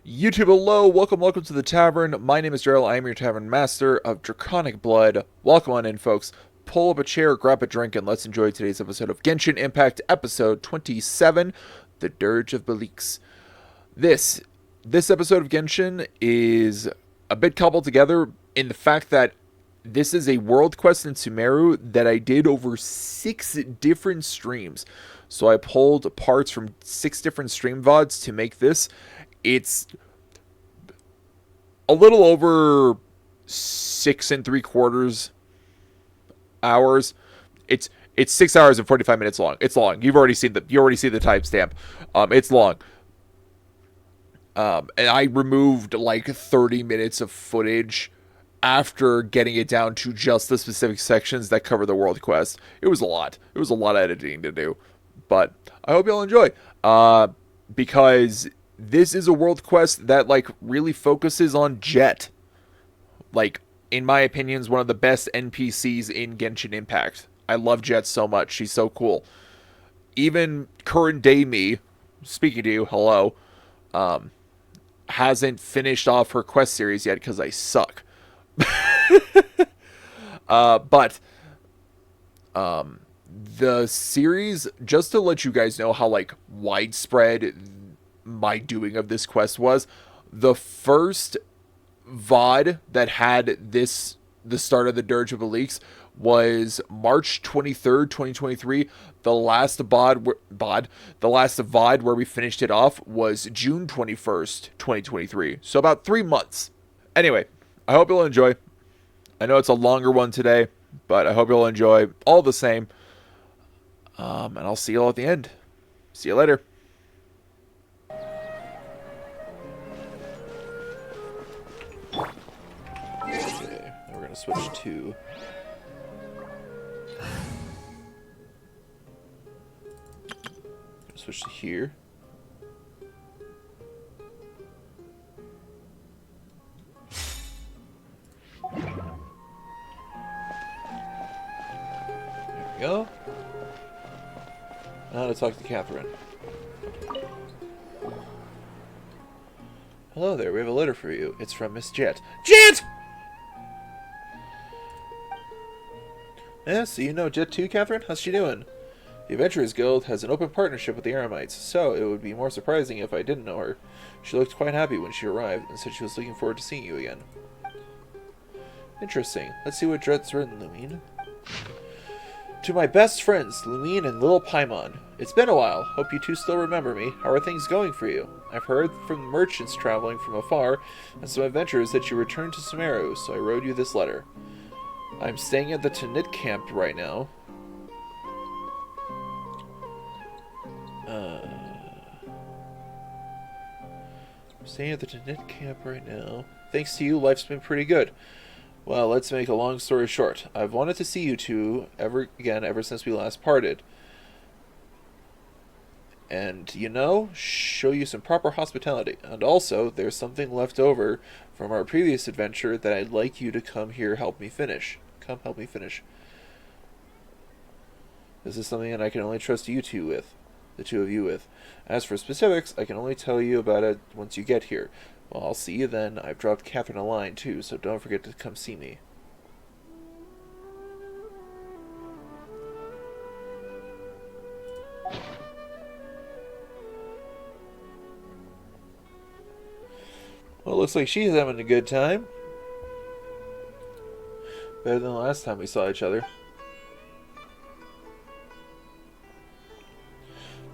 YouTube, hello, welcome to the tavern. My name is Daryl. I am your tavern master of Draconic Blood. Welcome on in, folks. Pull up a chair, grab a drink, and let's enjoy today's episode of Genshin Impact, episode 27, The Dirge of Bilqis. This episode of Genshin is a bit cobbled together in the fact that this is a world quest in Sumeru that I did over 6 different streams. So I pulled parts from 6 different stream VODs to make this. It's a little over 6.75 hours. It's 6 hours and 45 minutes long. It's long. You already see the timestamp. It's long. And I removed like 30 minutes of footage after getting it down to just the specific sections that cover the world quest. It was a lot. It was a lot of editing to do. But I hope you'll enjoy. Because this is a world quest that like really focuses on Jeht. Like, in my opinion, is one of the best NPCs in Genshin Impact. I love Jeht so much. She's so cool. Even current day me, speaking to you, hello, hasn't finished off her quest series yet because I suck. But the series, just to let you guys know how like widespread my doing of this quest was, the first VOD that had this, the start of the Dirge of Bilqis, was March 23rd, 2023. The last VOD where we finished it off was June 21st, 2023. So about 3 months. Anyway, I hope you'll enjoy. I know it's a longer one today, but I hope you'll enjoy all the same. And I'll see you all at the end. See you later. Okay, now we're gonna switch to here. There we go. Now to talk to Catherine. Hello there, we have a letter for you. It's from Miss Jeht. Jeht! Yeah, so you know Jeht too, Catherine? How's she doing? The Adventurers Guild has an open partnership with the Eremites, so it would be more surprising if I didn't know her. She looked quite happy when she arrived, and said she was looking forward to seeing you again. Interesting. Let's see what Jeht's written, Lumine. To my best friends, Lumine and Lil Paimon. It's been a while. Hope you two still remember me. How are things going for you? I've heard from merchants traveling from afar, and some adventurers that you returned to Sumeru, so I wrote you this letter. I'm staying at the Tanit camp right now. Staying at the Tanit camp right now. Thanks to you, life's been pretty good. Well, let's make a long story short. I've wanted to see you two ever since we last parted. And, you know, show you some proper hospitality. And also, there's something left over from our previous adventure that I'd like you to come here help me finish. Come help me finish. This is something that I can only trust you two with. The two of you with. As for specifics, I can only tell you about it once you get here. Well, I'll see you then. I've dropped Catherine a line, too, so don't forget to come see me. Well, it looks like she's having a good time. Better than the last time we saw each other.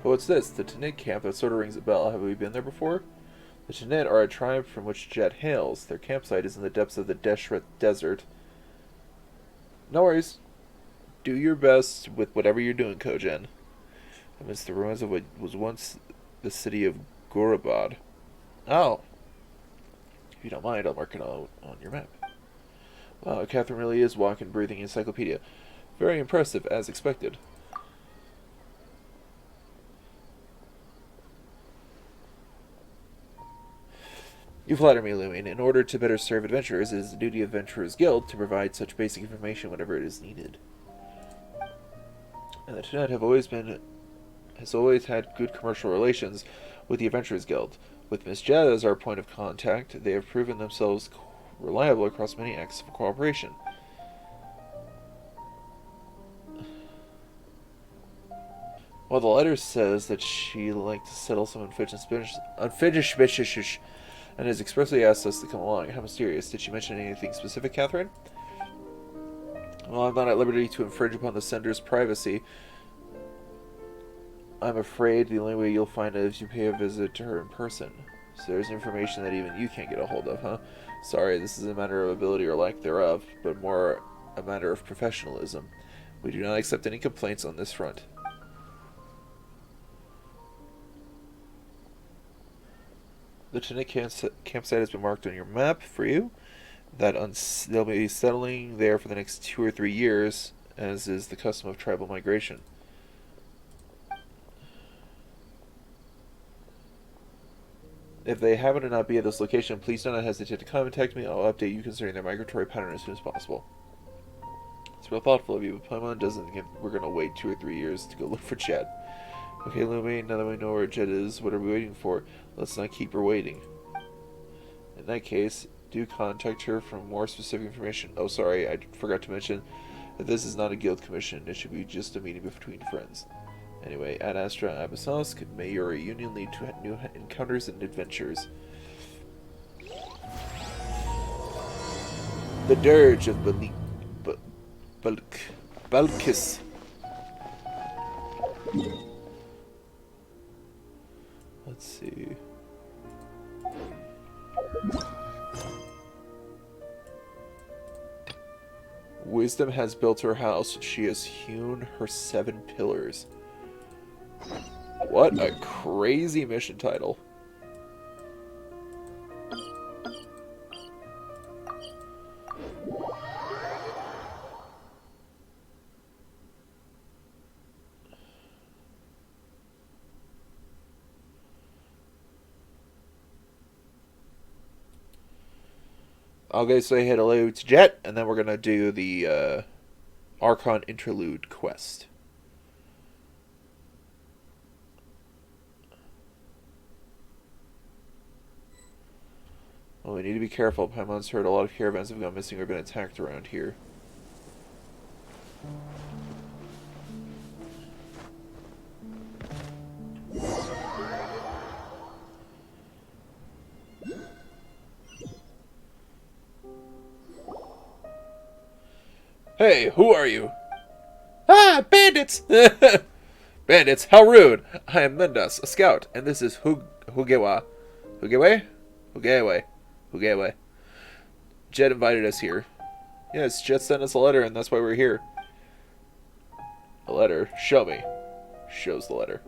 But what's this? The Tanit camp, that sort of rings a bell. Have we been there before? The Tanit are a tribe from which Jeht hails. Their campsite is in the depths of the Deshret Desert. No worries. Do your best with whatever you're doing, Kojen. Amidst the ruins of what was once the city of Gorabad. Oh. If you don't mind, I'll mark it out on your map. Wow, Catherine really is walking, breathing encyclopedia. Very impressive, as expected. You flatter me, Lumine. In order to better serve adventurers, it is the duty of Adventurers Guild to provide such basic information whenever it is needed. And the Tanit has always had good commercial relations with the Adventurers Guild. With Miss Jeht as our point of contact, they have proven themselves reliable across many acts of cooperation. While the letter says that she'd like to settle some unfinished business and has expressly asked us to come along. How mysterious. Did she mention anything specific, Catherine? Well, I'm not at liberty to infringe upon the sender's privacy. I'm afraid the only way you'll find it is if you pay a visit to her in person. So there's information that even you can't get a hold of, huh? Sorry, this is a matter of ability or lack thereof, but more a matter of professionalism. We do not accept any complaints on this front. The Tanit campsite has been marked on your map for you. They'll be settling there for the next 2 or 3 years, as is the custom of tribal migration. If they happen to not be at this location, please do not hesitate to contact me. I'll update you concerning their migratory pattern as soon as possible. It's real thoughtful of you, but Paimon doesn't think we're going to wait 2 or 3 years to go look for Jeht. Okay, Lumi, now that we know where Jeht is, what are we waiting for? Let's not keep her waiting. In that case, do contact her for more specific information. Oh, sorry, I forgot to mention that this is not a guild commission. It should be just a meeting between friends. Anyway, Ad Astra Abyssosque, may your reunion lead to new encounters and adventures. The Dirge of Bilqis. Let's see. Wisdom has built her house. She has hewn her 7 pillars. What a crazy mission title. I'll go say hello to Jeht, and then we're going to do the Archon Interlude quest. Well, we need to be careful. Paimon's heard a lot of caravans have gone missing or been attacked around here. Hey, who are you? Ah, bandits! Bandits, how rude! I am Lindas, a scout, and this is Hugewa. Hugewe? Hugewe. Hugewe. Jeht invited us here. Yes, Jeht sent us a letter, and that's why we're here. A letter? Show me. Shows the letter.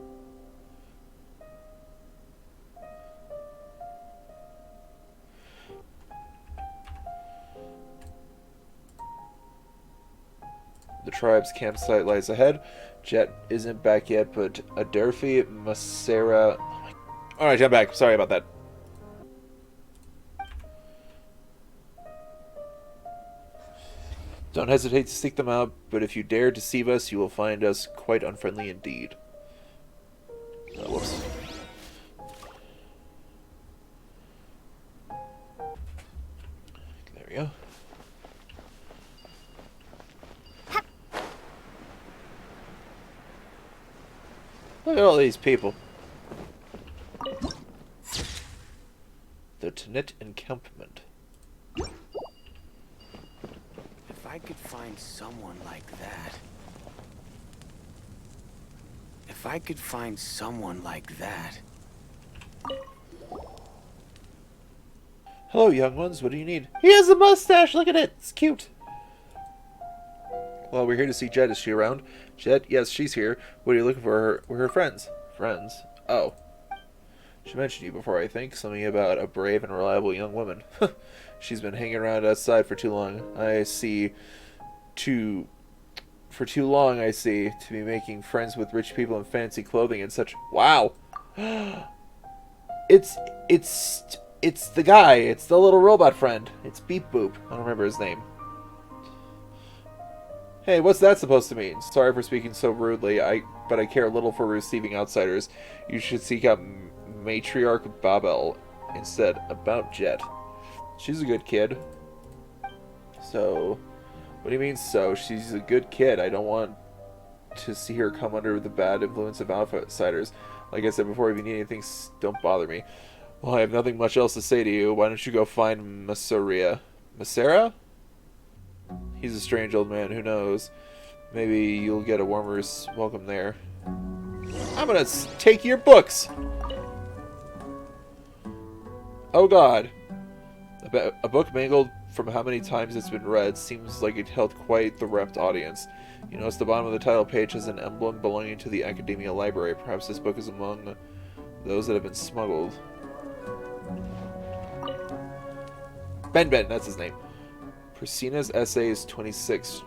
The tribe's campsite lies ahead. Jeht isn't back yet, but Aderfi Masera... Oh Alright, I'm back. Sorry about that. Don't hesitate to seek them out, but if you dare deceive us, you will find us quite unfriendly indeed. Oh, whoops. There we go. Look at all these people. The Tanit encampment. If I could find someone like that. If I could find someone like that. Hello, young ones. What do you need? He has a mustache. Look at it. It's cute. Well, we're here to see Jeht. Is she around? Jeht? Yes, she's here. What are you looking for? We're her friends. Friends? Oh. She mentioned you before, I think. Something about a brave and reliable young woman. She's been hanging around outside for too long. For too long, I see. To be making friends with rich people in fancy clothing and such. Wow. It's the guy. It's the little robot friend. It's Beep Boop. I don't remember his name. Hey, what's that supposed to mean? Sorry for speaking so rudely, but I care little for receiving outsiders. You should seek out Matriarch Babel instead about Jeht. She's a good kid. So, what do you mean so? She's a good kid. I don't want to see her come under the bad influence of outsiders. Like I said before, if you need anything, don't bother me. Well, I have nothing much else to say to you. Why don't you go find Masseria? Masera? He's a strange old man. Who knows? Maybe you'll get a warmer welcome there. I'm gonna take your books! Oh god. A book mangled from how many times it's been read seems like it held quite the rapt audience. You notice the bottom of the title page has an emblem belonging to the Academia Library. Perhaps this book is among those that have been smuggled. Ben, that's his name. Persina's Essays 26.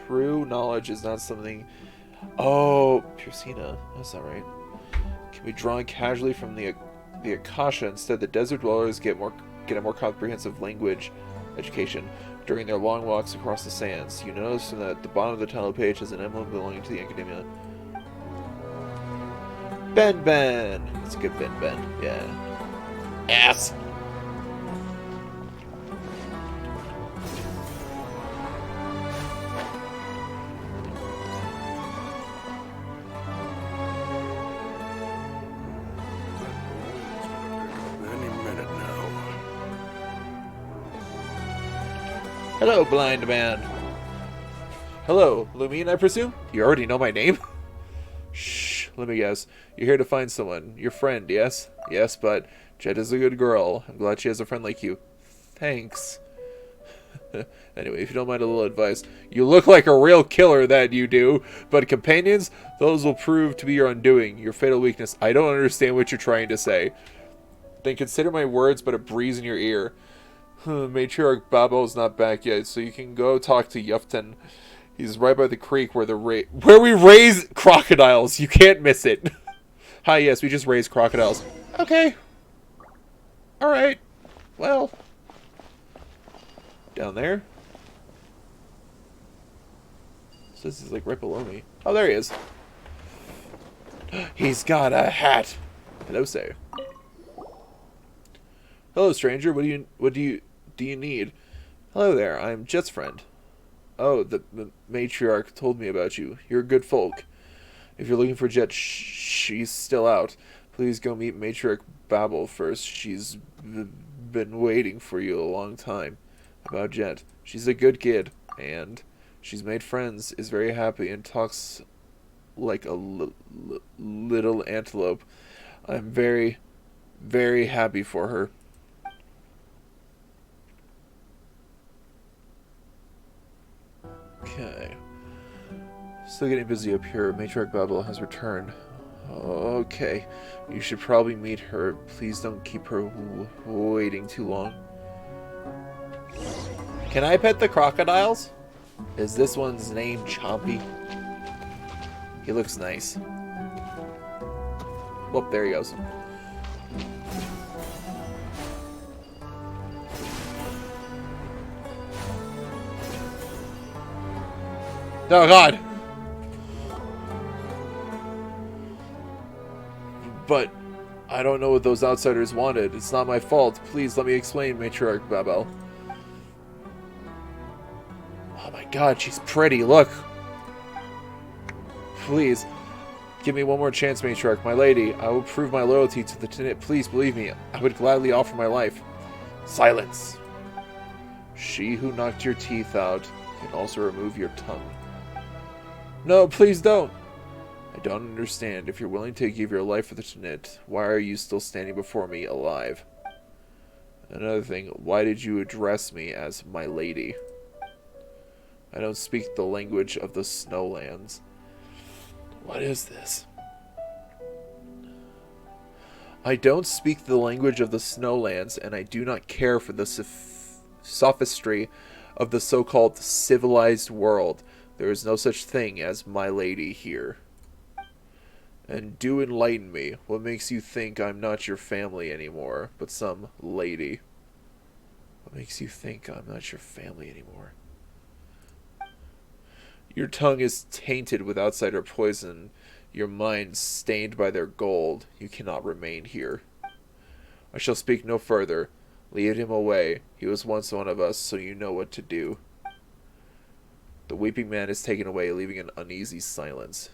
True knowledge is not something... Oh, Persina. That's not right. Can be drawn casually from the Akasha. Instead, the desert dwellers get a more comprehensive language education during their long walks across the sands. You notice that the bottom of the title page has an emblem belonging to the Academia. Ben. It's a good Ben. Yeah. Ass. Hello, blind man. Hello, Lumine, I presume? You already know my name? Shh, let me guess. You're here to find someone. Your friend, yes? Yes, but Jeht is a good girl. I'm glad she has a friend like you. Thanks. Anyway, if you don't mind a little advice, you look like a real killer, that you do. But companions, those will prove to be your undoing, your fatal weakness. I don't understand what you're trying to say. Then consider my words but a breeze in your ear. Matriarch Babel is not back yet, so you can go talk to Yuften. He's right by the creek where we raise crocodiles. You can't miss it. Hi, yes, we just raise crocodiles. Okay. Alright. Well. Down there. So this is like right below me. Oh, there he is. He's got a hat. Hello, sir. Hello, stranger. What do you need? Hello there. I'm Jet's friend. Oh, the matriarch told me about you. You're good folk. If you're looking for Jet, she's still out. Please go meet Matriarch Babel first. She's been waiting for you a long time. About Jet. She's a good kid, and she's made friends, is very happy, and talks like a little antelope. I'm very, very happy for her. Okay. Still getting busy up here. Matriarch Babel has returned. Okay. You should probably meet her. Please don't keep her waiting too long. Can I pet the crocodiles? Is this one's name Chompy? He looks nice. Oh, there he goes. Oh, God. But I don't know what those outsiders wanted. It's not my fault. Please let me explain, Matriarch Babel. Oh my God, she's pretty. Look. Please, give me one more chance, Matriarch. My lady, I will prove my loyalty to the Tanit. Please believe me. I would gladly offer my life. Silence. She who knocked your teeth out can also remove your tongue. No, please don't. I don't understand. If you're willing to give your life for the Tanit, why are you still standing before me alive? Another thing, why did you address me as my lady? I don't speak the language of the Snowlands. What is this? I don't speak the language of the Snowlands, and I do not care for the sophistry of the so-called civilized world. There is no such thing as my lady here. And do enlighten me. What makes you think I'm not your family anymore, but some lady? What makes you think I'm not your family anymore? Your tongue is tainted with outsider poison. Your mind stained by their gold. You cannot remain here. I shall speak no further. Lead him away. He was once one of us, so you know what to do. The weeping man is taken away, leaving an uneasy silence.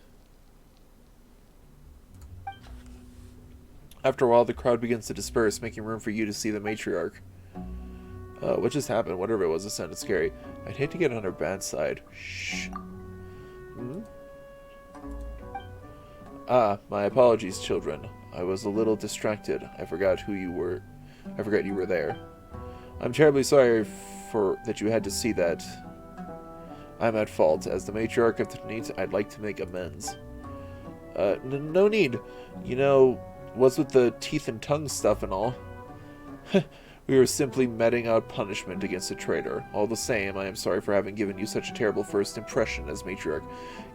After a while, the crowd begins to disperse, making room for you to see the matriarch. What just happened? Whatever it was, it sounded scary. I'd hate to get on her bad side. Shh. Hmm? Ah, my apologies, children. I was a little distracted. I forgot who you were. I forgot you were there. I'm terribly sorry for that you had to see that. I'm at fault. As the matriarch of Tanit, I'd like to make amends. No need. You know, what's with the teeth and tongue stuff and all? We were simply meting out punishment against a traitor. All the same, I am sorry for having given you such a terrible first impression as matriarch.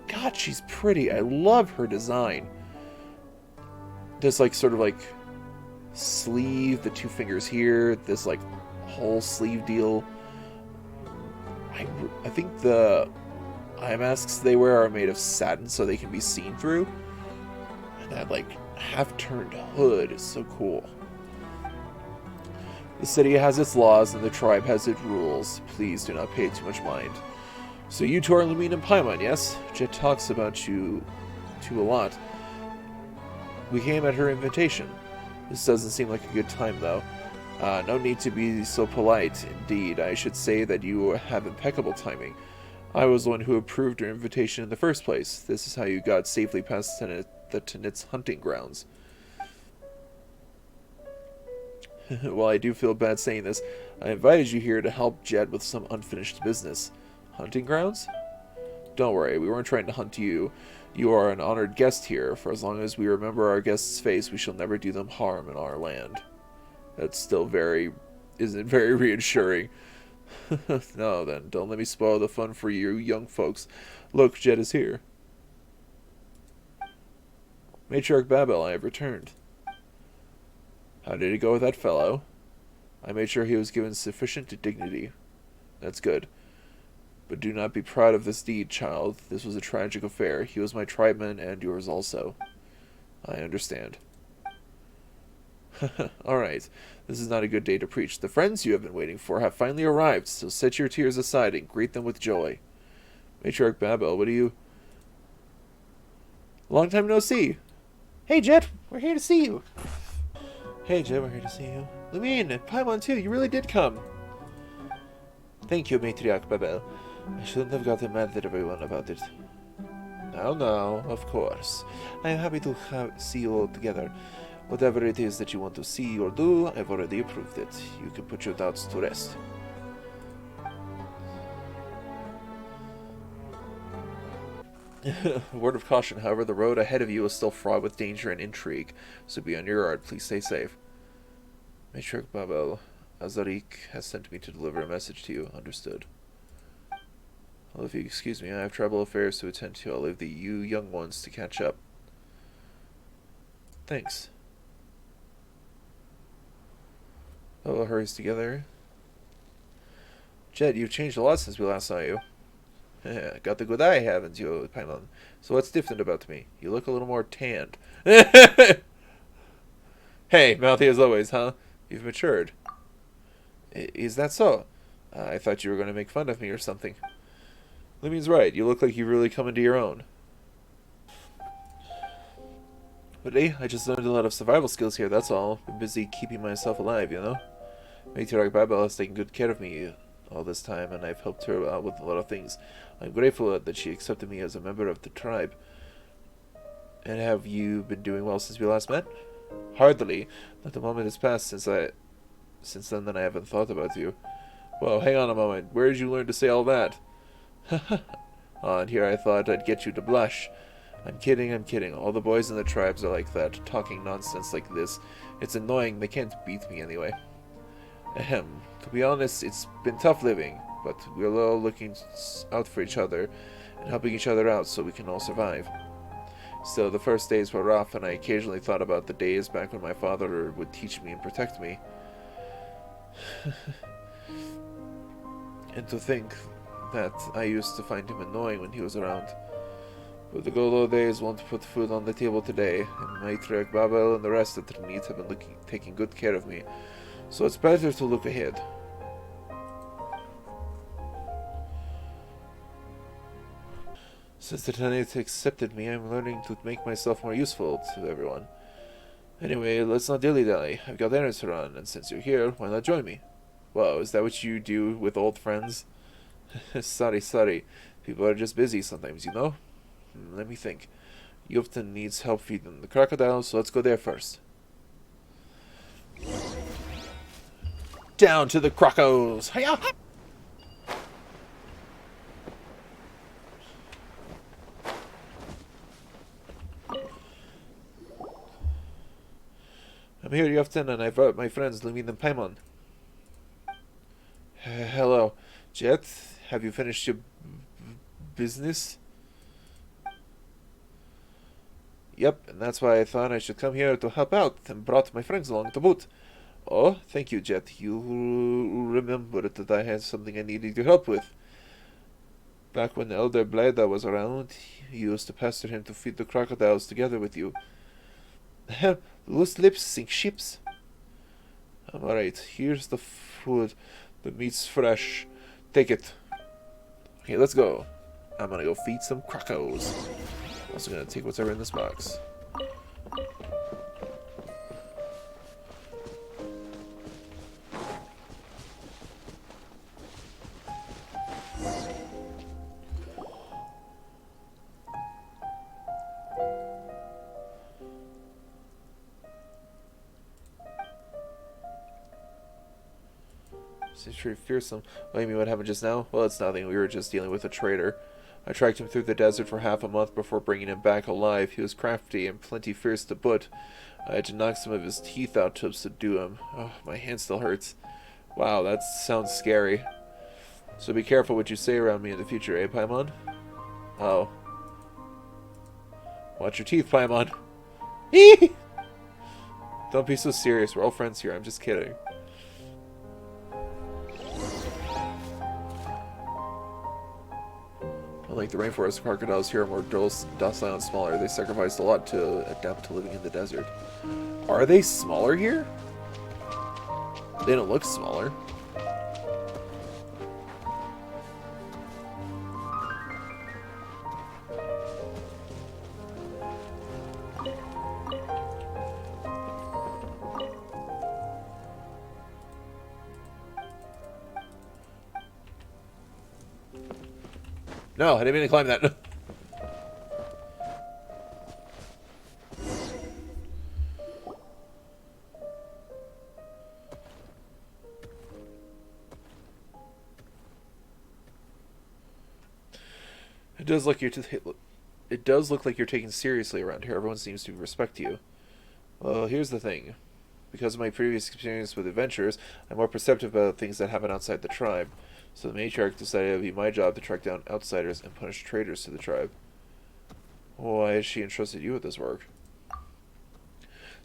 God, she's pretty. I love her design. This, like, sort of, like, sleeve, the two fingers here, this, like, whole sleeve deal. I think the eye masks they wear are made of satin so they can be seen through. And that, like, half-turned hood is so cool. The city has its laws and the tribe has its rules. Please do not pay too much mind. So you two are Lumine and Paimon, yes? Jeht talks about you two a lot. We came at her invitation. This doesn't seem like a good time, though. No need to be so polite. Indeed, I should say that you have impeccable timing. I was the one who approved your invitation in the first place. This is how you got safely past the Tanit's hunting grounds. While I do feel bad saying this, I invited you here to help Jeht with some unfinished business. Hunting grounds? Don't worry, we weren't trying to hunt you. You are an honored guest here. For as long as we remember our guest's face, we shall never do them harm in our land. That's still isn't very reassuring. No, then, don't let me spoil the fun for you young folks. Look, Jeht is here. Matriarch Babel, I have returned. How did it go with that fellow? I made sure he was given sufficient dignity. That's good. But do not be proud of this deed, child. This was a tragic affair. He was my tribeman and yours also. I understand. Alright, this is not a good day to preach. The friends you have been waiting for have finally arrived, so set your tears aside and greet them with joy. Matriarch Babel, what do you... Long time no see. Hey, Jeht, we're here to see you. Hey, Jeht, we're here to see you. Lumine, Paimon too, you really did come. Thank you, Matriarch Babel. I shouldn't have gotten mad at everyone about it. No, of course. I am happy to see you all together. Whatever it is that you want to see or do, I've already approved it. You can put your doubts to rest. Word of caution, however, the road ahead of you is still fraught with danger and intrigue, so be on your guard. Please stay safe. Matriarch Babel, Azarik has sent me to deliver a message to you. Understood. Well, if you excuse me, I have tribal affairs to attend to. I'll leave you young ones to catch up. Thanks. Oh, hurries together. Jeht, you've changed a lot since we last saw you. Got the good eye, haven't you, Paimon? So what's different about me? You look a little more tanned. Hey, mouthy as always, huh? You've matured. Is that so? I thought you were going to make fun of me or something. Lumine's right. You look like you've really come into your own. But hey, I just learned a lot of survival skills here, that's all. Been busy keeping myself alive, you know? Matriarch Babel has taken good care of me all this time, and I've helped her out with a lot of things. I'm grateful that she accepted me as a member of the tribe. And have you been doing well since we last met? Hardly. Not a moment has passed since then that I haven't thought about you. Whoa, hang on a moment. Where did you learn to say all that? Oh, and here I thought I'd get you to blush. I'm kidding. All the boys in the tribes are like that, talking nonsense like this. It's annoying. They can't beat me anyway. Ahem. To be honest, it's been tough living, but we're all looking out for each other and helping each other out so we can all survive. Still, the first days were rough, and I occasionally thought about the days back when my father would teach me and protect me. And to think that I used to find him annoying when he was around. But the good old days won't put food on the table today, and Matriarch Babel and the rest of Tanit have been taking good care of me. So it's better to look ahead. Since the Tanit accepted me, I'm learning to make myself more useful to everyone. Anyway, let's not dilly-dally. I've got errands to run, and since you're here, why not join me? Whoa, is that what you do with old friends? Sorry. People are just busy sometimes, you know? Let me think. Yupton needs help feeding the crocodiles, so let's go there first. Down to the crocos! Hiya! I'm here, Yupton, and I've brought my friends Lumin and Paimon. Hello. Jeht, have you finished your business? Yep, and that's why I thought I should come here to help out, and brought my friends along to boot. Oh, thank you, Jeht. You remembered that I had something I needed your help with. Back when Elder Bleda was around, you used to pester him to feed the crocodiles together with you. Loose lips sink ships. Alright, here's the food. The meat's fresh. Take it. Okay, let's go. I'm gonna go feed some crocos. Also gonna take whatever in this box. Seems pretty fearsome. What do you mean, what happened just now? Well, it's nothing. We were just dealing with a traitor. I tracked him through the desert for half a month before bringing him back alive. He was crafty and plenty fierce to boot. I had to knock some of his teeth out to subdue him. Oh, my hand still hurts. Wow, that sounds scary. So be careful what you say around me in the future, eh, Paimon? Oh. Watch your teeth, Paimon. Don't be so serious. We're all friends here. I'm just kidding. Unlike the rainforest, crocodiles here are more docile and smaller. They sacrificed a lot to adapt to living in the desert. Are they smaller here? They don't look smaller. No, I didn't mean to climb that. It does look it does look like you're taken seriously around here. Everyone seems to respect you. Well, here's the thing. Because of my previous experience with adventurers, I'm more perceptive about things that happen outside the tribe. So the matriarch decided it would be my job to track down outsiders and punish traitors to the tribe. Why has she entrusted you with this work?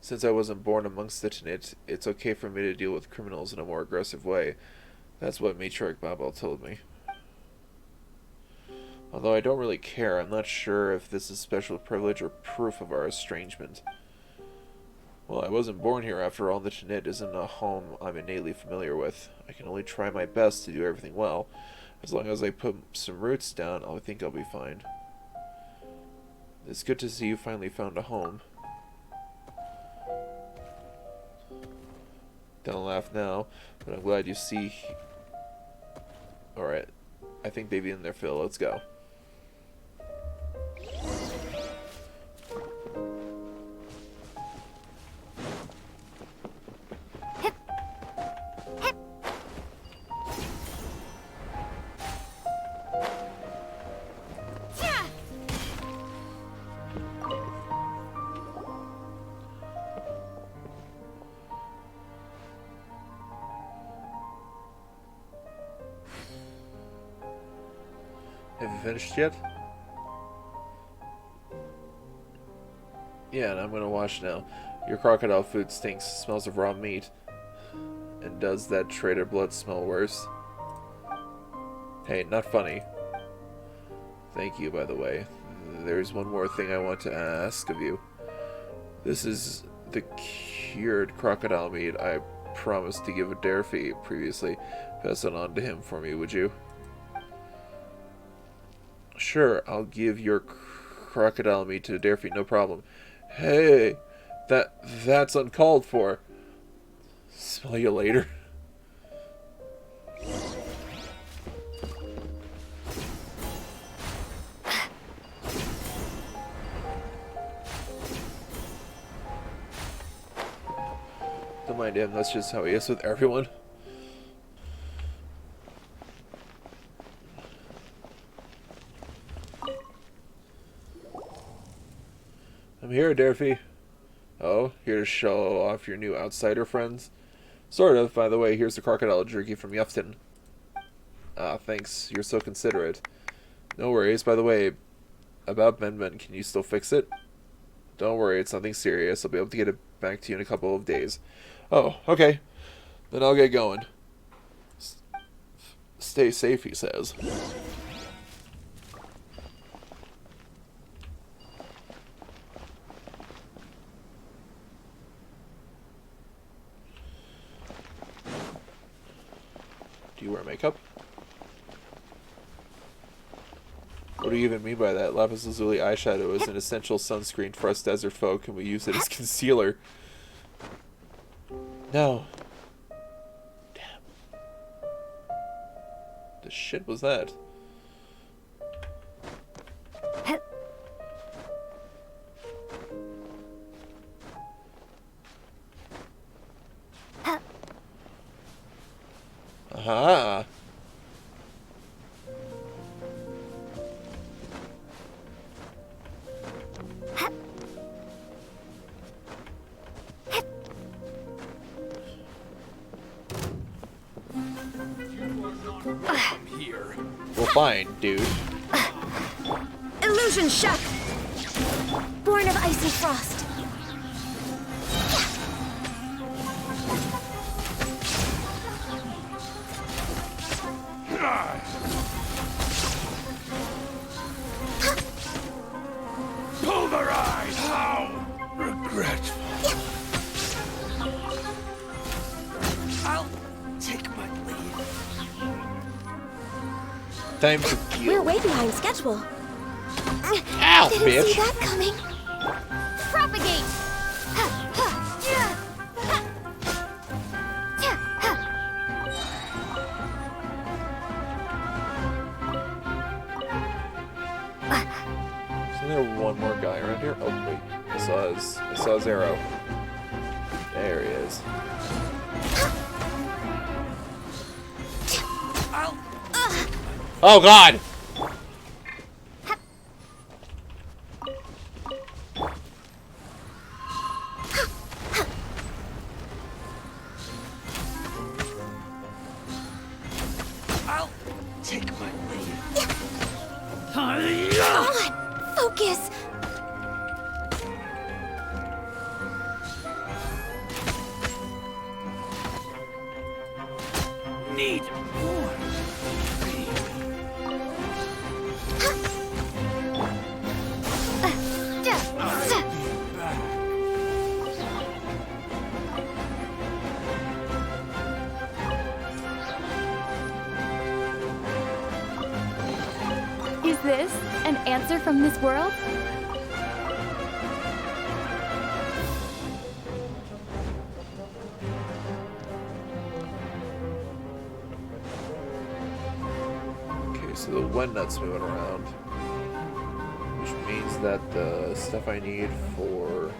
Since I wasn't born amongst the Tanit, it's okay for me to deal with criminals in a more aggressive way. That's what Matriarch Babel told me. Although I don't really care, I'm not sure if this is special privilege or proof of our estrangement. Well, I wasn't born here after all. The Tanit isn't a home I'm innately familiar with. I can only try my best to do everything well. As long as I put some roots down, I think I'll be fine. It's good to see you finally found a home. Don't laugh now, but I'm glad you see... Alright, I think they've eaten their fill. Let's go. Have you finished yet? Yeah, and I'm gonna wash now. Your crocodile food stinks. Smells of raw meat. And does that traitor blood smell worse? Hey, not funny. Thank you, by the way. There's one more thing I want to ask of you. This is the cured crocodile meat I promised to give Derfy previously. Pass it on to him for me, would you? Sure, I'll give your crocodile meat to Derfy, no problem. Hey, that's uncalled for. Smell you later. Don't mind him, that's just how he is with everyone. I'm here, Derfy. Oh, here to show off your new outsider friends? Sort of, by the way, here's the crocodile jerky from Yufton. Ah, thanks, you're so considerate. No worries, by the way, about Ben, can you still fix it? Don't worry, it's nothing serious, I'll be able to get it back to you in a couple of days. Oh, okay. Then I'll get going. Stay safe, he says. Do you wear makeup? What do you even mean by that? Lapis Lazuli eyeshadow is an essential sunscreen for us desert folk, and we use it as concealer. No. Damn. The shit was that? Aha. Well, fine, dude. Illusion shock! Born of icy frost. Pulverize! How regretful. I'll take my leave. Time to kill. We're way behind schedule. Ow, Didn't bitch. see that coming. Propagate! Isn't there one more guy around here? Oh wait, I saw his arrow. There he is. Oh God! I'll take my leave. Come on, focus! Need more. Is this an answer from this world? Okay, so the one nut's moving around, which means that the stuff I need for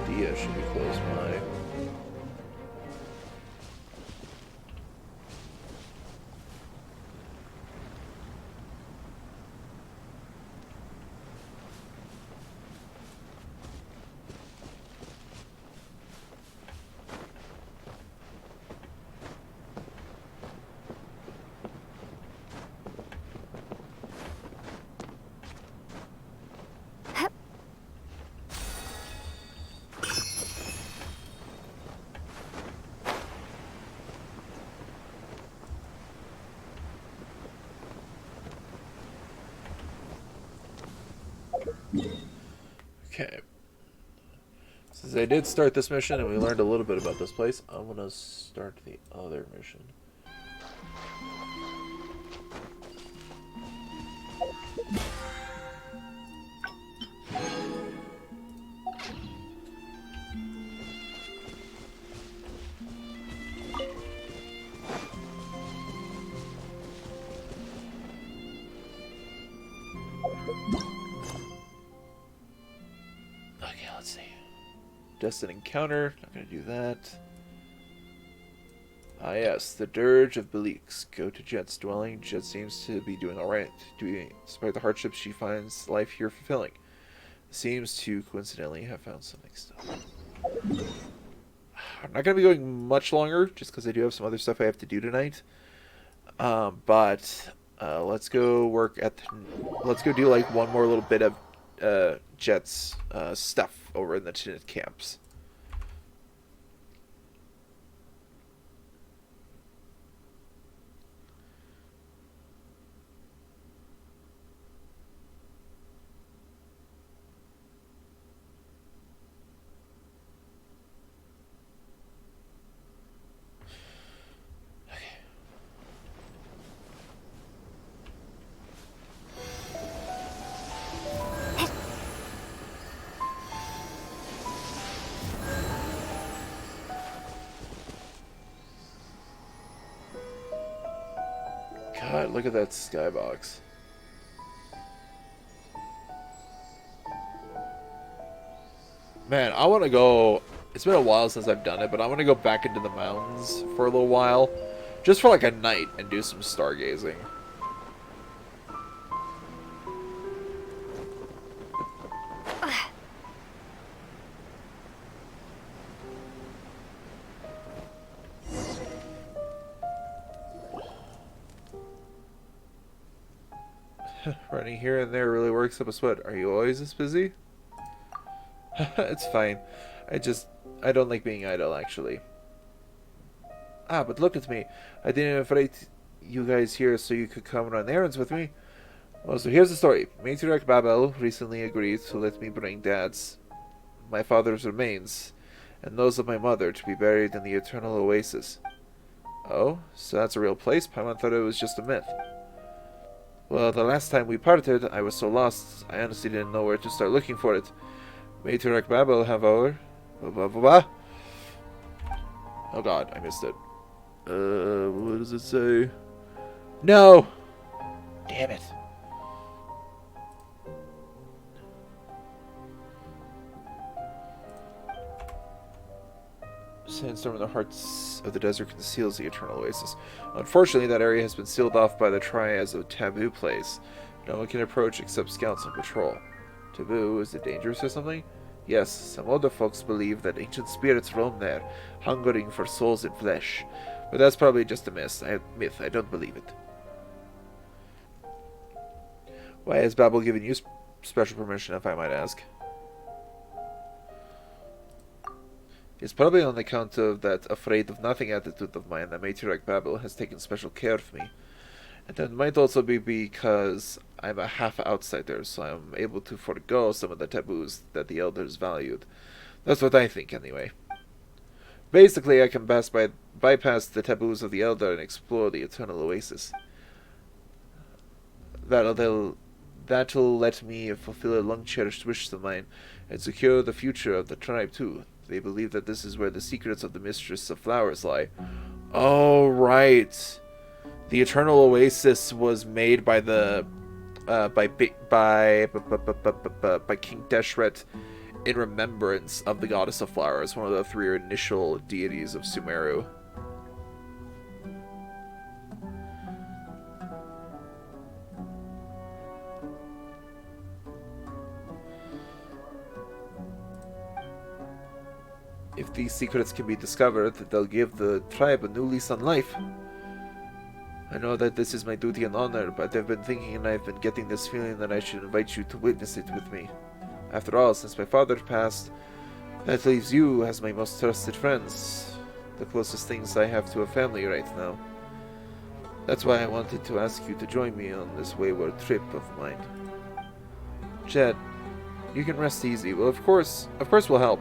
Dia should be close by. Because I did start this mission and we learned a little bit about this place. I'm going to start the other mission. Okay, let's see. Destined encounter. Not going to do that. Ah, yes. The Dirge of Bilqis. Go to Jeht's dwelling. Jeht seems to be doing alright. Despite the hardships, she finds life here fulfilling. Seems to coincidentally have found something still. I'm not going to be going much longer, just because I do have some other stuff I have to do tonight. But let's go work at... let's go do like one more little bit of Jeht's stuff over in the Tanit camps. God, look at that skybox. Man, I want to go... It's been a while since I've done it, but I want to go back into the mountains for a little while. Just for like a night and do some stargazing. Running here and there really works up a sweat. Are you always this busy? It's fine. I don't like being idle, actually. Ah, but look at me. I didn't invite you guys here so you could come run errands with me. Well, so here's the story. Matriarch Babel recently agreed to let me bring my father's remains, and those of my mother to be buried in the Eternal Oasis. Oh, so that's a real place? Paimon thought it was just a myth. Well, the last time we parted, I was so lost, I honestly didn't know where to start looking for it. Matriarch Babel, however... Oh god, I missed it. What does it say? No! Damn it. Sandstorm in the hearts of the desert conceals the Eternal Oasis. Unfortunately, that area has been sealed off by the Tribe as a taboo place. No one can approach except scouts on patrol. Taboo? Is it dangerous or something? Yes, some other folks believe that ancient spirits roam there, hungering for souls and flesh. But that's probably just a myth. I don't believe it. Why has Babel given you special permission, if I might ask? It's probably on account of that afraid-of-nothing attitude of mine that Matriarch Babel has taken special care of me. And that might also be because I'm a half-outsider, so I'm able to forego some of the taboos that the Elders valued. That's what I think, anyway. Basically, I can bypass the taboos of the Elder and explore the Eternal Oasis. That'll let me fulfill a long-cherished wish of mine, and secure the future of the tribe, too. They believe that this is where the secrets of the Mistress of Flowers lie. Oh, right. The Eternal Oasis was made by the by King Deshret in remembrance of the Goddess of Flowers, one of the three initial deities of Sumeru. If these secrets can be discovered, they'll give the tribe a new lease on life. I know that this is my duty and honor, but I've been thinking and I've been getting this feeling that I should invite you to witness it with me. After all, since my father passed, that leaves you as my most trusted friends. The closest things I have to a family right now. That's why I wanted to ask you to join me on this wayward trip of mine. Jeht, you can rest easy. Well, of course we'll help.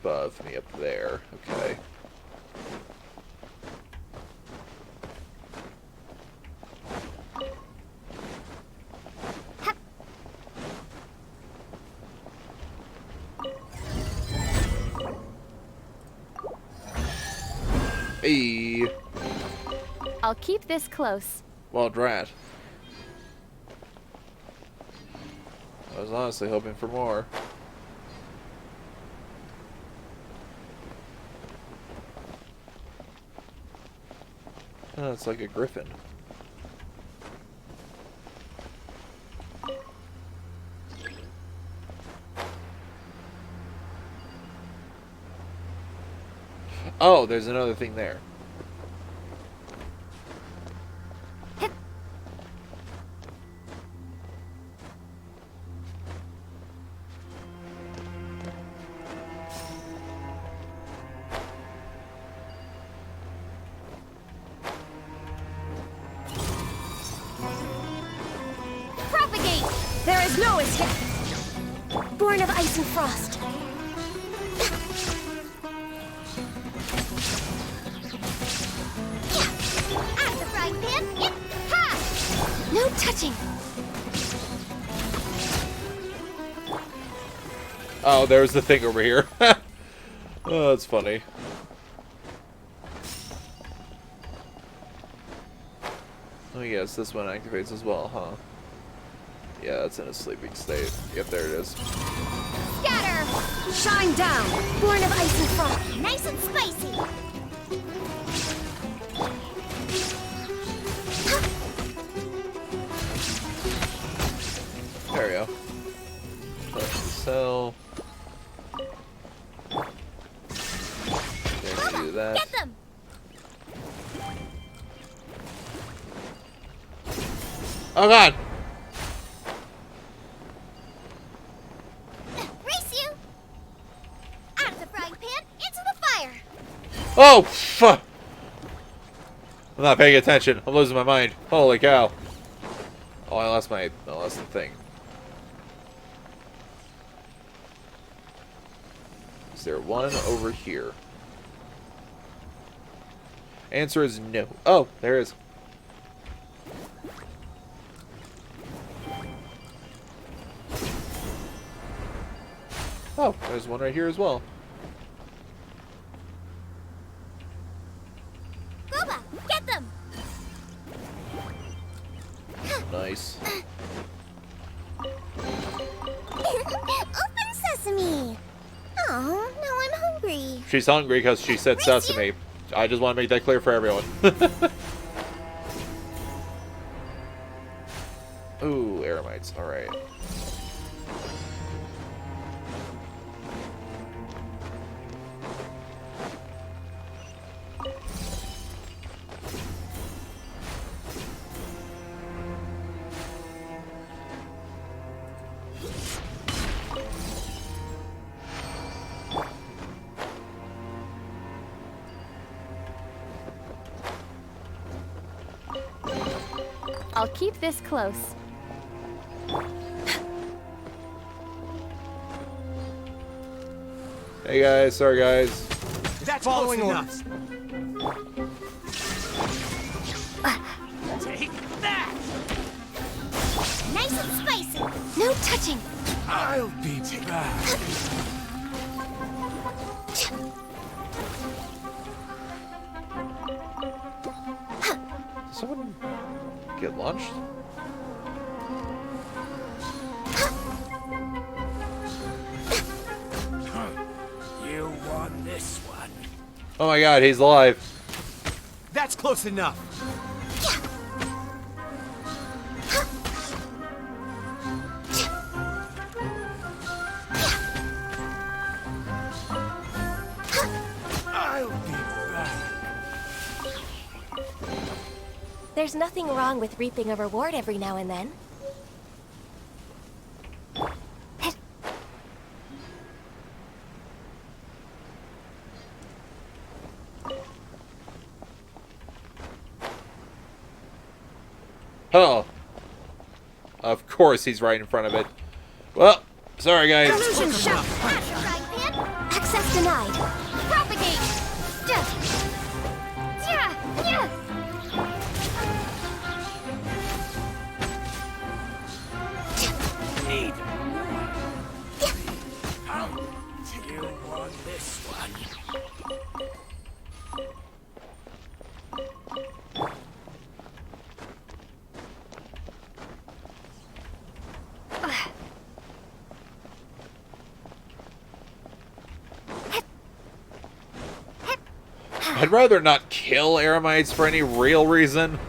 above me up there. Okay. Hey. I'll keep this close. Well, drat. I was honestly hoping for more. Oh, it's like a griffin. Oh, there's another thing there. Propagate! There is no escape! Born of ice and frost. At the frying pan, ha! No touching! Oh, there's the thing over here. Oh, that's funny. Oh yes, this one activates as well, huh? Yeah, it's in a sleeping state. Yep, there it is. Scatter! Shine down! Born of ice and frost. Nice and spicy! There we go. Touch the cell. There we do that. Get them! Oh god! Race you! Out of the frying pan, into the fire! Oh, fuck! I'm not paying attention. I'm losing my mind. Holy cow. Oh, I lost the thing. Is there one over here? Answer is no. Oh, there is. Oh, there's one right here as well. Boba, get them! Nice. Open sesame! Oh, now I'm hungry. She's hungry because she said sesame. I just want to make that clear for everyone. Ooh, aramites. Alright. I'll keep this close. Hey guys, sorry guys. That's Following close orders. enough. Take that! Nice and spicy. No touching. I'll be back. Did someone get launched? You won this one. Oh my god, he's alive. That's close enough. I'll be back. There's nothing wrong with reaping a reward every now and then. Oh. Of course he's right in front of it. Well, sorry guys. Illusion shot! Frying pan! Access Access denied. Propagate! Yeah! Yeah! Need. You want this one? I'd rather not kill Eremites for any real reason.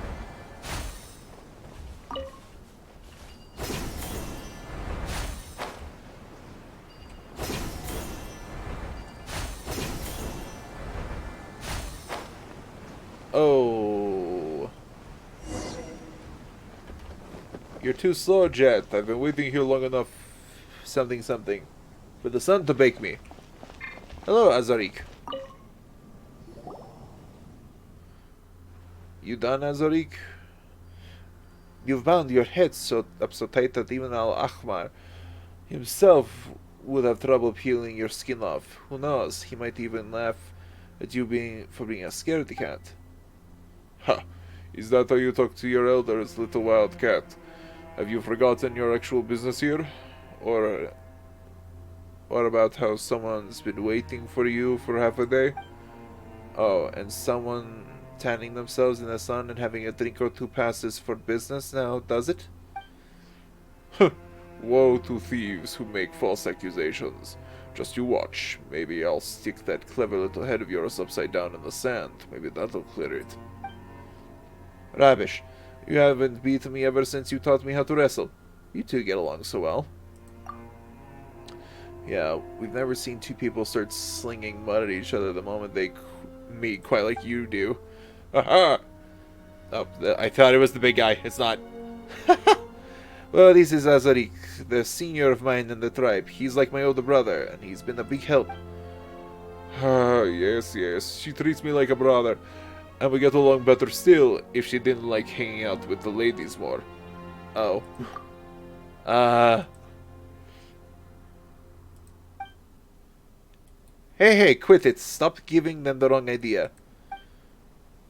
Oh. You're too slow, Jeht. I've been waiting here long enough. Something, something. For the sun to bake me. Hello, Azarik. You done, Azarik? You've bound your head up so tight that even Al-Ahmar himself would have trouble peeling your skin off. Who knows? He might even laugh at you for being a scaredy cat. Ha! Is that how you talk to your elders, little wild cat? Have you forgotten your actual business here? Or about how someone's been waiting for you for half a day? Oh, and someone tanning themselves in the sun and having a drink or two passes for business now, does it? Woe to thieves who make false accusations. Just you watch. Maybe I'll stick that clever little head of yours upside down in the sand. Maybe that'll clear it. Rubbish. You haven't beaten me ever since you taught me how to wrestle. You two get along so well. Yeah, we've never seen two people start slinging mud at each other the moment they meet, quite like you do. Aha! Oh, I thought it was the big guy. It's not. Well, this is Azarik, the senior of mine in the tribe. He's like my older brother, and he's been a big help. Ah, yes, yes. She treats me like a brother. And we get along better still if she didn't like hanging out with the ladies more. Oh. Hey, quit it. Stop giving them the wrong idea.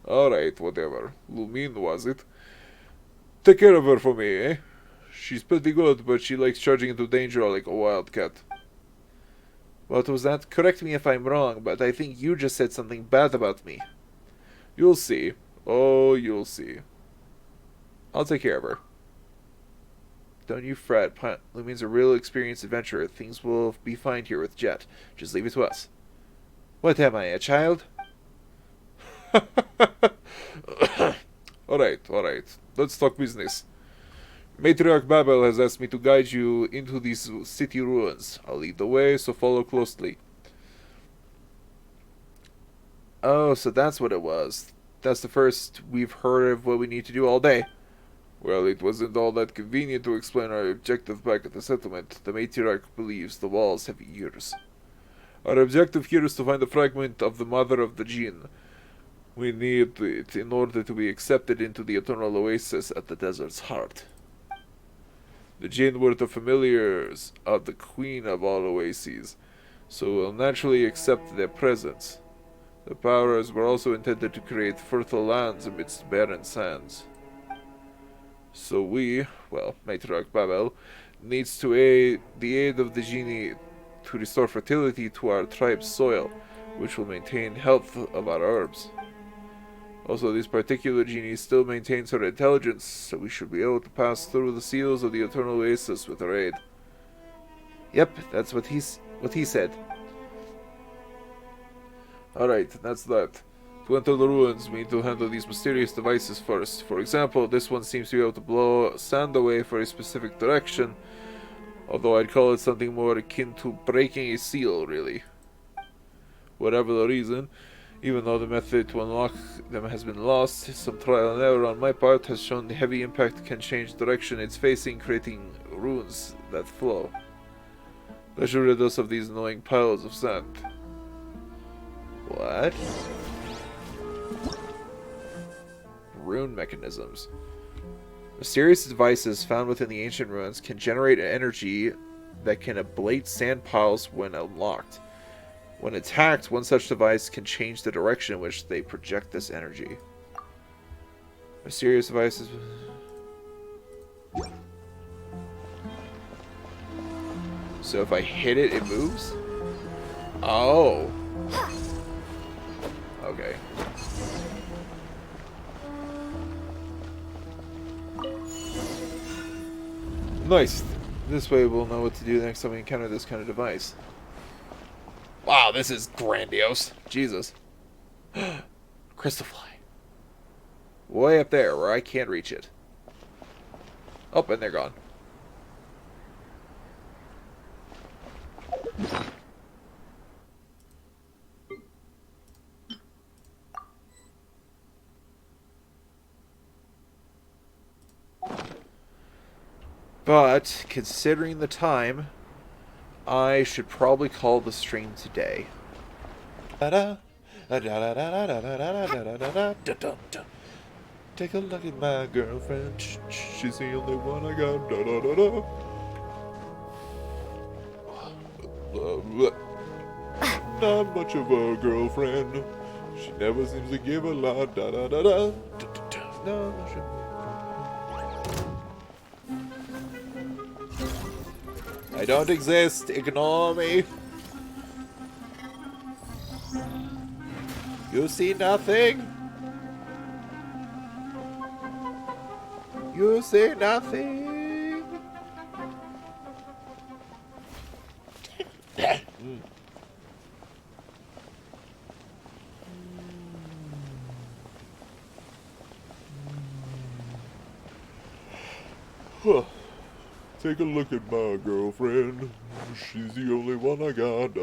Alright, whatever. Lumine, was it? Take care of her for me, eh? She's pretty good, but she likes charging into danger like a wildcat. What was that? Correct me if I'm wrong, but I think you just said something bad about me. You'll see. Oh, you'll see. I'll take care of her. Don't you fret. Lumine's a real experienced adventurer. Things will be fine here with Jeht. Just leave it to us. What am I, a child? Alright. Let's talk business. Matriarch Babel has asked me to guide you into these city ruins. I'll lead the way, so follow closely. Oh, so that's what it was. That's the first we've heard of what we need to do all day. Well, it wasn't all that convenient to explain our objective back at the settlement. The Matriarch believes the walls have ears. Our objective here is to find a fragment of the Mother of the Jinn. We need it in order to be accepted into the eternal oasis at the desert's heart. The Jinn were the familiars of the Queen of all oases, so we'll naturally accept their presence. The powers were also intended to create fertile lands amidst barren sands. So we, well, Matriarch Babel, needs to the aid of the genie to restore fertility to our tribe's soil, which will maintain health of our herbs. Also, this particular genie still maintains her intelligence, so we should be able to pass through the seals of the Eternal Oasis with her aid. Yep, that's what he said. Alright, that's that. To enter the ruins, we need to handle these mysterious devices first. For example, this one seems to be able to blow sand away for a specific direction, although I'd call it something more akin to breaking a seal, really. Whatever the reason, even though the method to unlock them has been lost, some trial and error on my part has shown the heavy impact can change direction it's facing, creating runes that flow. That should rid us of these annoying piles of sand. What? Rune mechanisms. Mysterious devices found within the ancient ruins can generate energy that can ablate sand piles when unlocked. When attacked, one such device can change the direction in which they project this energy. Mysterious devices. So if I hit it, it moves? Oh. Okay. Nice. This way we'll know what to do the next time we encounter this kind of device. Wow, this is grandiose. Jesus. Crystal fly. Way up there where I can't reach it. Oh, and they're gone. But, considering the time, I should probably call the stream today. Take a look at my girlfriend. She's the only one I got. Not much of a girlfriend. She never seems to give a lot. I don't exist. Ignore me. You see nothing. You see nothing. Take a look at my girlfriend. She's the only one I got.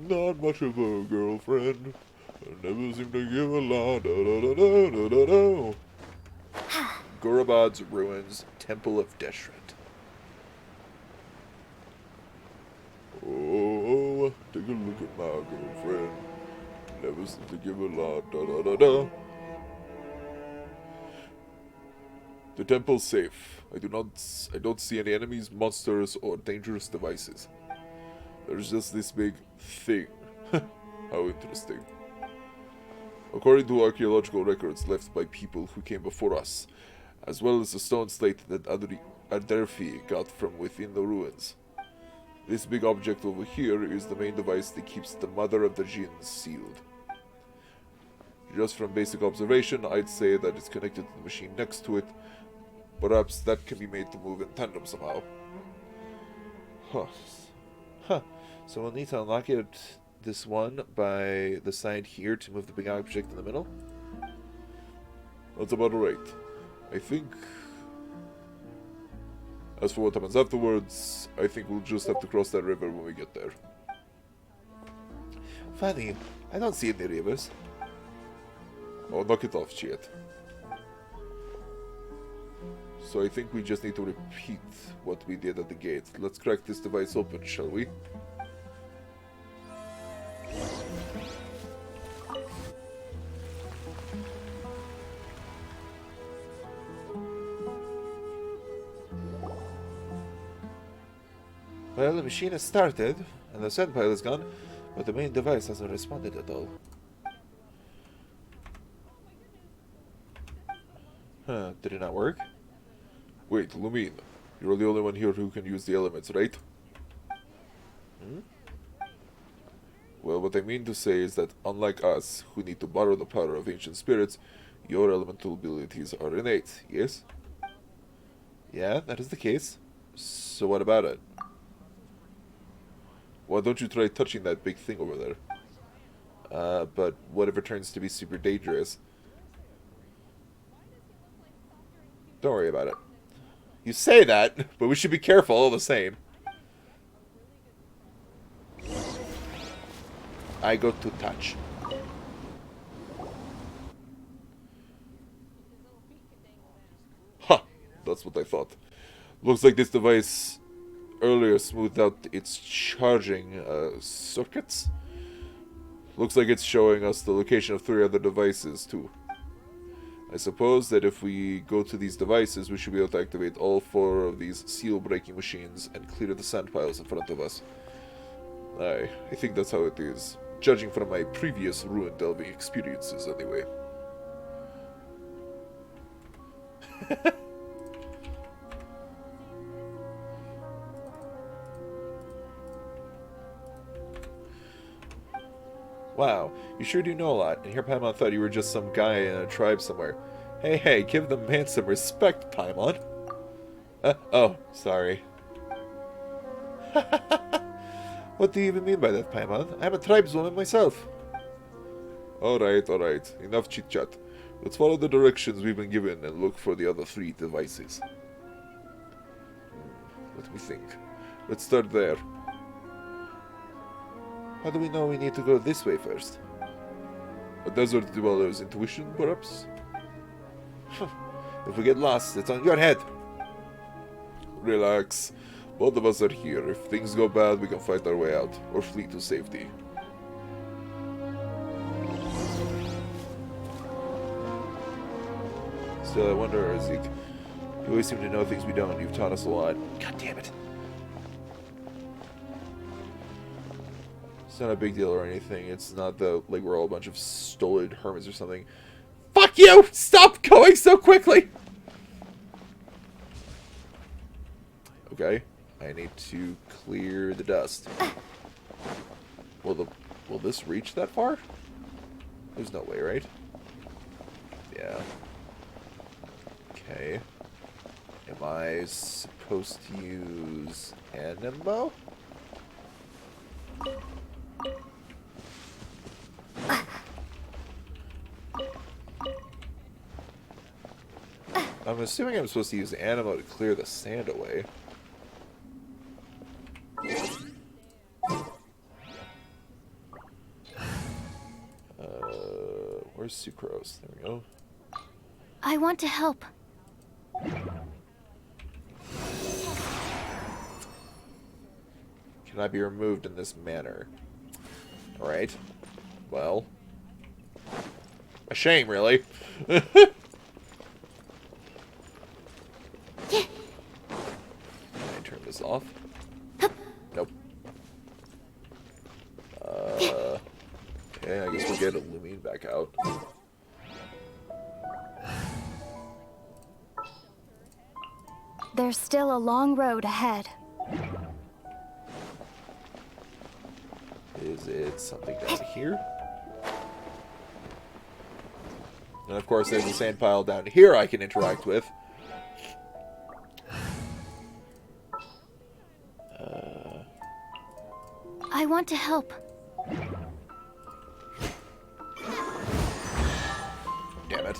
Not much of a girlfriend. I never seem to give a lot. Gorobod's Ruins, Temple of Deshret. Oh, take a look at my girlfriend. Never seem to give a lot. The temple's safe. I don't see any enemies, monsters, or dangerous devices. There's just this big thing. How interesting. According to archaeological records left by people who came before us, as well as the stone slate that Adelphi got from within the ruins. This big object over here is the main device that keeps the Mother of the Jinns sealed. Just from basic observation, I'd say that it's connected to the machine next to it. Perhaps that can be made to move in tandem somehow. So we'll need to unlock it, this one, by the side here to move the big object in the middle? That's about right. I think... As for what happens afterwards, I think we'll just have to cross that river when we get there. Funny, I don't see any rivers. Oh, knock it off, Jeht. So I think we just need to repeat what we did at the gate. Let's crack this device open, shall we? Well, the machine has started, and the sand pile is gone, but the main device hasn't responded at all. Did it not work? Wait, Lumine, you're the only one here who can use the elements, right? Well, what I mean to say is that unlike us, who need to borrow the power of ancient spirits, your elemental abilities are innate, yes? Yeah, that is the case. So what about it? Why don't you try touching that big thing over there? But what if it turns to be super dangerous? Don't worry about it. You say that, but we should be careful all the same. I go to touch. Ha! That's what I thought. Looks like this device earlier smoothed out its charging circuits. Looks like it's showing us the location of 3 other devices too. I suppose that if we go to these devices, we should be able to activate all 4 of these seal-breaking machines and clear the sand piles in front of us. I think that's how it is. Judging from my previous ruin delving experiences, anyway. Wow, you sure do know a lot. And here Paimon thought you were just some guy in a tribe somewhere. Hey, give the man some respect, Paimon. Oh, sorry. What do you even mean by that, Paimon? I'm a tribeswoman myself. Alright. Enough chit-chat. Let's follow the directions we've been given and look for the other 3 devices. Let me think. Let's start there. How do we know we need to go this way first? A desert dweller's intuition, perhaps? If we get lost, it's on your head. Relax. Both of us are here. If things go bad, we can fight our way out, or flee to safety. Still, I wonder, Zeke. You always seem to know things we don't. You've taught us a lot. God damn it. It's not a big deal or anything. It's not like we're all a bunch of stolid hermits or something. Fuck you! Stop going so quickly! Okay. I need to clear the dust. Will this reach that far? There's no way, right? Yeah. Okay. Am I supposed to use Animo? I'm assuming I'm supposed to use Animo to clear the sand away. Where's Sucrose? There we go. I want to help. Can I be removed in this manner? Alright. Well. A shame, really. Can I turn this off? Nope. Okay, I guess we'll get Illumine back out. There's still a long road ahead. Is it something down here? And of course there's a sand pile down here I can interact with. I want to help. Damn it.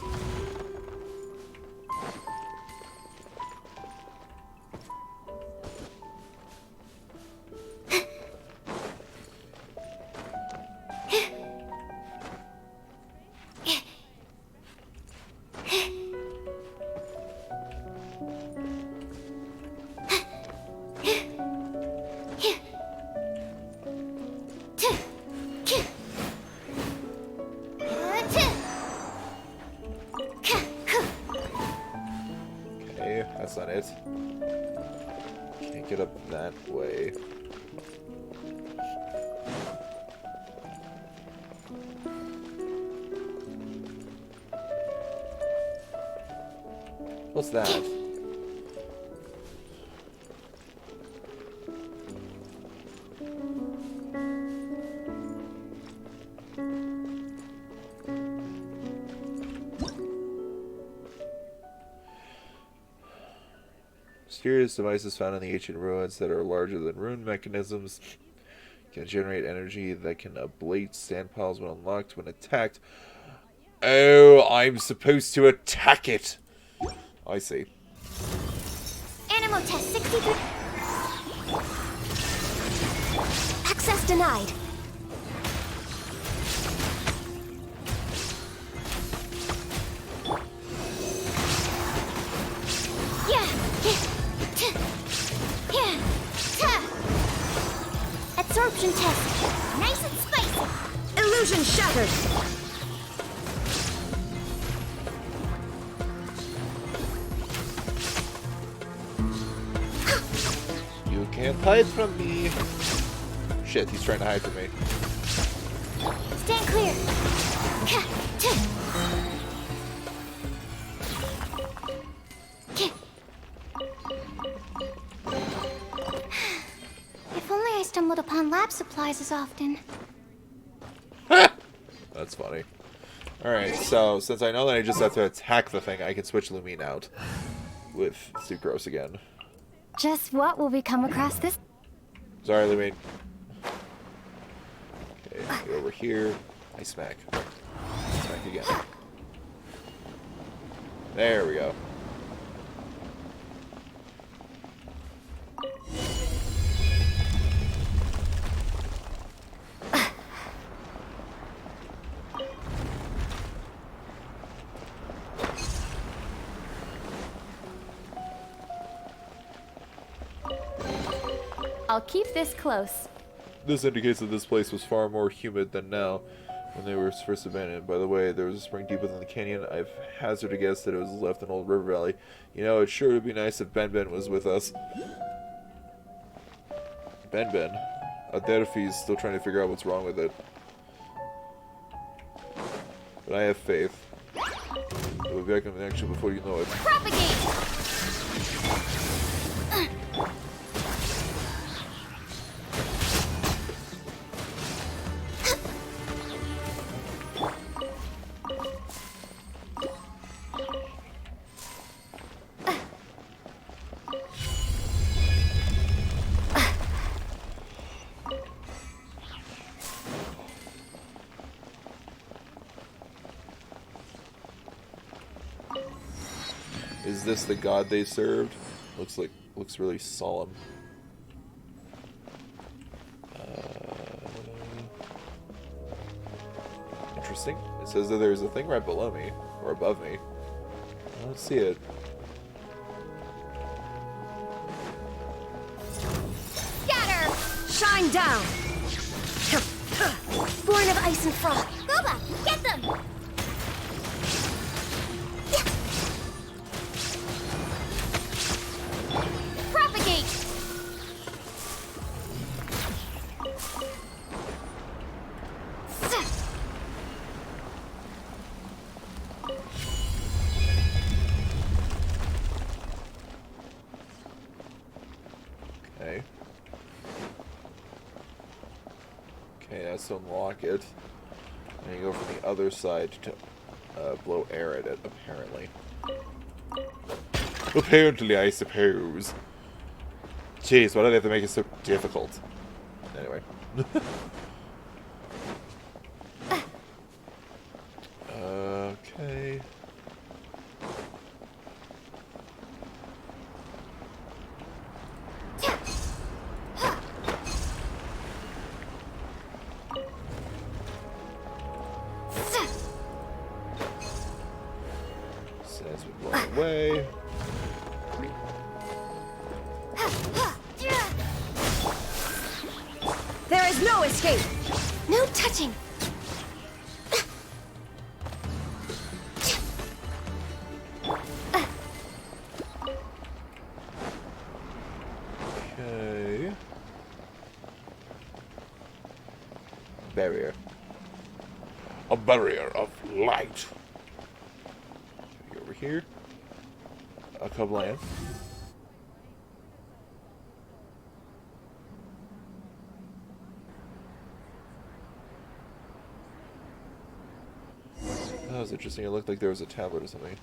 That's not it. Can't get up that way. What's that? Mysterious devices found in the ancient ruins that are larger than rune mechanisms can generate energy that can ablate sand piles when unlocked when attacked. Oh, I'm supposed to attack it. I see. Animo test 63. Access denied. Absorption test. Nice and spicy. Illusion shattered. You can't hide from me. shit, he's trying to hide from me. Stand clear. If only I stumbled upon lab supplies as often. That's funny. Alright, so since I know that I just have to attack the thing, I can switch Lumine out with Sucrose again. Just what will we come across this? Sorry, Lumine. Okay, go over here. I smack. Smack again. There we go. I'll keep this close. This indicates that this place was far more humid than now when they were first abandoned. By the way, there was a spring deep within the canyon. I've hazarded a guess that it was left in Old River Valley. You know, it sure would be nice if Ben was with us. Ben. Adelphi's still trying to figure out what's wrong with it. But I have faith. We'll be back in action before you know it. Propagate! Is this the god they served? Looks really solemn. Interesting. It says that there's a thing right below me or above me. I don't see it. Scatter! Shine down! Born of ice and frost. Goba, get them! Propagate! Okay. Okay, that's to unlock it. And you go from the other side to blow air at it, apparently. Apparently, I suppose. Jeez, why do they have to make it so difficult? Anyway. Okay. Says we blow away. There is no escape. No touching. Okay. Barrier. A barrier of light. Over here. A couple land. That was interesting. It looked like there was a tablet or something.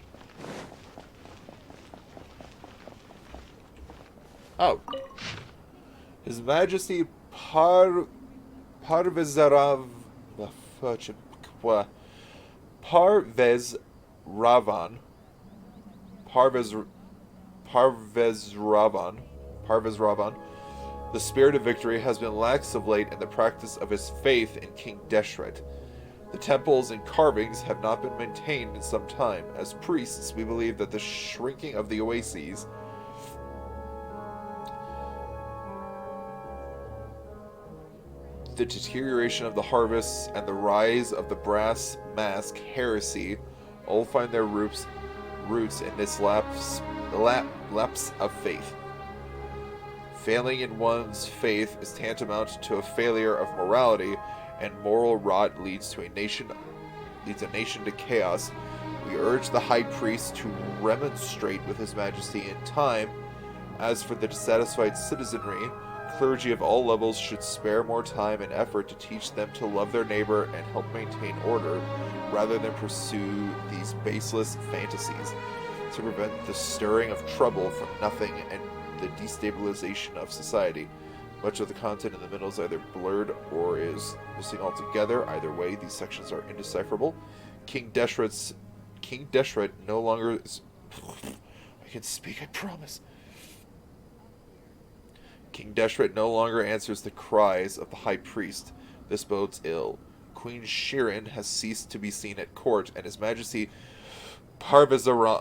Oh. His Majesty Parvezravan. The spirit of victory has been lax of late in the practice of his faith in King Deshret. The temples and carvings have not been maintained in some time. As priests, we believe that the shrinking of the oases, the deterioration of the harvests, and the rise of the brass mask heresy all find their roots in this lapse of faith. Failing in one's faith is tantamount to a failure of morality, and moral rot leads a nation to chaos. We urge the High Priest to remonstrate with His Majesty in time. As for the dissatisfied citizenry, clergy of all levels should spare more time and effort to teach them to love their neighbor and help maintain order, rather than pursue these baseless fantasies, to prevent the stirring of trouble from nothing and the destabilization of society. Much of the content in the middle is either blurred or is missing altogether. Either way, these sections are indecipherable. King Deshret no longer is... I can speak, I promise. King Deshret no longer answers the cries of the High Priest. This bodes ill. Queen Shirin has ceased to be seen at court, and His Majesty Parvezravan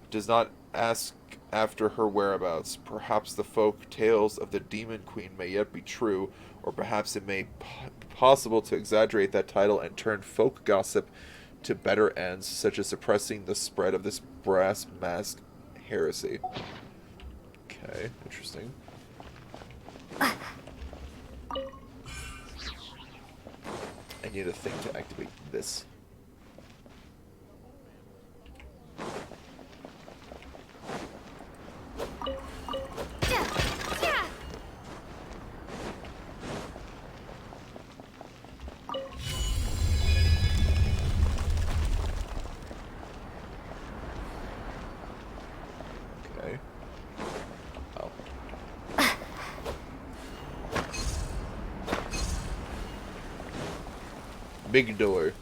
does not ask after her whereabouts. Perhaps the folk tales of the Demon Queen may yet be true, or perhaps it may be possible to exaggerate that title and turn folk gossip to better ends, such as suppressing the spread of this brass mask heresy. Okay, interesting. I need a thing to activate this. Okay. Oh. Big door.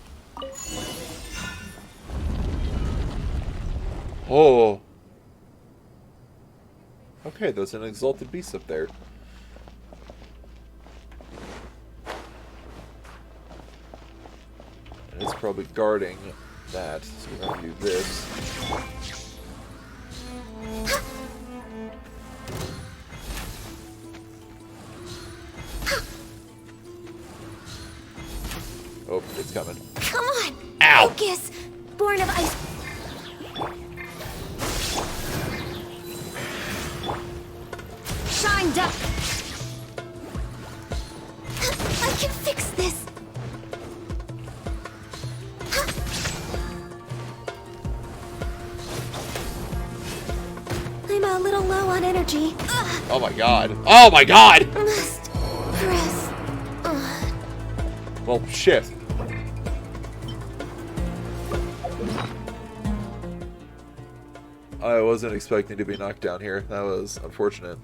Oh. Okay, there's an exalted beast up there. And it's probably guarding that, so we're gonna do this. Oh, it's coming. Come on! Ow! Bilqis! Born of ice... Shined up! I can fix this! I'm a little low on energy. Oh my god. Oh my god! Must press... Well, shit. I wasn't expecting to be knocked down here. That was unfortunate.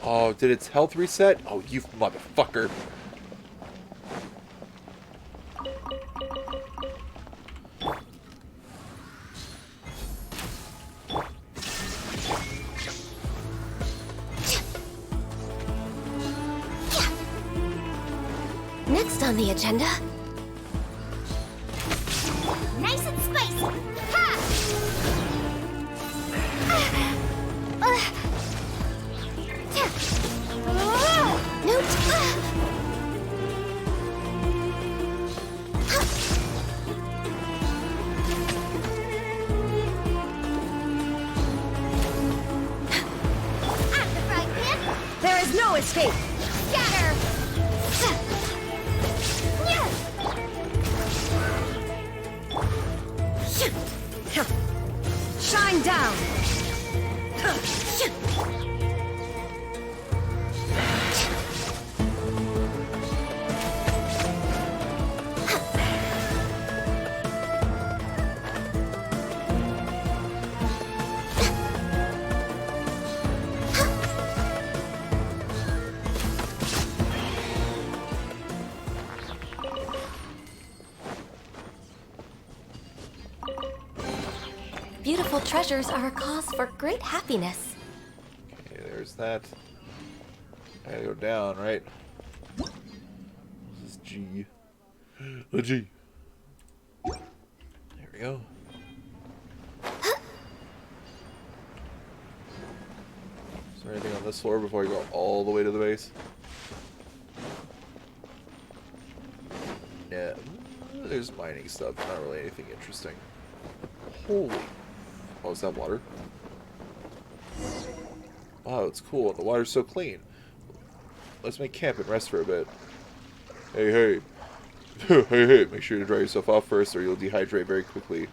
Oh, did its health reset? Oh, you motherfucker. Next on the agenda... Nice and spicy. Ha! Note... At the frying pan. There is no escape! Scatter. Shine down! Beautiful treasures are a cause for great happiness. Okay, there's that. I gotta go down, right? This is G. A G. There we go. Or anything on this floor before I go all the way to the base? No. There's mining stuff. Not really anything interesting. Holy. Oh, is that water? Wow, it's cool. And the water's so clean. Let's make camp and rest for a bit. Hey, hey. Hey, hey. Make sure to dry yourself off first or you'll dehydrate very quickly.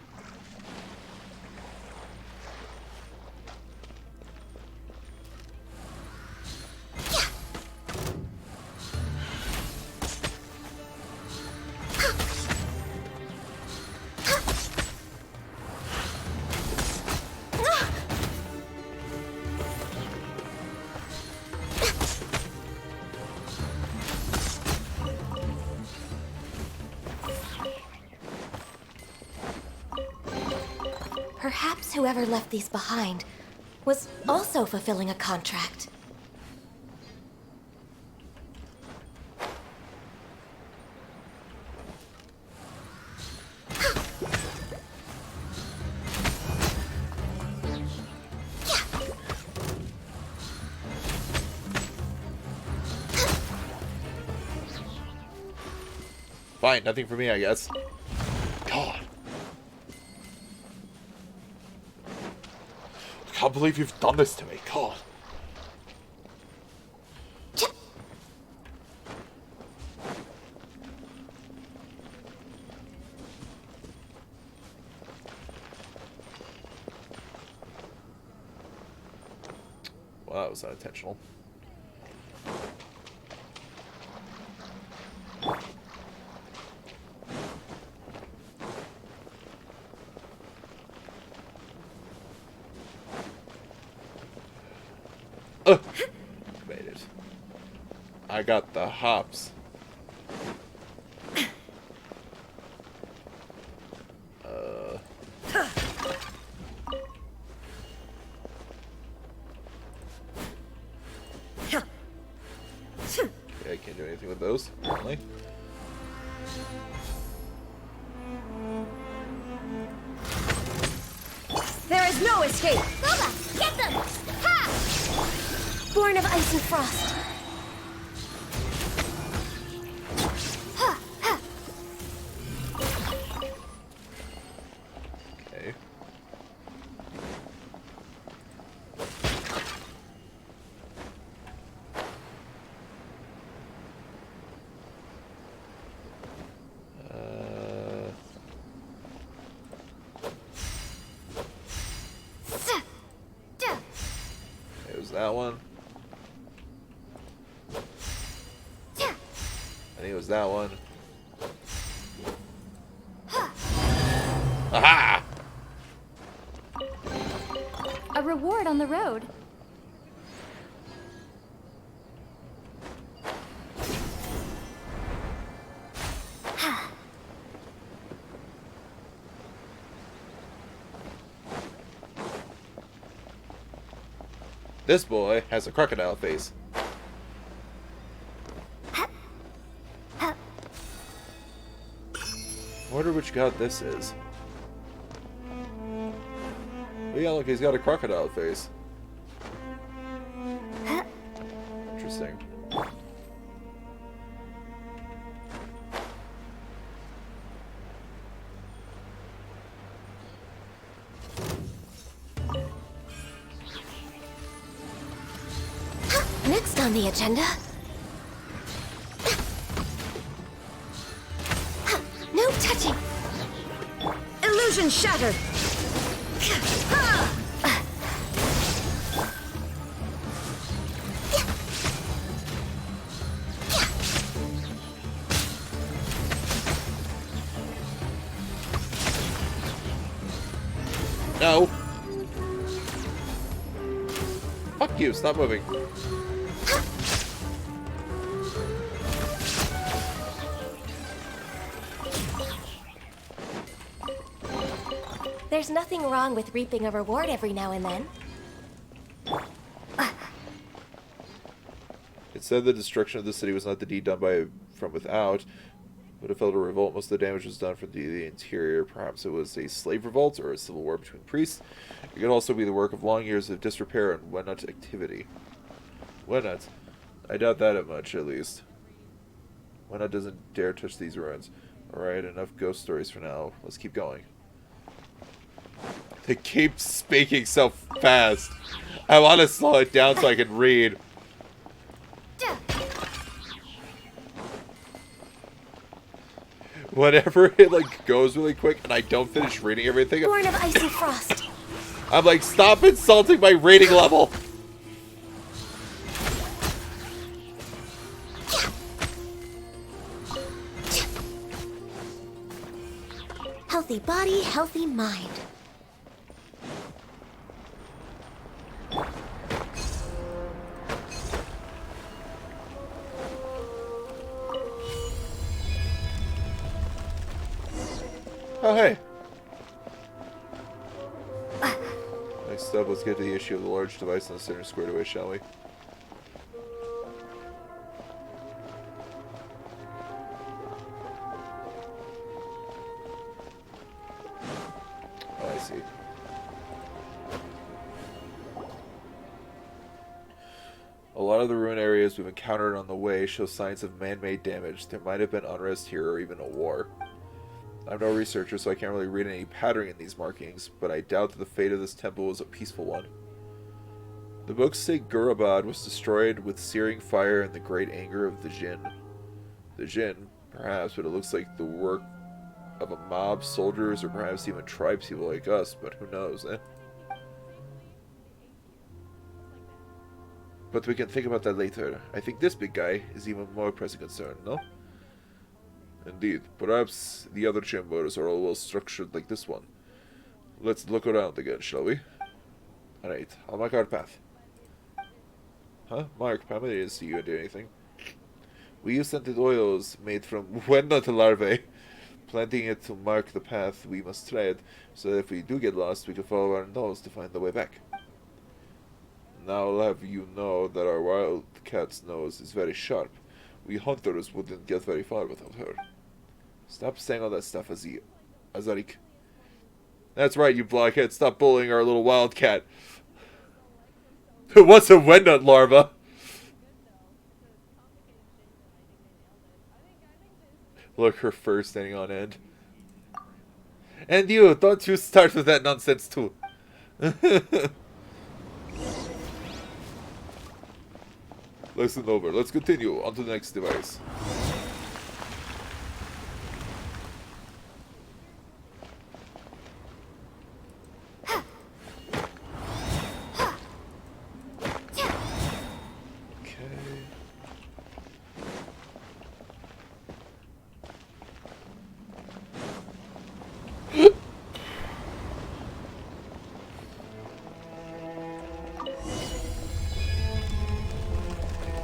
Perhaps whoever left these behind was also fulfilling a contract. Fine, nothing for me, I guess. God. I can't believe you've done this to me, God. Well, that was unintentional. Made it. I got the hops. Yeah, I can't do anything with those, apparently. There is no escape! Boba, get them! Ha! Born of ice and frost. Ha! Ha! Okay. Sa! Da! There's that one. Ta! I think it was that one. Ha! Aha! A reward on the road. Ha! This boy has a crocodile face. Ha! Ha! I wonder which god this is. But yeah, look, he's got a crocodile face. Ha! Interesting. Next on the agenda. No touching! Illusion shattered! No! Fuck you, stop moving. There's nothing wrong with reaping a reward every now and then. It said the destruction of the city was not the deed done by from without, But it felt a revolt. Most of the damage was done from the interior. Perhaps it was a slave revolt or a civil war between priests. It could also be the work of long years of disrepair and whatnot activity. Whatnot? I doubt that much, at least. Whatnot doesn't dare touch these ruins. Alright, enough ghost stories for now. Let's keep going. They keep speaking so fast. I want to slow it down so I can read. Whenever it like goes really quick and I don't finish reading everything, Born of ice and frost. I'm like, stop insulting my reading level. Healthy body, healthy mind. Oh, hey. Next up, let's get to the issue of the large device in the center squared away, shall we? Oh, I see. A lot of the ruin areas we've encountered on the way show signs of man-made damage. There might have been unrest here or even a war. I'm no researcher, so I can't really read any pattern in these markings, but I doubt that the fate of this temple was a peaceful one. The books say Gurabad was destroyed with searing fire and the great anger of the Jinn. The Jinn, perhaps, but it looks like the work of a mob, soldiers, or perhaps even tribespeople like us, but who knows, eh? But we can think about that later. I think this big guy is even more pressing concern, no? Indeed. Perhaps the other chambers are all well structured like this one. Let's look around again, shall we? Alright, I'll mark our path. Huh? Mark, Pamela didn't see you do anything. We use scented oils made from Wendot larvae, planting it to mark the path we must tread, so that if we do get lost, we can follow our nose to find the way back. Now I'll have you know that our wildcat's nose is very sharp. We hunters wouldn't get very far without her. Stop saying all that stuff, Azarik. That's right, you blockhead. Stop bullying our little wildcat. What's a Wendot larva? Look, her fur standing on end. And you, don't you start with that nonsense too. Listen over. Let's continue on to the next device.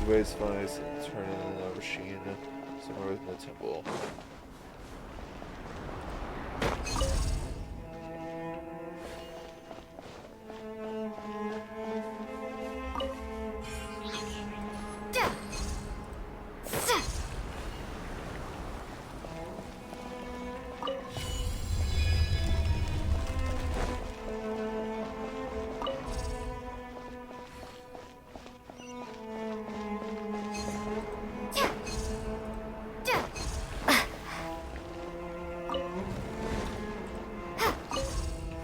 Raise flies and turn in the machine somewhere within the temple.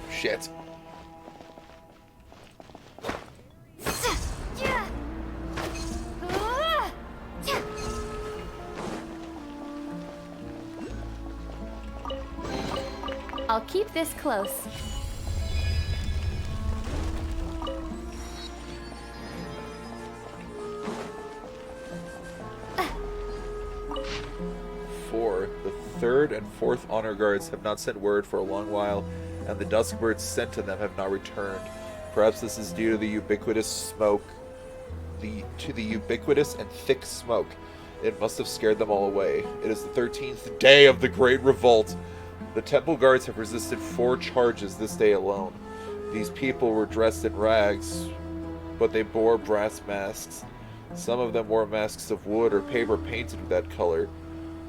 Shit. I'll keep this close. The third and fourth honor guards have not sent word for a long while, and the duskbirds sent to them have not returned. Perhaps this is due to the ubiquitous ubiquitous and thick smoke. It must have scared them all away. It is the 13th day of the Great Revolt. The temple guards have resisted 4 charges this day alone. These people were dressed in rags, but they bore brass masks. Some of them wore masks of wood or paper painted with that color.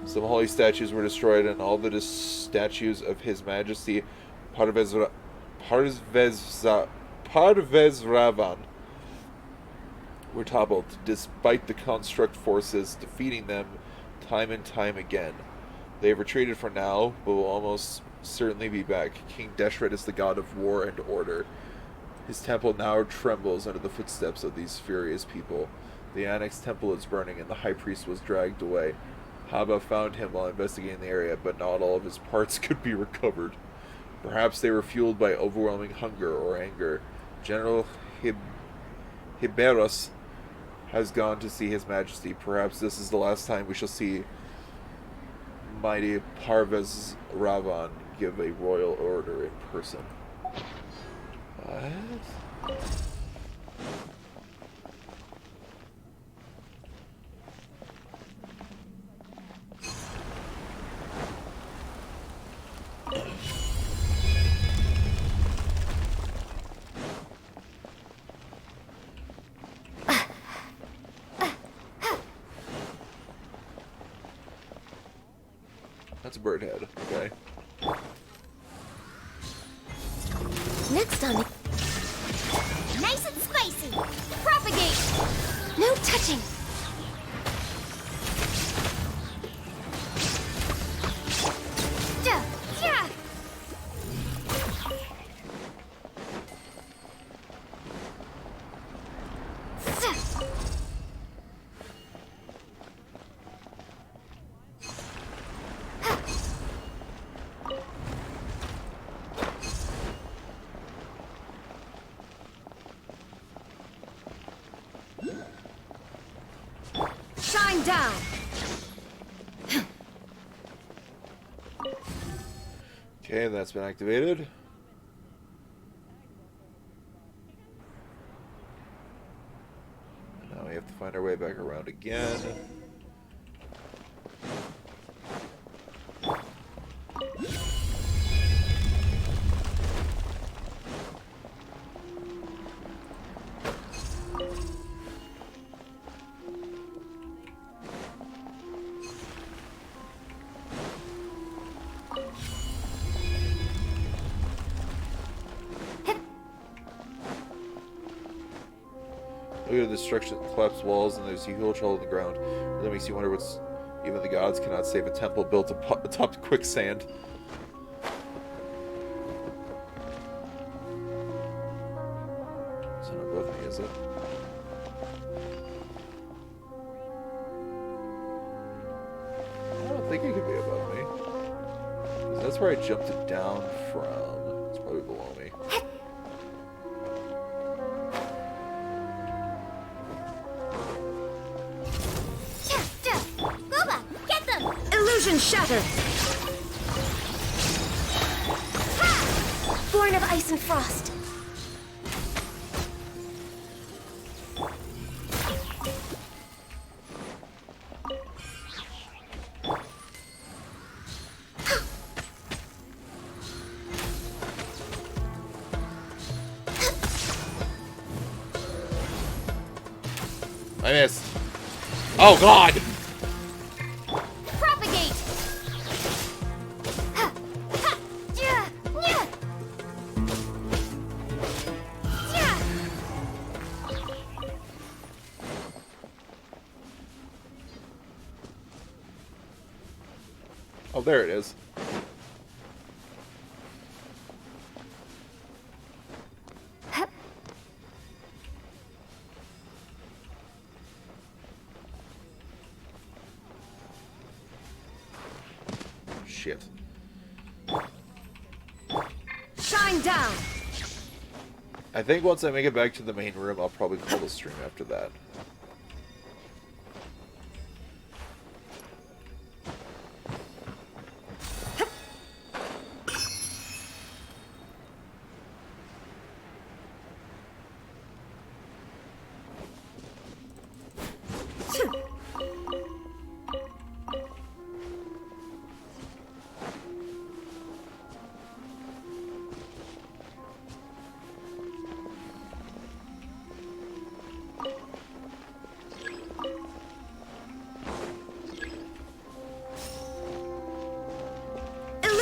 Some holy statues were destroyed, and all the statues of His Majesty Parvezravan were toppled, despite the construct forces defeating them time and time again. They have retreated for now, but will almost certainly be back. King Deshret is the god of war and order. His temple now trembles under the footsteps of these furious people. The annexed temple is burning, and the high priest was dragged away. Haba found him while investigating the area, but not all of his parts could be recovered. Perhaps they were fueled by overwhelming hunger or anger. General Hiberos has gone to see His Majesty. Perhaps this is the last time we shall see mighty Parvez Ravan give a royal order in person. What? That's a bird head, okay. Next on the... Nice and spicy. Propagate! No touching! Duh. Yeah. Suh. Shine down! Okay, that's been activated. Now we have to find our way back around again. Look at the destruction, collapsed walls, and there's a huge hole in the ground. That makes you wonder what's... Even the gods cannot save a temple built atop quicksand. It's not above me, is it? I don't think it could be above me. 'Cause that's where I jumped it down from. It's probably below me. Illusion shattered! Born of ice and frost. I missed. Oh god! Propagate! Ha. Ha. Yeah. Yeah. Yeah. Oh, there it is. Shit. Shine down! I think once I make it back to the main room, I'll probably call the stream after that.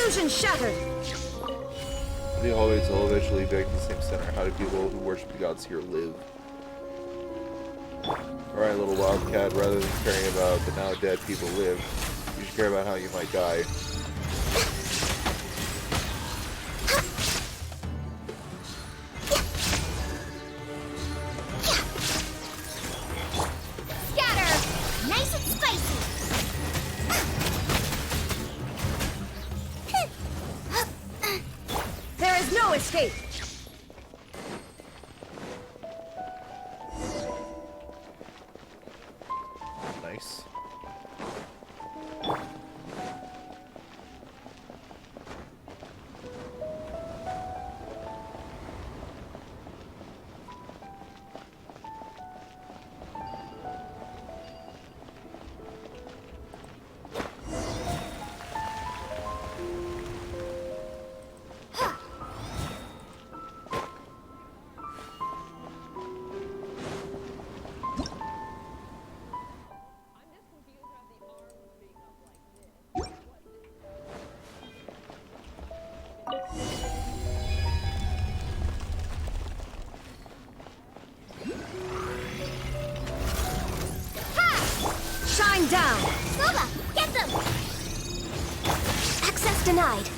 Illusion shattered! The hallways will eventually be back to the same center. How do people who worship the gods here live? Alright, little wildcat, rather than caring about the now dead people live, you should care about how you might die. Scatter! Nice and spicy! There is no escape! Nice. Shine down! Boba, get them! Access denied.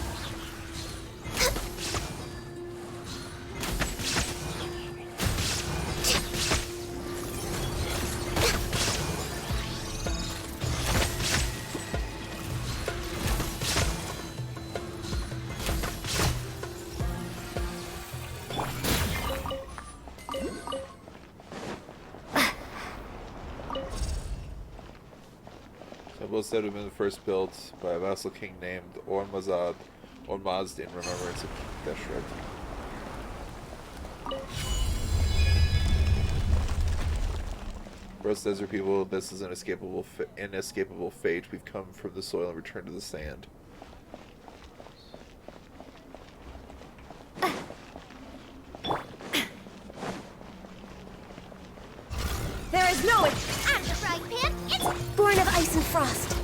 Temples said to have been first built by a vassal king named Ormazd in remembrance of King Deshret. For us desert people, this is an inescapable fate. We've come from the soil and returned to the sand. There is no I'm the frying pan, it's Born of ice and frost.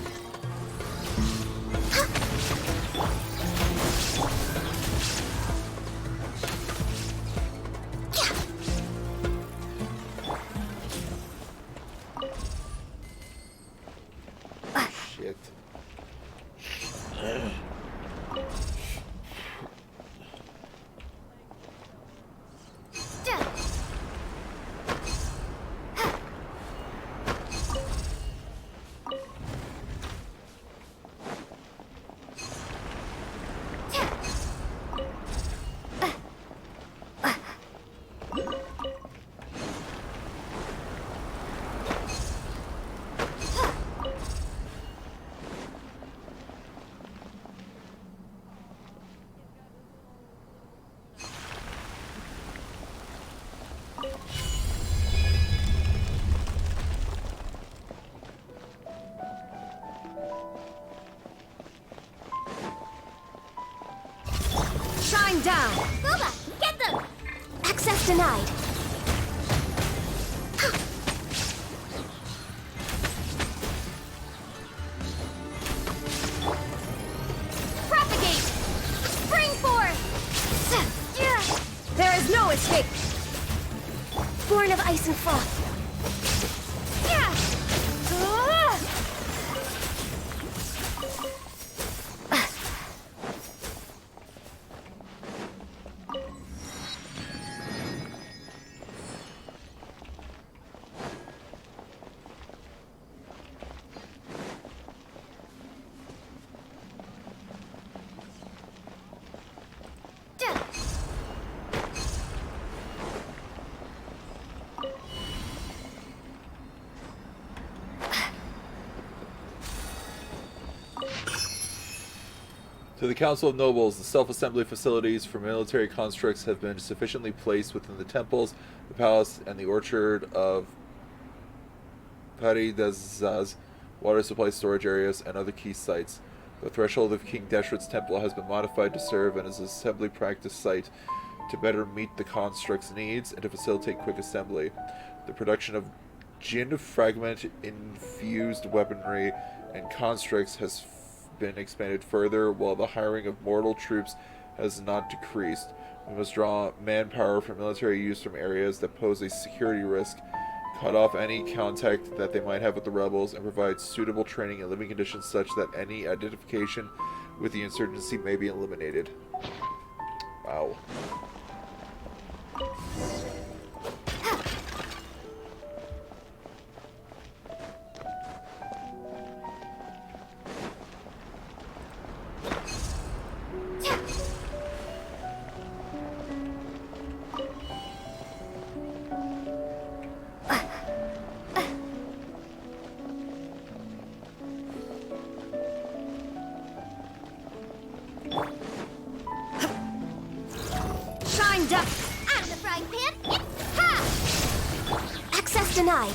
Shit. Shine down! Boba, get them! Access denied. Propagate! Spring forth! There is no escape. Born of ice and frost. To the Council of Nobles, the self-assembly facilities for military constructs have been sufficiently placed within the temples, the palace, and the orchard of Paridazaz, water supply storage areas, and other key sites. The threshold of King Deshret's temple has been modified to serve as an assembly practice site to better meet the construct's needs and to facilitate quick assembly. The production of Jinn fragment infused weaponry and constructs has been expanded further, while the hiring of mortal troops has not decreased. We must draw manpower for military use from areas that pose a security risk, cut off any contact that they might have with the rebels, and provide suitable training and living conditions such that any identification with the insurgency may be eliminated. Wow. Shined up! Out of the frying pan. It's ha! Access denied.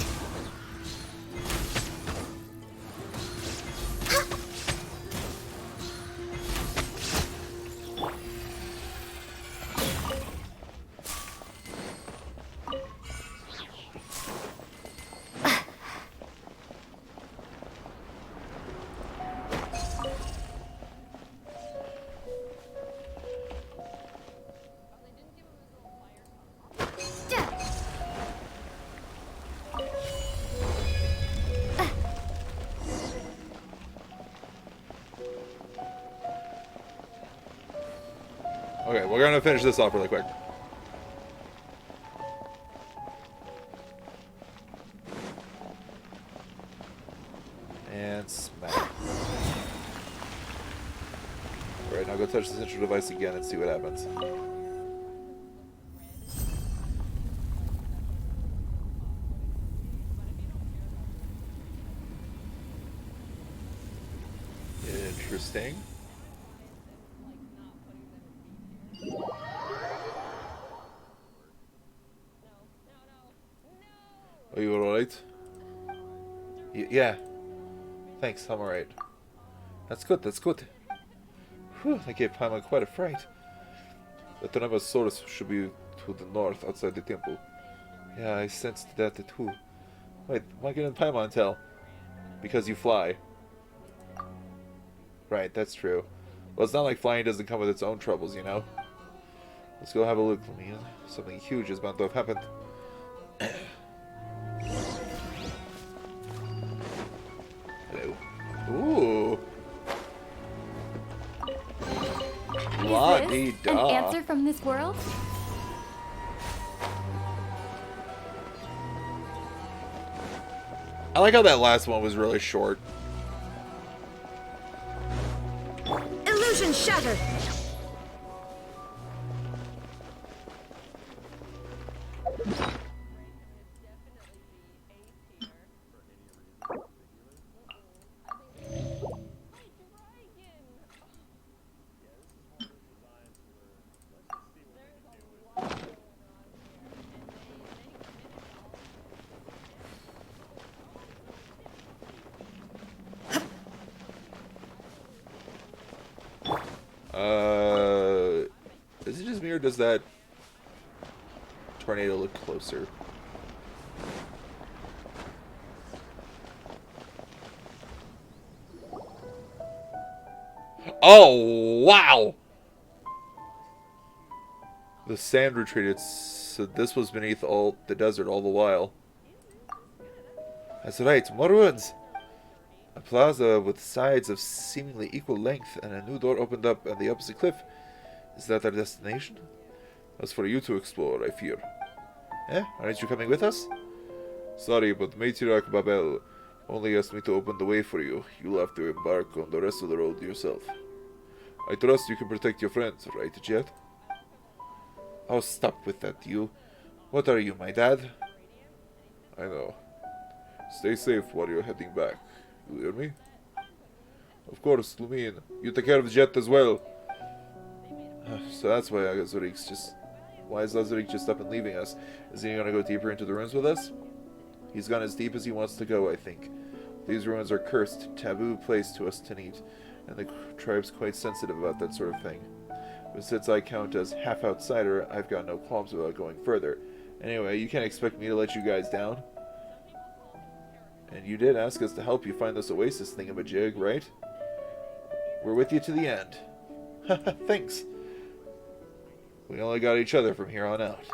Okay, we're gonna finish this off really quick. And smack. Alright, now go touch this intro device again and see what happens. Interesting. Are you alright? Yeah. Thanks, I'm alright. That's good, that's good. Whew, that gave Paimon quite a fright. The Tyrannosaurus source should be to the north, outside the temple. Yeah, I sensed that too. Wait, why couldn't Paimon tell? Because you fly. Right, that's true. Well, it's not like flying doesn't come with its own troubles, you know? Let's go have a look, Lumion. Something huge is bound to have happened. Hello. Ooh. Is this an answer from this world? I like how that last one was really short. Illusion shattered. Is it just me or does that tornado look closer? Oh, wow! The sand retreated, so this was beneath all the desert all the while. That's right, more ruins! A plaza with sides of seemingly equal length, and a new door opened up on the opposite cliff. Is that our destination? That's for you to explore, I fear. Eh? Aren't you coming with us? Sorry, but Matriarch Babel only asked me to open the way for you. You'll have to embark on the rest of the road yourself. I trust you can protect your friends, right, Jeht? Oh, stop with that, you. What are you, my dad? I know. Stay safe while you're heading back. You hear me? Of course, Lumion. You take care of Jeht as well. So that's why Azurik's just... Why is Azurik just up and leaving us? Is he gonna go deeper into the ruins with us? He's gone as deep as he wants to go, I think. These ruins are cursed, taboo place to us Tanit, and the tribe's quite sensitive about that sort of thing. But since I count as half outsider, I've got no qualms about going further. Anyway, you can't expect me to let you guys down. And you did ask us to help you find this oasis thingamajig, right? We're with you to the end. Thanks. We only got each other from here on out.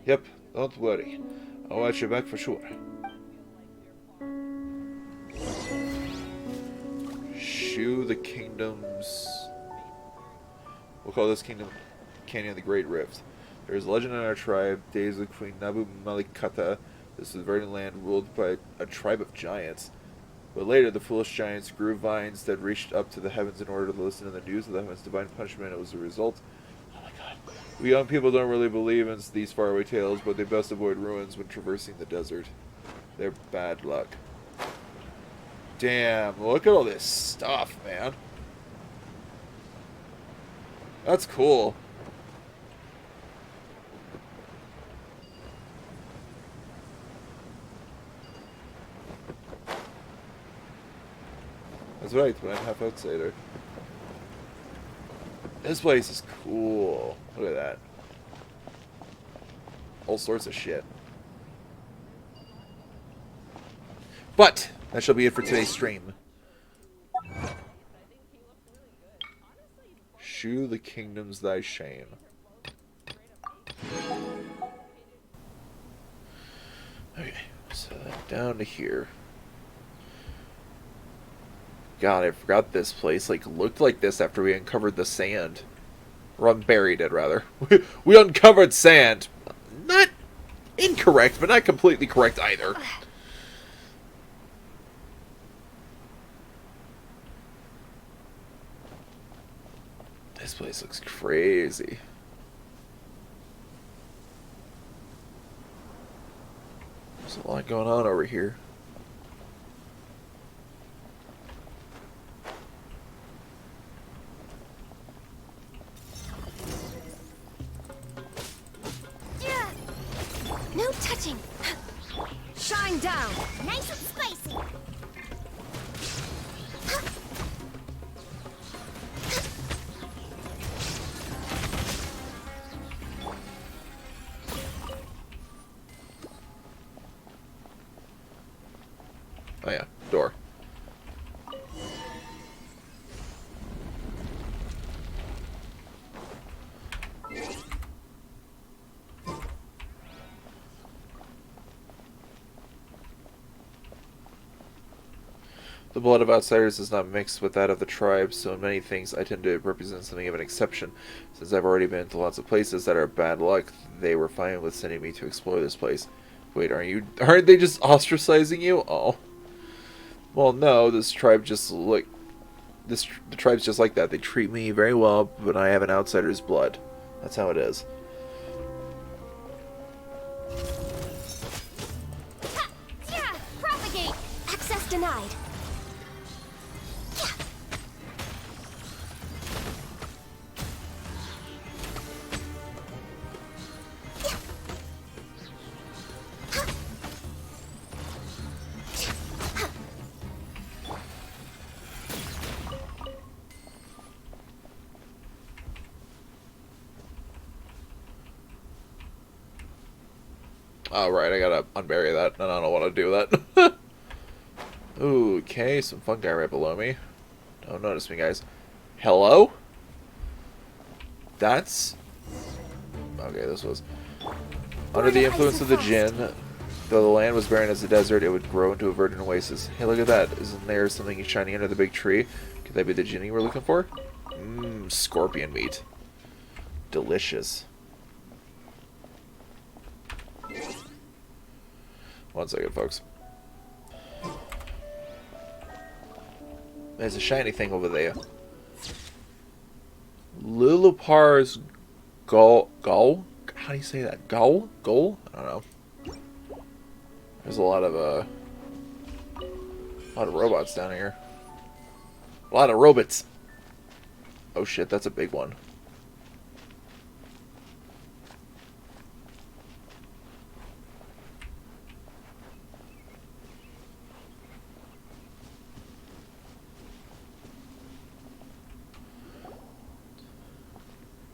Yep, don't worry. I'll watch your back for sure. Shew the kingdoms. We'll call this kingdom Canyon of the Great Rift. There is a legend in our tribe, days of Queen Nabu Malikata. This is a verdant land ruled by a tribe of giants. But later, the foolish giants grew vines that reached up to the heavens in order to listen to the news of the heavens' divine punishment. It was a result. Oh my god. We young people don't really believe in these faraway tales, but they best avoid ruins when traversing the desert. They're bad luck. Damn, look at all this stuff, man. That's cool. That's right, but I'm half outsider. This place is cool. Look at that. All sorts of shit. But that shall be it for today's stream. Shew the kingdoms thy shame. Okay, so down to here. God, I forgot this place like looked like this after we uncovered the sand. Or unburied it, rather. We uncovered sand. Not incorrect, but not completely correct either. This place looks crazy. There's a lot going on over here. No touching. Shine down. Nice and spicy. Oh yeah, door. The blood of outsiders is not mixed with that of the tribe, so in many things I tend to represent something of an exception. Since I've already been to lots of places that are bad luck, they were fine with sending me to explore this place. Wait, aren't they just ostracizing you? Oh. Well, no, the tribe's just like that. They treat me very well, but I have an outsider's blood. That's how it is. Ha! Yeah! Propagate! Access denied. Oh, right, I gotta unbury that, and I don't want to do that. Ooh, okay, some fungi right below me. Don't notice me, guys. Hello? That's... Okay, this was... Under the influence of the Jinn, though the land was barren as a desert, it would grow into a verdant oasis. Hey, look at that. Isn't there something shiny under the big tree? Could that be the Jinny we're looking for? Mmm, scorpion meat. Delicious. One second, folks. There's a shiny thing over there. Lulupar's Gull? How do you say that? Gull? I don't know. There's a lot of robots down here. A lot of robots. Oh shit, that's a big one.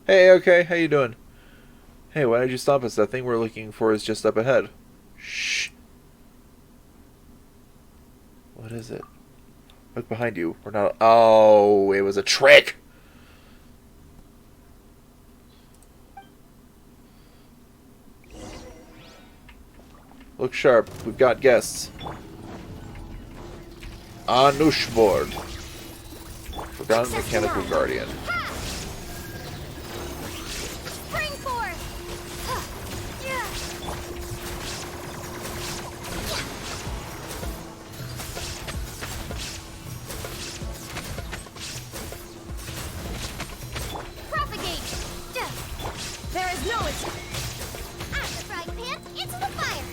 Hey, okay, how you doing? Hey, why did you stop us? That thing we're looking for is just up ahead. Shh. What is it? Look behind you. We're not... Oh, it was a trick! Look sharp. We've got guests. Anushboard. Forgotten Mechanical Guardian. Spring force! Yeah. Propagate! There is no escape. Out of the frying pan, into the fire!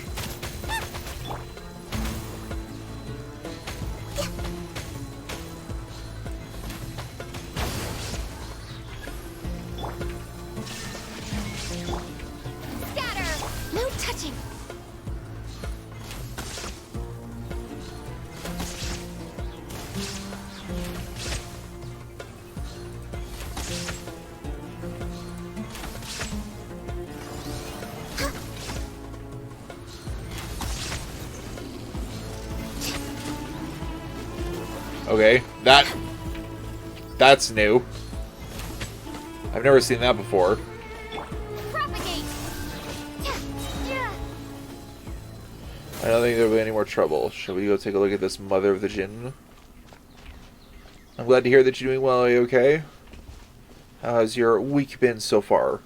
Scatter! No touching. Okay, that's new. I've never seen that before. Propagate! Yeah. I don't think there'll be any more trouble. Shall we go take a look at this mother of the Jinn? I'm glad to hear that you're doing well. Are you okay? How has your week been so far?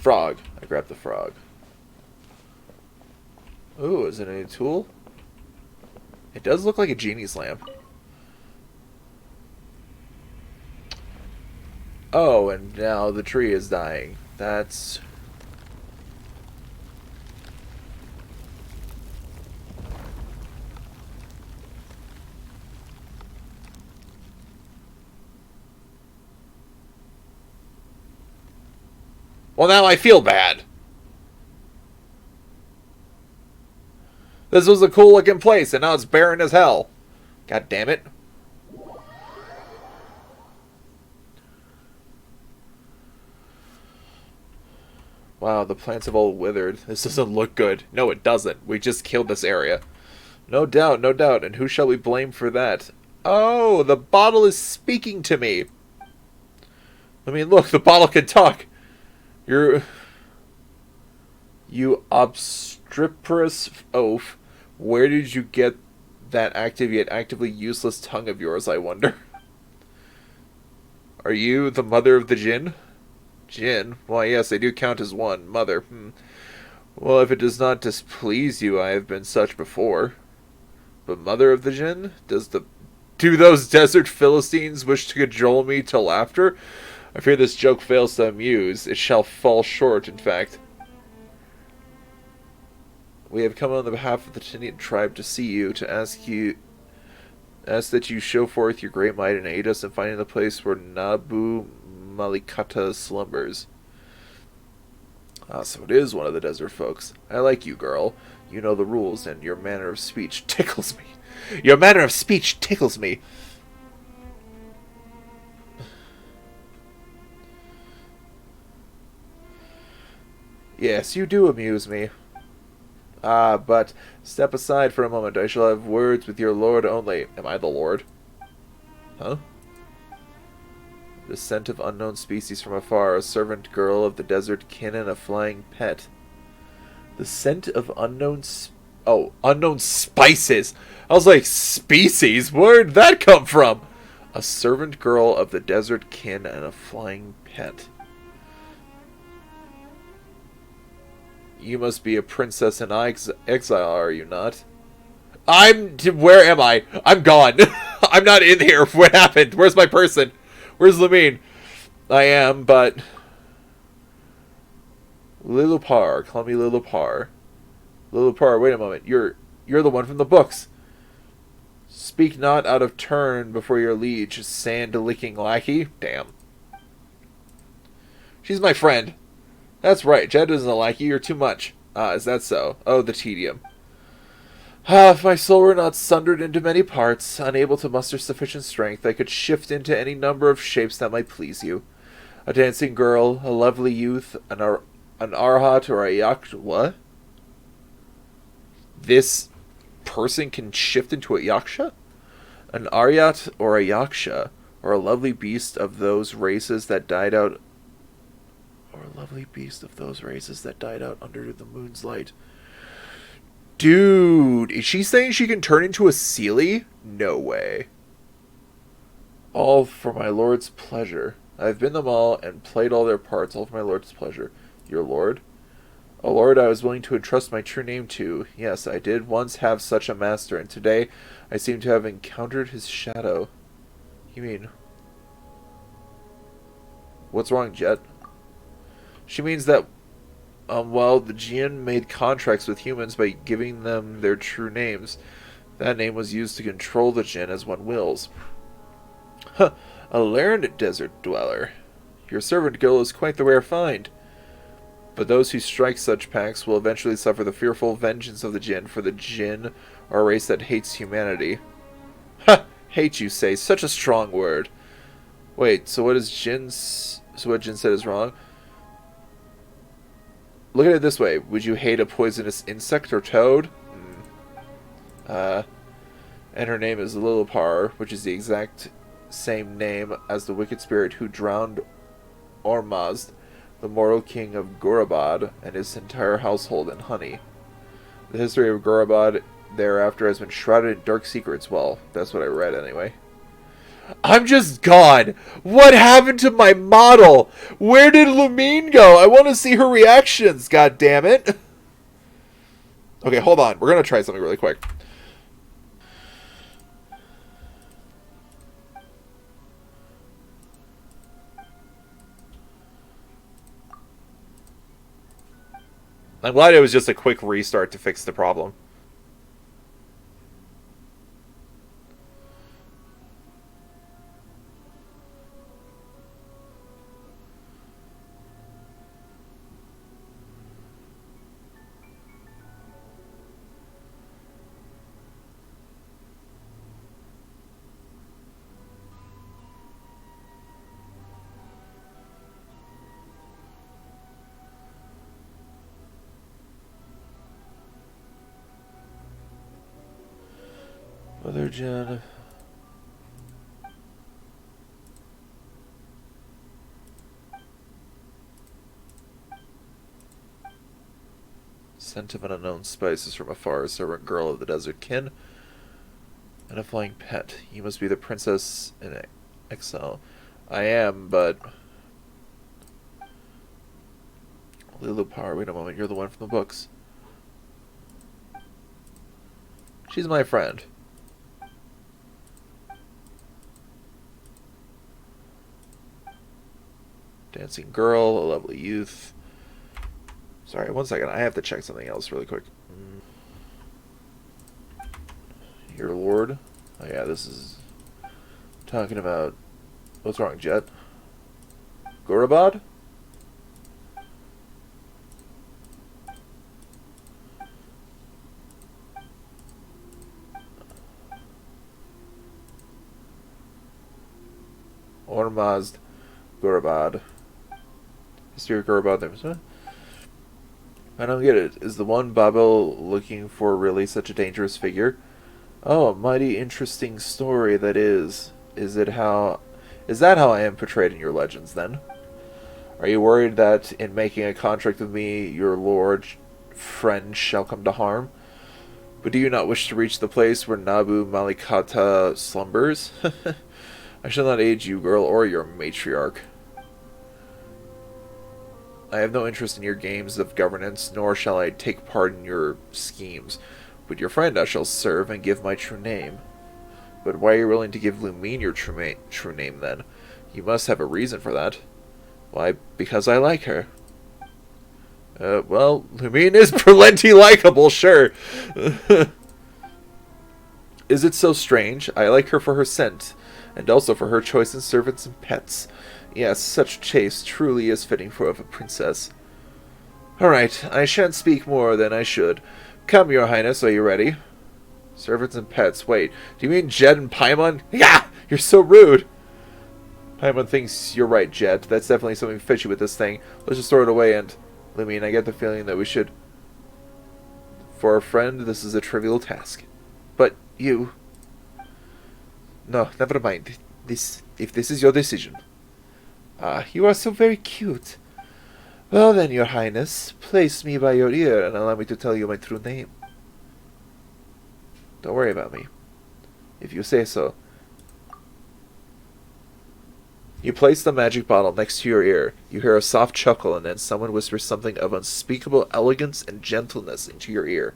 Frog. I grabbed the frog. Ooh, is it a new tool? It does look like a genie's lamp. Oh, and now the tree is dying. That's... Well, now I feel bad. This was a cool looking place, and now it's barren as hell. God damn it. Wow, the plants have all withered. This doesn't look good. No, it doesn't. We just killed this area. No doubt, no doubt. And who shall we blame for that? Oh, the bottle is speaking to me. I mean, look, the bottle can talk. You obstreperous oaf. Where did you get that active yet actively useless tongue of yours, I wonder? Are you the mother of the Jinn? Jinn? Why, yes, they do count as one. Mother. Well, if it does not displease you, I have been such before. But mother of the Jinn? Do those desert Philistines wish to cajole me to laughter? I fear this joke fails to amuse. It shall fall short, in fact. We have come on the behalf of the Tanit Tribe to see you, to ask that you show forth your great might and aid us in finding the place where Nabu Malikata slumbers. Ah, so it is one of the desert folks. I like you, girl. You know the rules, and your manner of speech tickles me. Your manner of speech tickles me. Yes, you do amuse me. Ah, but step aside for a moment. I shall have words with your lord only. Am I the lord? Huh? The scent of unknown species from afar, a servant girl of the desert kin and a flying pet. The scent of unknown unknown spices! I was like, species? Where'd that come from? A servant girl of the desert kin and a flying pet. You must be a princess in exile, are you not? Where am I? I'm gone. I'm not in here. What happened? Where's my person? Where's Lamine? I am, but... Lilupar. Call me Lilupar. Lilupar, wait a moment. You're the one from the books. Speak not out of turn before your liege, sand-licking lackey. Damn. She's my friend. That's right, Jeht doesn't like you, you're too much. Ah, is that so? Oh, the tedium. Ah, if my soul were not sundered into many parts, unable to muster sufficient strength, I could shift into any number of shapes that might please you. A dancing girl, a lovely youth, an arhat, or a yaksha. What? This person can shift into a yaksha? An aryat or a yaksha, or a lovely beast of those races that died out. Or a lovely beast of those races that died out under the moon's light. Dude, is she saying she can turn into a Seelie? No way. All for my lord's pleasure. I've been them all and played all their parts, all for my lord's pleasure. Your lord? A lord I was willing to entrust my true name to. Yes, I did once have such a master, and today I seem to have encountered his shadow. You mean... What's wrong, Jeht? She means that, well, the Jinn made contracts with humans by giving them their true names. That name was used to control the Jinn as one wills. Huh, a learned desert dweller. Your servant girl is quite the rare find. But those who strike such pacts will eventually suffer the fearful vengeance of the Jinn, for the Jinn are a race that hates humanity. Ha! Hate, you say? Such a strong word. Wait, so what is Jinn's... So what Jinn said is wrong? Look at it this way. Would you hate a poisonous insect or toad? And her name is Lilipar, which is the exact same name as the wicked spirit who drowned Ormazd, the mortal king of Gorabad, and his entire household in honey. The history of Gorabad thereafter has been shrouded in dark secrets. Well, that's what I read anyway. I'm just gone. What happened to my model? Where did Lumine go? I want to see her reactions, god damn it. Okay, hold on. We're going to try something really quick. I'm glad it was just a quick restart to fix the problem. Mother Jen. Scent of an unknown spices from afar, a servant girl of the desert kin, and a flying pet. You must be the princess in exile. I am, but... Lilipar, wait a moment, you're the one from the books. She's my friend. Dancing girl, a lovely youth. Sorry, one second. I have to check something else really quick. Your lord? Oh yeah, this is talking about... What's wrong, Jeht? Gorabad? Ormazd, Gorabad. History of Gorabad. I don't get it. Is the one Babel looking for really such a dangerous figure? Oh, a mighty interesting story that is. Is that how I am portrayed in your legends, then? Are you worried that in making a contract with me, your lord friend shall come to harm? But do you not wish to reach the place where Nabu Malikata slumbers? I shall not aid you, girl, or your matriarch. I have no interest in your games of governance, nor shall I take part in your schemes. But your friend I shall serve and give my true name. But why are you willing to give Lumine your true name, then? You must have a reason for that. Why, because I like her. Well, Lumine is plenty likable, sure. Is it so strange? I like her for her scent, and also for her choice in servants and pets. Yes, such taste truly is fitting for of a princess. Alright, I shan't speak more than I should. Come, your highness, are you ready? Servants and pets. Wait, do you mean Jeht and Paimon? Yeah! You're so rude! Paimon thinks you're right, Jeht. That's definitely something fishy with this thing. Let's just throw it away and... Lumine, I get the feeling that we should... For a friend, this is a trivial task. But you... No, never mind. If this is your decision. Ah, you are so very cute. Well then, your highness, place me by your ear and allow me to tell you my true name. Don't worry about me. If you say so. You place the magic bottle next to your ear. You hear a soft chuckle, and then someone whispers something of unspeakable elegance and gentleness into your ear.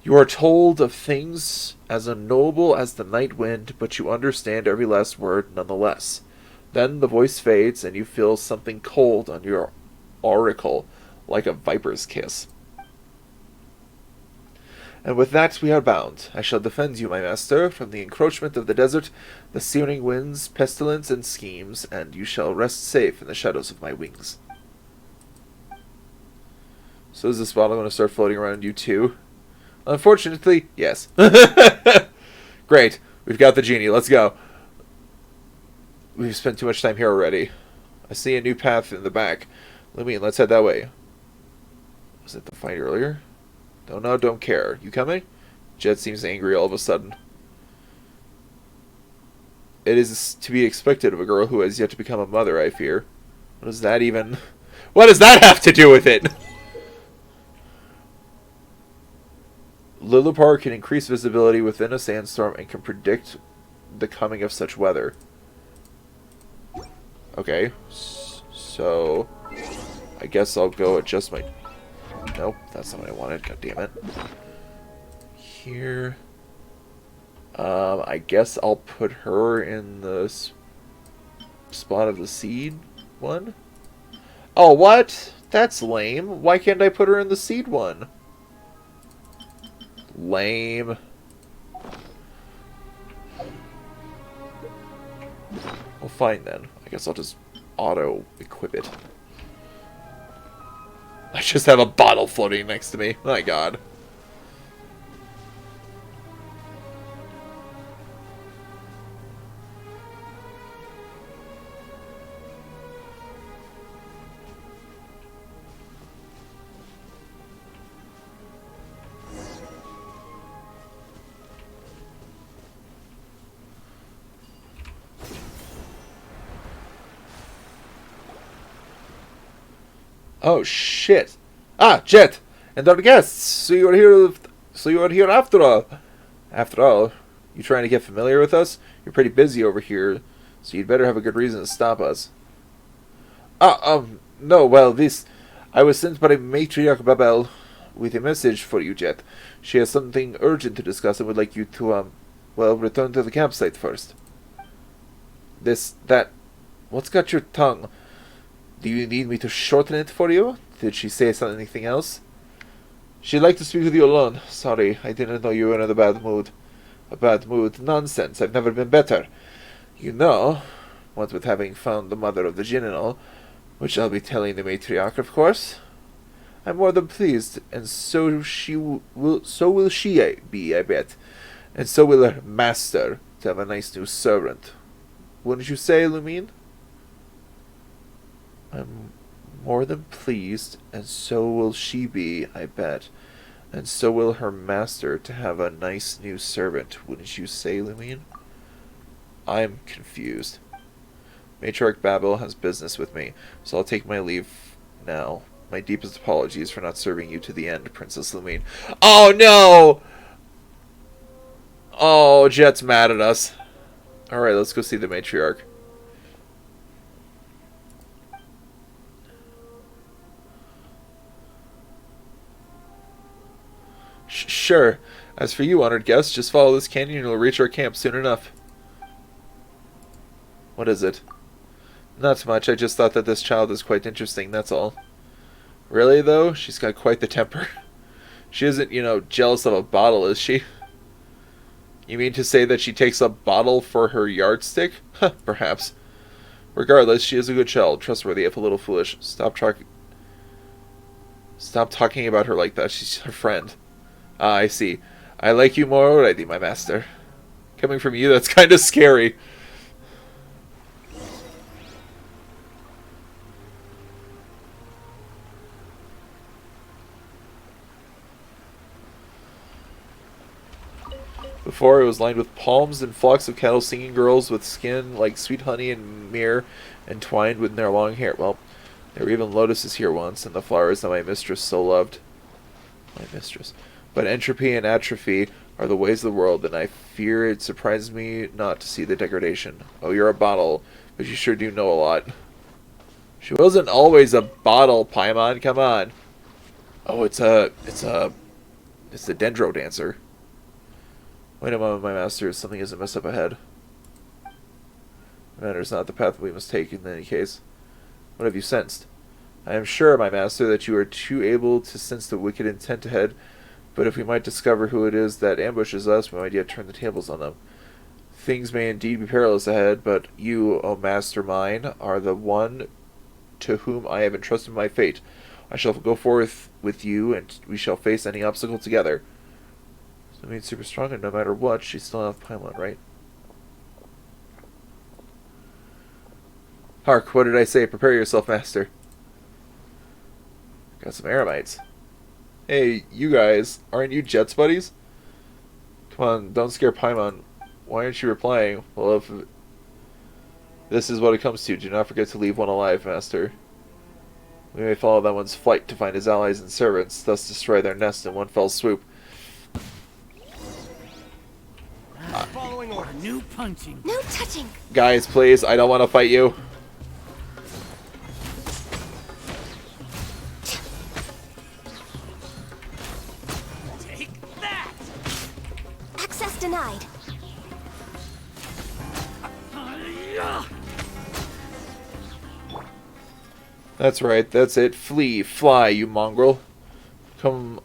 You are told of things as noble as the night wind, but you understand every last word nonetheless. Then the voice fades, and you feel something cold on your auricle, like a viper's kiss. And with that we are bound. I shall defend you, my master, from the encroachment of the desert, the searing winds, pestilence, and schemes, and you shall rest safe in the shadows of my wings. So is this bottle going to start floating around you too? Unfortunately, yes. Great. We've got the genie. Let's go. We've spent too much time here already. I see a new path in the back. Lumine, let's head that way. Was it the fight earlier? Don't know, don't care. You coming? Jeht seems angry all of a sudden. It is to be expected of a girl who has yet to become a mother, I fear. What does that even... What does that have to do with it? Lillipar can increase visibility within a sandstorm and can predict the coming of such weather. Okay, so I guess I'll go adjust my... Nope, that's not what I wanted. God damn it. Here. I guess I'll put her in the spot of the seed one. Oh, what? That's lame. Why can't I put her in the seed one? Lame. Well, fine then. I guess I'll just auto-equip it. I just have a bottle floating next to me. My god. Oh shit! Ah, Jeht, and our guests. So you are here. So you are here after all. After all, you trying to get familiar with us? You're pretty busy over here, so you'd better have a good reason to stop us. No. Well, this. I was sent by Matriarch Babel with a message for you, Jeht. She has something urgent to discuss and would like you to well, return to the campsite first. That. What's got your tongue? Do you need me to shorten it for you? Did she say anything else? She'd like to speak with you alone. Sorry, I didn't know you were in a bad mood. A bad mood? Nonsense, I've never been better. You know, what with having found the mother of the Jinn and all, which I'll be telling the matriarch, of course. I'm more than pleased, and so will she be, I bet. And so will her master, to have a nice new servant. Wouldn't you say, Lumine? I'm more than pleased, and so will she be, I bet. And so will her master to have a nice new servant, wouldn't you say, Lumine? I'm confused. Matriarch Babel has business with me, so I'll take my leave now. My deepest apologies for not serving you to the end, Princess Lumine. Oh no! Oh, Jeht's mad at us. Alright, let's go see the matriarch. Sure. As for you, honored guest, just follow this canyon and you'll reach our camp soon enough. What is it? Not much, I just thought that this child is quite interesting, that's all. Really, though? She's got quite the temper. She isn't, jealous of a bottle, is she? You mean to say that she takes a bottle for her yardstick? Huh, perhaps. Regardless, she is a good child, trustworthy if a little foolish. Stop trying Stop talking about her like that. She's her friend. Ah, I see. I like you more already, my master. Coming from you, that's kind of scary. Before, it was lined with palms and flocks of cattle, singing girls with skin like sweet honey and myrrh entwined with their long hair. Well, there were even lotuses here once, and the flowers that my mistress so loved. My mistress. But entropy and atrophy are the ways of the world, and I fear it surprises me not to see the degradation. Oh, you're a bottle, but you sure do know a lot. She wasn't always a bottle, Paimon, come on. Oh, it's the Dendro dancer. Wait a moment, my master, something isn't messed up ahead. The matter is not the path we must take in any case. What have you sensed? I am sure, my master, that you are too able to sense the wicked intent ahead, but if we might discover who it is that ambushes us, we might yet turn the tables on them. Things may indeed be perilous ahead, but you, O master mine, are the one to whom I have entrusted my fate. I shall go forth with you, and we shall face any obstacle together. So it means super strong, and no matter what, she's still enough Paimon, right? Hark, what did I say? Prepare yourself, master. Got some Aramites. Hey, you guys, aren't you Jeht's buddies? Come on, don't scare Paimon. Why aren't you replying? Well, if this is what it comes to, do not forget to leave one alive, master. We may follow that one's flight to find his allies and servants, thus destroy their nest in one fell swoop. Following order. New punching. No touching. Guys, please, I don't want to fight you. Take that. Access denied. That's right, that's it. Flee, fly, you mongrel. Come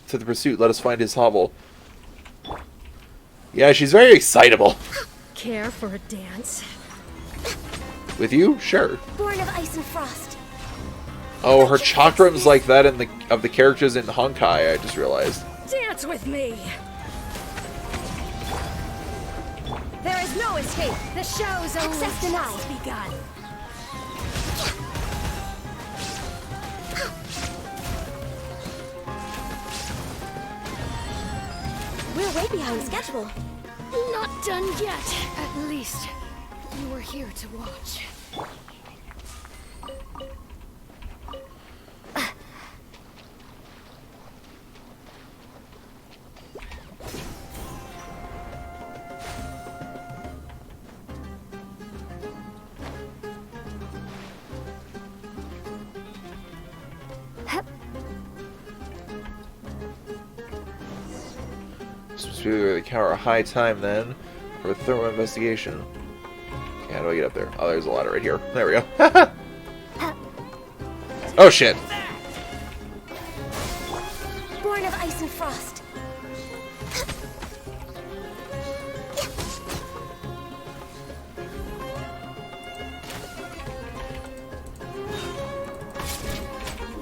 to the pursuit, let us find his hovel. Yeah, she's very excitable. Care for a dance? With you? Sure. Born of ice and frost. Oh, her chakram's like that in the characters in Honkai, I just realized. Dance with me! There is no escape. The show's only Access denied. just begun. We're way behind schedule. Not done yet. At least, you were here to watch. The cower a high time then for a thorough investigation. Okay, how do I get up there? Oh, there's a ladder right here. There we go. Oh shit! Born of ice and frost.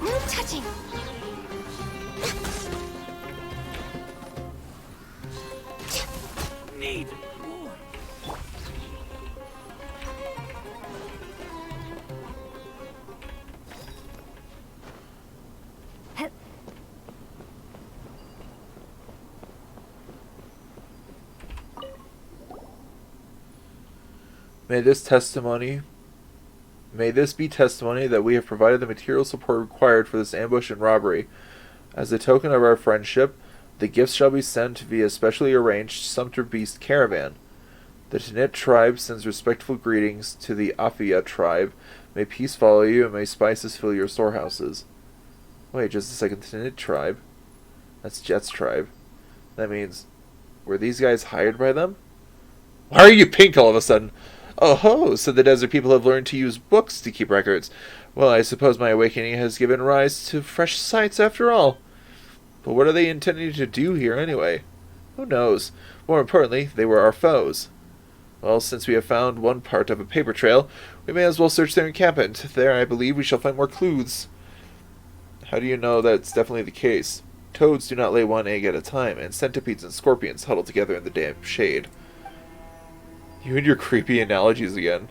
No touching. Need more. May this be testimony that we have provided the material support required for this ambush and robbery. As a token of our friendship, the gifts shall be sent via specially arranged Sumpter Beast caravan. The Tanit Tribe sends respectful greetings to the Afia Tribe. May peace follow you, and may spices fill your storehouses. Wait, just a second. Tanit Tribe? That's Jeht's tribe. That means, were these guys hired by them? Why are you pink all of a sudden? Oh ho, so the desert people have learned to use books to keep records. Well, I suppose my awakening has given rise to fresh sights after all. But what are they intending to do here anyway? Who knows? More importantly, they were our foes. Well, since we have found one part of a paper trail, we may as well search their encampment. There, I believe, we shall find more clues. How do you know that's definitely the case? Toads do not lay one egg at a time, and centipedes and scorpions huddle together in the damp shade. You and your creepy analogies again.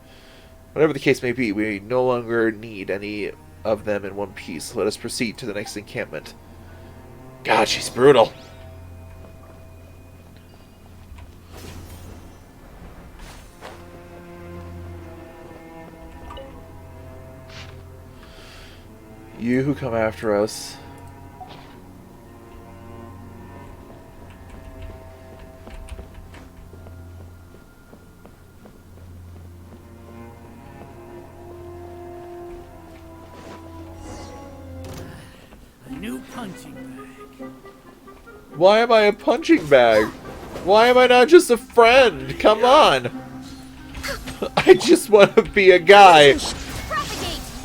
Whatever the case may be, we no longer need any of them in one piece. Let us proceed to the next encampment. God, she's brutal. You who come after us. A new punching bag. Why am I a punching bag? Why am I not just a friend? Come on. I just want to be a guy. Propagate!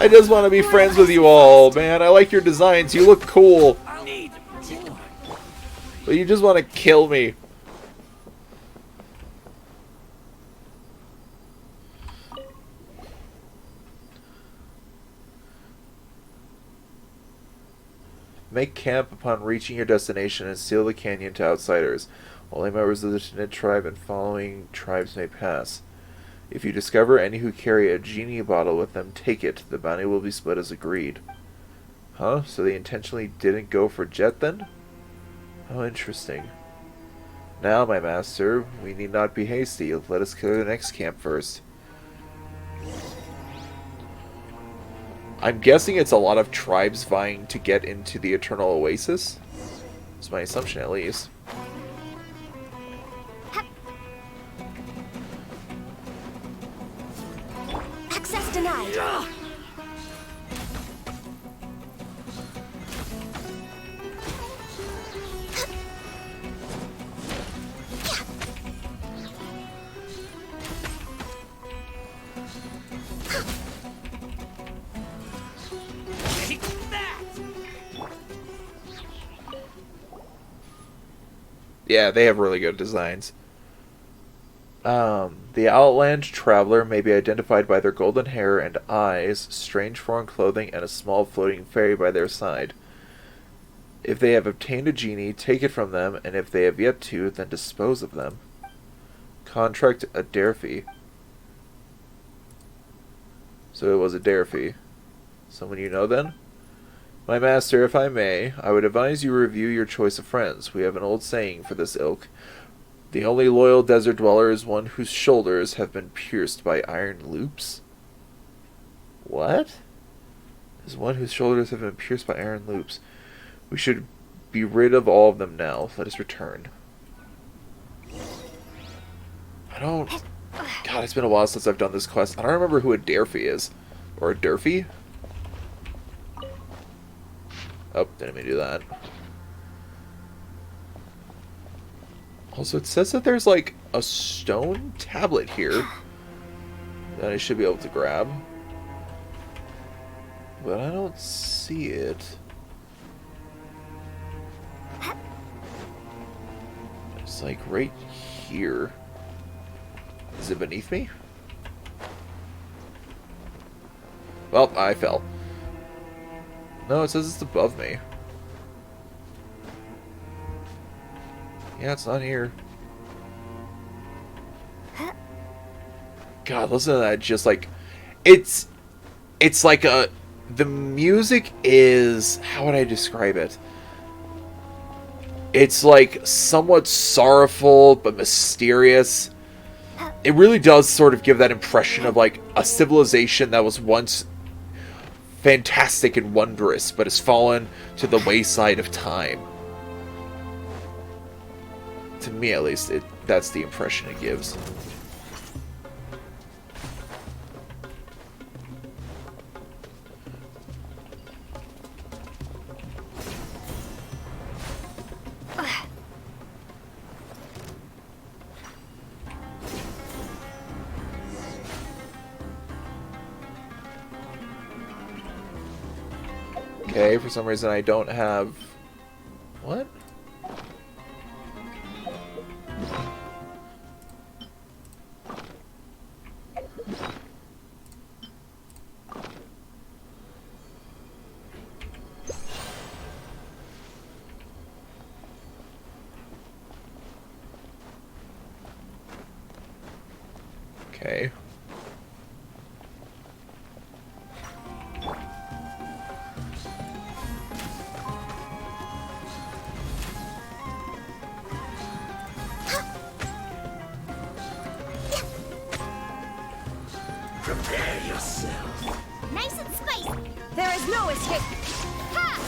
I just want to be friends with you all, man. I like your designs. You look cool. I need more. But you just want to kill me. Make camp upon reaching your destination and seal the canyon to outsiders. Only members of the Tanit Tribe and following tribes may pass. If you discover any who carry a genie bottle with them, take it. The bounty will be split as agreed. Huh? So they intentionally didn't go for Jeht then? How interesting. Now, my master, we need not be hasty. Let us go to the next camp first. I'm guessing it's a lot of tribes vying to get into the Eternal Oasis. That's my assumption, at least. Access denied. Take that. Yeah, they have really good designs. The Outland Traveler may be identified by their golden hair and eyes, strange foreign clothing, and a small floating fairy by their side. If they have obtained a genie, take it from them, and if they have yet to, then dispose of them. Contract a Derfy. So it was a Derfy. Someone you know then? My master, if I may, I would advise you review your choice of friends. We have an old saying for this ilk. The only loyal desert dweller is one whose shoulders have been pierced by iron loops? What? Is one whose shoulders have been pierced by iron loops. We should be rid of all of them now. Let us return. I don't... God, it's been a while since I've done this quest. I don't remember who a Derfy is. Or a Derfy? Oh, didn't mean to do that. Also, it says that there's like a stone tablet here that I should be able to grab. But I don't see it. It's like right here. Is it beneath me? Well, I fell. No, it says it's above me. Yeah, it's not here. God, listen to that. Just like... It's like a... The music is... How would I describe it? It's like somewhat sorrowful, but mysterious. It really does sort of give that impression of like a civilization that was once fantastic and wondrous, but has fallen to the wayside of time. To me, at least, that's the impression it gives. Okay, for some reason I don't have... What? Okay. Prepare yourself. Nice and spicy. There is no escape. Ha!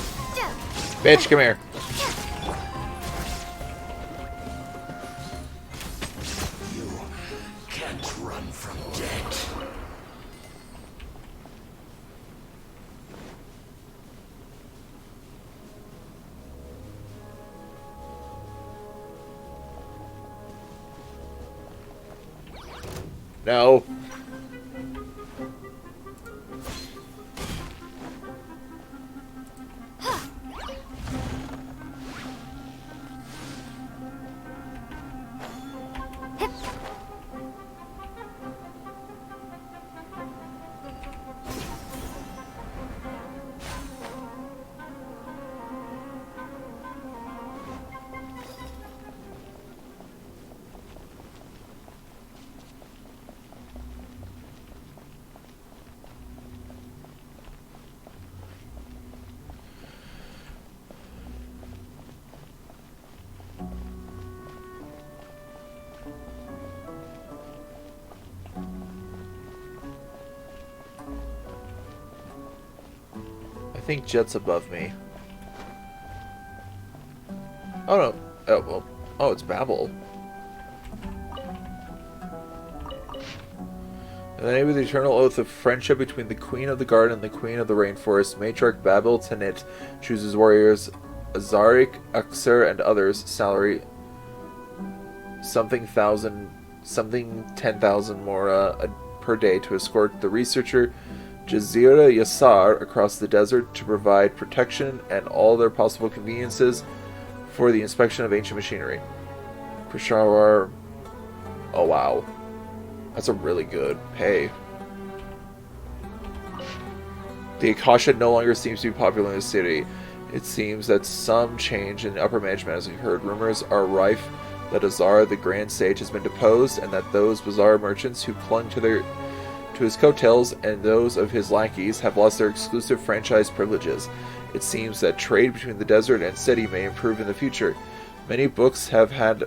Bitch, come here. You can't run from death. No. I think Jet's above me. Oh no. Oh well. Oh, it's Babel. In the name of the eternal oath of friendship between the Queen of the Garden and the Queen of the Rainforest, Matriarch Babel Tanit chooses warriors Azarik, Uxer, and others. Salary something 10,000 mora per day to escort the researcher Jazira Yassar across the desert to provide protection and all their possible conveniences for the inspection of ancient machinery. Peshawar. Oh wow. That's a really good pay. The Akasha no longer seems to be popular in the city. It seems that some change in upper management has occurred. Rumors are rife that Azar, the Grand Sage, has been deposed, and that those bizarre merchants who clung to his coattails and those of his lackeys have lost their exclusive franchise privileges. It seems that trade between the desert and city may improve in the future. Many books have had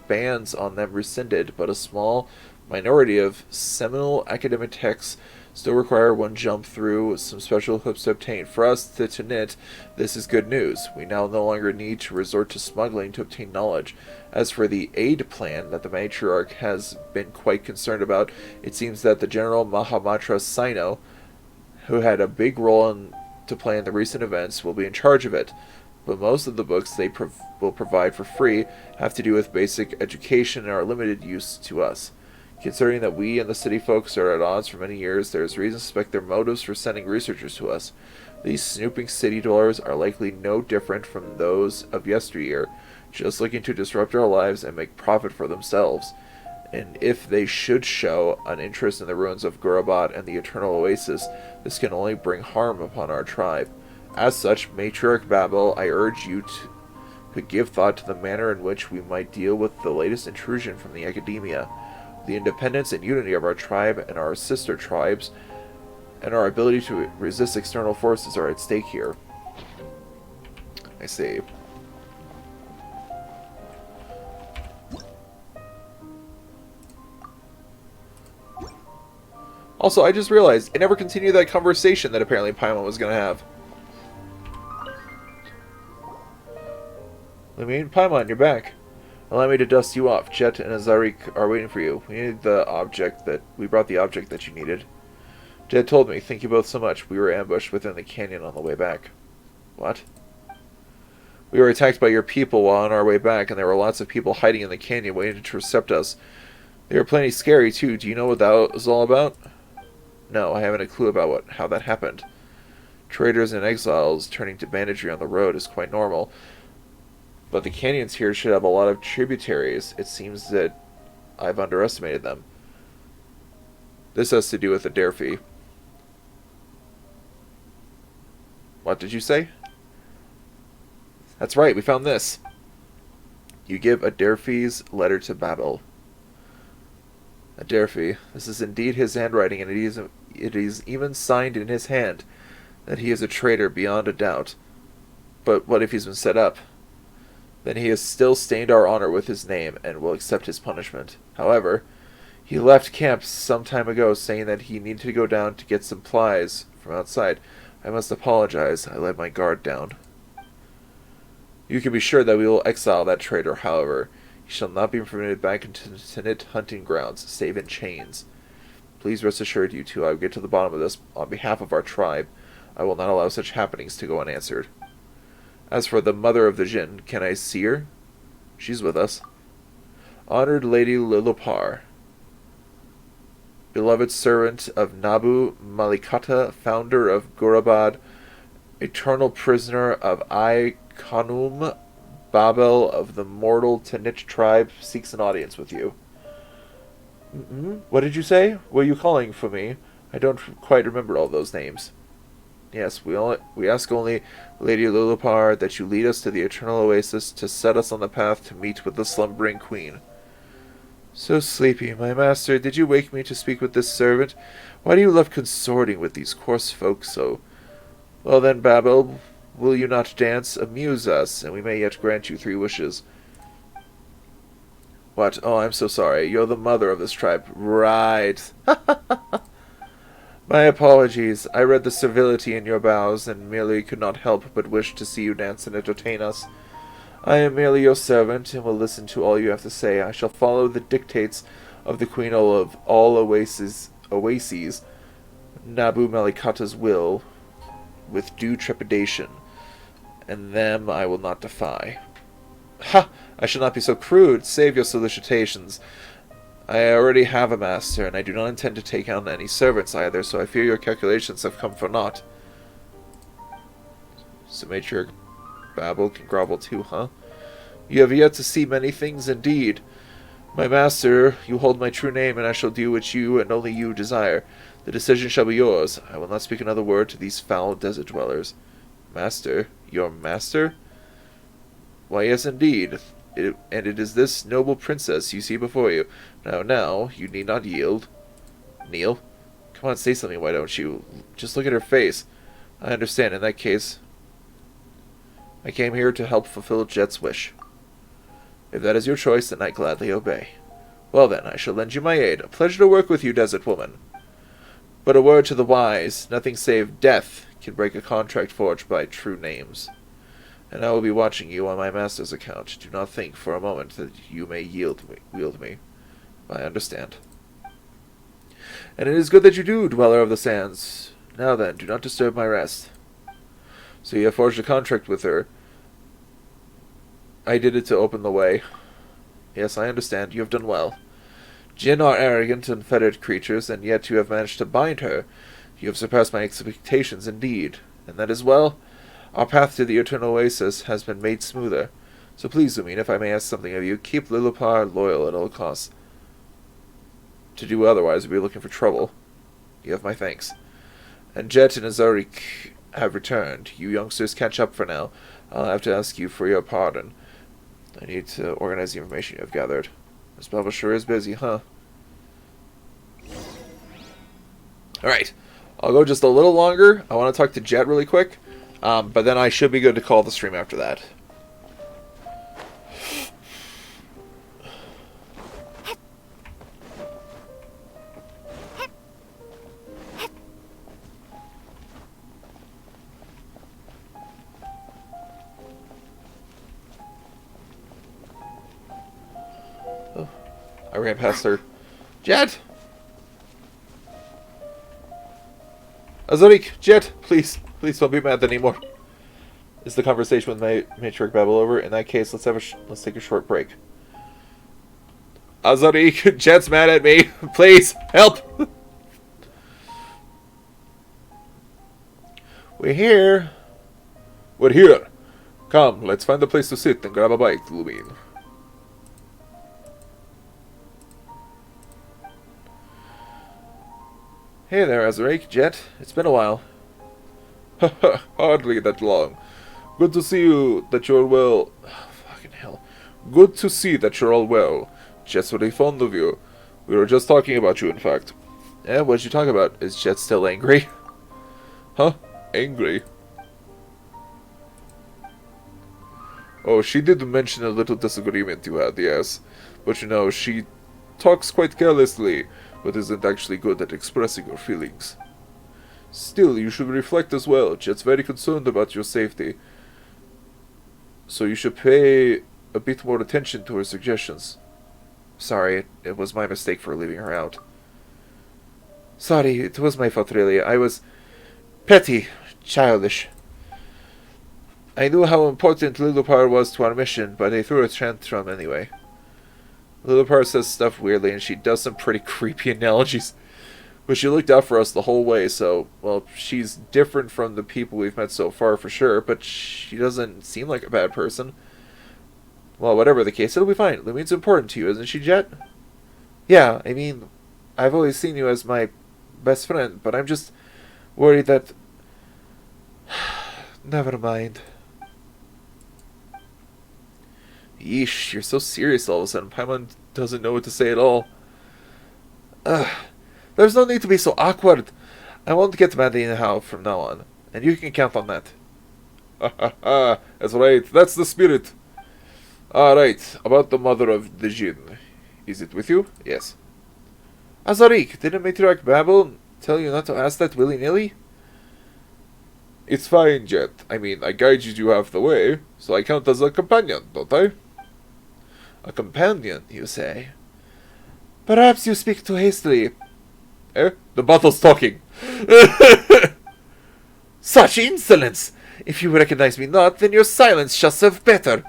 bans on them rescinded, but a small minority of seminal academic texts still require one jump through some special hoops to obtain. For us, the Tanit, this is good news. We now no longer need to resort to smuggling to obtain knowledge. As for the aid plan that the Matriarch has been quite concerned about, it seems that the General Mahamatra Sino, who had a big role to play in the recent events, will be in charge of it. But most of the books they will provide for free have to do with basic education and are limited use to us. Considering that we and the city folks are at odds for many years, there is reason to suspect their motives for sending researchers to us. These snooping city dwellers are likely no different from those of yesteryear, just looking to disrupt our lives and make profit for themselves. And if they should show an interest in the ruins of Gurabat and the Eternal Oasis, this can only bring harm upon our tribe. As such, Matriarch Babel, I urge you to give thought to the manner in which we might deal with the latest intrusion from the academia. The independence and unity of our tribe and our sister tribes, and our ability to resist external forces are at stake here. I see. Also, I just realized I never continued that conversation that apparently Paimon was going to have. I mean, Paimon, you're back. Allow me to dust you off. Jeht and Azarik are waiting for you. We brought the object that you needed. Jeht told me, thank you both so much. We were ambushed within the canyon on the way back. What? We were attacked by your people while on our way back, and there were lots of people hiding in the canyon waiting to intercept us. They were plenty scary, too. Do you know what that was all about? No, I haven't a clue about how that happened. Traders and exiles turning to banditry on the road is quite normal. But the canyons here should have a lot of tributaries. It seems that I've underestimated them. This has to do with the dare fee. What did you say? That's right, we found this. You give a dare fee's letter to Babel. Adelphi, this is indeed his handwriting, and it is even signed in his hand that he is a traitor beyond a doubt. But what if he's been set up? Then he has still stained our honor with his name, and will accept his punishment. However, he left camp some time ago, saying that he needed to go down to get supplies from outside. I must apologize. I let my guard down. You can be sure that we will exile that traitor, however. He shall not be permitted back into the Tanit hunting grounds, save in chains. Please rest assured, you two, I will get to the bottom of this on behalf of our tribe. I will not allow such happenings to go unanswered. As for the mother of the Jinn, can I see her? She's with us. Honored Lady Lilopar, beloved servant of Nabu Malikata, founder of Gurabad, eternal prisoner of I Khanum, Babel of the mortal Tanit Tribe, seeks an audience with you. What did you say? Were you calling for me? I don't quite remember all those names. Yes, we ask only, Lady Lilopar, that you lead us to the eternal oasis to set us on the path to meet with the slumbering queen. So sleepy, my master. Did you wake me to speak with this servant? Why do you love consorting with these coarse folk so? Well then, Babel, will you not dance? Amuse us, and we may yet grant you 3 wishes. What? Oh, I'm so sorry. You're the mother of this tribe. Right. My apologies. I read the servility in your bows, and merely could not help but wish to see you dance and entertain us. I am merely your servant, and will listen to all you have to say. I shall follow the dictates of the Queen of all oases, Nabu Malikata's will, with due trepidation, and them I will not defy. Ha! I shall not be so crude. Save your solicitations. I already have a master, and I do not intend to take on any servants either, so I fear your calculations have come for naught. So matriarch Babel can grovel too, huh? You have yet to see many things indeed. My master, you hold my true name, and I shall do what you and only you desire. The decision shall be yours. I will not speak another word to these foul desert dwellers. Master? Your master? Why, yes, indeed. And it is this noble princess you see before you. Now, you need not yield. Kneel? Come on, say something, why don't you? Just look at her face. I understand. In that case, I came here to help fulfill Jeht's wish. If that is your choice, then I gladly obey. Well then, I shall lend you my aid. A pleasure to work with you, desert woman. But a word to the wise, nothing save death can break a contract forged by true names. And I will be watching you on my master's account. Do not think for a moment that you may wield me. I understand. And it is good that you do, dweller of the sands. Now then, do not disturb my rest. So you have forged a contract with her. I did it to open the way. Yes, I understand. You have done well. Jinn are arrogant and fettered creatures, and yet you have managed to bind her. You have surpassed my expectations indeed. And that is well. Our path to the eternal oasis has been made smoother. So please, Zumin, if I may ask something of you, keep Lilopar loyal at all costs. To do otherwise would be looking for trouble. You have my thanks. And Jeht and Azarik have returned. You youngsters catch up for now. I'll have to ask you for your pardon. I need to organize the information you have gathered. This Babel sure is busy, huh? Alright. I'll go just a little longer. I want to talk to Jeht really quick. But then I should be good to call the stream after that. Oh, I ran past her. Jeht! Azarik! Jeht! Please! Please don't be mad anymore. Is the conversation with my matriarch Babel over? In that case, let's take a short break. Azarik! Jeht's mad at me! Please! Help! We're here! We're here! Come, let's find a place to sit and grab a bite, Lumin. Hey there, Azarik, Jeht. It's been a while. Hardly that long. Good to see you, that you're well. Oh, fucking hell. Good to see that you're all well. Jeht's very fond of you. We were just talking about you, in fact. Eh, what did you talk about? Is Jeht still angry? Huh? Angry? Oh, she did mention a little disagreement you had, yes. But you know, she talks quite carelessly, but isn't actually good at expressing her feelings. Still, you should reflect as well. Jeht's very concerned about your safety. So you should pay a bit more attention to her suggestions. Sorry, it was my mistake for leaving her out. Sorry, it was my fault really. I was petty, childish. I knew how important Lilipar was to our mission, but I threw a tantrum anyway. Lilipar says stuff weirdly, and she does some pretty creepy analogies. But she looked out for us the whole way, so, well, she's different from the people we've met so far for sure, but she doesn't seem like a bad person. Well, whatever the case, it'll be fine. Lumine's important to you, isn't she, Jeht? Yeah, I mean, I've always seen you as my best friend, but I'm just worried that... Never mind. Yeesh, you're so serious all of a sudden. Paimon doesn't know what to say at all. There's no need to be so awkward. I won't get mad anyhow from now on, and you can count on that. Ha ha ha, that's right, that's the spirit. Alright, about the mother of the Jinn. Is it with you? Yes. Azarik, didn't Matriarch Babel tell you not to ask that willy-nilly? It's fine, Jeht. I mean, I guided you half the way, so I count as a companion, don't I? A companion, you say? Perhaps you speak too hastily. Eh? The bottle's talking. Such insolence! If you recognize me not, then your silence shall serve better.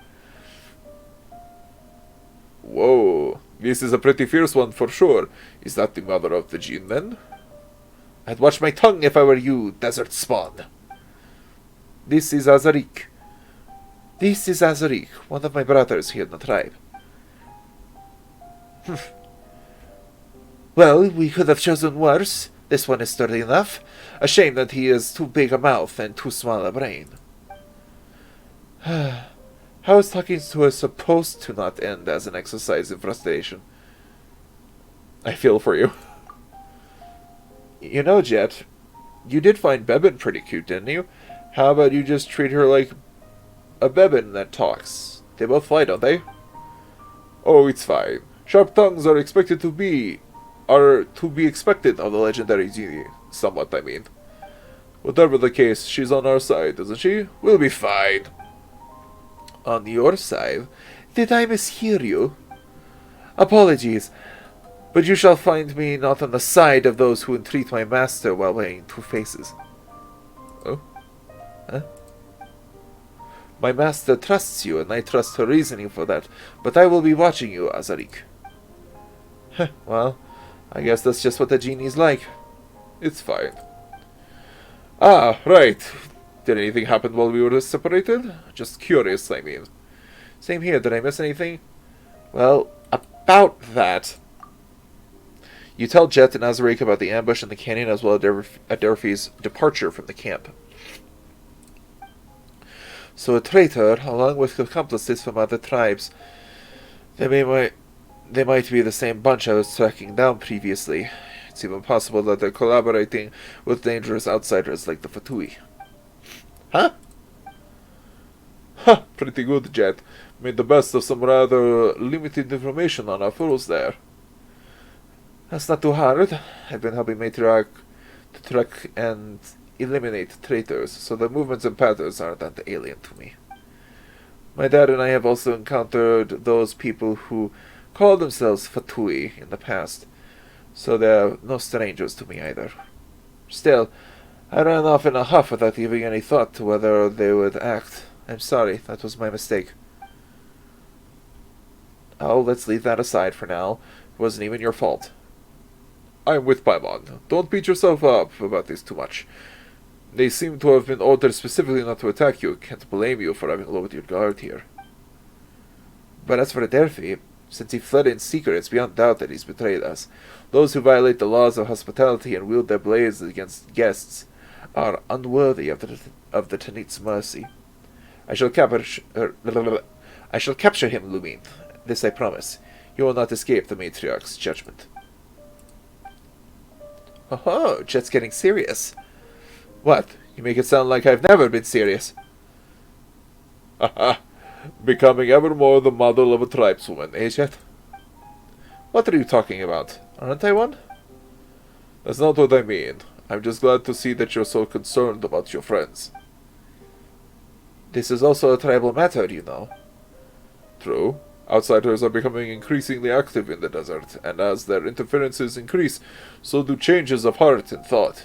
Whoa, this is a pretty fierce one for sure. Is that the mother of the Jinn, then? I'd watch my tongue if I were you, desert spawn. This is Azarik. This is Azarik, one of my brothers here in the tribe. Well, we could have chosen worse. This one is sturdy enough. A shame that he has too big a mouth and too small a brain. How is talking to us supposed to not end as an exercise in frustration? I feel for you. You know, Jeht, you did find Bebin pretty cute, didn't you? How about you just treat her like a Bebin that talks? They both fly, don't they? Oh, it's fine. Sharp tongues are to be expected of the legendary genie. Somewhat, I mean. Whatever the case, she's on our side, isn't she? We'll be fine. On your side? Did I mishear you? Apologies, but you shall find me not on the side of those who entreat my master while wearing two faces. Oh? Huh? My master trusts you, and I trust her reasoning for that, but I will be watching you, Azarik. Well, I guess that's just what the genie's like. It's fine. Ah, right. Did anything happen while we were separated? Just curious, I mean. Same here, did I miss anything? Well, about that. You tell Jeht and Azarik about the ambush in the canyon as well as Adelphi's departure from the camp. So a traitor, along with accomplices from other tribes. They might be the same bunch I was tracking down previously. It's even possible that they're collaborating with dangerous outsiders like the Fatui. Huh? Huh, pretty good, Jeht. Made the best of some rather limited information on our foes there. That's not too hard. I've been helping Matriarch to track and eliminate traitors, so the movements and patterns aren't that alien to me. My dad and I have also encountered those people who call themselves Fatui in the past, so they're no strangers to me either. Still, I ran off in a huff without giving any thought to whether they would act. I'm sorry, that was my mistake. Oh, let's leave that aside for now. It wasn't even your fault. I'm with Paimon. Don't beat yourself up about this too much. They seem to have been ordered specifically not to attack you. Can't blame you for having lowered your guard here. But as for Adelphi, since he fled in secret, it's beyond doubt that he's betrayed us. Those who violate the laws of hospitality and wield their blades against guests are unworthy of the Tanit's mercy. I shall capture him, Lumine. This I promise. You will not escape the Matriarch's judgment. Oh, Jet's getting serious. What? You make it sound like I've never been serious. Haha. Becoming ever more the model of a tribeswoman, eh, Jet? What are you talking about? Aren't I one? That's not what I mean. I'm just glad to see that you're so concerned about your friends. This is also a tribal matter, you know. True. Outsiders are becoming increasingly active in the desert, and as their interferences increase, so do changes of heart and thought.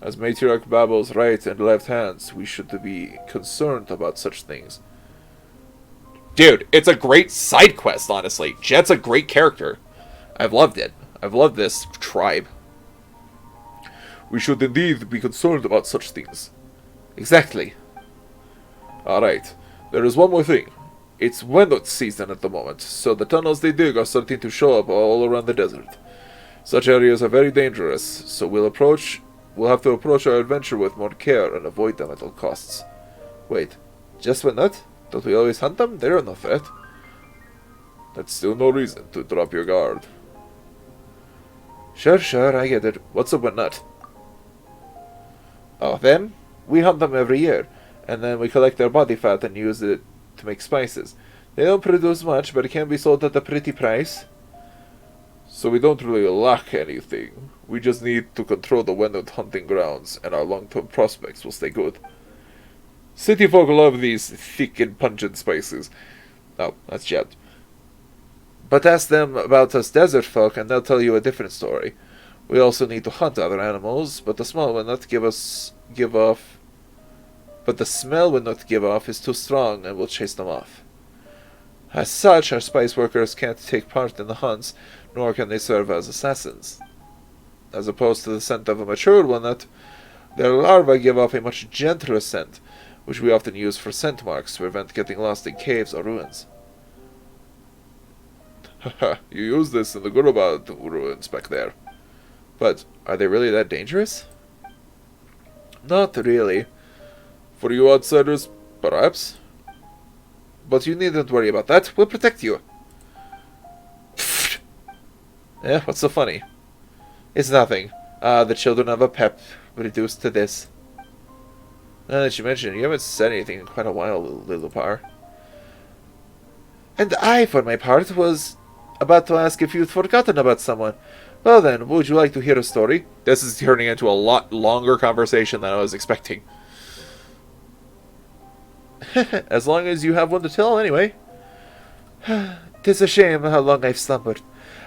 As Matriarch babbles right and left hands, we should be concerned about such things. Dude, it's a great side quest, honestly. Jet's a great character. I've loved it. I've loved this tribe. We should indeed be concerned about such things. Exactly. Alright, there is one more thing. It's Wenot season at the moment, so the tunnels they dig are starting to show up all around the desert. Such areas are very dangerous, so we'll have to approach our adventure with more care and avoid them at all costs. Wait, just Wenot? Don't we always hunt them? They're no threat. That's still no reason to drop your guard. Sure, I get it. What's up with Nut? Oh, them? We hunt them every year, and then we collect their body fat and use it to make spices. They don't produce much, but it can be sold at a pretty price. So we don't really lack anything. We just need to control the Wenot hunting grounds, and our long-term prospects will stay good. City folk love these thick and pungent spices. Oh, that's Jet. But ask them about us desert folk, and they'll tell you a different story. We also need to hunt other animals, but the smell will not give off. But the smell will not give off is too strong, and will chase them off. As such, our spice workers can't take part in the hunts, nor can they serve as assassins. As opposed to the scent of a mature walnut, their larvae give off a much gentler scent, which we often use for scent marks to prevent getting lost in caves or ruins. Haha, you use this in the Gurubad ruins back there. But are they really that dangerous? Not really. For you outsiders, perhaps. But you needn't worry about that. We'll protect you. Yeah, what's so funny? It's nothing. The children of a pep reduced to this. Now that you mention it, you haven't said anything in quite a while, Lilupar. And I, for my part, was about to ask if you'd forgotten about someone. Well then, would you like to hear a story? This is turning into a lot longer conversation than I was expecting. As long as you have one to tell, anyway. 'Tis a shame how long I've slumbered.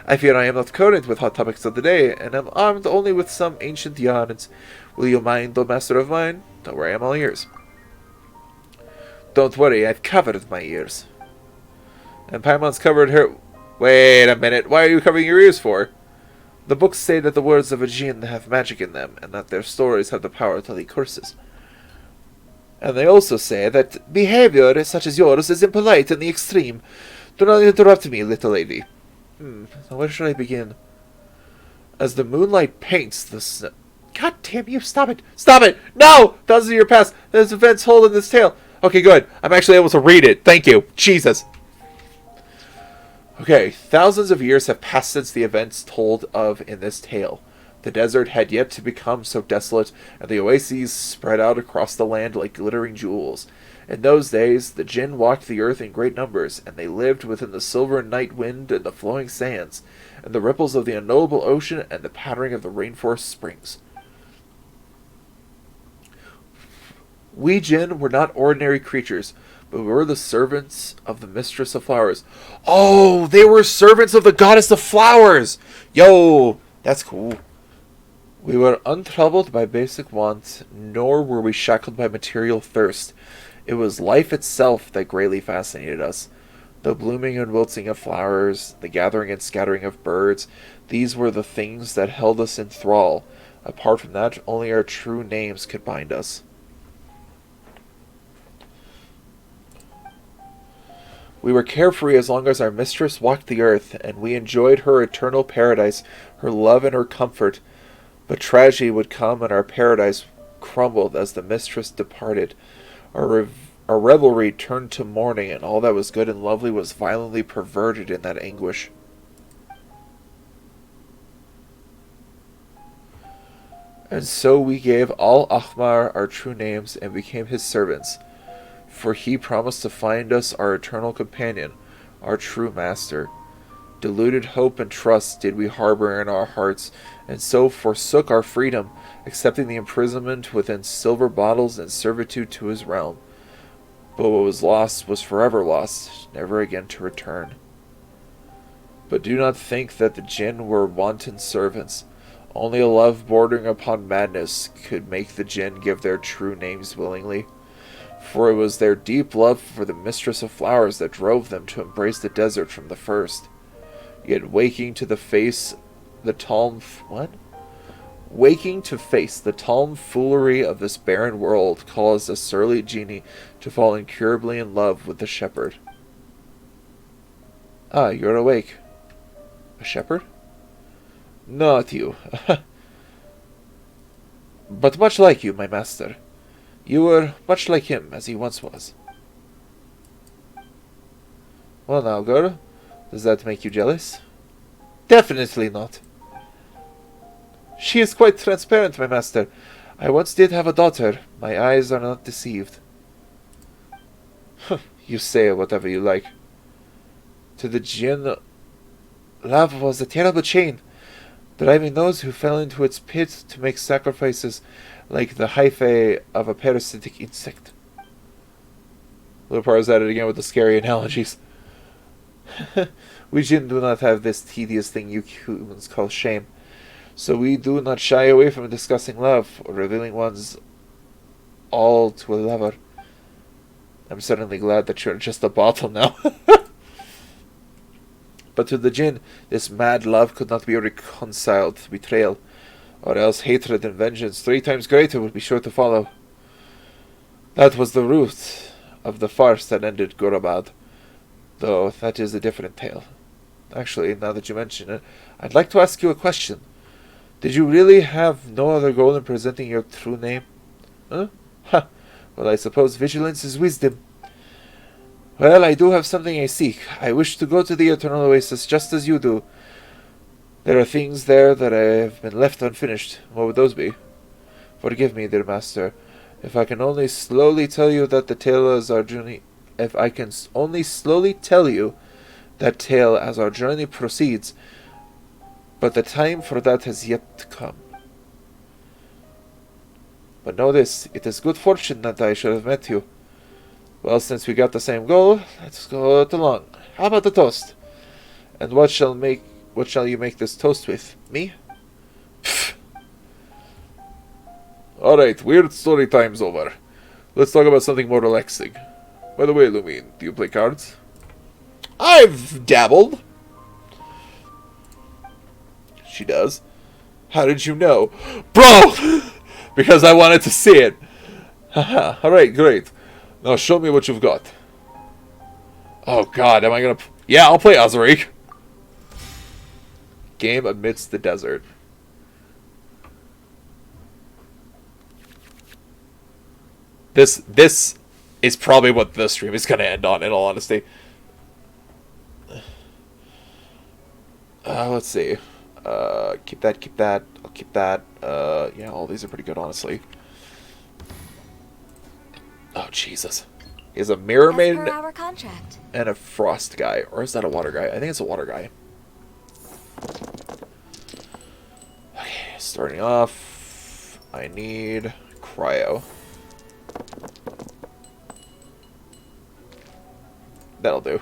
I fear I am not current with hot topics of the day, and am armed only with some ancient yarns. Will you mind, O master of mine? Don't worry, I'm all ears. Don't worry, I've covered my ears. And Paimon's covered her... Wait a minute, why are you covering your ears for? The books say that the words of a jinn have magic in them, and that their stories have the power to lead curses. And they also say that behavior such as yours is impolite in the extreme. Do not interrupt me, little lady. Now where should I begin? As the moonlight paints the snow... God damn you, stop it! Stop it! No! Thousands of your past! There's a vent's hole in this tale! Okay, good. I'm actually able to read it. Thank you. Jesus. Okay, thousands of years have passed since the events told of in this tale. The desert had yet to become so desolate, and the oases spread out across the land like glittering jewels. In those days, the jinn walked the earth in great numbers, and they lived within the silver night wind and the flowing sands, and the ripples of the unknowable ocean and the pattering of the rainforest springs. We jinn were not ordinary creatures, but we were the servants of the mistress of flowers. Oh, they were servants of the goddess of flowers! Yo, that's cool. We were untroubled by basic wants, nor were we shackled by material thirst. It was life itself that greatly fascinated us. The blooming and wilting of flowers, the gathering and scattering of birds, these were the things that held us in thrall. Apart from that, only our true names could bind us. We were carefree as long as our mistress walked the earth, and we enjoyed her eternal paradise, her love and her comfort. But tragedy would come, and our paradise crumbled as the mistress departed. Our revelry turned to mourning, and all that was good and lovely was violently perverted in that anguish. And so we gave Al-Ahmar our true names and became his servants. For he promised to find us our eternal companion, our true master. Deluded hope and trust did we harbor in our hearts, and so forsook our freedom, accepting the imprisonment within silver bottles and servitude to his realm. But what was lost was forever lost, never again to return. But do not think that the jinn were wanton servants. Only a love bordering upon madness could make the jinn give their true names willingly. For it was their deep love for the mistress of flowers that drove them to embrace the desert from the first. Yet waking to face the tomfoolery of this barren world caused a surly genie to fall incurably in love with the shepherd. Ah, you're awake. A shepherd? Not you. But much like you, my master. You were much like him, as he once was. Well now, girl, does that make you jealous? Definitely not. She is quite transparent, my master. I once did have a daughter. My eyes are not deceived. You say whatever you like. To the jinn, love was a terrible chain, driving those who fell into its pit to make sacrifices like the hyphae of a parasitic insect. Lupar's at it again with the scary analogies. We jinn do not have this tedious thing you humans call shame, so we do not shy away from discussing love or revealing one's all to a lover. I'm certainly glad that you're just a bottle now. But to the jinn, this mad love could not be reconciled to betrayal, or else hatred and vengeance 3 times greater would be sure to follow. That was the root of the farce that ended Gurabad, though that is a different tale. Actually, now that you mention it, I'd like to ask you a question. Did you really have no other goal in presenting your true name? Huh? Ha! Well, I suppose vigilance is wisdom. Well, I do have something I seek. I wish to go to the Eternal Oasis just as you do. There are things there that have been left unfinished. What would those be? Forgive me, dear master. If I can only slowly tell you that the tale as our journey... If I can only slowly tell you that tale as our journey proceeds, but the time for that has yet to come. But know this, it is good fortune that I should have met you. Well, since we got the same goal, let's go it along. How about the toast? And what shall you make this toast with? Me? Alright, weird story time's over. Let's talk about something more relaxing. By the way, Lumine, do you play cards? I've dabbled. She does. How did you know? Bro! Because I wanted to see it. Haha, alright, great. Now show me what you've got. Oh god, am I gonna... Yeah, I'll play Azariq. Game amidst the desert. This is probably what the stream is gonna end on, in all honesty. Let's see. Keep that. I'll keep that. Yeah, all these are pretty good, honestly. Oh, Jesus. He has a mirror maiden our contract. and a frost guy. Or is that a water guy? I think it's a water guy. Okay, starting off, I need cryo. That'll do.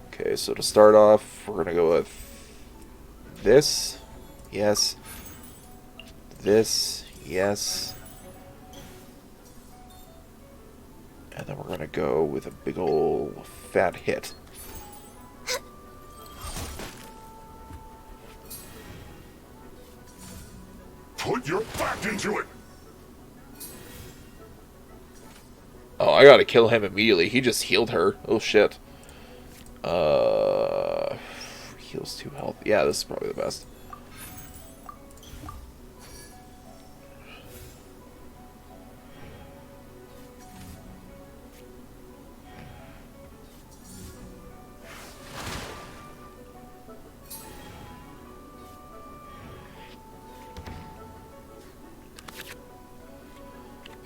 Okay, so to start off, we're gonna go with this. Yes. This. Yes. And then we're gonna go with a big ol' fat hit. Put your back into it! Oh, I gotta kill him immediately. He just healed her. Oh, shit. Heals 2 health. Yeah, this is probably the best.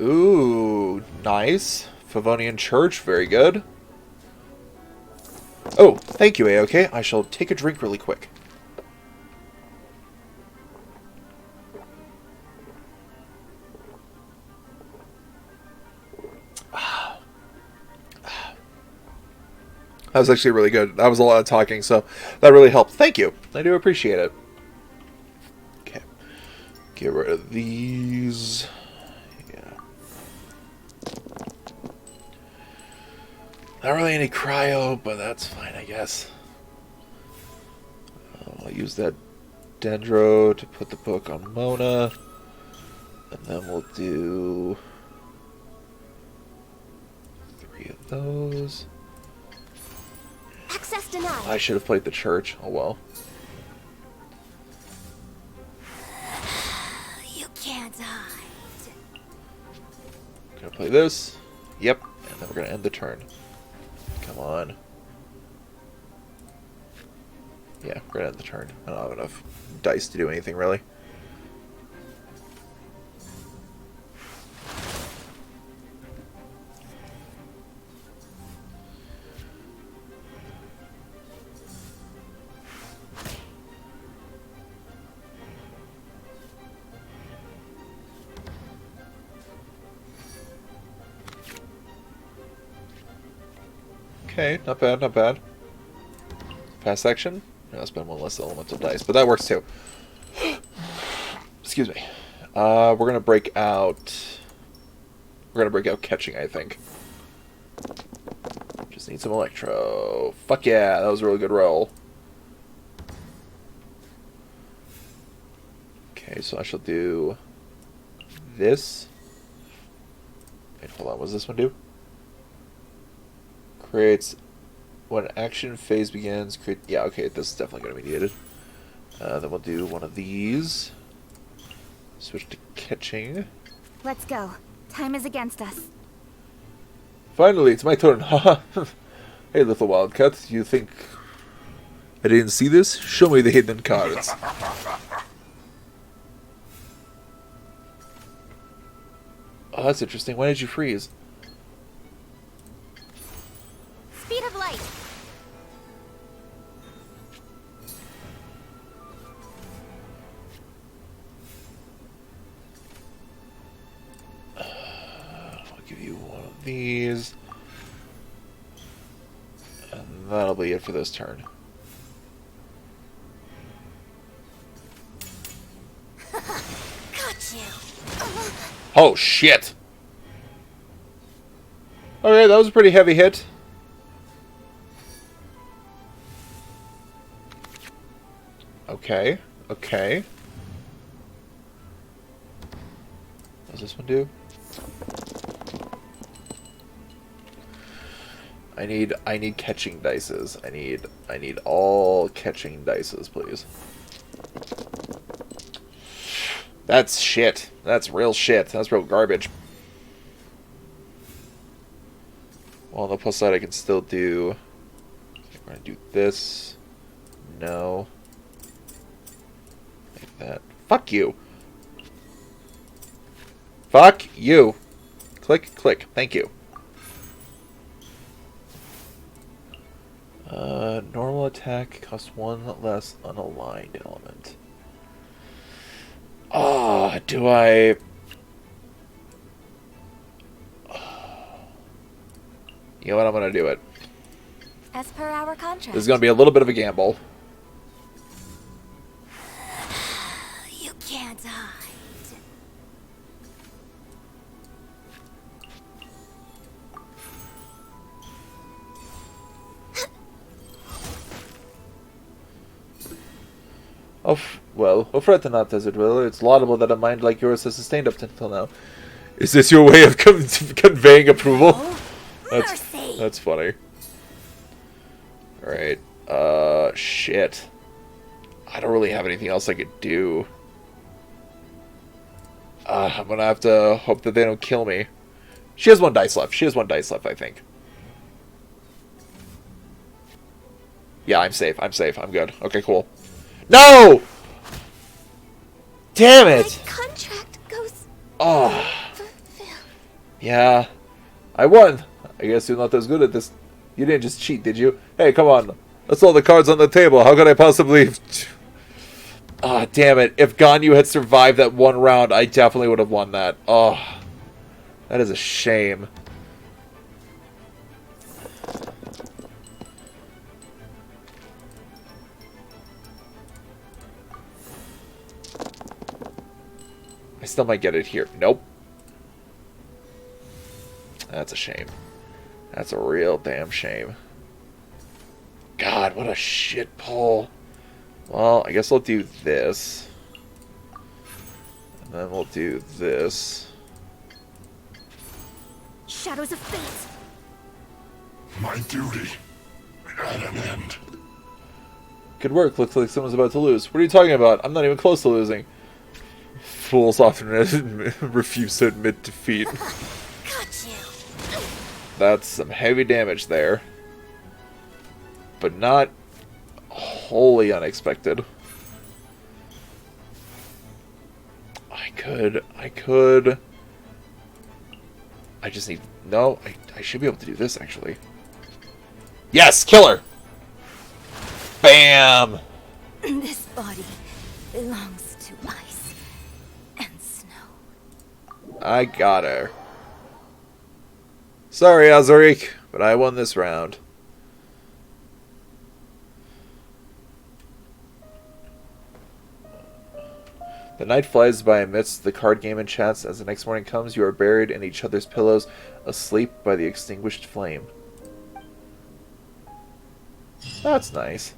Ooh, nice. Favonian Church, very good. Oh, thank you, A-OK. I shall take a drink really quick. That was actually really good. That was a lot of talking, so that really helped. Thank you. I do appreciate it. Okay. Get rid of these. Yeah. Not really any cryo, but that's fine, I guess. I'll use that dendro to put the book on Mona. And then we'll do 3 of those. Access denied. I should have played the church. Oh well. You can't hide. Gonna play this. Yep. And then we're gonna end the turn. Come on. Yeah, we're gonna end the turn. I don't have enough dice to do anything really. Okay, not bad, not bad. Fast action. No, spend one less elemental dice, but that works too. Excuse me. We're gonna break out. We're gonna break out catching, I think. Just need some electro. Fuck yeah, that was a really good roll. Okay, so I shall do this. Wait, hold on. What does this one do? Creates when action phase begins. Create. Yeah, okay, this is definitely going to be needed. Then we'll do one of these. Switch to catching. Let's go. Time is against us. Finally, it's my turn. Haha. Hey, little wildcat. You think I didn't see this? Show me the hidden cards. Oh, that's interesting. Why did you freeze? Speed of light. I'll give you one of these. And that'll be it for this turn. Got you. Oh, shit! Okay, that was a pretty heavy hit. Okay, okay. What does this one do? I need catching dices. I need all catching dices, please. That's shit. That's real shit. That's real garbage. Well, on the plus side, I can still do. We're gonna do this. No. Like that. Fuck you. Fuck you. Click, click. Thank you. Normal attack costs 1 less unaligned element. Ah, do I... You know what? I'm gonna do it. As per our contract. This is gonna be a little bit of a gamble. You can't hide. Oh, well, fret not, as it will. It's laudable that a mind like yours has sustained up until now. Is this your way of conveying approval? That's funny. Alright. Shit. I don't really have anything else I could do. I'm gonna have to hope that they don't kill me. She has 1 dice left. She has 1 dice left, I think. Yeah, I'm safe. I'm safe. I'm good. Okay, cool. No! Damn it! My contract goes. Oh. Yeah, I won. I guess you're not as good at this. You didn't just cheat, did you? Hey, come on. That's all the cards on the table. How could I possibly... Ah, damn it. If Ganyu had survived that one round, I definitely would have won that. Oh, that is a shame. I still might get it here. Nope. That's a shame. That's a real damn shame. God, what a shit pull. Well, I guess I'll do this. And then we'll do this. Shadows of fate. My duty at an end. Good work. Looks like someone's about to lose. What are you talking about? I'm not even close to losing. Fools often refuse to admit defeat. Got you. That's some heavy damage there. But not wholly unexpected. I could. I just need... No, I should be able to do this, actually. Yes! Killer! Bam! This body belongs to ice and snow. I got her. Sorry, Azarik, but I won this round. The night flies by amidst the card game and chats. As the next morning comes, you are buried in each other's pillows, asleep by the extinguished flame. That's nice.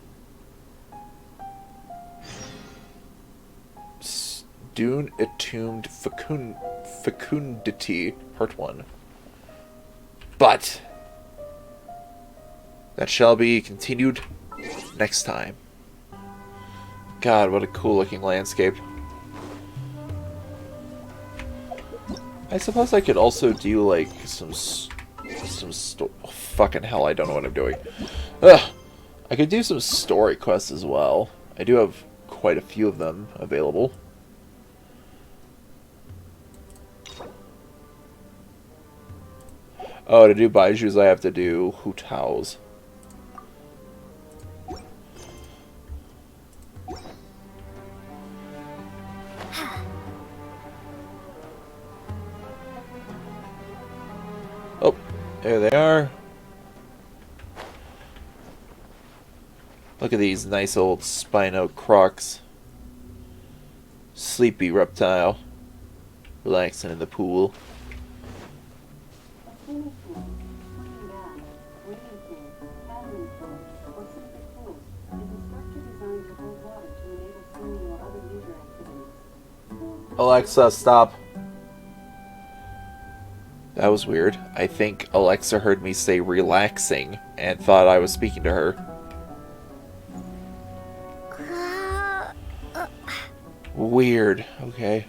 Dune Attuned Fecundity, Part 1. But that shall be continued next time. God, what a cool looking landscape. I suppose I could also do like some oh, fucking hell, I don't know what I'm doing. Ugh. I could do some story quests as well. I do have quite a few of them available. Oh, to do Baijus, I have to do Hu Tao's. Oh, there they are. Look at these nice old Spino crocs. Sleepy reptile. Relaxing in the pool. Alexa, stop. That was weird. I think Alexa heard me say relaxing and thought I was speaking to her. Weird. Okay.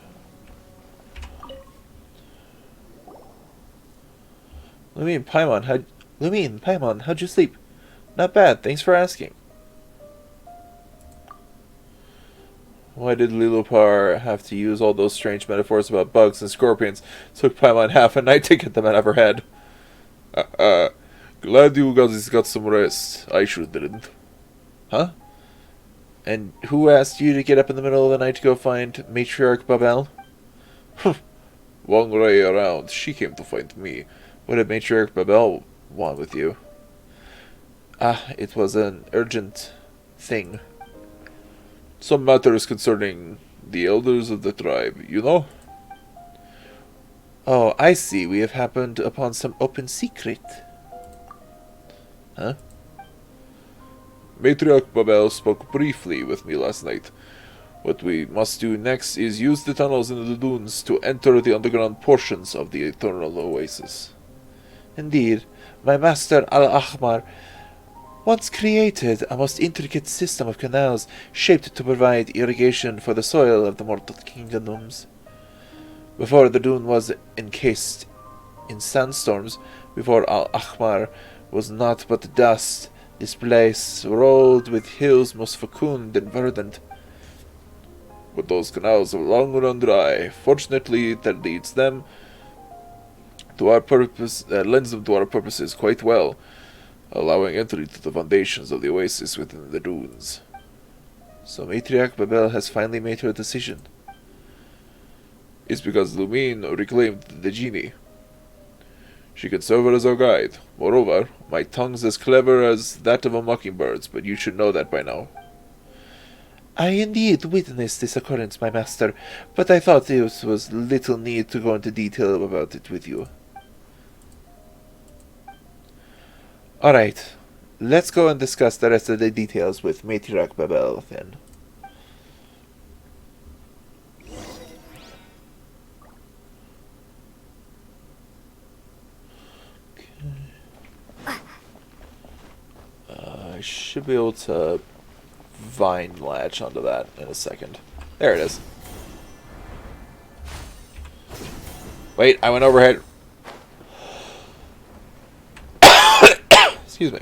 Lumi and Paimon, how'd you sleep? Not bad, thanks for asking. Why did Lilopar have to use all those strange metaphors about bugs and scorpions? Took Paimon half a night to get them out of her head. Glad you guys got some rest. I sure didn't. Huh? And who asked you to get up in the middle of the night to go find Matriarch Babel? Wang Rei around. She came to find me. What did Matriarch Babel want with you? It was an urgent thing. Some matters concerning the elders of the tribe, you know? Oh, I see. We have happened upon some open secret. Huh? Matriarch Babel spoke briefly with me last night. What we must do next is use the tunnels in the dunes to enter the underground portions of the Eternal Oasis. Indeed, my master Al-Ahmar once created a most intricate system of canals shaped to provide irrigation for the soil of the mortal kingdoms. Before the dune was encased in sandstorms, before Al-Ahmar was naught but dust, this place rolled with hills most fecund and verdant. But those canals have long run dry. Fortunately, that leads them to our purpose, lends them to our purposes quite well, allowing entry to the foundations of the oasis within the dunes. So Matriarch Babel has finally made her decision. It's because Lumine reclaimed the genie. She can serve her as our guide. Moreover, my tongue's as clever as that of a mockingbird's, but you should know that by now. I indeed witnessed this occurrence, my master, but I thought there was little need to go into detail about it with you. Alright, let's go and discuss the rest of the details with Matriarch Babel, then. I should be able to vine latch onto that in a second. There it is. Wait, I went overhead. Excuse me.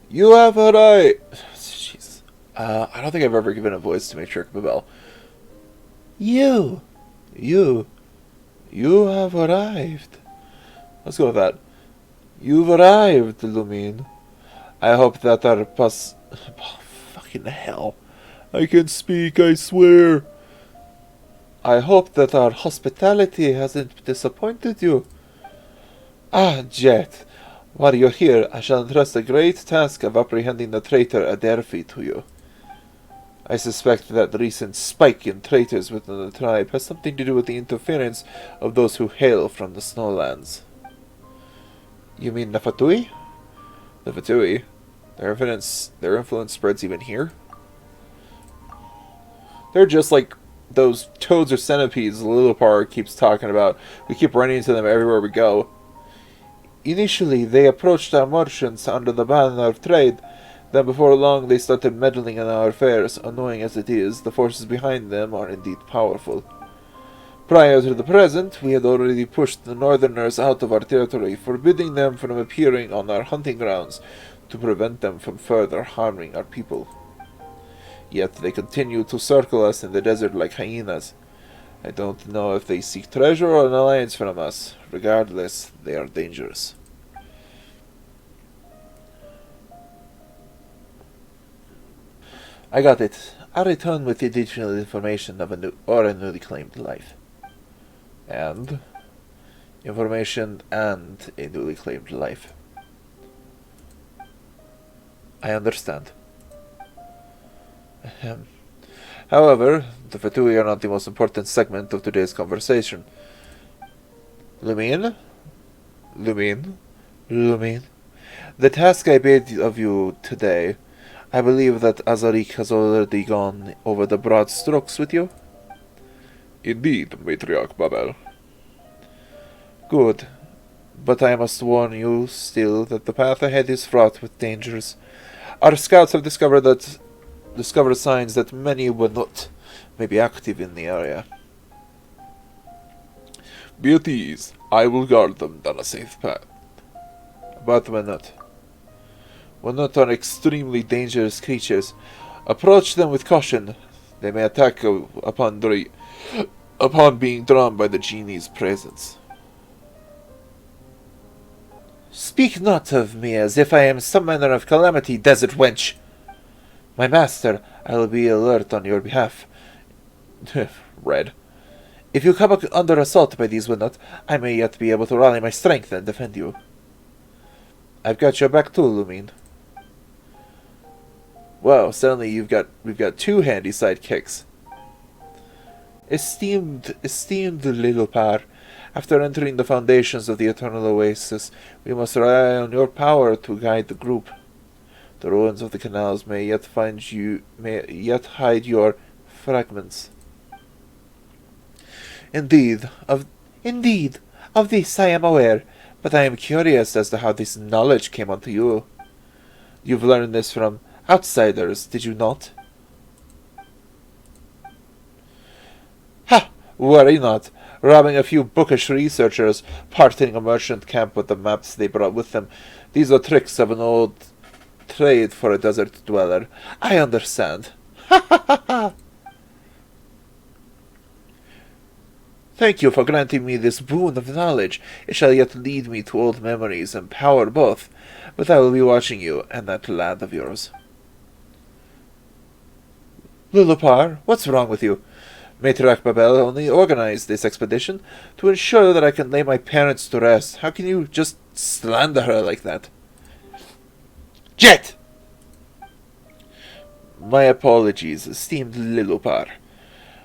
You have what I... Jeez. I don't think I've ever given a voice to Matriarch Babel. You have arrived. Let's go with that. You've arrived, Lumine. I hope that our oh, fucking hell. I can speak, I swear. I hope that our hospitality hasn't disappointed you. Ah, Jeht. While you're here, I shall entrust the great task of apprehending the traitor Adelphi to you. I suspect that the recent spike in traitors within the tribe has something to do with the interference of those who hail from the snowlands. You mean the Fatui? The Fatui? Their influence spreads even here? They're just like those toads or centipedes Lillipar keeps talking about. We keep running into them everywhere we go. Initially, they approached our merchants under the banner of trade. Then before long they started meddling in our affairs. Annoying as it is, the forces behind them are indeed powerful. Prior to the present, we had already pushed the northerners out of our territory, forbidding them from appearing on our hunting grounds to prevent them from further harming our people. Yet they continue to circle us in the desert like hyenas. I don't know if they seek treasure or an alliance from us. Regardless, they are dangerous. I got it. I'll return with the additional information of a newly claimed life. And? Information and a newly claimed life. I understand. However, the Fatui are not the most important segment of today's conversation. Lumine? The task I bade of you today, I believe that Azarik has already gone over the broad strokes with you? Indeed, Matriarch Babel. Good. But I must warn you still that the path ahead is fraught with dangers. Our scouts have discovered signs that many Wenut may be active in the area. Be at ease. I will guard them down a safe path. But Wenut. Wenut are extremely dangerous creatures. Approach them with caution. They may attack upon being drawn by the genie's presence. Speak not of me as if I am some manner of calamity, desert wench. My master, I will be alert on your behalf. Red. If you come under assault by these Wenut, I may yet be able to rally my strength and defend you. I've got your back too, Lumine. Well, suddenly we've got two handy sidekicks. Esteemed little par, after entering the foundations of the Eternal Oasis, we must rely on your power to guide the group. The ruins of the canals may yet hide your fragments. Indeed, of this I am aware, but I am curious as to how this knowledge came onto you. You've learned this from outsiders, did you not? Ha! Worry not. Robbing a few bookish researchers, parting a merchant camp with the maps they brought with them. These are tricks of an old trade for a desert dweller. I understand. Ha ha ha ha! Thank you for granting me this boon of knowledge. It shall yet lead me to old memories and power both. But I will be watching you and that lad of yours. Lulupar, what's wrong with you? Matriarch Babel only organized this expedition to ensure that I can lay my parents to rest. How can you just slander her like that? Jeht! My apologies, esteemed Lilupar.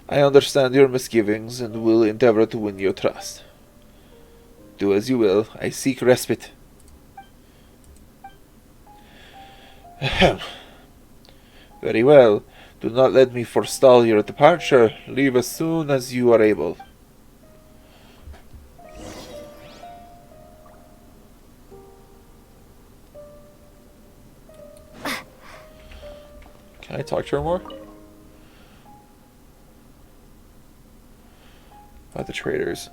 I understand your misgivings and will endeavor to win your trust. Do as you will. I seek respite. Ahem. Very well. Do not let me forestall your departure. Leave as soon as you are able. Can I talk to her more? About the traders.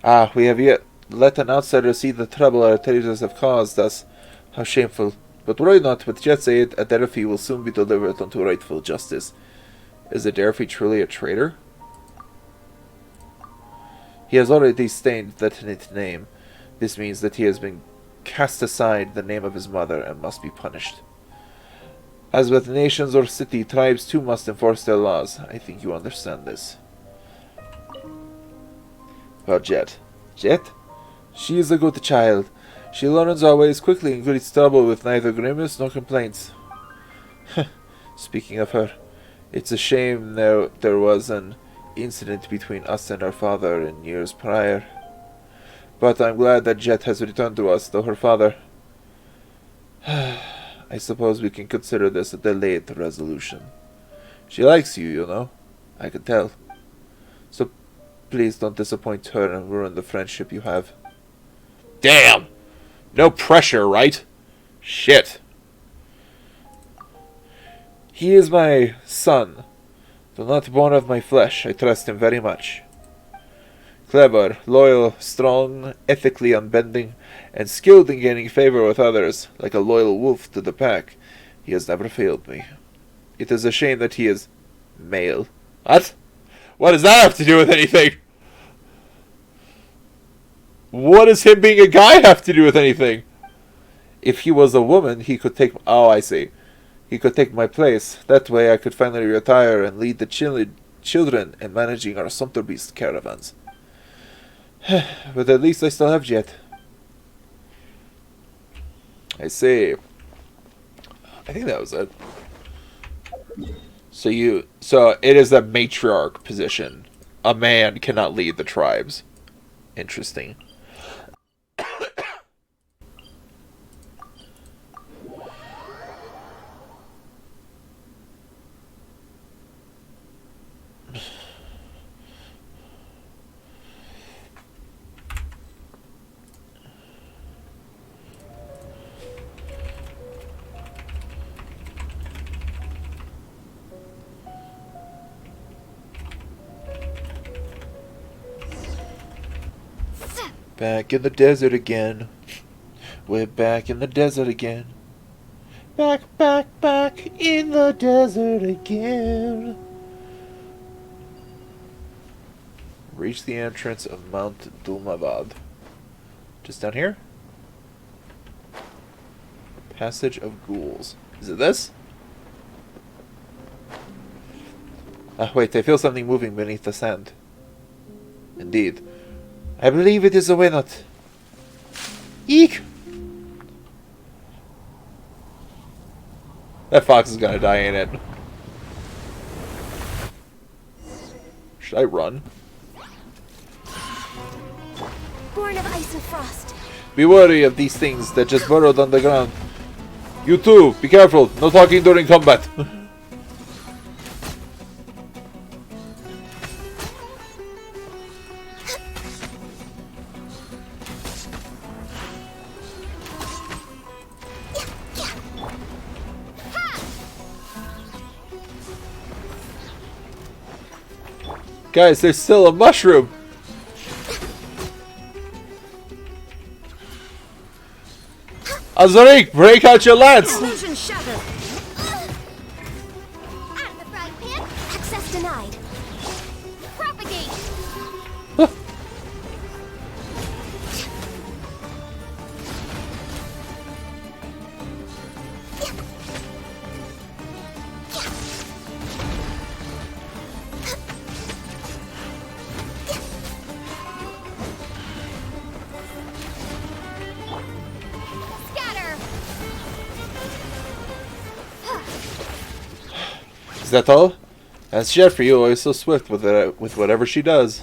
Ah, we have yet let an outsider see the trouble our traders have caused us. How shameful. But worry not, with Jeht's aid, a Derfi will soon be delivered unto rightful justice. Is the Derfi truly a traitor? He has already stained the Tanit name. This means that he has been cast aside the name of his mother and must be punished. As with nations or city, tribes too must enforce their laws. I think you understand this. About Jeht. Jeht? She is a good child. She learns our ways quickly and greets trouble with neither grimace nor complaints. Speaking of her, it's a shame there was an incident between us and her father in years prior. But I'm glad that Jeht has returned to us, though her father... I suppose we can consider this a delayed resolution. She likes you, you know. I can tell. So please don't disappoint her and ruin the friendship you have. Damn! No pressure, right? Shit. He is my son, though not born of my flesh. I trust him very much. Clever, loyal, strong, ethically unbending, and skilled in gaining favor with others, like a loyal wolf to the pack. He has never failed me. It is a shame that he is male. What? What does that have to do with anything? What does him being a guy have to do with anything? If he was a woman, he could take... Oh, I see. He could take my place. That way I could finally retire and lead the children in managing our Sumpter Beast caravans. But at least I still have Jeht. I see. I think that was it. So it is a matriarch position. A man cannot lead the tribes. Interesting. Back in the desert again. We're back in the desert again. Back in the desert again. Reach the entrance of Mount Dulmavad. Just down here? Passage of Ghouls. Is it this? Ah, wait, I feel something moving beneath the sand. Indeed. I believe it is a Wenot. Eek! That fox is gonna die in it. Should I run? Born of ice and frost. Be wary of these things that just burrowed on the ground. You too, be careful. No talking during combat. Guys, there's still a mushroom! Azarik, break out your lance! Illusion shattered. Out of the frying pan. Access denied. Propagate. Scatter. Is that all? That's Jeht for you, always so swift with whatever she does.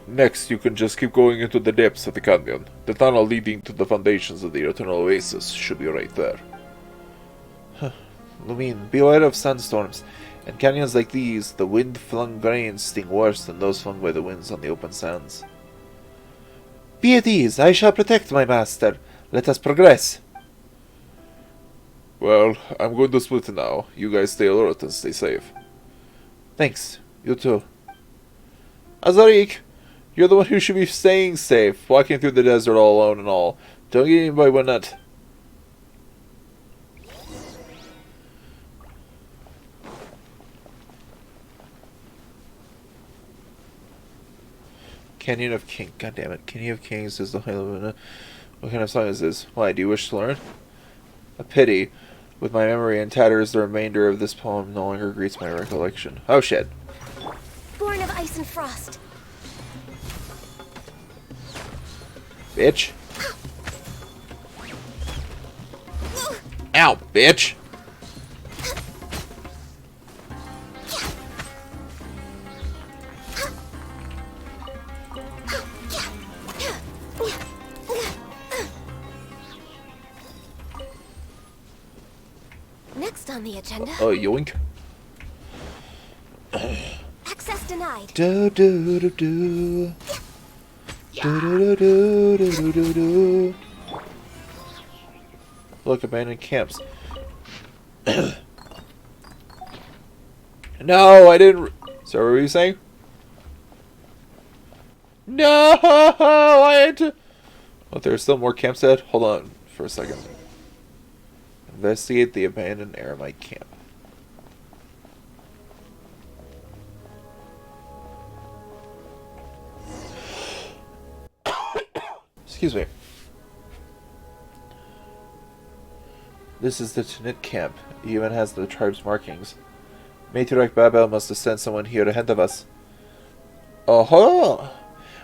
Next, you can just keep going into the depths of the canyon. The tunnel leading to the foundations of the Eternal Oasis should be right there. Lumine, beware of sandstorms. In canyons like these, the wind-flung grains sting worse than those flung by the winds on the open sands. Be at ease, I shall protect my master. Let us progress. Well, I'm going to split now. You guys stay alert and stay safe. Thanks. You too. Azarik, you're the one who should be staying safe, walking through the desert all alone and all. Don't get eaten by one nut. Canyon of King. God damn it. Canyon of Kings is the What kind of song is this? Why, do you wish to learn? A pity. With my memory in tatters, the remainder of this poem no longer greets my recollection. Oh shit. Born of ice and frost. Bitch. Ow, bitch. Next on the agenda. Oh, yoink. Access denied. Do do do do. Do do do do do do do. Look, abandoned camps. No, I didn't. So, what were you saying? No, I had to. Oh, there's still more camps ahead. Hold on for a second. Investigate the abandoned Aramite camp. Excuse me. This is the Tanit camp. It even has the tribe's markings. Matriarch Babel must have sent someone here ahead of us. Oh-ho!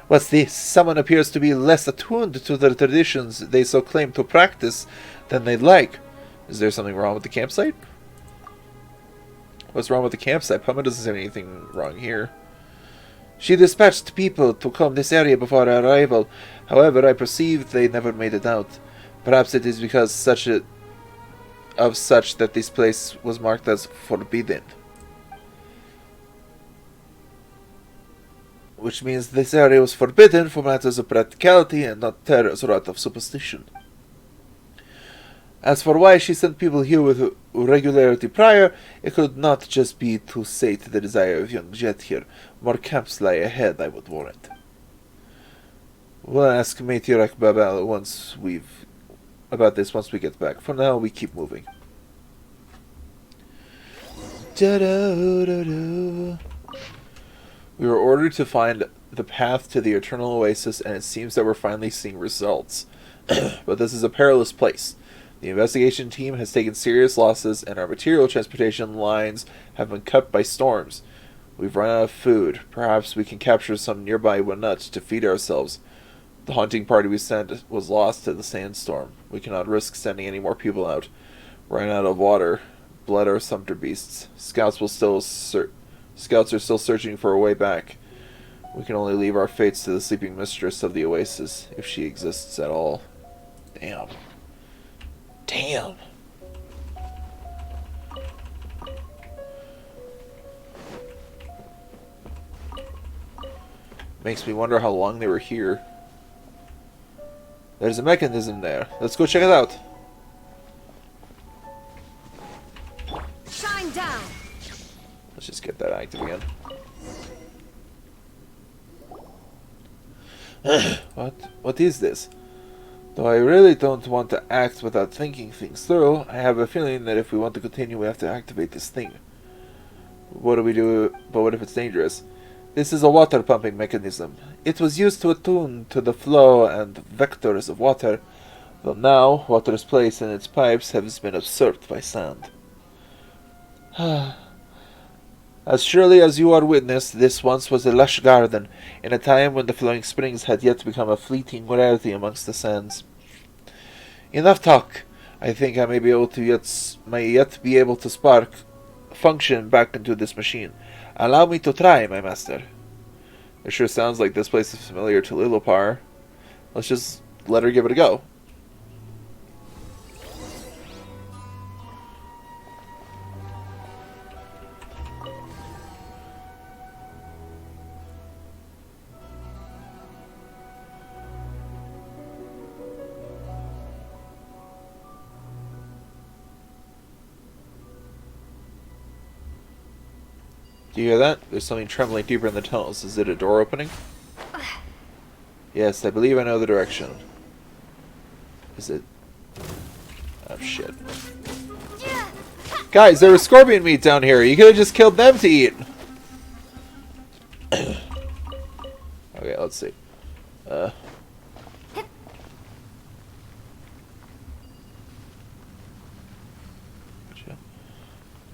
What's this? Someone appears to be less attuned to the traditions they so claim to practice than they'd like. Is there something wrong with the campsite? What's wrong with the campsite? Puma doesn't say anything wrong here. She dispatched people to comb this area before our arrival. However, I perceive they never made it out. Perhaps it is because such that this place was marked as forbidden. Which means this area was forbidden for matters of practicality and not terror's wrath of superstition. As for why she sent people here with regularity prior, it could not just be to sate the desire of young Jeht here. More camps lie ahead, I would warrant. We'll ask Matriarch Babel about this once we get back. For now, we keep moving. Da-da-da-da. We were ordered to find the path to the Eternal Oasis, and it seems that we're finally seeing results. But this is a perilous place. The investigation team has taken serious losses, and our material transportation lines have been cut by storms. We've run out of food. Perhaps we can capture some nearby nuts to feed ourselves. The hunting party we sent was lost to the sandstorm. We cannot risk sending any more people out. Run out of water. Blood our sumpter beasts. Scouts are still searching for a way back. We can only leave our fates to the sleeping mistress of the oasis, if she exists at all. Damn. Damn. Makes me wonder how long they were here. There's a mechanism there. Let's go check it out. Shine down. Let's just get that active again. What is this? Though I really don't want to act without thinking things through, I have a feeling that if we want to continue, we have to activate this thing. What do we do? But what if it's dangerous? This is a water pumping mechanism. It was used to attune to the flow and vectors of water, though now water's place in its pipes has been usurped by sand. As surely as you are witness, this once was a lush garden, in a time when the flowing springs had yet become a fleeting rarity amongst the sands. Enough talk. I think I may yet be able to spark function back into this machine. Allow me to try, my master. It sure sounds like this place is familiar to Lilopar. Let's just let her give it a go. Do you hear that? There's something trembling deeper in the tunnels. Is it a door opening? Yes, I believe I know the direction. Is it... Oh, shit. Guys, there was scorpion meat down here. You could have just killed them to eat. Okay, let's see.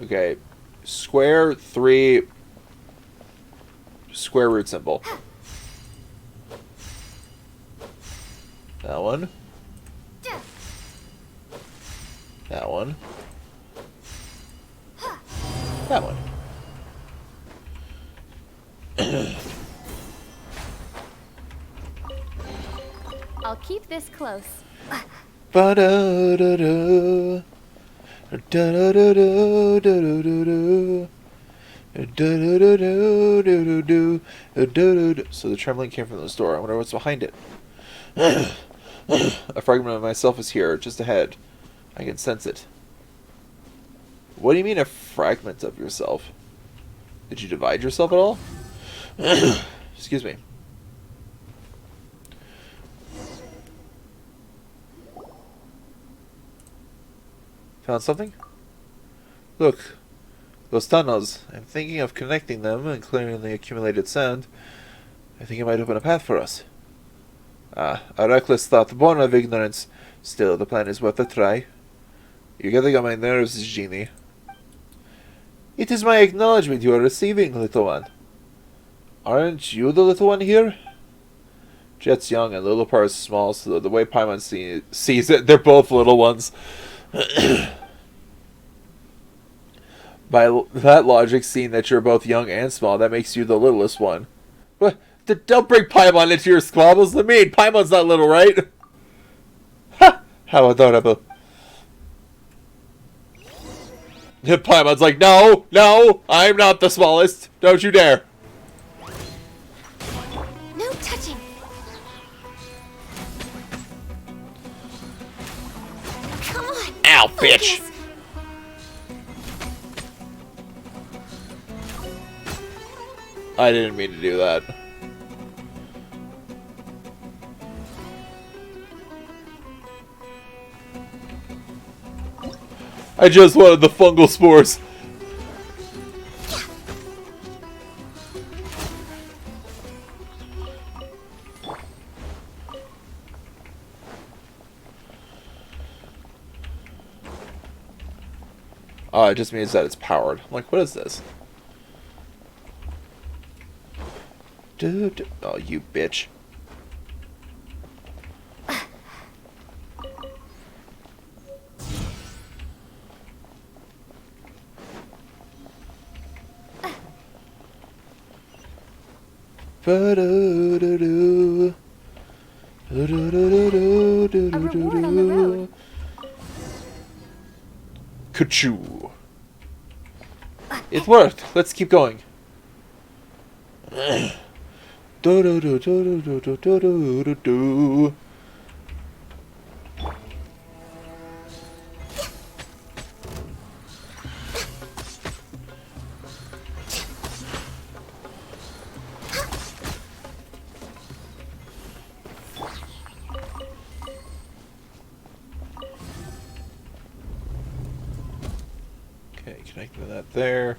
Okay. Square 3 square root symbol. That one. That one. That one. I'll keep this close. Ba-da-da-da. So the trembling came from this door. I wonder what's behind it. A fragment of myself is here, just ahead. I can sense it. What do you mean a fragment of yourself? Did you divide yourself at all? Excuse me. Found something? Look, those tunnels. I'm thinking of connecting them and clearing the accumulated sand. I think it might open a path for us. Ah, a reckless thought born of ignorance. Still, the plan is worth a try. You're getting on my nerves, Genie. It is my acknowledgement you are receiving, little one. Aren't you the little one here? Jeht's young and Lilopar is small, so the way Paimon sees it, they're both little ones. By that logic, seeing that you're both young and small, that makes you the littlest one. What? Don't bring Paimon into your squabbles. I mean, Paimon's not little, right? Ha! How adorable. Paimon's like, no, I'm not the smallest. Don't you dare. No touching. Come on. Ow, bitch. Focus. I didn't mean to do that. I just wanted the fungal spores. Oh, it just means that it's powered. I'm like, what is this? Dude. Oh, you bitch. Ba-do-do-do. Do-do-do-do-do-do-do-do. Ka-choo. It worked. Let's keep going. Do-do-do-do-do-do-do-do-do. connecting that there.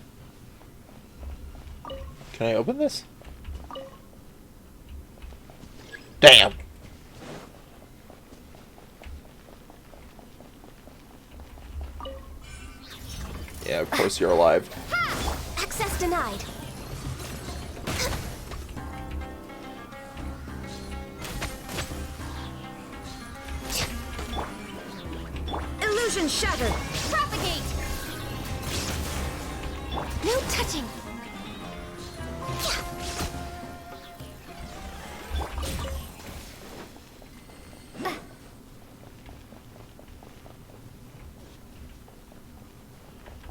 Can I open this? Damn! Yeah, of course you're alive. Access denied. Illusion shattered. Propagate! No touching.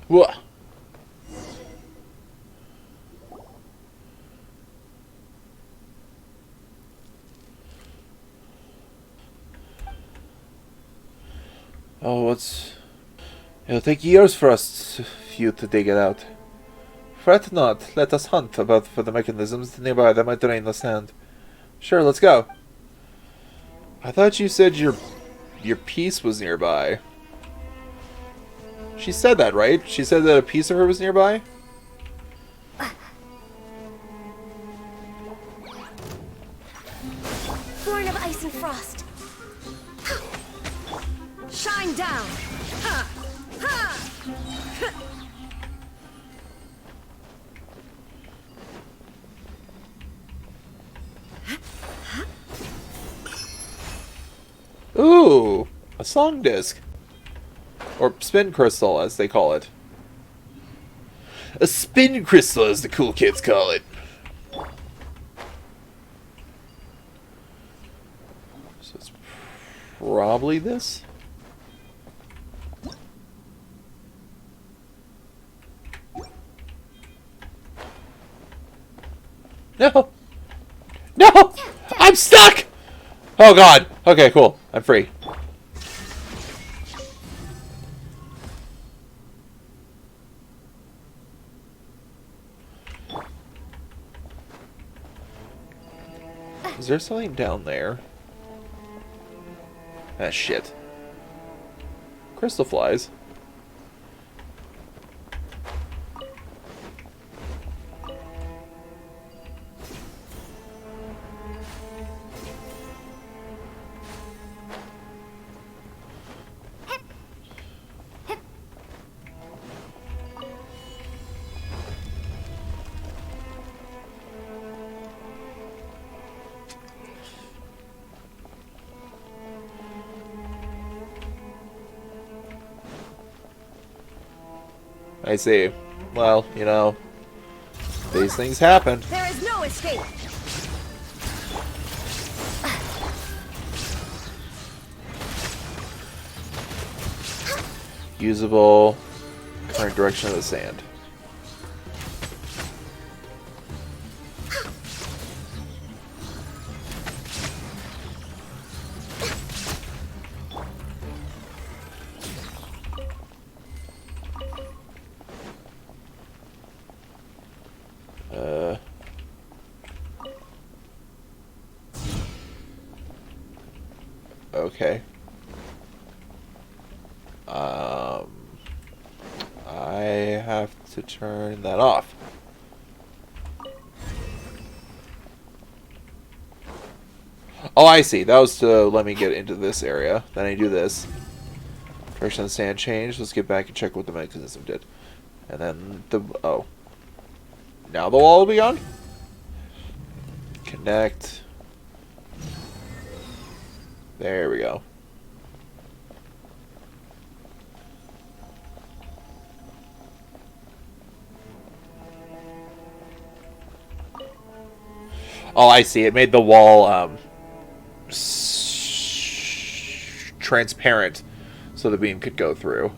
Whoa. Oh, it'll take years for you to dig it out. Fret not. Let us hunt about for the mechanisms nearby that might drain the sand. Sure, let's go. I thought you said your piece was nearby. She said that, right? She said that a piece of her was nearby? Born of ice and frost. Shine down. Ha! Ha! Ooh, a song disc. Or spin crystal, as they call it. A spin crystal, as the cool kids call it. So it's probably this? No! No! I'm stuck! Oh god! Okay, cool. I'm free. Is there something down there? Ah, shit. Crystal flies. I see. Well, you know, these things happen. There is no escape. Usable. Current direction of the sand. Okay. I have to turn that off. Oh, I see. That was to let me get into this area. Then I do this. Direction of the sand changed. Let's get back and check what the mechanism did. And then the... Oh. Now the wall will be on? Connect. There we go. Oh, I see. It made the wall transparent so the beam could go through.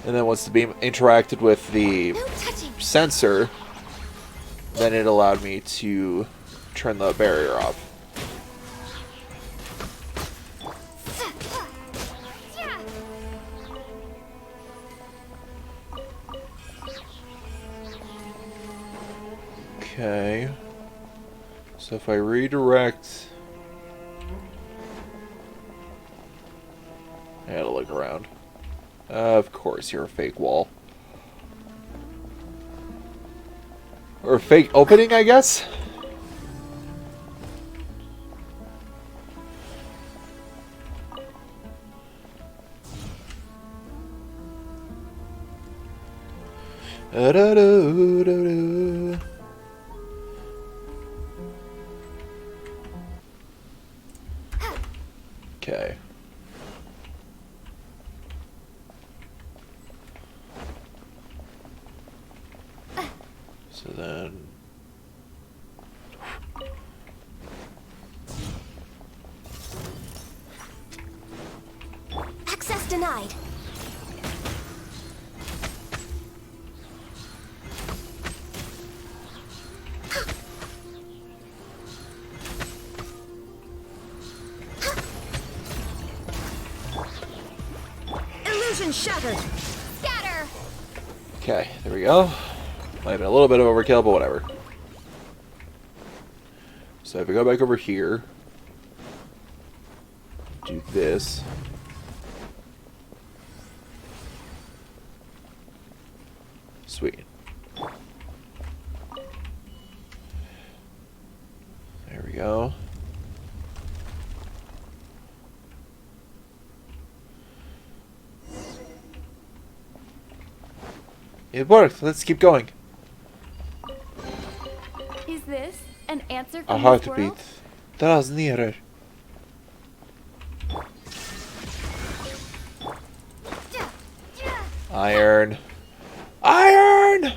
And then once the beam interacted with the sensor, then it allowed me to turn the barrier off. Okay. So if I redirect... Of course, you're a fake wall. Or a fake opening, I guess? Okay. So then... Access denied. Illusion shattered. Scatter! Okay, there we go. Might have been a little bit of overkill, but whatever. So if we go back over here, do this. Sweet. There we go. It worked. Let's keep going. Is this an answer A from this heartbeat. world? Draws nearer. Iron. Iron!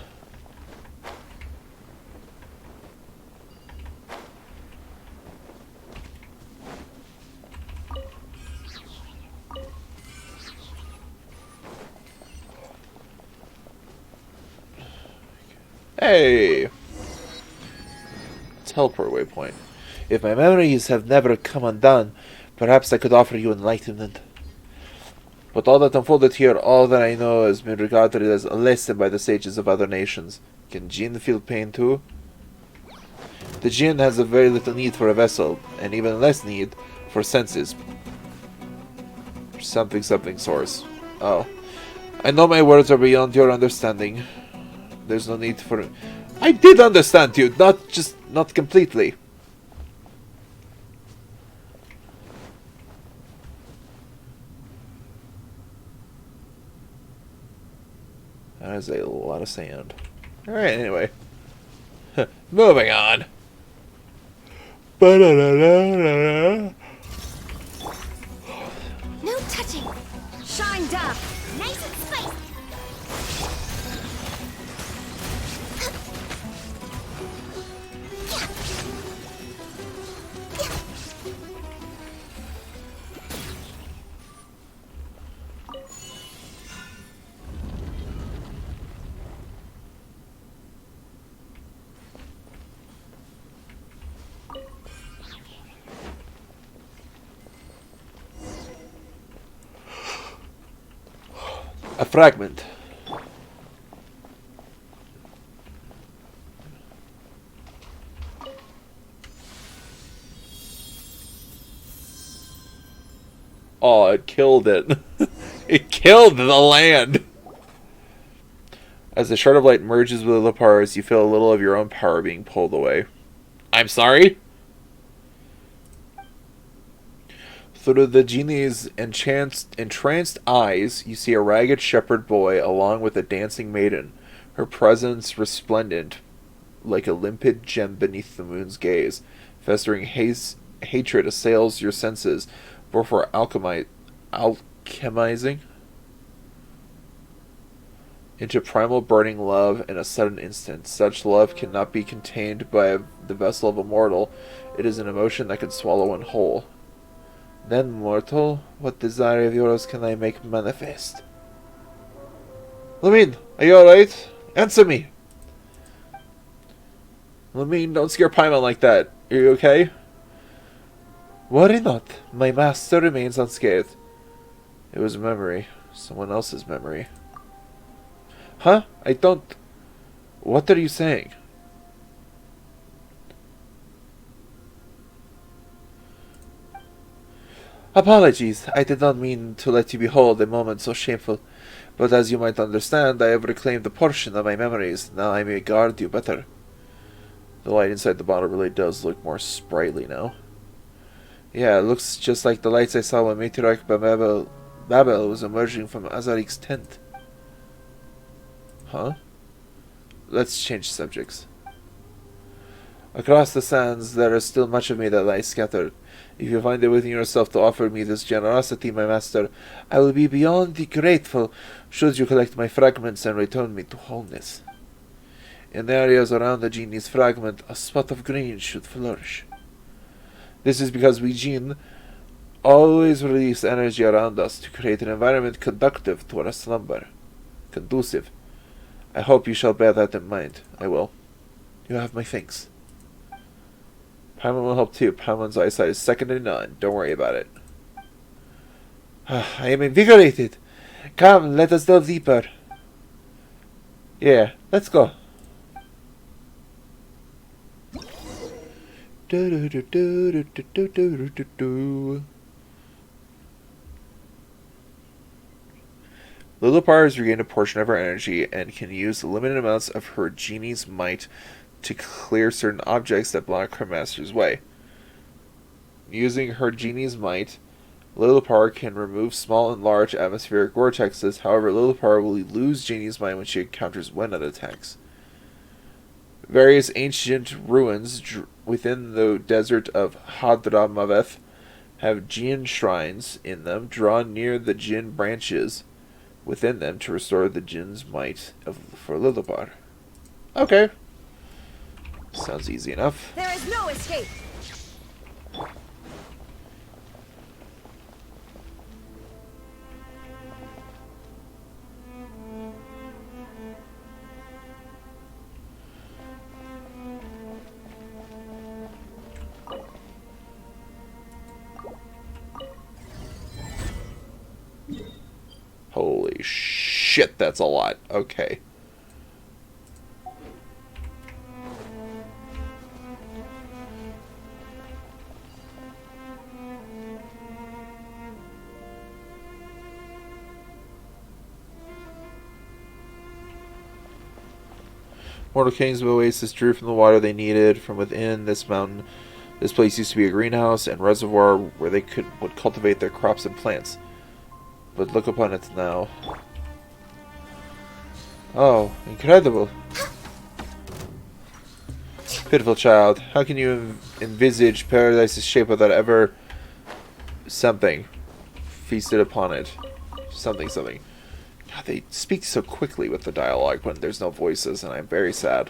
Hey! Teleport waypoint. If my memories have never come undone, perhaps I could offer you enlightenment. But all that unfolded here, all that I know has been regarded as a lesson by the sages of other nations. Can Jinn feel pain too? The Jinn has a very little need for a vessel, and even less need for senses. Something source. Oh. I know my words are beyond your understanding. There's no need for... I did understand you, not completely. That is a lot of sand. Alright, anyway. Moving on. Ba-da-da-da-da-da. No touching. Shined up. Nice and spicy. A fragment. Oh, it killed it. It killed the land. As the shard of light merges with the Lapars, you feel a little of your own power being pulled away. I'm sorry? Through the genie's entranced eyes, you see a ragged shepherd boy along with a dancing maiden, her presence resplendent like a limpid gem beneath the moon's gaze. Festering hatred assails your senses before alchemizing into primal burning love in a sudden instant. Such love cannot be contained by the vessel of a mortal. It is an emotion that can swallow one whole. Then, mortal, what desire of yours can I make manifest? Lamine, are you alright? Answer me! Lamine, don't scare Paimon like that. Are you okay? Worry not. My master remains unscathed. It was a memory. Someone else's memory. Huh? I don't... What are you saying? Apologies, I did not mean to let you behold a moment so shameful, but as you might understand, I have reclaimed a portion of my memories. Now I may guard you better. The light inside the bottle really does look more sprightly now. Yeah, it looks just like the lights I saw when Matriarch Babel was emerging from Azarik's tent. Huh? Let's change subjects. Across the sands, there is still much of me that lies scattered. If you find it within yourself to offer me this generosity, my master, I will be beyond grateful should you collect my fragments and return me to wholeness. In the areas around the genie's fragment, a spot of green should flourish. This is because we Jinn always release energy around us to create an environment conducive to our slumber. Conducive. I hope you shall bear that in mind. I will. You have my thanks. Paimon will help too. Paimon's eyesight is second to none. Don't worry about it. I am invigorated. Come, let us delve deeper. Yeah, let's go. Lillipar has regained a portion of her energy and can use limited amounts of her genie's might to clear certain objects that block her master's way. Using her genie's might, Lillipar can remove small and large atmospheric vortexes. However, Lillipar will lose genie's might when she encounters wind attacks. Various ancient ruins within the desert of Hadramaveth have Jinn shrines in them, drawn near the Jinn branches within them to restore the Jinn's might for Lillipar. Okay. Sounds easy enough. There is no escape. Holy shit, that's a lot. Okay. Mortal King's oasis drew from the water they needed from within this mountain. This place used to be a greenhouse and reservoir where they would cultivate their crops and plants. But look upon it now. Oh, incredible. Pitiful child, how can you envisage paradise's shape without ever something feasted upon it? Something. God, they speak so quickly with the dialogue when there's no voices, and I'm very sad.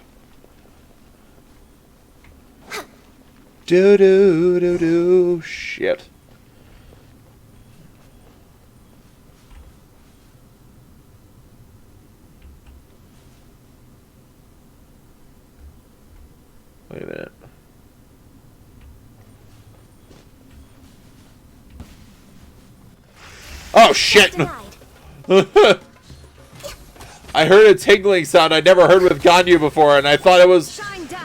Do. Shit. Wait a minute. Oh shit! I heard a tingling sound I never heard with Ganyu before, and I thought it was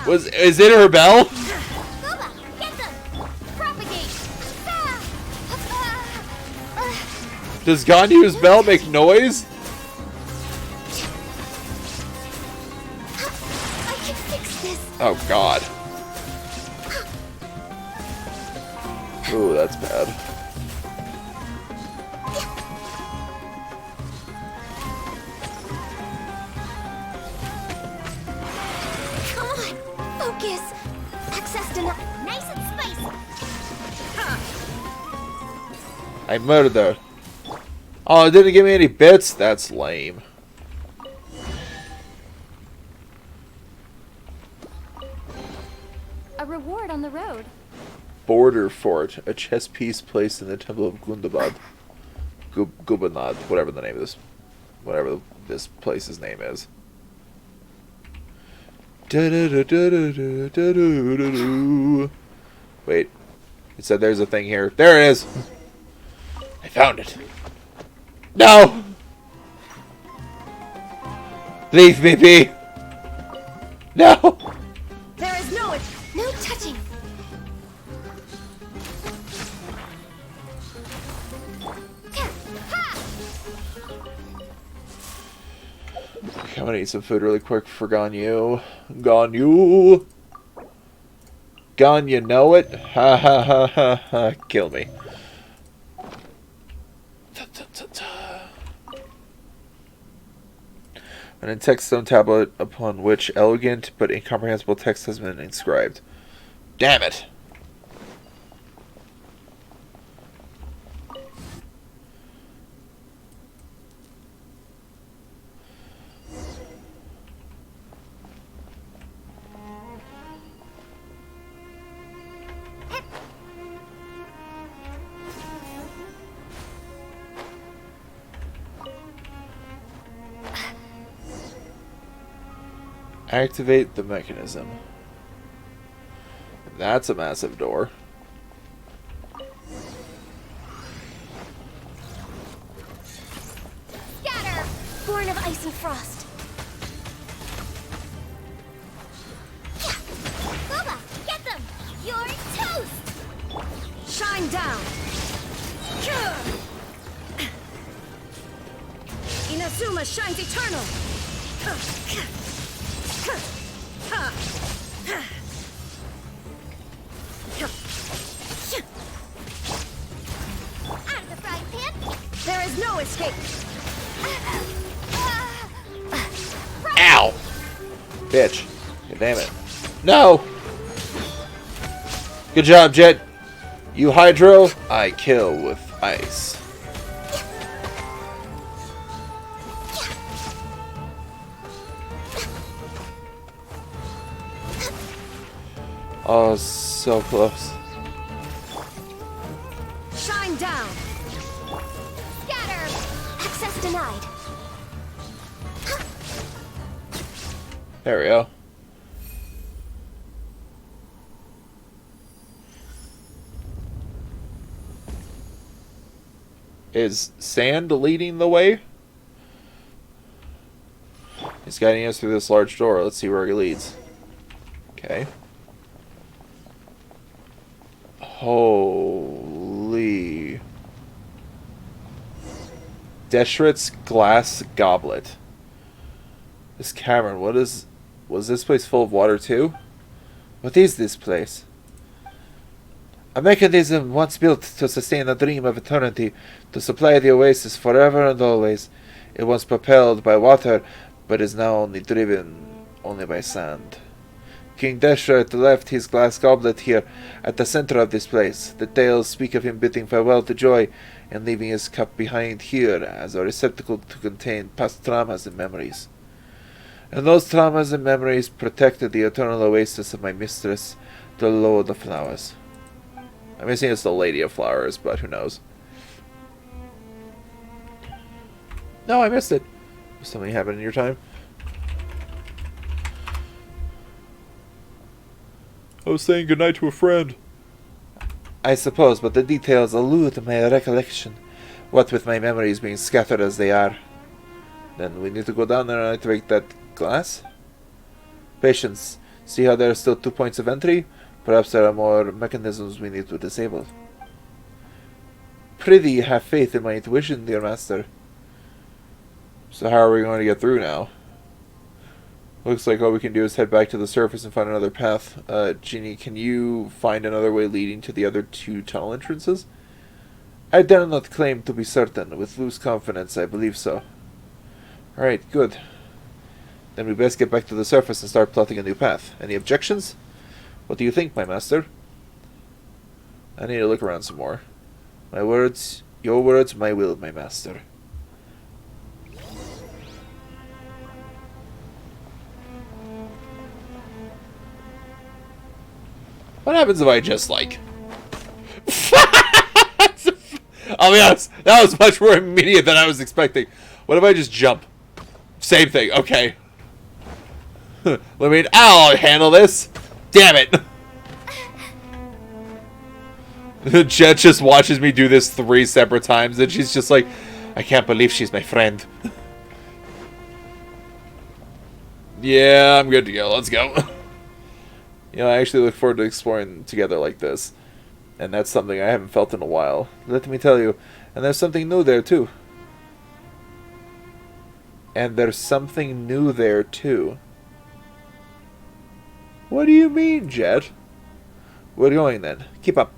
is it her bell? Boba, get them! Propagate! Does Ganyu's bell make noise? I can fix this! Oh god. Ooh, that's bad. Come on! Focus! Access denied. Nice and spicy! I murdered her. Oh, it didn't give me any bits? That's lame. A reward on the road. Border Fort, a chess piece placed in the Temple of Gundabad. Gubanad, whatever the name of this, whatever this place's name is. Wait, it said there's a thing here. There it is. I found it. No! Leave me be. No! There is no No touching! I'm gonna eat some food really quick for Ganyu. Ganyu! Gone, you know it? Ha ha ha ha ha. Kill me. An in-text stone tablet upon which elegant but incomprehensible text has been inscribed. Damn it! Activate the mechanism. That's a massive door. Scatter! Born of ice and frost. Boba, get them! You're toast! Shine down! Inazuma shines eternal! Out of the frying pan! There is no escape! Ow! Bitch. God damn it. No! Good job, Jeht. You Hydro, I kill with ice. Oh, so close. Shine down! Scatter! Access denied. There we go. Is sand leading the way? He's guiding us through this large door. Let's see where he leads. Okay. Holy. Deshret's glass goblet. This cavern, was this place full of water too? What is this place? A mechanism once built to sustain a dream of eternity, to supply the oasis forever and always. It was propelled by water, but is now only driven by sand. King Deshret left his glass goblet here, at the center of this place. The tales speak of him bidding farewell to joy, and leaving his cup behind here as a receptacle to contain past traumas and memories. And those traumas and memories protected the eternal oasis of my mistress, the Lord of Flowers. I'm guessing it's the Lady of Flowers, but who knows. No, I missed it. Something happened in your time? I was saying goodnight to a friend. I suppose, but the details elude my recollection. What with my memories being scattered as they are. Then we need to go down there and activate that glass? Patience. See how there are still 2 points of entry? Perhaps there are more mechanisms we need to disable. Prithee, have faith in my intuition, dear master. So how are we going to get through now? Looks like all we can do is head back to the surface and find another path. Genie, can you find another way leading to the other 2 tunnel entrances? I dare not claim to be certain. With loose confidence, I believe so. Alright, good. Then we best get back to the surface and start plotting a new path. Any objections? What do you think, my master? I need to look around some more. My words, your words, my will, my master. What happens if I just, like... I'll be honest, that was much more immediate than I was expecting. What if I just jump? Same thing, okay. Let me... I'll handle this! Damn it! Jeht just watches me do this 3 separate times, and she's just like, I can't believe she's my friend. Yeah, I'm good to go. Let's go. You know, I actually look forward to exploring together like this. And that's something I haven't felt in a while. Let me tell you. And there's something new there, too. And there's something new there, too. What do you mean, Jeht? We're going then. Keep up.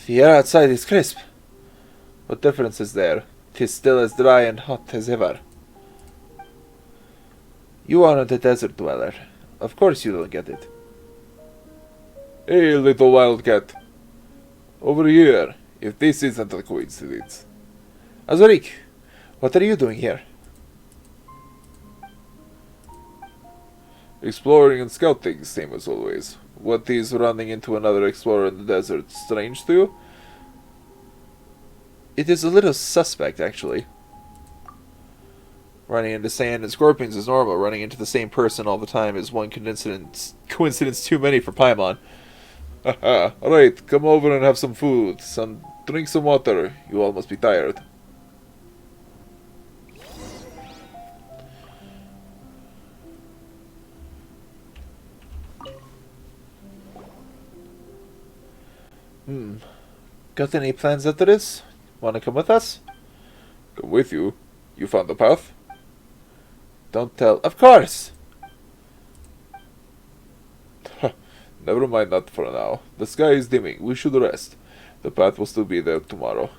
The air outside is crisp. What difference is there? 'Tis still as dry and hot as ever. You aren't a desert dweller. Of course you don't get it. Hey, little wildcat. Over here, if this isn't a coincidence. Azurik, what are you doing here? Exploring and scouting, same as always. What is running into another explorer in the desert strange to you? It is a little suspect, actually. Running into sand and scorpions is normal. Running into the same person all the time is one coincidence too many for Paimon. Haha, alright, come over and have some food. Drink some water. You all must be tired. Got any plans after this? Wanna come with us? Come with you? You found the path? Don't tell. Of course! Never mind that for now. The sky is dimming. We should rest. The path will still be there tomorrow.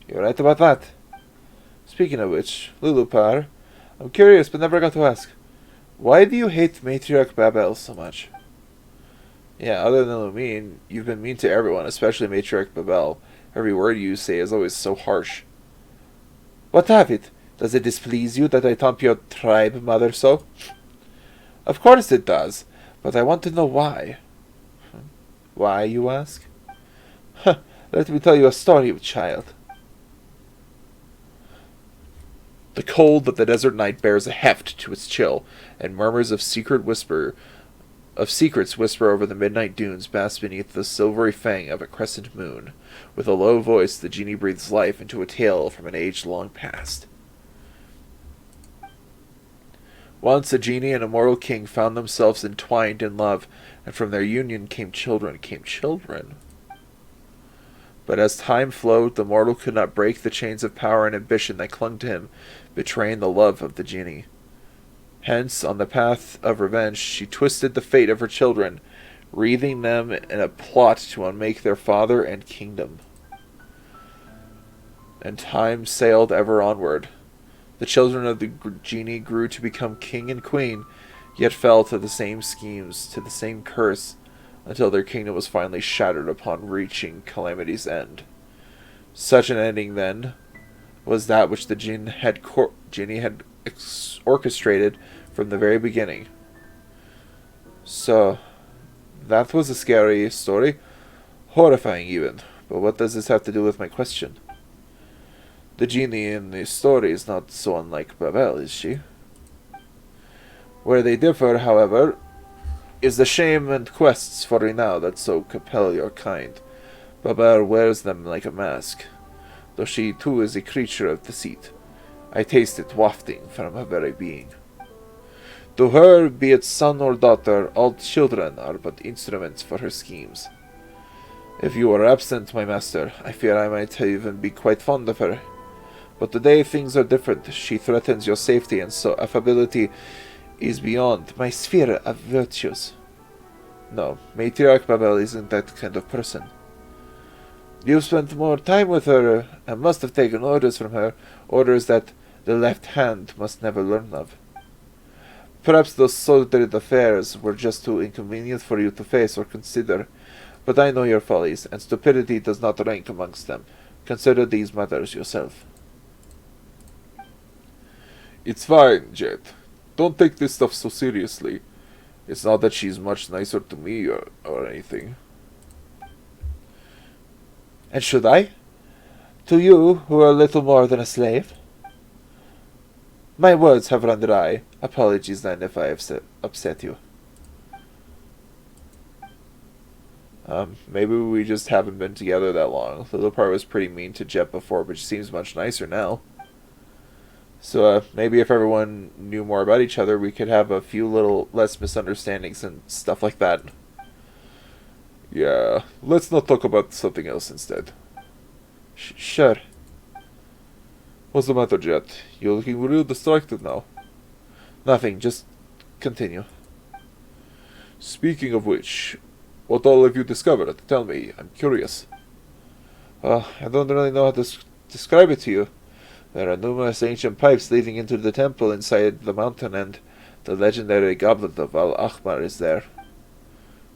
You're right about that. Speaking of which, Lulupar, I'm curious but never got to ask. Why do you hate Matriarch Babel so much? Yeah, other than mean, you've been mean to everyone, especially Matriarch Babel. Every word you say is always so harsh. What of it? Does it displease you that I taunt your tribe mother so? Of course it does, but I want to know why. Why, you ask? Let me tell you a story, child. The cold of the desert night bears a heft to its chill, and murmurs of secrets whisper over the midnight dunes bask beneath the silvery fang of a crescent moon. With a low voice, the genie breathes life into a tale from an age long past. Once a genie and a mortal king found themselves entwined in love, and from their union came children. But as time flowed, the mortal could not break the chains of power and ambition that clung to him, betraying the love of the genie. Hence, on the path of revenge, she twisted the fate of her children, wreathing them in a plot to unmake their father and kingdom. And time sailed ever onward. The children of the genie grew to become king and queen, yet fell to the same schemes, to the same curse, until their kingdom was finally shattered upon reaching calamity's end. Such an ending, then, was that which the genie had orchestrated from the very beginning. So, that was a scary story. Horrifying, even. But what does this have to do with my question? The genie in the story is not so unlike Babel, is she? Where they differ, however, is the shame and quests for renown that so compel your kind. Babel wears them like a mask, though she too is a creature of deceit. I taste it wafting from her very being. To her, be it son or daughter, all children are but instruments for her schemes. If you are absent, my master, I fear I might even be quite fond of her. But today things are different. She threatens your safety, and so affability is beyond my sphere of virtues. No, Matriarch Babel isn't that kind of person. You've spent more time with her, and must have taken orders from her, orders that the left hand must never learn of. Perhaps those sordid affairs were just too inconvenient for you to face or consider, but I know your follies, and stupidity does not rank amongst them. Consider these matters yourself. It's fine, Jeht. Don't take this stuff so seriously. It's not that she's much nicer to me or anything. And should I? To you, who are little more than a slave? My words have run dry. Apologies then if I have upset you. Maybe we just haven't been together that long. The little part was pretty mean to Jeht before, but she seems much nicer now. So, maybe if everyone knew more about each other, we could have a few little less misunderstandings and stuff like that. Yeah, let's not talk about something else instead. Sure. What's the matter, Jeht? You're looking real distracted now. Nothing, just continue. Speaking of which, what all have you discovered? Tell me, I'm curious. I don't really know how to describe it to you. There are numerous ancient pipes leading into the temple inside the mountain, and the legendary goblet of Al-Ahmar is there.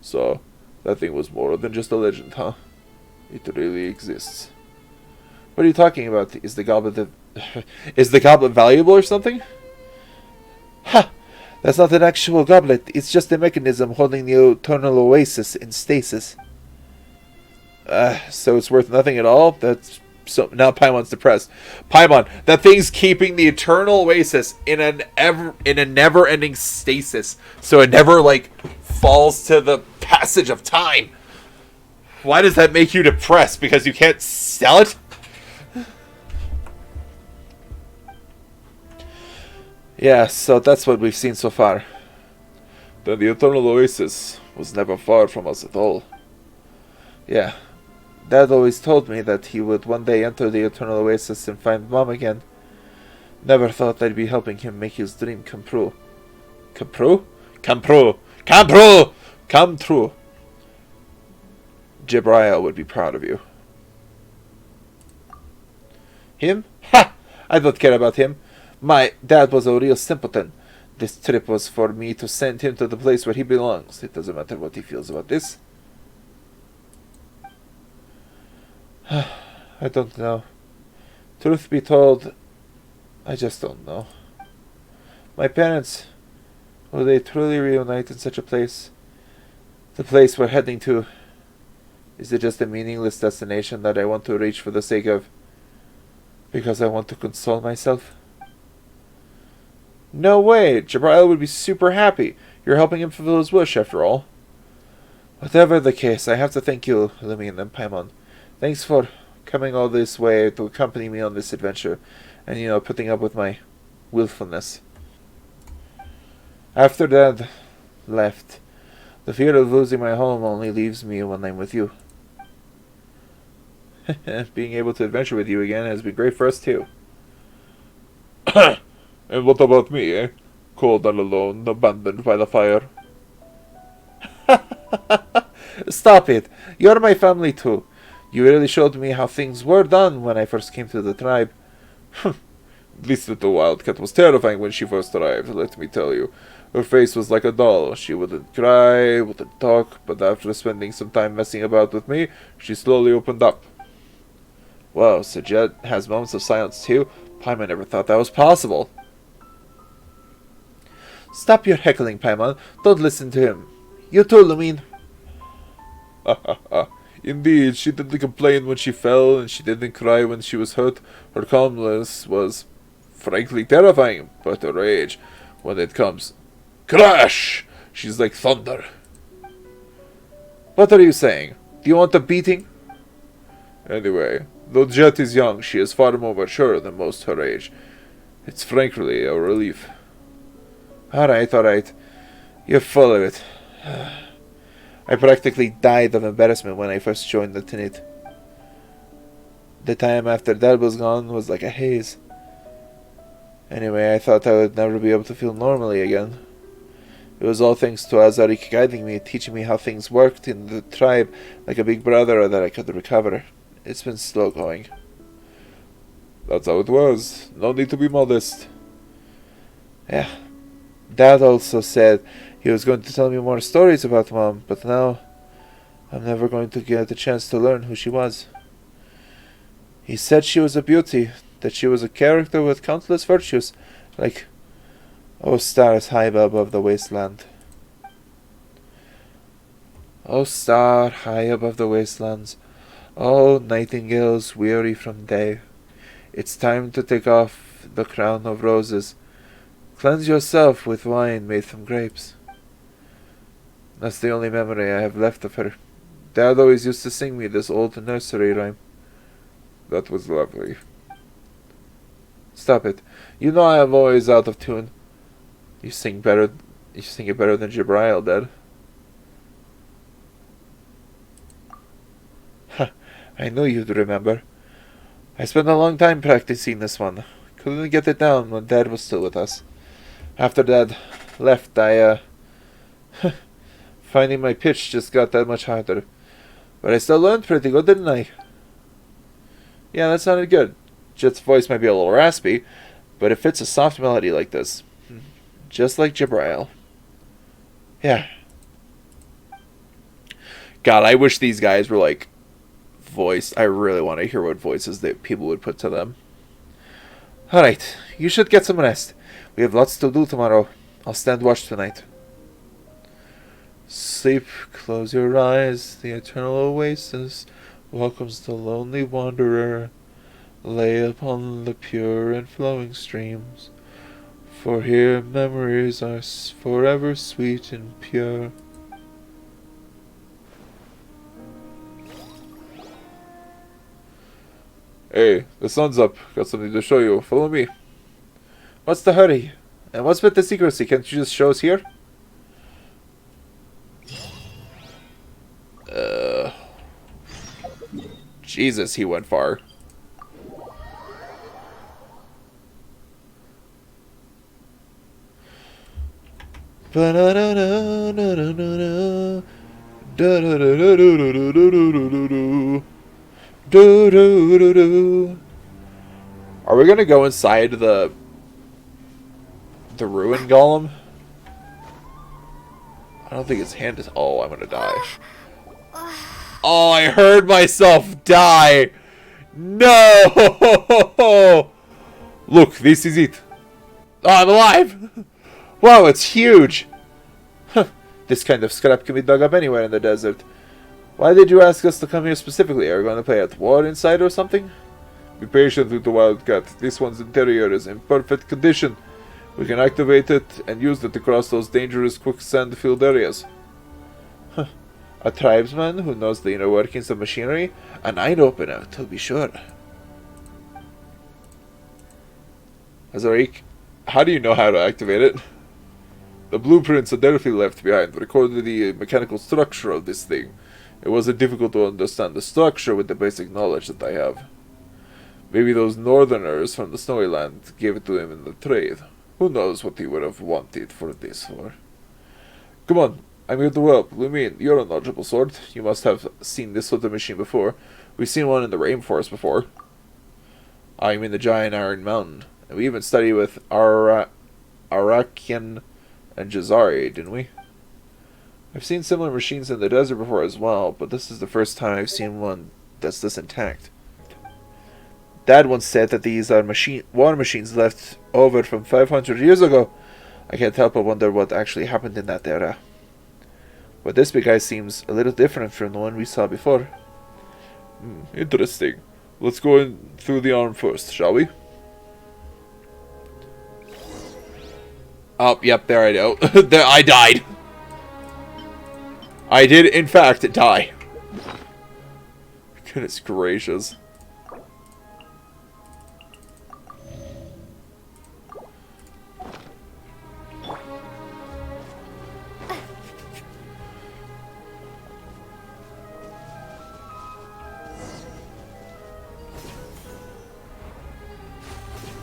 So, that thing was more than just a legend, huh? It really exists. What are you talking about? Is the goblet is the goblet valuable or something? Ha! That's not an actual goblet. It's just a mechanism holding the eternal oasis in stasis. So it's worth nothing at all? That's so now Paimon's depressed. Paimon, that thing's keeping the eternal oasis in a never-ending stasis, so it never falls to the passage of time. Why does that make you depressed? Because you can't sell it? Yeah, so that's what we've seen so far. Then the eternal oasis was never far from us at all. Yeah. Dad always told me that he would one day enter the eternal oasis and find Mom again. Never thought I'd be helping him make his dream come true. Come true? Come true! Come true! Come true! Jibrail would be proud of you. Him? Ha! I don't care about him. My dad was a real simpleton. This trip was for me to send him to the place where he belongs. It doesn't matter what he feels about this. I don't know. Truth be told, I just don't know. My parents, will they truly reunite in such a place? The place we're heading to. Is it just a meaningless destination that I want to reach for the sake of... because I want to console myself? No way! Jibrail would be super happy. You're helping him fulfill his wish, after all. Whatever the case, I have to thank you, Lumion and Paimon. Thanks for coming all this way to accompany me on this adventure, and, putting up with my willfulness. After Dad left, the fear of losing my home only leaves me when I'm with you. Being able to adventure with you again has been great for us, too. And what about me, eh? Cold and alone, abandoned by the fire. Stop it! You're my family too. You really showed me how things were done when I first came to the tribe. This little wildcat was terrifying when she first arrived, let me tell you. Her face was like a doll. She wouldn't cry, wouldn't talk, but after spending some time messing about with me, she slowly opened up. Wow, so Jeht has moments of silence too? Paimon never thought that was possible. Stop your heckling, Paimon. Don't listen to him. You too, Lumine. Indeed, she didn't complain when she fell, and she didn't cry when she was hurt. Her calmness was, frankly, terrifying, but her rage, when it comes, crash! She's like thunder. What are you saying? Do you want a beating? Anyway, though Jeht is young, she is far more mature than most her age. It's frankly a relief. Alright. You're full of it. I practically died of embarrassment when I first joined the Tanit. The time after Dad was gone was like a haze. Anyway, I thought I would never be able to feel normally again. It was all thanks to Azarik guiding me, teaching me how things worked in the tribe like a big brother that I could recover. It's been slow going. That's how it was. No need to be modest. Yeah. Dad also said he was going to tell me more stories about Mom, but now I'm never going to get a chance to learn who she was. He said she was a beauty, that she was a character with countless virtues, like, oh stars high above the wasteland. Oh star high above the wastelands, oh nightingales weary from day, it's time to take off the crown of roses Cleanse yourself with wine made from grapes. That's the only memory I have left of her. Dad always used to sing me this old nursery rhyme. That was lovely. Stop it. You know I am always out of tune. You sing it better than Jibrail did. Ha, I knew you'd remember. I spent a long time practicing this one. Couldn't get it down when Dad was still with us. After Dad left, finding my pitch just got that much harder. But I still learned pretty good, didn't I? Yeah, that sounded good. Jet's voice might be a little raspy, but it fits a soft melody like this. Just like Jibrail. Yeah. God, I wish these guys were like voiced. I really want to hear what voices that people would put to them. Alright, you should get some rest. We have lots to do tomorrow. I'll stand watch tonight. Sleep, close your eyes. The eternal oasis welcomes the lonely wanderer. Lay upon the pure and flowing streams, for here memories are forever sweet and pure. Hey, the sun's up. Got something to show you. Follow me. What's the hurry? And what's with the secrecy? Can't you just show us here? Jesus, he went far. Are we gonna go inside the ruin golem? I don't think his hand is. Oh, I'm gonna die. Oh, I heard myself die. No! Look, this is it. Oh, I'm alive. Wow, it's huge. Huh. This kind of scrap can be dug up anywhere in the desert. Why did you ask us to come here specifically? Are we going to play at war inside or something? Be patient with the wildcat. This one's interior is in perfect condition. We can activate it and use it to cross those dangerous quicksand-filled areas. Huh. A tribesman who knows the inner workings of machinery? An eye-opener, to be sure. Azarik, how do you know how to activate it? The blueprints Adelphi left behind recorded the mechanical structure of this thing. It wasn't difficult to understand the structure with the basic knowledge that I have. Maybe those northerners from the Snowy Land gave it to him in the trade. Who knows what he would have wanted for this for? Come on, I'm here to help. Lumin, you're a knowledgeable sword. You must have seen this sort of machine before. We've seen one in the rainforest before. I mean the giant Iron Mountain. And we even studied with Arakian and Jazari, didn't we? I've seen similar machines in the desert before as well, but this is the first time I've seen one that's this intact. Dad once said that these are war machines left over from 500 years ago. I can't help but wonder what actually happened in that era. But this big guy seems a little different from the one we saw before. Interesting. Let's go in through the arm first, shall we? Oh, yep, there I go. There, I died. I did, in fact, die. Goodness gracious.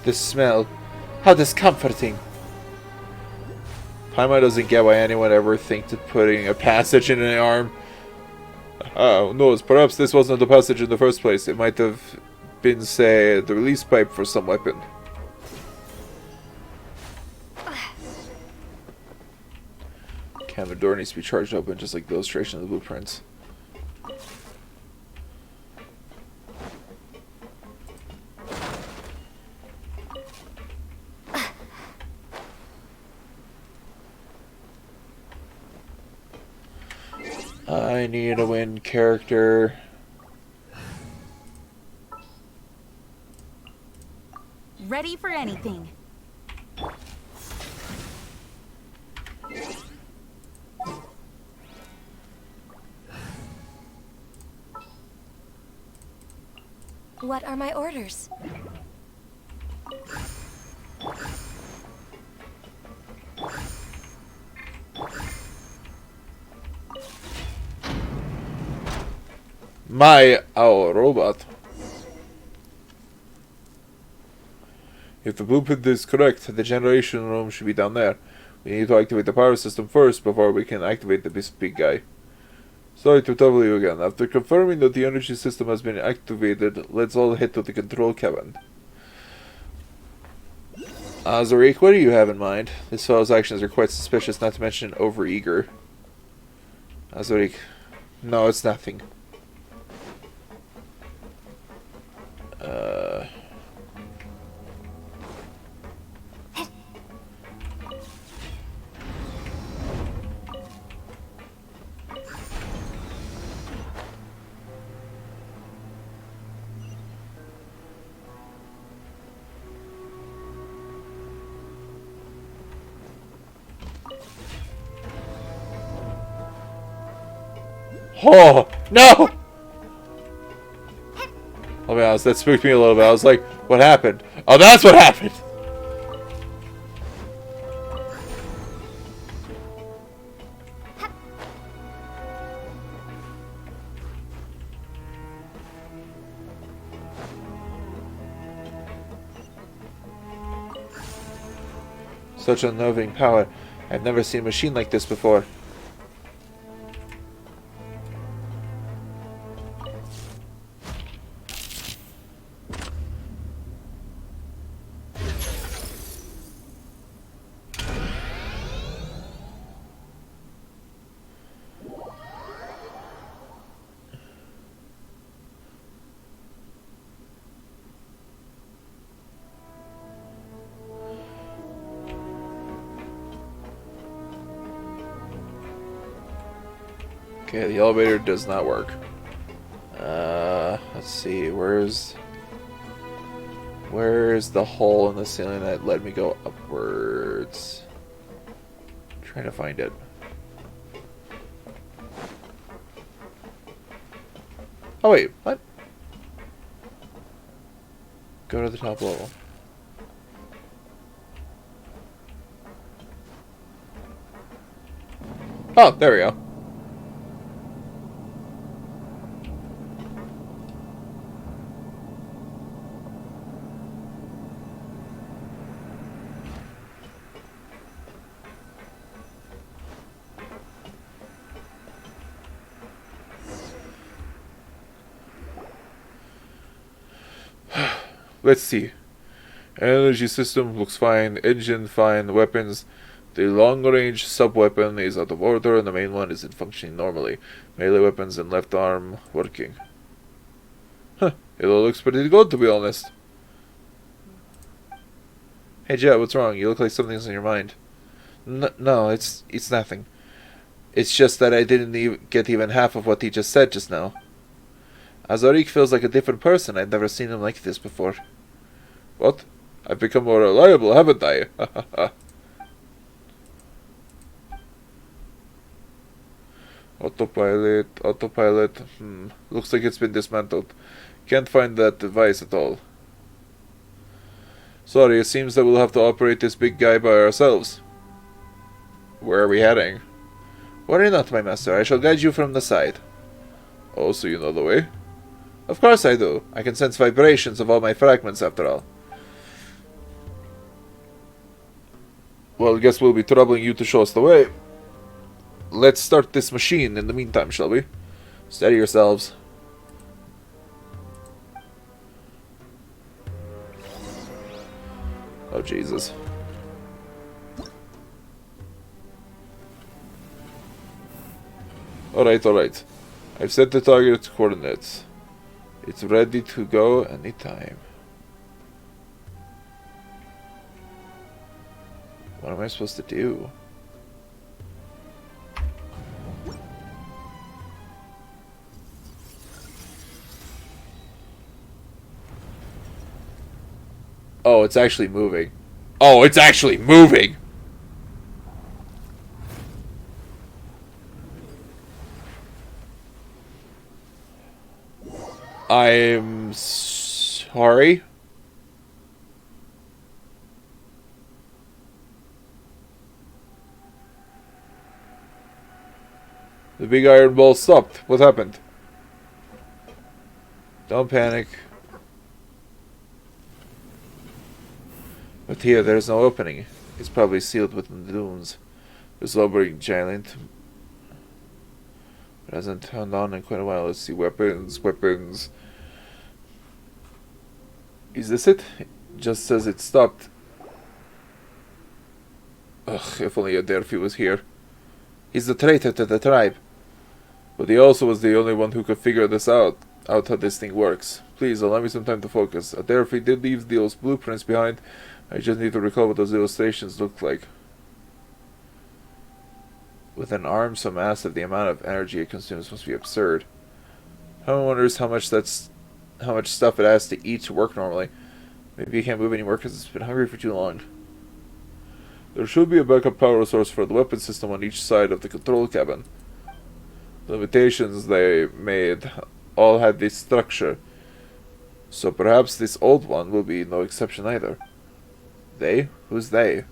The smell. How discomforting. Paimon doesn't get why anyone ever thinks of putting a passage in an arm. Who knows? Perhaps this wasn't the passage in the first place. It might have been, say, the release pipe for some weapon. Camera door needs to be charged open, just like the illustration of the blueprints. I need a win character. Ready for anything. What are my orders? Our robot. If the blueprint is correct, the generation room should be down there. We need to activate the power system first before we can activate this big guy. Sorry to trouble you again. After confirming that the energy system has been activated, let's all head to the control cabin. Azarik, what do you have in mind? This fellow's actions are quite suspicious, not to mention overeager. Azarik, no, it's nothing. Oh, no! I'll be honest, that spooked me a little bit. I was like, what happened? Oh, that's what happened! Such unnerving power. I've never seen a machine like this before. Okay, the elevator does not work. Let's see, where's the hole in the ceiling that let me go upwards? I'm trying to find it. Oh wait, what? Go to the top level. Oh, there we go. Let's see. Energy system looks fine. Engine fine. Weapons. The long-range sub-weapon is out of order, and the main one isn't functioning normally. Melee weapons and left arm working. Huh. It all looks pretty good, to be honest. Hey, Jeht, what's wrong? You look like something's on your mind. No, it's nothing. It's just that I didn't get even half of what he just said just now. Azarik feels like a different person. I've never seen him like this before. What? I've become more reliable, haven't I? Autopilot. Looks like it's been dismantled. Can't find that device at all. Sorry, it seems that we'll have to operate this big guy by ourselves. Where are we heading? Worry not, my master. I shall guide you from the side. Oh, so you know the way? Of course I do. I can sense vibrations of all my fragments after all. Well, I guess we'll be troubling you to show us the way. Let's start this machine in the meantime, shall we? Steady yourselves. Oh, Jesus. Alright. I've set the target coordinates. It's ready to go anytime. What am I supposed to do? Oh, it's actually moving. Oh, it's actually moving! I'm Hurry. The big iron ball stopped. What happened? Don't panic. But here, there's no opening. It's probably sealed within the dunes. The slumbering giant. It hasn't turned on in quite a while. Let's see. Weapons. Weapons. Is this it? It just says it stopped. Ugh, if only Adelphi was here. He's the traitor to the tribe. But he also was the only one who could figure this out how this thing works. Please, allow me some time to focus. Adelphi did leave those blueprints behind. I just need to recall what those illustrations looked like. With an arm so massive, the amount of energy it consumes must be absurd. One wonders how much stuff it has to eat to work normally. Maybe it can't move anymore because it's been hungry for too long. There should be a backup power source for the weapon system on each side of the control cabin. The limitations they made all had this structure, so perhaps this old one will be no exception either. They? Who's they?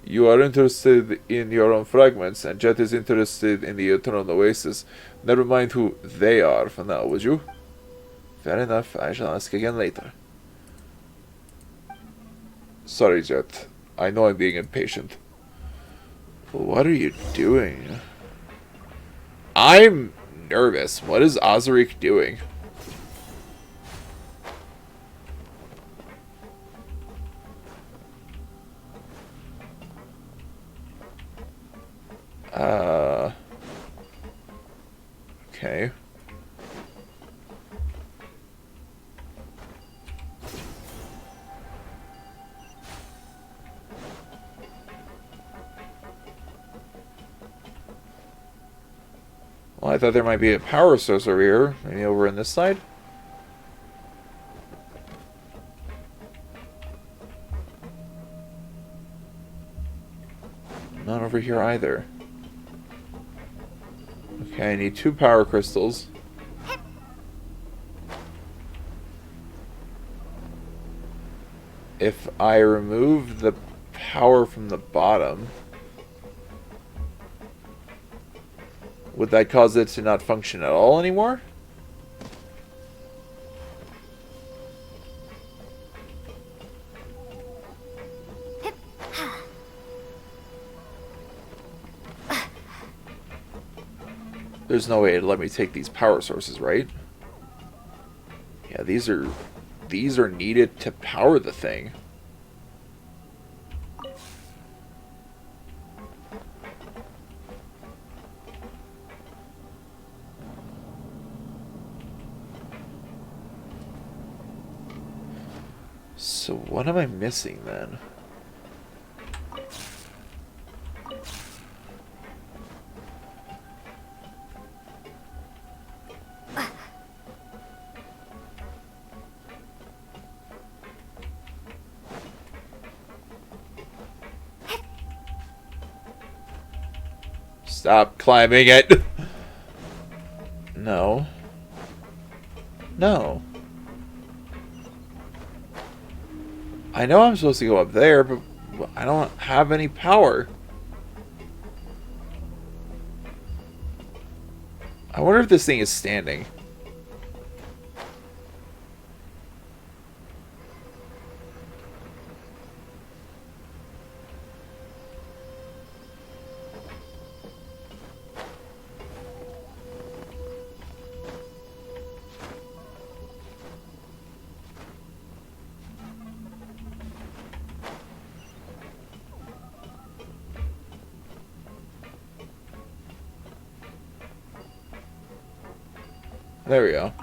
You are interested in your own fragments, and Jeht is interested in the Eternal Oasis. Never mind who they are for now, would you? Fair enough, I shall ask again later. Sorry, Jeht. I know I'm being impatient. What are you doing? I'm nervous. What is Osric doing? Okay. Well, I thought there might be a power source over here. Maybe over on this side? Not over here either. Okay, I need 2 power crystals. If I remove the power from the bottom, would that cause it to not function at all anymore? There's no way to let me take these power sources, right? Yeah, these are needed to power the thing. So what am I missing then? Stop climbing it. No. No. I know I'm supposed to go up there, but I don't have any power. I wonder if this thing is standing. There we go.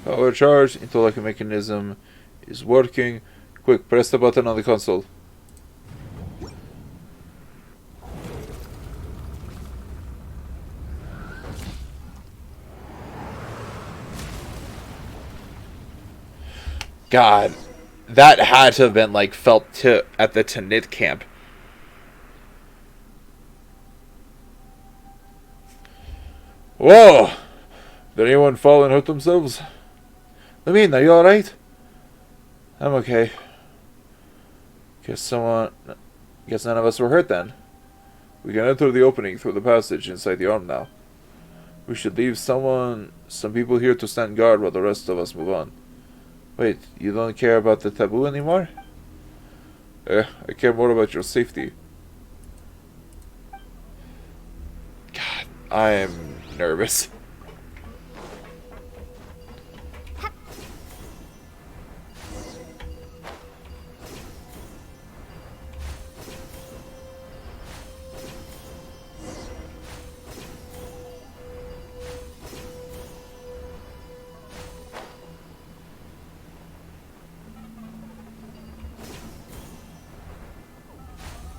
Power charge. Interlocking mechanism is working. Quick, press the button on the console. God, that had to have been like felt to at the Tanit camp. Whoa! Did anyone fall and hurt themselves? I mean, are you alright? I'm okay. Guess none of us were hurt then. We can enter the opening through the passage inside the arm now. We should leave some people here to stand guard while the rest of us move on. Wait, you don't care about the taboo anymore? I care more about your safety. God, I am nervous.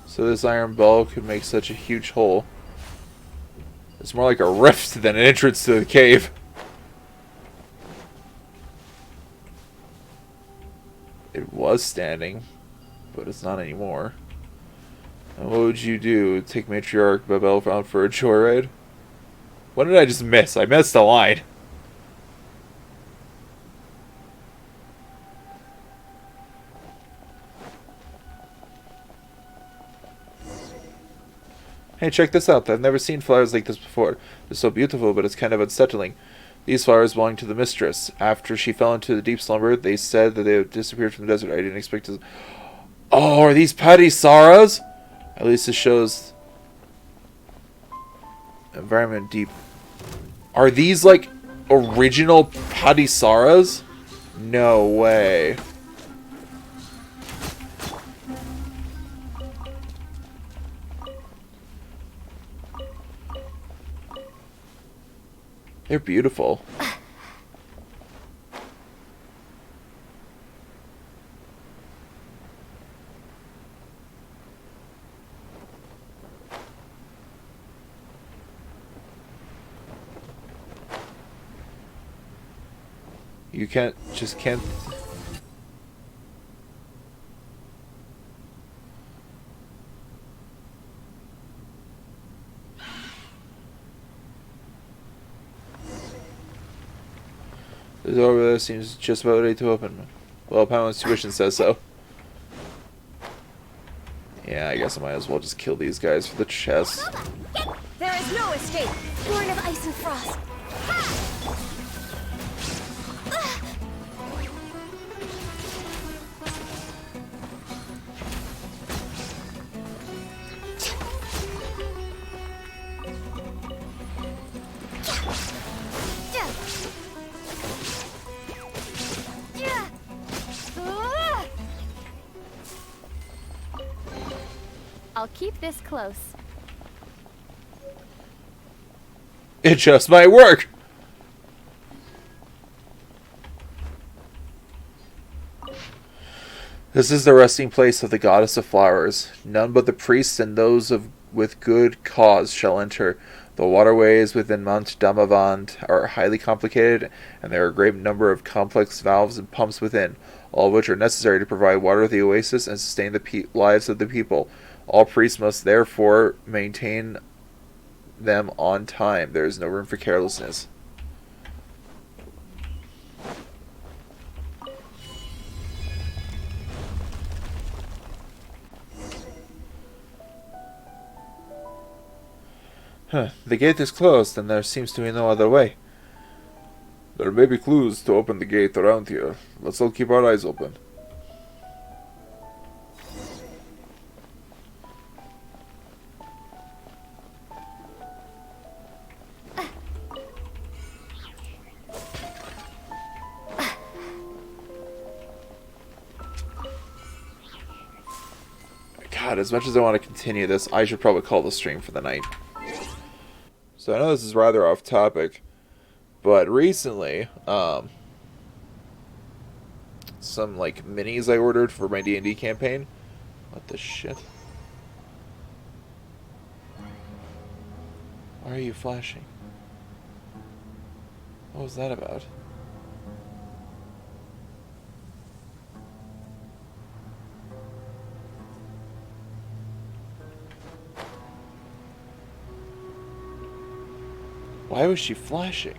So this iron ball could make such a huge hole. It's more like a rift than an entrance to the cave. It was standing, but it's not anymore. And what would you do? Take Matriarch Babel out for a joyride? What did I just miss? I missed a line. Hey, check this out. I've never seen flowers like this before. They're so beautiful, but it's kind of unsettling. These flowers belong to the mistress. After she fell into the deep slumber, they said that they had disappeared from the desert. I didn't expect to... Oh, are these Padisaras? At least it shows... Environment deep. Are these, like, original Padisaras? No way. They're beautiful. You can't. The door over there seems just about ready to open. Well, Pamela's tuition says so. Yeah, I guess I might as well just kill these guys for the chest. There is no escape. Born of ice and frost. I'll keep this close. It just might work! This is the resting place of the goddess of flowers. None but the priests and those with good cause shall enter. The waterways within Mount Damavand are highly complicated, and there are a great number of complex valves and pumps within, all of which are necessary to provide water to the oasis and sustain the lives of the people. All priests must therefore maintain them on time. There is no room for carelessness. The gate is closed, and there seems to be no other way. There may be clues to open the gate around here. Let's all keep our eyes open. God, as much as I want to continue this, I should probably call the stream for the night. So I know this is rather off topic, but recently, some like minis I ordered for my D&D campaign. What the shit? Why are you flashing? What was that about? Why was she flashing?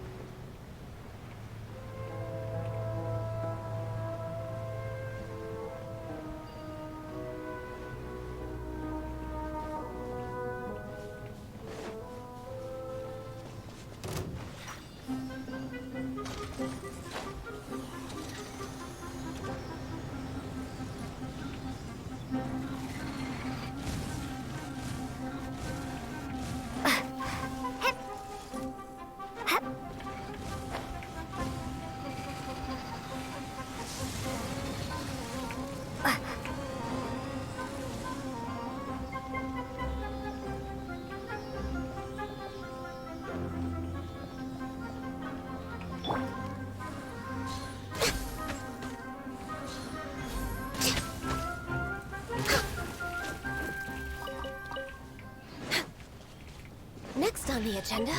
Next on the agenda,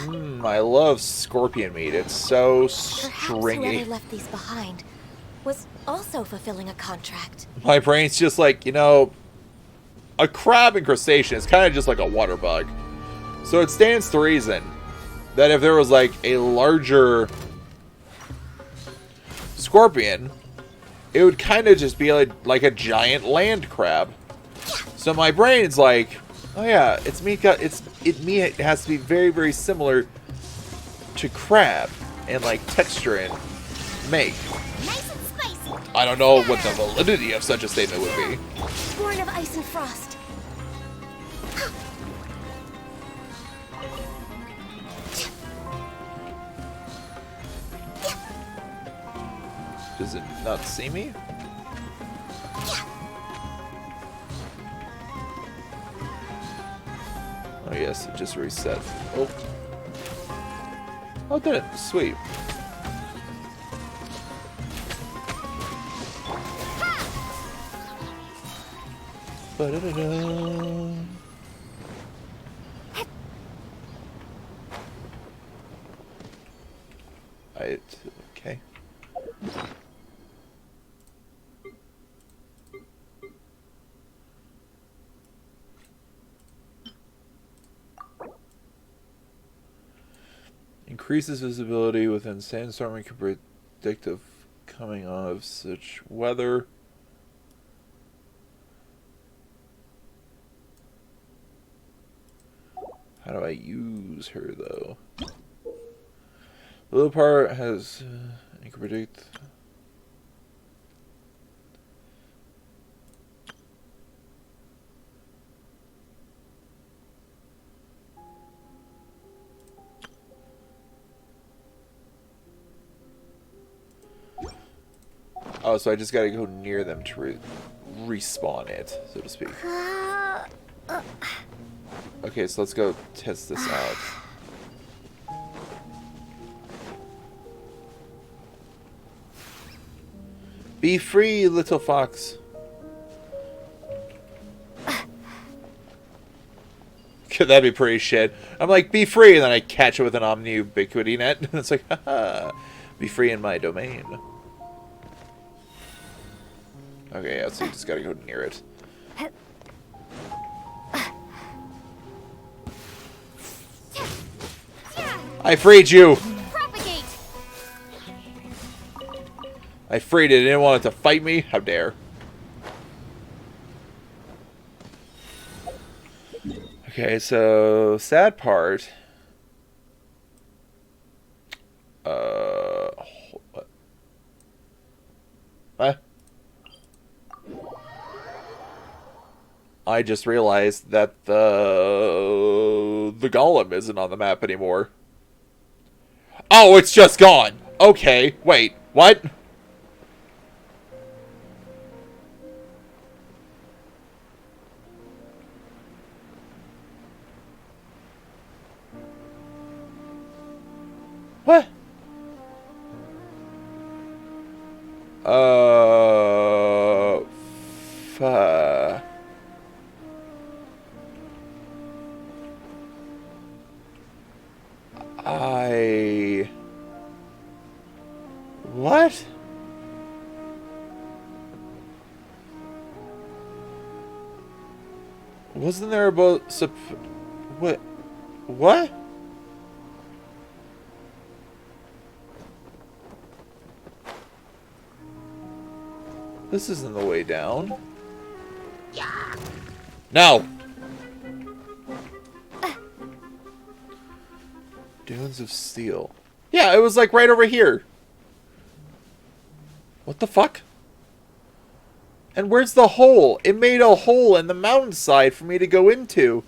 I love scorpion meat. It's so perhaps stringy. whoever left these behind was also fulfilling a contract. My brain's just like, you know, a crab and crustacean is kind of just like a water bug. So it stands to reason that if there was like a larger scorpion, it would kind of just be like a giant land crab. So my brain's like, oh yeah, its meat it has to be very, very similar to crab and like texture and make. Nice and spicy. I don't know what the validity of such a statement would be. Born of ice and frost. Does it not see me? Oh yes, it just reset. Oh. Oh, did it? Sweet. Ba-da-da-da. Okay. Increases visibility within sandstorm and can predict of coming on of such weather. How do I use her though? The little part has you can predict. Oh, so I just gotta go near them to respawn it, so to speak. Okay, so let's go test this out. Be free, little fox. That'd be pretty shit. I'm like, be free, and then I catch it with an omni-ubiquity net. It's like, haha, be free in my domain. Okay, yeah, so you just gotta go near it. I freed you! Propagate. I freed it. It didn't want it to fight me? How dare. Okay, so sad part. What? I just realized that the golem isn't on the map anymore. Oh, it's just gone. Okay, wait, what? What? What? Wasn't there about... What? What? This isn't the way down. No! Dunes of Steel. Yeah, it was like right over here. What the fuck? And where's the hole? It made a hole in the mountainside for me to go into.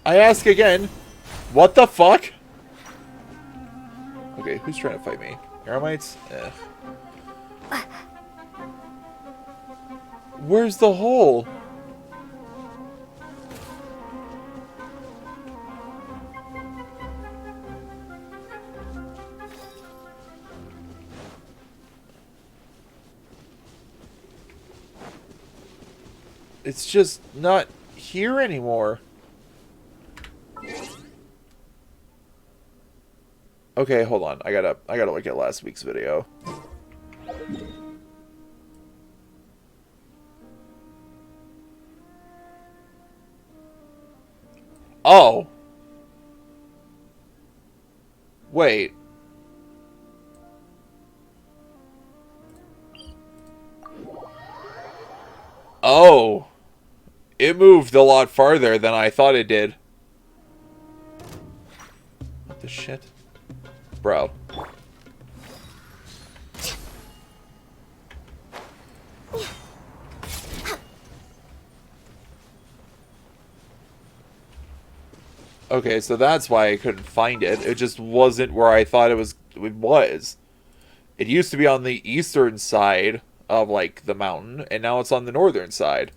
I ask again. What the fuck? Okay, who's trying to fight me? Aramites? Eh. Where's the hole? It's just not here anymore. Okay, hold on. I gotta look at last week's video. Oh. Wait. Oh. It moved a lot farther than I thought it did. What the shit? Bro. Okay, so that's why I couldn't find it. It just wasn't where I thought it was. It used to be on the eastern side of, like, the mountain, and now it's on the northern side.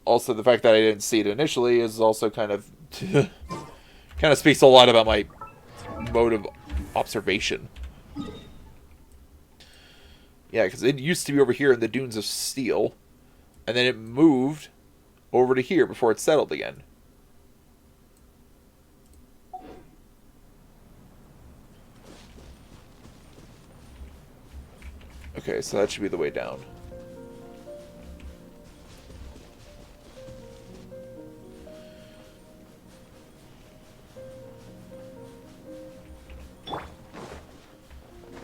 Also, the fact that I didn't see it initially is also kind of speaks a lot about my mode of observation. Yeah, because it used to be over here in the Dunes of Steel, and then it moved over to here before it settled again. Okay, so that should be the way down.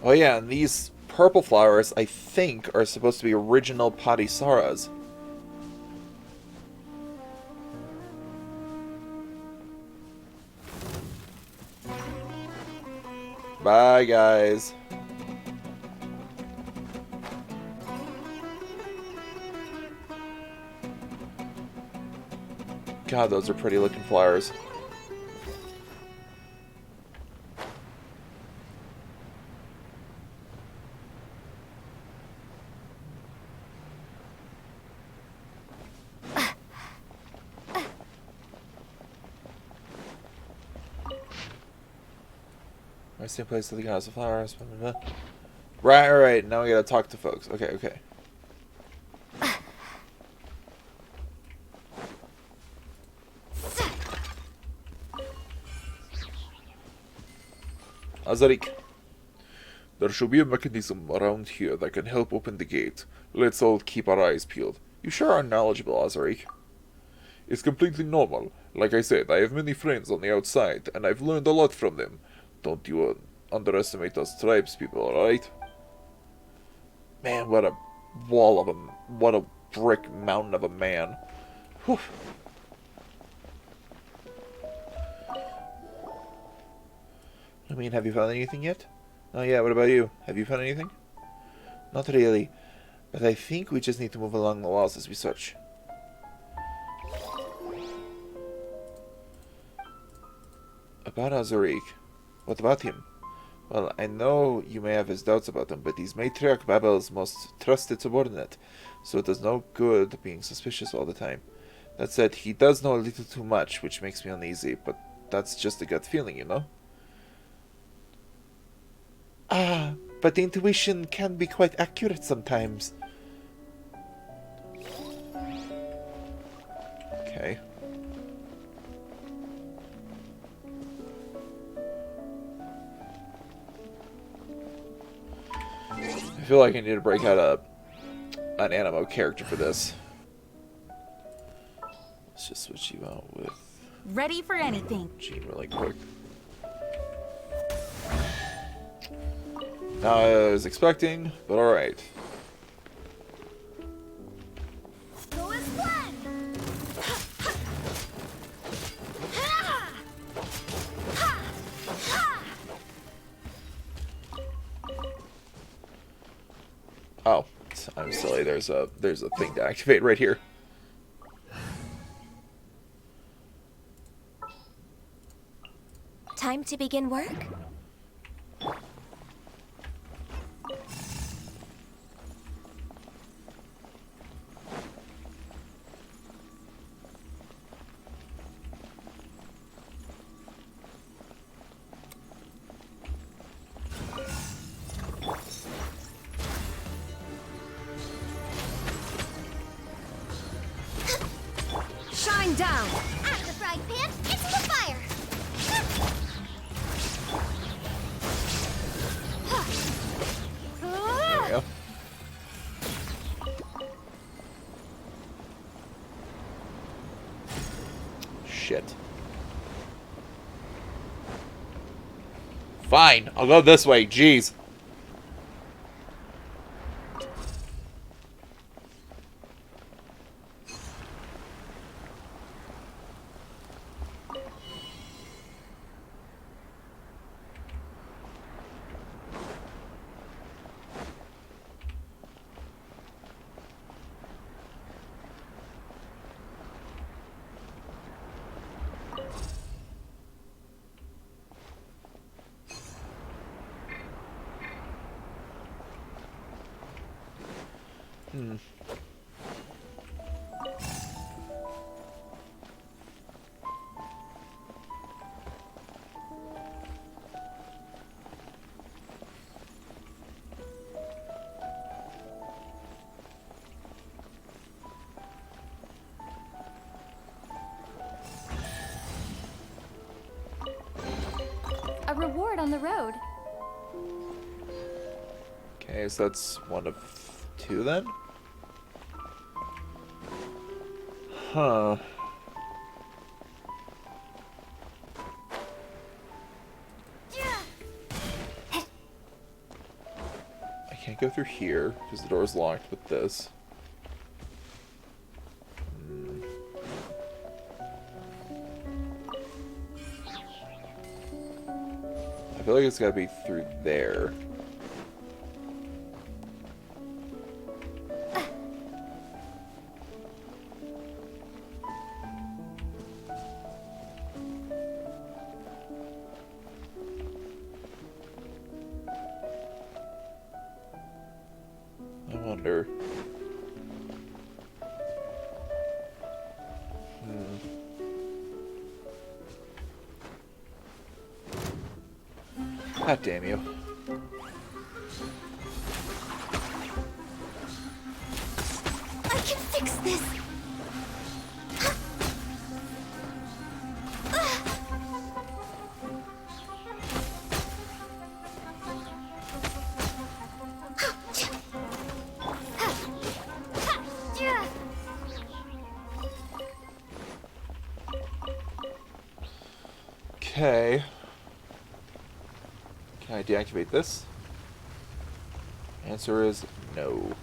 Oh yeah, and these purple flowers, I think, are supposed to be original Patisaras. Bye, guys. God, those are pretty looking flowers. Same place to the House of Flowers. Right. Now we gotta talk to folks. Okay. Azarik. There should be a mechanism around here that can help open the gate. Let's all keep our eyes peeled. You sure are knowledgeable, Azarik. It's completely normal. Like I said, I have many friends on the outside, and I've learned a lot from them. Don't you underestimate those tribes people, alright? Man, what a wall of what a brick mountain of a man. Whew. I mean, have you found anything yet? Oh yeah, what about you? Have you found anything? Not really, but I think we just need to move along the walls as we search. About Azarik. What about him? Well, I know you may have his doubts about him, but he's Matriarch Babel's most trusted subordinate, so it does no good being suspicious all the time. That said, he does know a little too much, which makes me uneasy, but that's just a gut feeling, you know? but the intuition can be quite accurate sometimes. Okay. I feel like I need to break out an animo character for this. Let's just switch you out with Ready for anything. Jean really quick. Not what I was expecting, but alright. Go as planned. Oh, I'm silly. There's a thing to activate right here. Time to begin work? Shine down! At the frying pan, into the fire. There we go. Shit. Fine, I'll go this way. Jeez. A reward on the road. Okay, so that's one of two then? Huh. I can't go through here because the door's locked with this. I feel like it's gotta be through there. I wonder. God damn you. I can fix this. Okay. Can I deactivate this? Answer is no.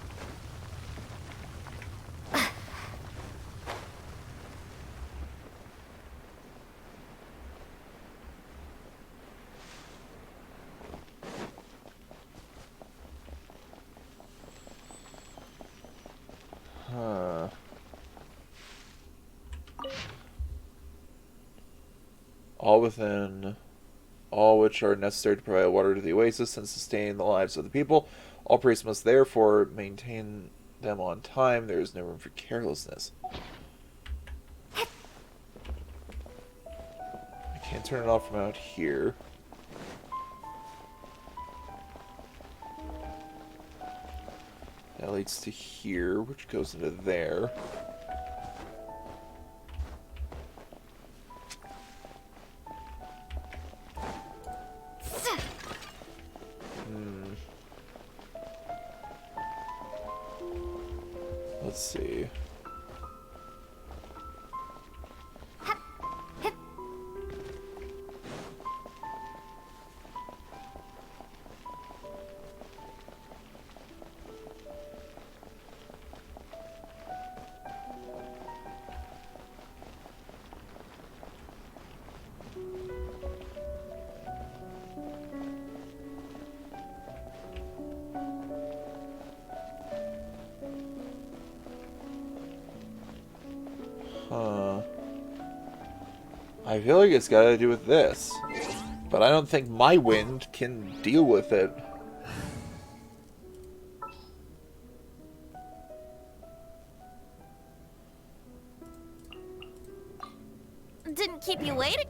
Huh. All which are necessary to provide water to the oasis and sustain the lives of the people. All priests must therefore maintain them on time. There is no room for carelessness. I can't turn it off from out here. leads to here, which goes into there. Let's see. I feel like it's got to do with this, but I don't think my wind can deal with it. Didn't keep you waiting.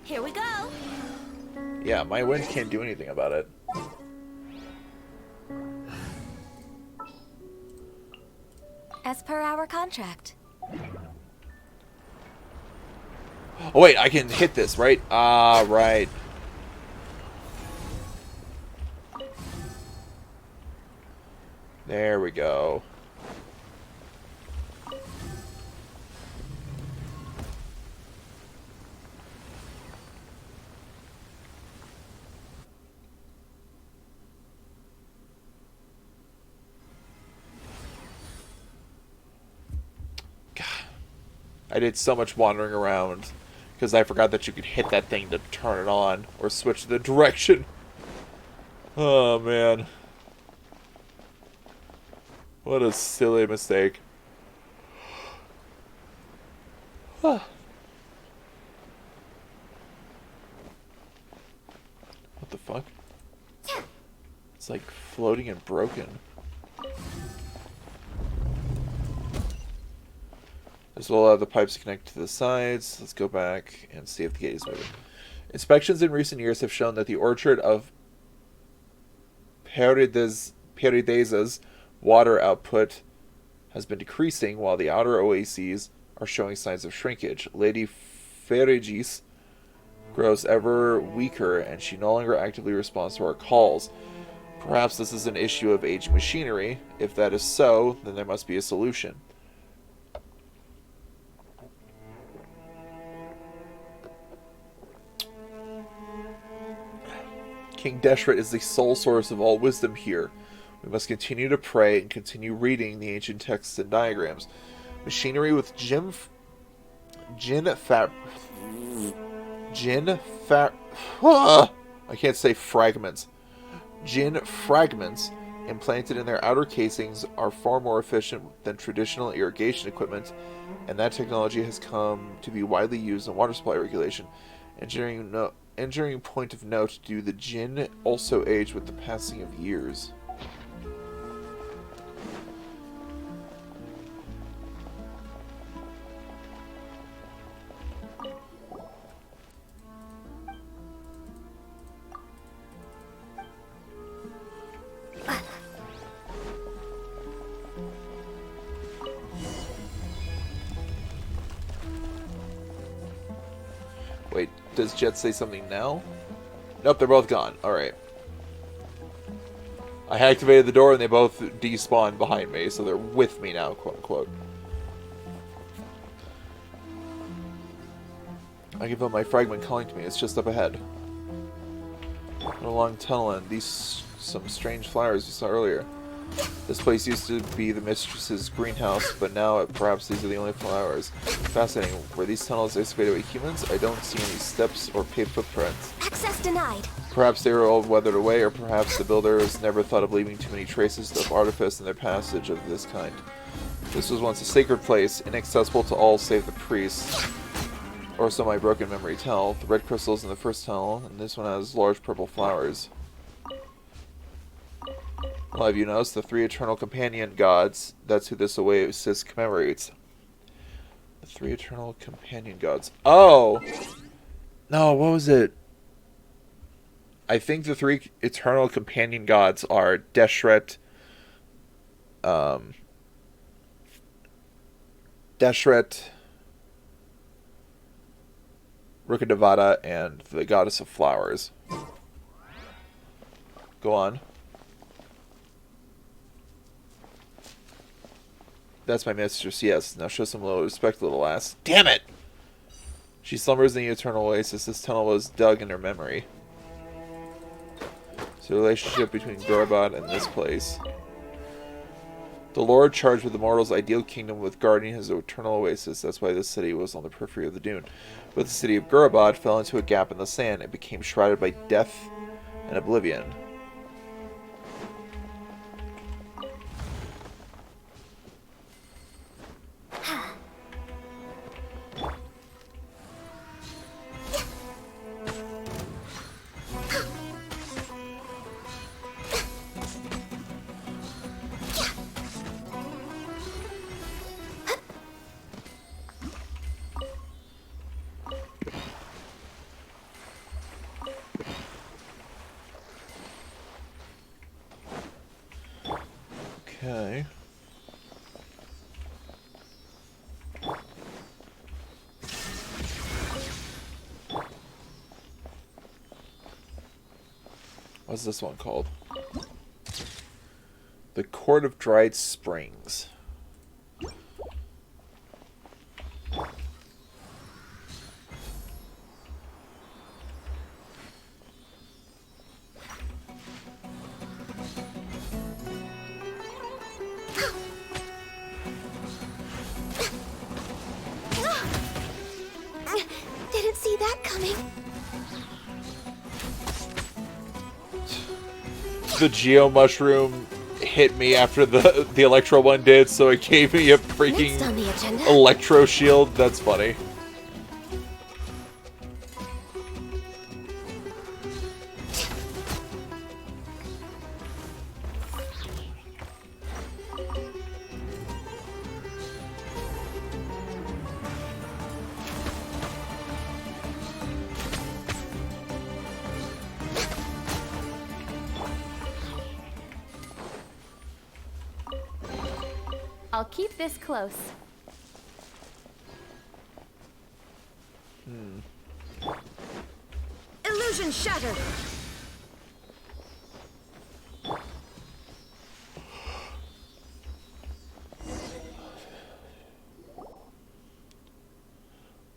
Here we go. Yeah, my wind can't do anything about it. As per our contract. Oh wait, I can hit this, right? Ah, right. There we go. I did so much wandering around because I forgot that you could hit that thing to turn it on or switch the direction. Oh, man. What a silly mistake. What the fuck? It's like floating and broken. As well have the pipes connect to the sides. Let's go back and see if the gate is moving. Inspections in recent years have shown that the orchard of Perideza's water output has been decreasing, while the outer oases are showing signs of shrinkage. Lady Ferigis grows ever weaker, and she no longer actively responds to our calls. Perhaps this is an issue of aging machinery. If that is so, then there must be a solution. King Deshret is the sole source of all wisdom here. We must continue to pray and continue reading the ancient texts and diagrams. Machinery with I can't say fragments. Jinn fragments implanted in their outer casings are far more efficient than traditional irrigation equipment, and that technology has come to be widely used in water supply regulation. Engineering point of note, do the Jinn also age with the passing of years? Wait, does Jeht say something now? Nope, they're both gone. Alright. I activated the door and they both despawned behind me, so they're with me now, quote unquote. I give up my fragment calling to me. It's just up ahead. A long tunnel and these some strange flowers we saw earlier. This place used to be the mistress's greenhouse, but now perhaps these are the only flowers. Fascinating. Were these tunnels excavated by humans? I don't see any steps or paved footprints. Access denied. Perhaps they were all weathered away, or perhaps the builders never thought of leaving too many traces of artifice in their passage of this kind. This was once a sacred place, inaccessible to all save the priests. Or so my broken memory tell. The red crystals in the first tunnel, and this one has large purple flowers. Well, have you noticed the three eternal companion gods? That's who this oasis commemorates. The three eternal companion gods. Oh! No, what was it? I think the three eternal companion gods are Deshret, Deshret, Rukkhadevata, and the goddess of flowers. Go on. That's my mistress, yes. Now show some little respect, little ass. Damn it! She slumbers in the eternal oasis. This tunnel was dug in her memory. It's the relationship between Gorabad and this place. The Lord charged with the mortal's ideal kingdom with guarding his eternal oasis. That's why this city was on the periphery of the dune. But the city of Gorabad fell into a gap in the sand and became shrouded by death and oblivion. Okay. What's this one called? The Court of Dried Springs. Didn't see that coming. The Geo Mushroom hit me after the Electro one did, so it gave me a freaking Next on the agenda. Electro Shield. That's funny. I'll keep this close. Illusion shattered.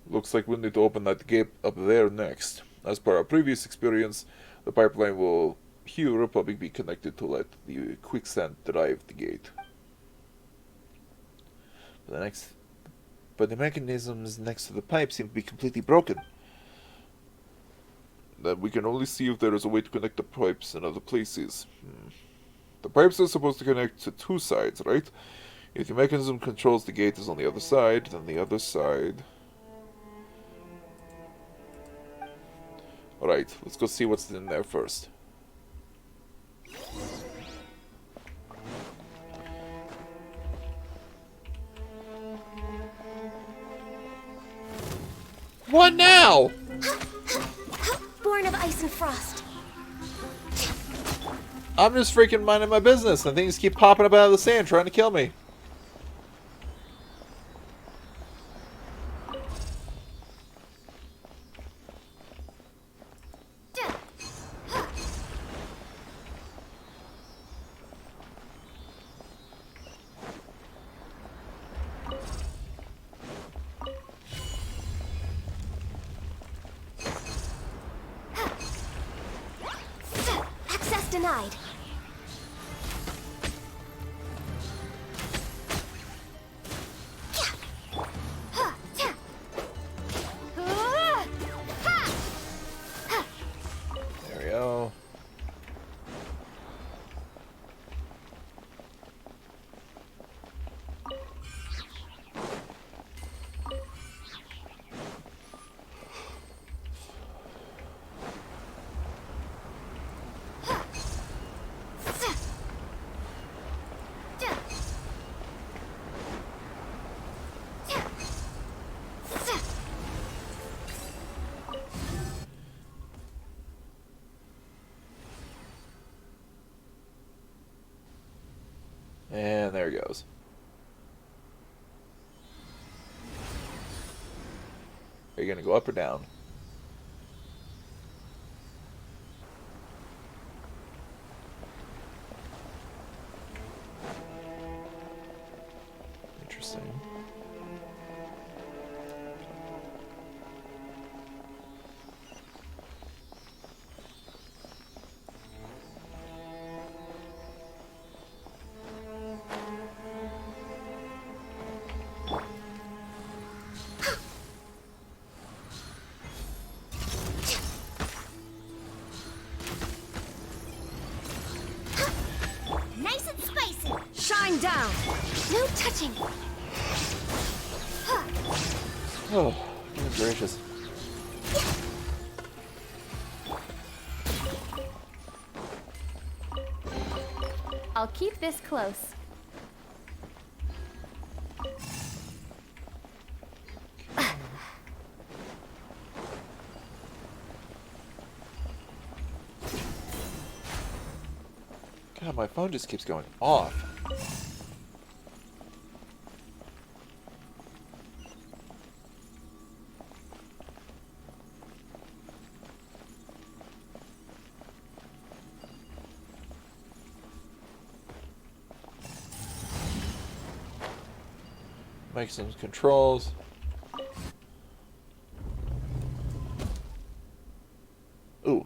Looks like we need to open that gate up there next. As per our previous experience, the pipeline will here probably be connected to let the quicksand drive the gate. But the mechanisms next to the pipe seem to be completely broken. Then we can only see if there is a way to connect the pipes in other places. The pipes are supposed to connect to two sides, right? If the mechanism controls the gate is on the other side, then the other side... Alright, let's go see what's in there first. What now? Born of ice and frost. I'm just freaking minding my business and things keep popping up out of the sand trying to kill me. Access denied. There we go. Are you gonna go up or down? Interesting. Nice and spicy. Shine down. No touching. Oh, goodness gracious. I'll keep this close. God, my phone just keeps going off. Make some controls. Ooh.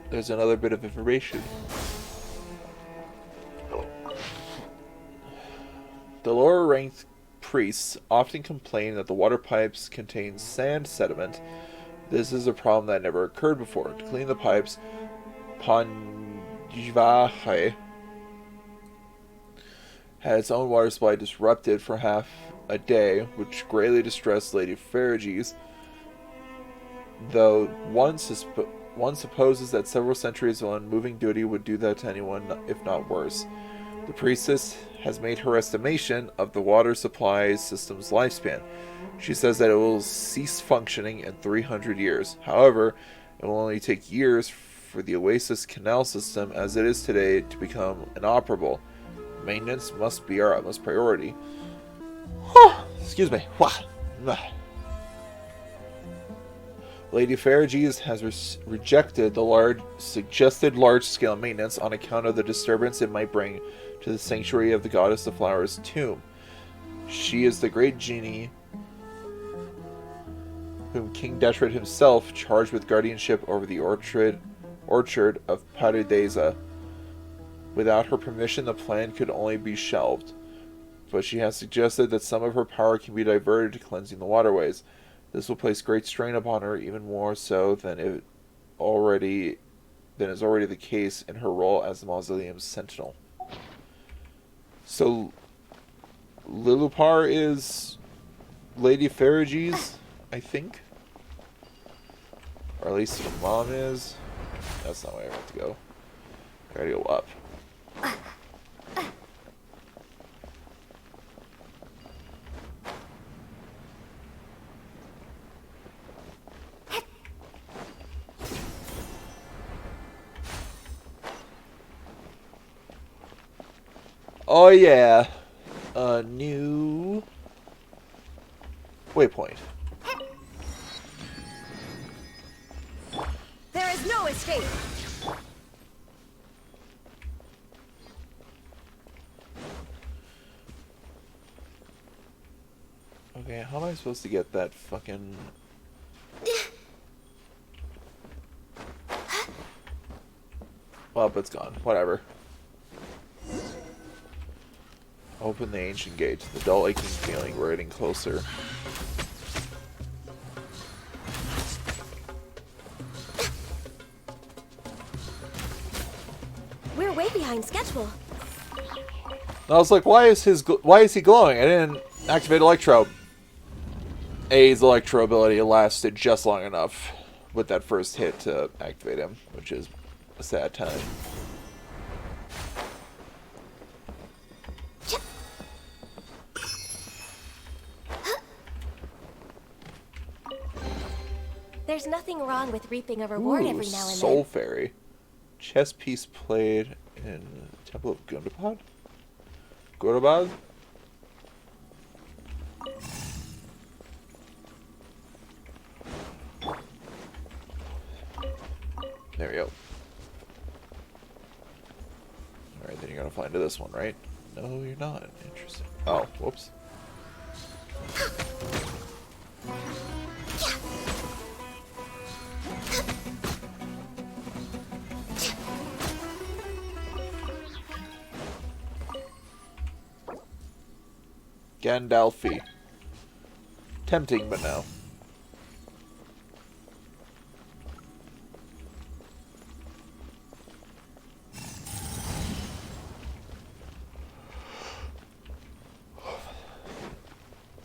There's another bit of information. The lower ranked priests often complain that the water pipes contain sand sediment. This is a problem that never occurred before. To clean the pipes, Panjvahe had its own water supply disrupted for half a day, which greatly distressed Lady Ferrages, though one supposes that several centuries of unmoving duty would do that to anyone, if not worse. The priestess has made her estimation of the water supply system's lifespan. She says that it will cease functioning in 300 years. However, it will only take years for the Oasis canal system as it is today to become inoperable. Maintenance must be our utmost priority. Excuse me. Lady Ferrages has rejected the suggested large-scale maintenance on account of the disturbance it might bring to the sanctuary of the Goddess of Flowers' tomb. She is the great genie whom King Detrid himself charged with guardianship over the orchard of Paradisa. Without her permission, the plan could only be shelved. But she has suggested that some of her power can be diverted to cleansing the waterways. This will place great strain upon her, even more so than is already the case in her role as the mausoleum's sentinel. So, Lilupar is Lady Ferrages, I think? Or at least her mom is. That's not where I have to go. I gotta go up. Oh yeah, a new waypoint. There is no escape. Okay, how am I supposed to get that fucking... Well, it's gone. Whatever. Open the ancient gate. The dull aching feeling. We're getting closer. We're way behind schedule. I was like, why is he glowing? I didn't activate Electro. A's Electro ability lasted just long enough with that first hit to activate him, which is a sad time. There's nothing wrong with reaping a reward every now and Soul then. Fairy. Chess piece played in Temple of Gundapad? Good or bad? There we go. Alright, then you're gonna fly into this one, right? No, you're not. Interesting. Oh, whoops. Gandalfi. Tempting, but no.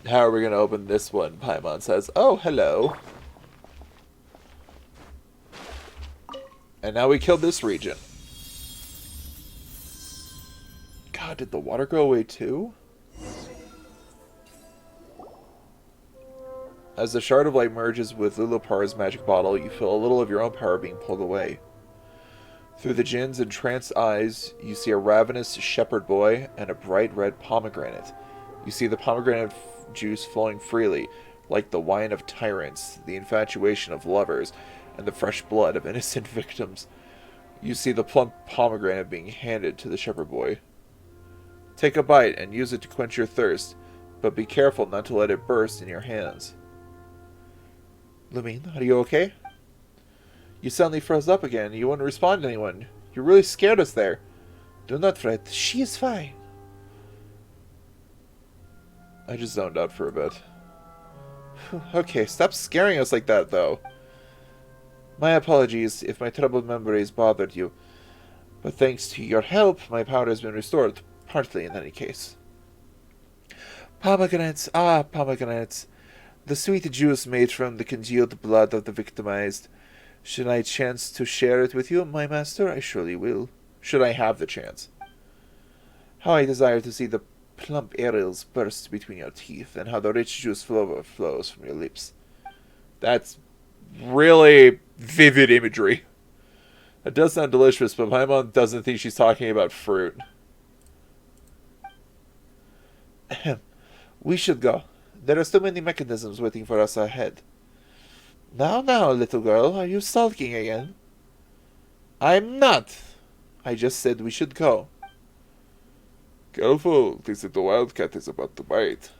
How are we going to open this one? Paimon says, oh, hello. And now we killed this region. God, did the water go away too? As the shard of light merges with Lulupar's magic bottle, you feel a little of your own power being pulled away. Through the Jin's entranced eyes, you see a ravenous shepherd boy and a bright red pomegranate. You see the pomegranate juice flowing freely, like the wine of tyrants, the infatuation of lovers, and the fresh blood of innocent victims. You see the plump pomegranate being handed to the shepherd boy. Take a bite and use it to quench your thirst, but be careful not to let it burst in your hands. Lumine, are you okay? You suddenly froze up again. You wouldn't respond to anyone. You really scared us there. Do not fret. She is fine. I just zoned out for a bit. Okay, stop scaring us like that, though. My apologies if my troubled memories bothered you. But thanks to your help, my power has been restored. Partly, in any case. Pomegranates. Ah, pomegranates. The sweet juice made from the congealed blood of the victimized. Should I chance to share it with you, my master? I surely will. Should I have the chance. How I desire to see the plump aerials burst between your teeth, and how the rich juice flows from your lips. That's really vivid imagery. It does sound delicious, but my mom doesn't think she's talking about fruit. We should go. There are so many mechanisms waiting for us ahead. Now, little girl, are you sulking again? I'm not. I just said we should go. Careful, this little wildcat is about to bite.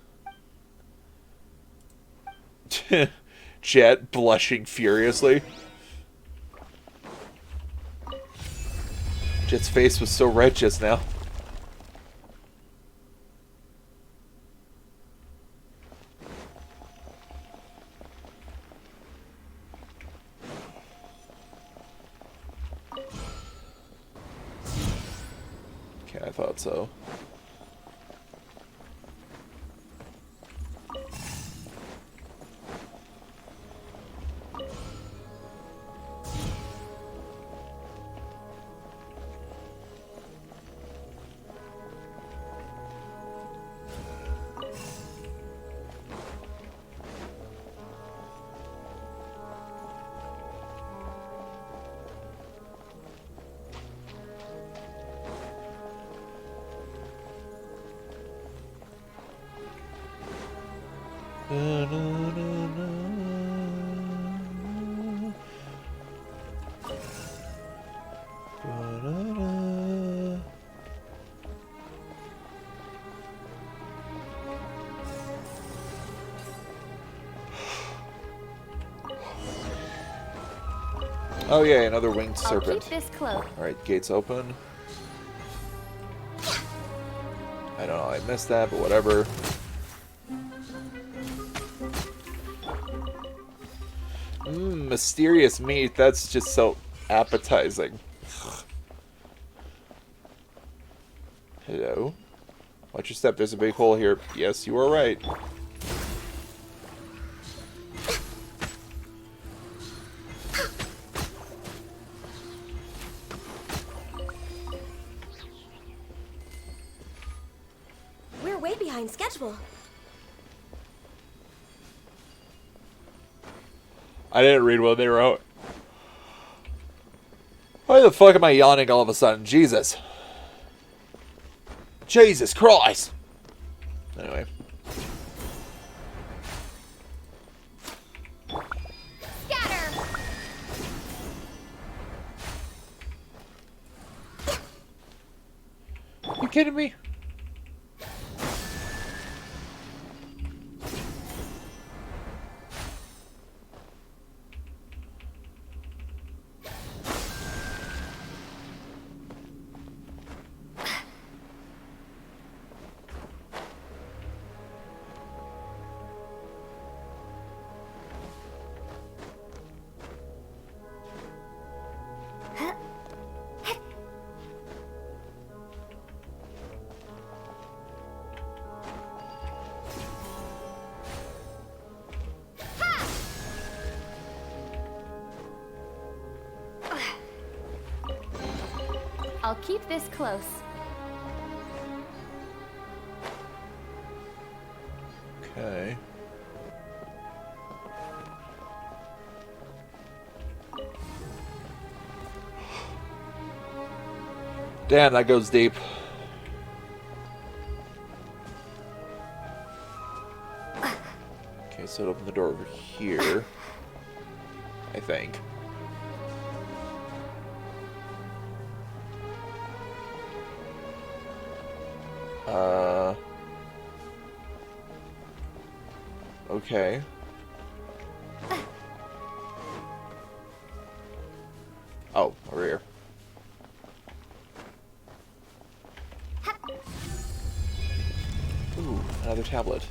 Jeht blushing furiously. Jeht's face was so red just now. Okay, I thought so. Oh yeah, another winged serpent. I'll keep this close. Alright, gates open. I don't know, I missed that, but whatever. Mysterious meat, that's just so appetizing. Hello? Watch your step, there's a big hole here. Yes, you are right. We're way behind schedule. I didn't read what they wrote. Why the fuck am I yawning all of a sudden? Jesus. Jesus Christ! Anyway. Scatter! You kidding me? I'll keep this close. Okay. Damn, that goes deep. Okay, so it opened the door over here. I think. Okay. Oh, over here. Ooh, another tablet.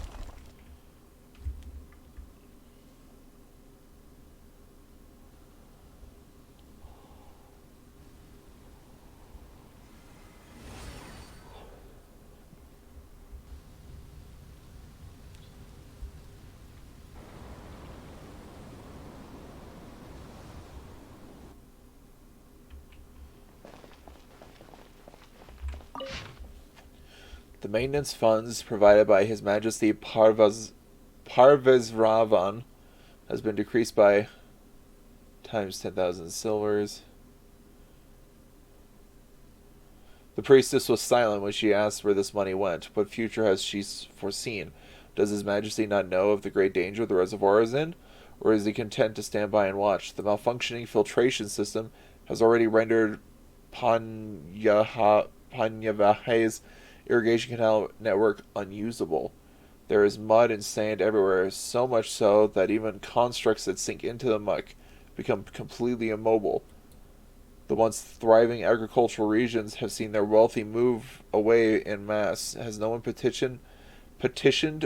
The maintenance funds provided by His Majesty Parvezravan has been decreased by times 10,000 silvers. The priestess was silent when she asked where this money went. What future has she foreseen? Does His Majesty not know of the great danger the reservoir is in? Or is he content to stand by and watch? The malfunctioning filtration system has already rendered Panyavahe's irrigation canal network unusable. There is mud and sand everywhere, so much so that even constructs that sink into the muck become completely immobile. The once thriving agricultural regions have seen their wealthy move away en masse. Has no one petitioned Parvezravan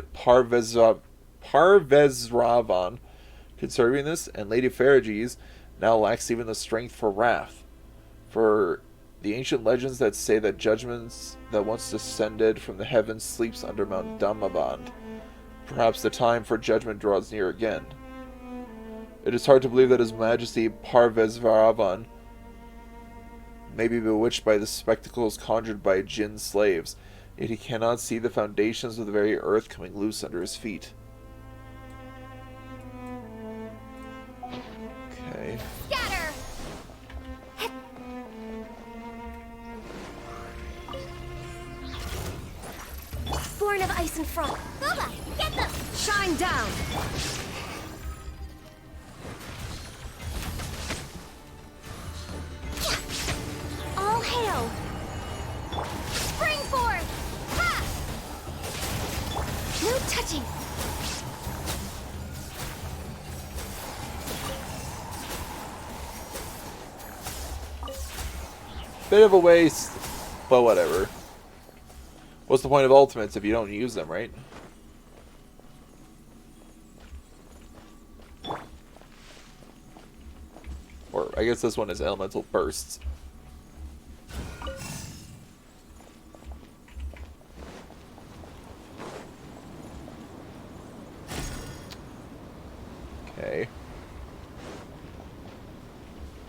concerning this? And Lady Farages now lacks even the strength for wrath. For the ancient legends that say that judgments that once descended from the heavens sleeps under Mount Damavand. Perhaps the time for judgment draws near again. It is hard to believe that His Majesty Parvezravan may be bewitched by the spectacles conjured by Jinn slaves, yet he cannot see the foundations of the very earth coming loose under his feet. Okay. Scatter! Born of ice and frost. Booba, get them! Shine down! All hail! Spring forth! Ha! No touching! Bit of a waste, but whatever. What's the point of ultimates if you don't use them, right? Or, I guess this one is elemental bursts. Okay.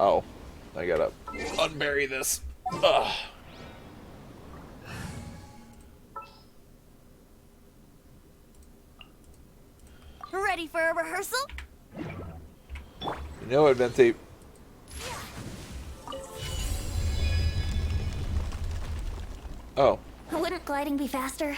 Oh. I gotta unbury this. Ugh. Ready for a rehearsal? You know what, Venti? Oh. Wouldn't Wouldn't gliding be faster?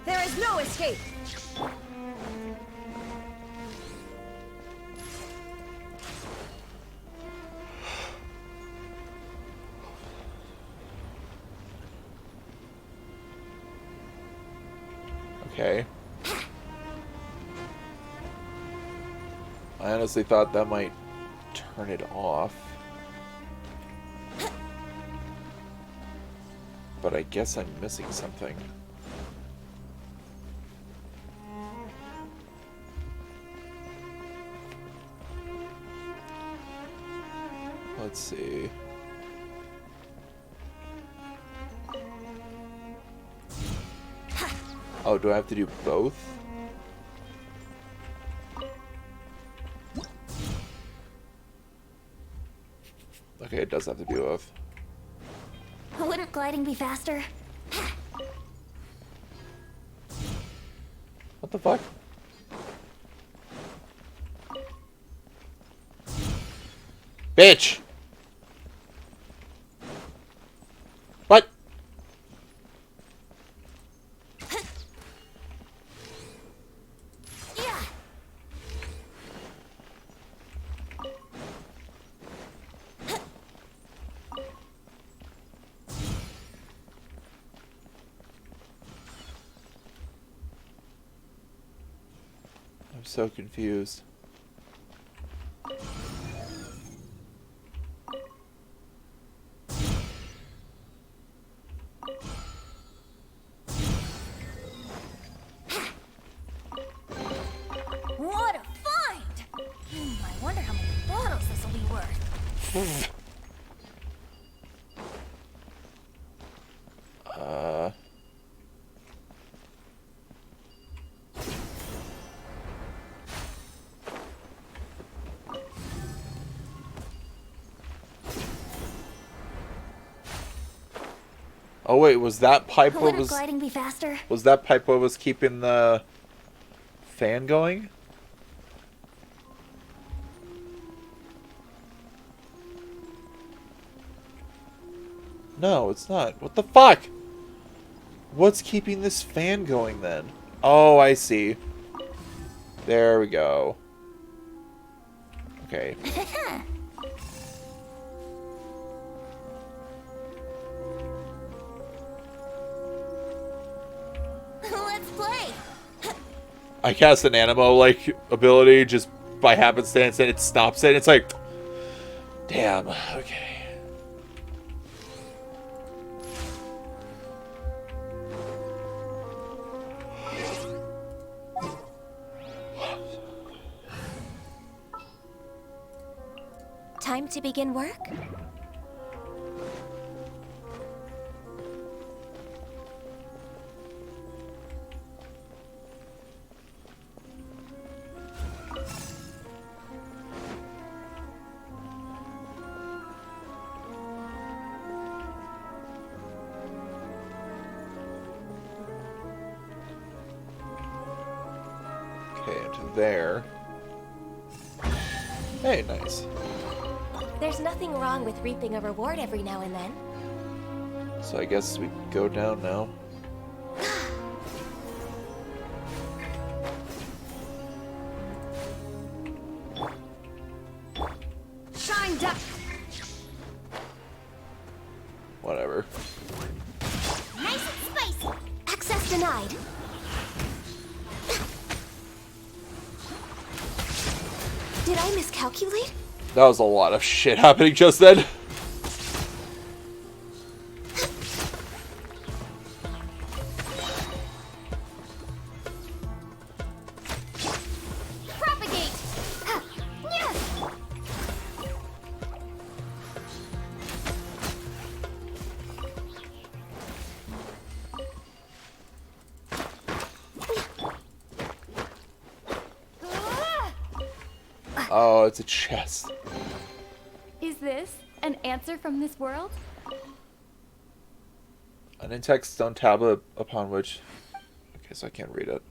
There is no escape! Okay. I honestly thought that might turn it off. But I guess I'm missing something. Let's see. Oh, do I have to do both? Okay, it does have to do both. Wouldn't gliding be faster? What the fuck? Bitch! What? Yeah. I'm so confused. What a find! I wonder how many bottles this will be worth. Oh wait, was that pipe what Wouldn't was... gliding be faster? Was that pipe what was keeping the fan going? No, it's not. What the fuck? What's keeping this fan going then? Oh, I see. There we go. Okay. Let's play! I cast an Animo like ability just by happenstance and it stops it. It's like, damn. Okay. Time to begin work? Okay, into there. Hey, nice. There's nothing wrong with reaping a reward every now and then. So I guess we go down now. Shined up! Whatever. Nice and spicy! Access denied. Did I miscalculate? That was a lot of shit happening just then. Propagate! Yes! Oh, it's a chest. Is this an answer from this world? An intact stone tablet upon which... Okay, so I can't read it.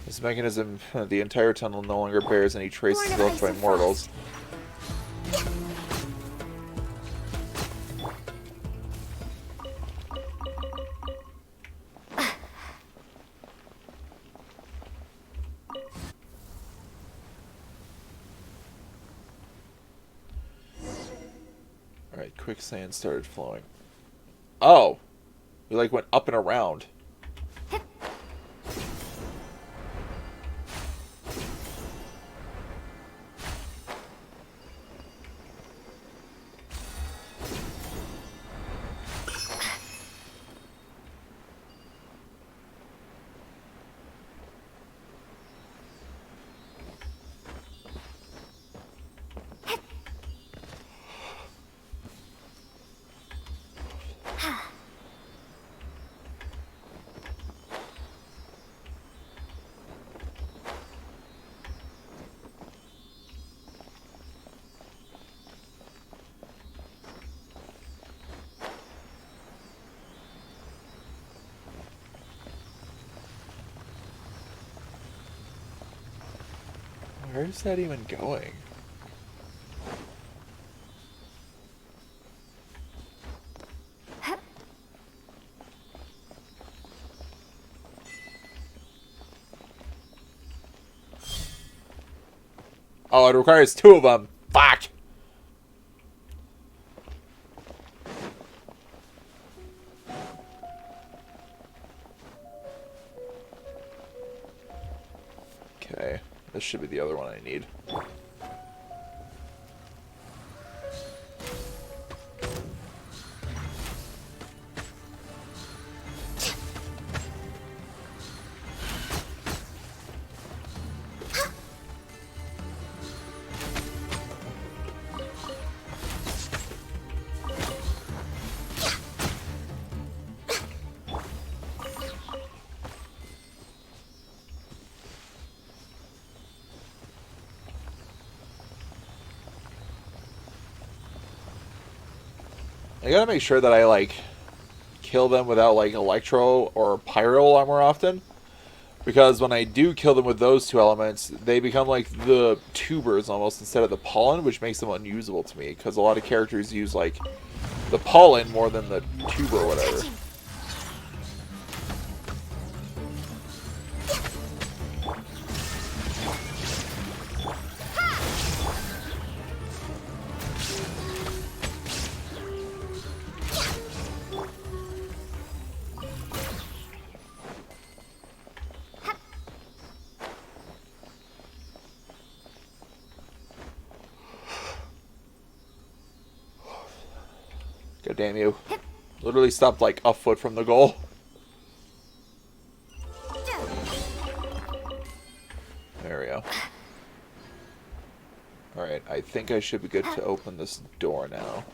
This mechanism, the entire tunnel no longer bears any traces left by mortals. Alright, quicksand started flowing. Oh! We like went up and around. Where is that even going? Oh, it requires two of them. Fuck! Okay, this should be the other one I need. I gotta make sure that I, like, kill them without, like, electro or pyro a lot more often. Because when I do kill them with those two elements, they become, like, the tubers almost instead of the pollen, which makes them unusable to me. Because a lot of characters use, like, the pollen more than the tuber or whatever. God damn you. Literally stopped like a foot from the goal. There we go. Alright, I think I should be good to open this door now.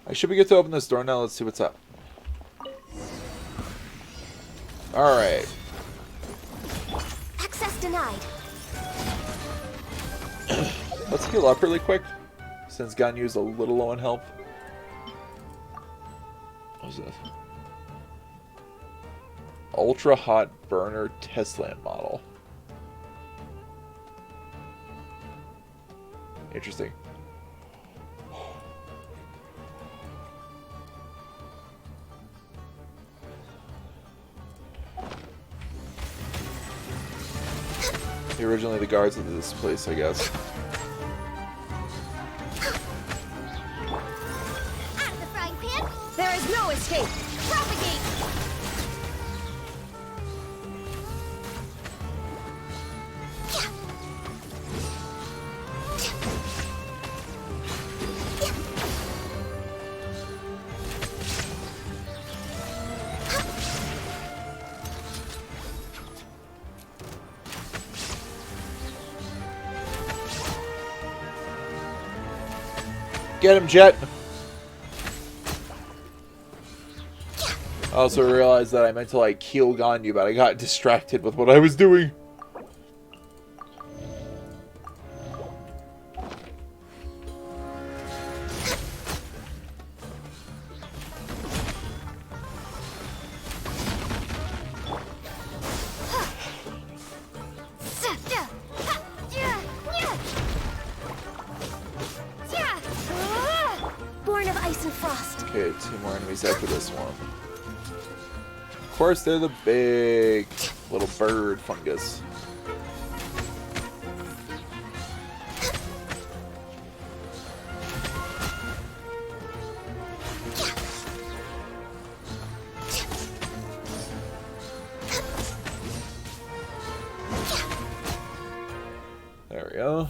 Let's see what's up. Alright. Access denied. Let's heal up really quick, since Ganyu's a little low on health. What is this? Ultra Hot Burner Testland model. Interesting. Originally the guards of this place, I guess. Out of the frying pan. There is no escape. Propagate. Get him, Jeht! I also realized that I meant to like heal Ganyu, but I got distracted with what I was doing. Born of ice and frost. Okay, 2 more enemies after this one. Of course, they're the big little bird fungus. There we go.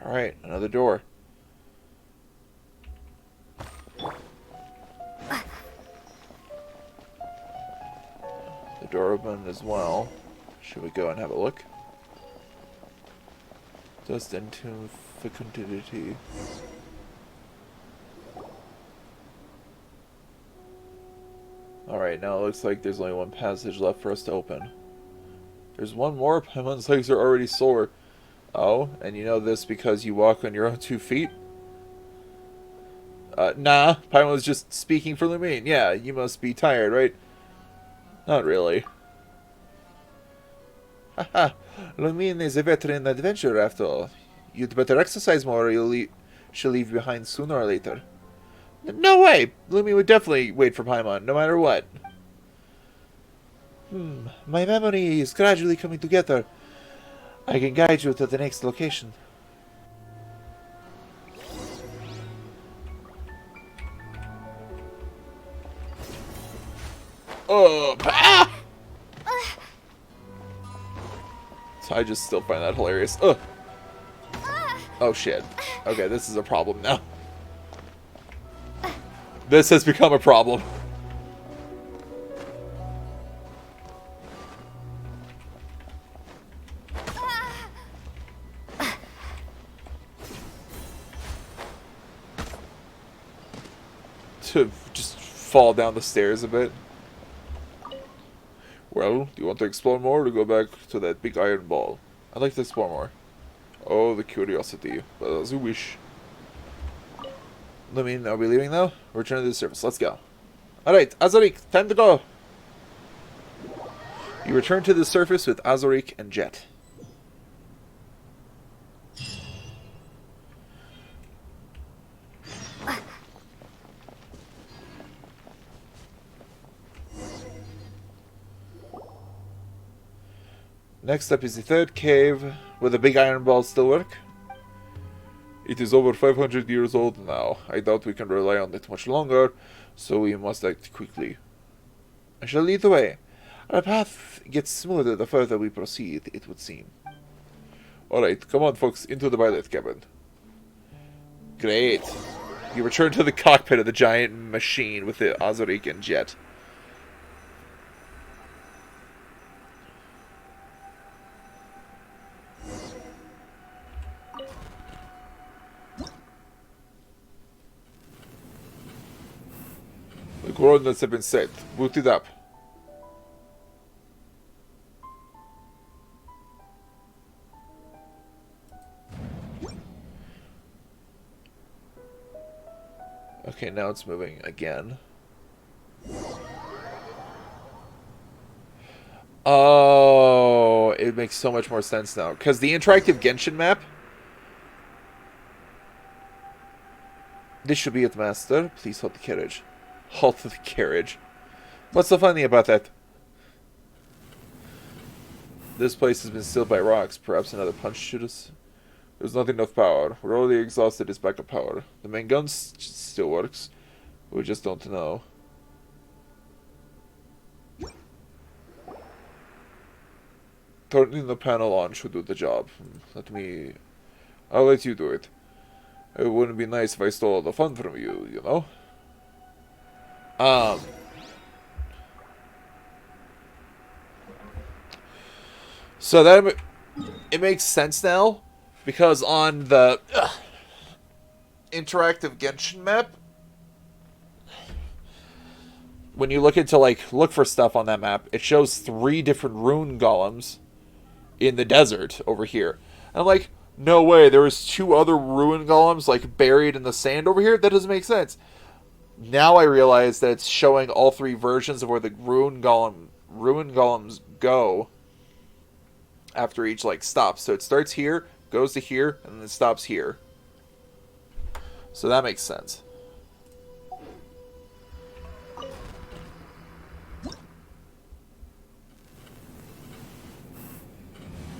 Alright, another door. The door opened as well. Should we go and have a look? Dust into fecundity. Alright, now it looks like there's only one passage left for us to open. There's one more. Paimon's legs are already sore. Oh, and you know this because you walk on your own 2 feet? Nah, Paimon was just speaking for Lumine. Yeah, you must be tired, right? Not really. Haha, Lumine is a veteran adventurer after all. You'd better exercise more or she'll leave behind sooner or later. No way! Lumine would definitely wait for Paimon, no matter what. My memory is gradually coming together. I can guide you to the next location. Ah! So I just still find that hilarious. Ugh. Oh shit. Okay, this is a problem now. This has become a problem. To just fall down the stairs a bit. Well, do you want to explore more or to go back to that big iron ball? I'd like to explore more. Oh, the curiosity. But as you wish. I mean, are we leaving now? Return to the surface. Let's go. Alright, Azarik, time to go. You return to the surface with Azarik and Jeht. Next up is the 3rd cave. Will the big iron ball still work? It is over 500 years old now. I doubt we can rely on it much longer, so we must act quickly. I shall lead the way. Our path gets smoother the further we proceed, it would seem. Alright, come on folks, into the pilot cabin. Great. You return to the cockpit of the giant machine with the Azarik and Jeht. The coordinates have been set. Boot it up. Okay, now it's moving again. Oh, it makes so much more sense now. Because the interactive Genshin map... This should be it, Master. Please hold the carriage. Halt the carriage. What's so funny about that? This place has been sealed by rocks. Perhaps another punch shoot us? There's not enough power. We're already exhausted its backup power. The main gun still works. We just don't know. Turning the panel on should do the job. I'll let you do it. It wouldn't be nice if I stole all the fun from you, you know? So that it makes sense now Because on the interactive Genshin map, when you look into, like, look for stuff on that map, it shows 3 different rune golems in the desert over here. And I'm like, no way, there was 2 other rune golems, like, buried in the sand over here? That doesn't make sense. Now I realize that it's showing all 3 versions of where the rune golems go after each, like, stop. So it starts here, goes to here, and then it stops here. So that makes sense.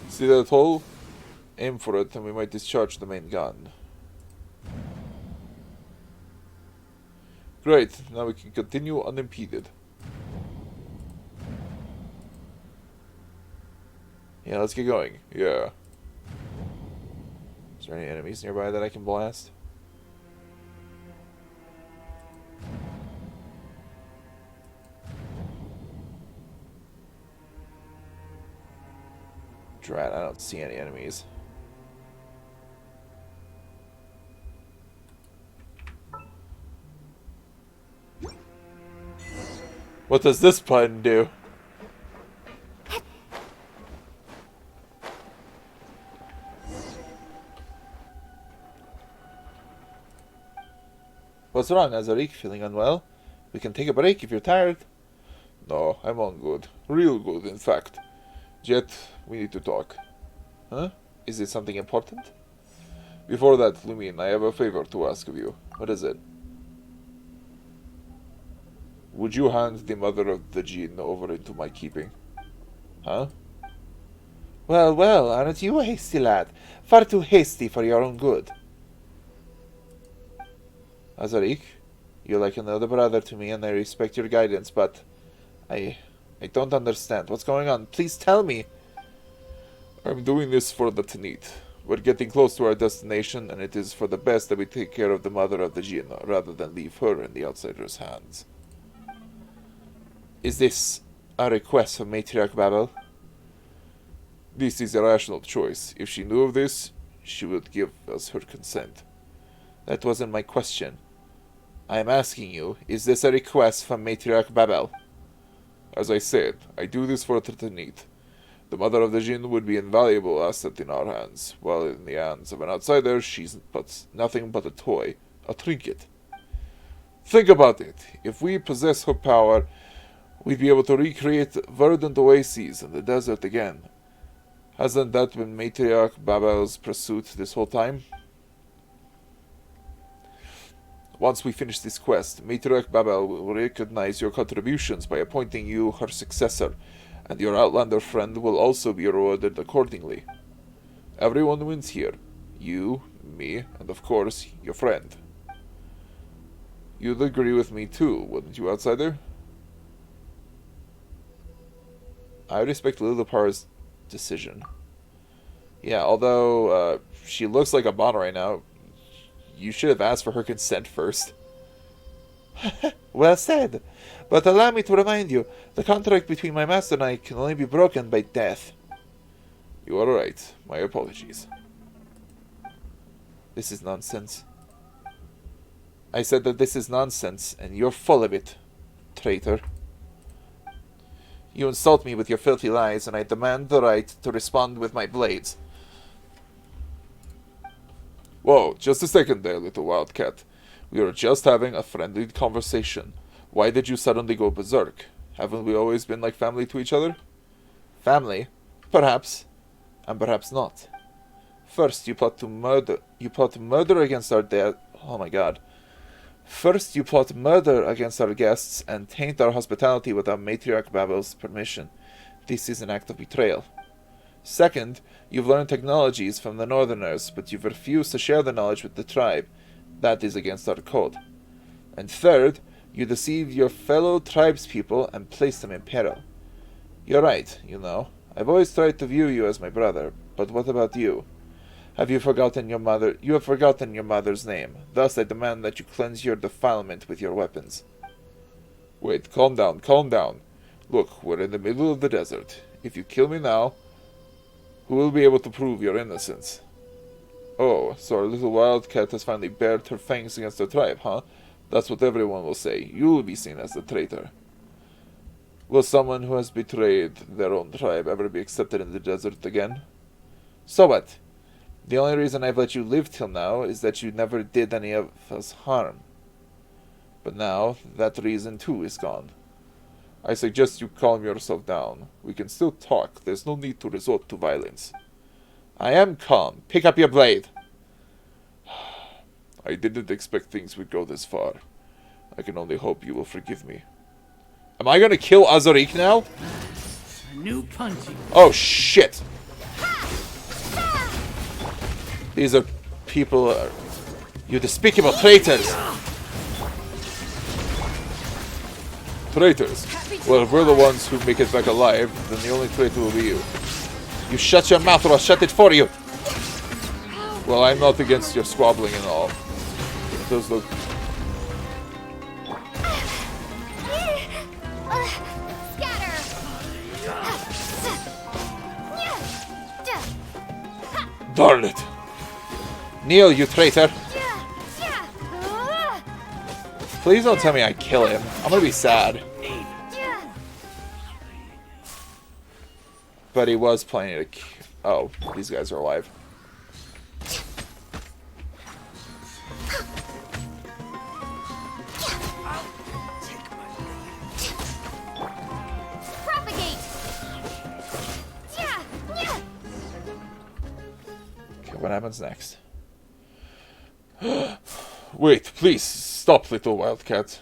See that hole? Aim for it and we might discharge the main gun. Great, now we can continue unimpeded. Yeah, let's get going. Yeah. Is there any enemies nearby that I can blast? Drat, I don't see any enemies. What does this button do? What's wrong, Azarik? Feeling unwell? We can take a break if you're tired. No, I'm on good. Real good, in fact. Jeht, we need to talk. Huh? Is it something important? Before that, Lumin, I have a favor to ask of you. What is it? Would you hand the mother of the Jinn over into my keeping? Huh? Well, well, aren't you a hasty lad? Far too hasty for your own good. Azarik, you're like another brother to me and I respect your guidance, but I don't understand. What's going on? Please tell me. I'm doing this for the Tanit. We're getting close to our destination, and it is for the best that we take care of the mother of the Jinn, rather than leave her in the outsiders' hands. Is this a request from Matriarch Babel? This is a rational choice. If she knew of this, she would give us her consent. That wasn't my question. I am asking you, is this a request from Matriarch Babel? As I said, I do this for the Tanit. The mother of the Jinn would be an invaluable asset in our hands, while in the hands of an outsider, she's nothing but a toy, a trinket. Think about it. If we possess her power, we'd be able to recreate verdant oases in the desert again. Hasn't that been Matriarch Babel's pursuit this whole time? Once we finish this quest, Matriarch Babel will recognize your contributions by appointing you her successor, and your outlander friend will also be rewarded accordingly. Everyone wins here. You, me, and of course, your friend. You'd agree with me too, wouldn't you, outsider? I respect Lilipar's decision. Yeah, although she looks like a bot right now, you should have asked for her consent first. Well said. But allow me to remind you, the contract between my master and I can only be broken by death. You are right. My apologies. This is nonsense. I said that this is nonsense, and you're full of it, traitor. You insult me with your filthy lies, and I demand the right to respond with my blades. Whoa, just a second there, little wildcat. We were just having a friendly conversation. Why did you suddenly go berserk? Haven't we always been like family to each other? Family? Perhaps. And perhaps not. First, you plot murder against our oh my god. First, you plot murder against our guests and taint our hospitality without Matriarch Babel's permission. This is an act of betrayal. Second, you've learned technologies from the Northerners, but you've refused to share the knowledge with the tribe. That is against our code. And third, you deceived your fellow tribespeople and placed them in peril. You're right, you know. I've always tried to view you as my brother, but what about you? Have you forgotten your mother? You have forgotten your mother's name. Thus I demand that you cleanse your defilement with your weapons. Wait, calm down, calm down. Look, we're in the middle of the desert. If you kill me now, who will be able to prove your innocence? Oh, so our little wildcat has finally bared her fangs against the tribe, huh? That's what everyone will say. You'll be seen as the traitor. Will someone who has betrayed their own tribe ever be accepted in the desert again? So what? The only reason I've let you live till now is that you never did any of us harm. But now, that reason too is gone. I suggest you calm yourself down. We can still talk. There's no need to resort to violence. I am calm. Pick up your blade. I didn't expect things would go this far. I can only hope you will forgive me. Am I gonna kill Azarik now? A new punching. Oh shit! These are people. You despicable traitors! Traitors? Well, if we're the ones who make it back alive, then the only traitor will be you. You shut your mouth or I'll shut it for you! Well, I'm not against your squabbling and all. It does look... Darn it! Kneel, you traitor! Please don't tell me I kill him. I'm gonna be sad. But he was planning to... Oh, these guys are alive. Okay, what happens next? Wait, please, stop, little wildcat.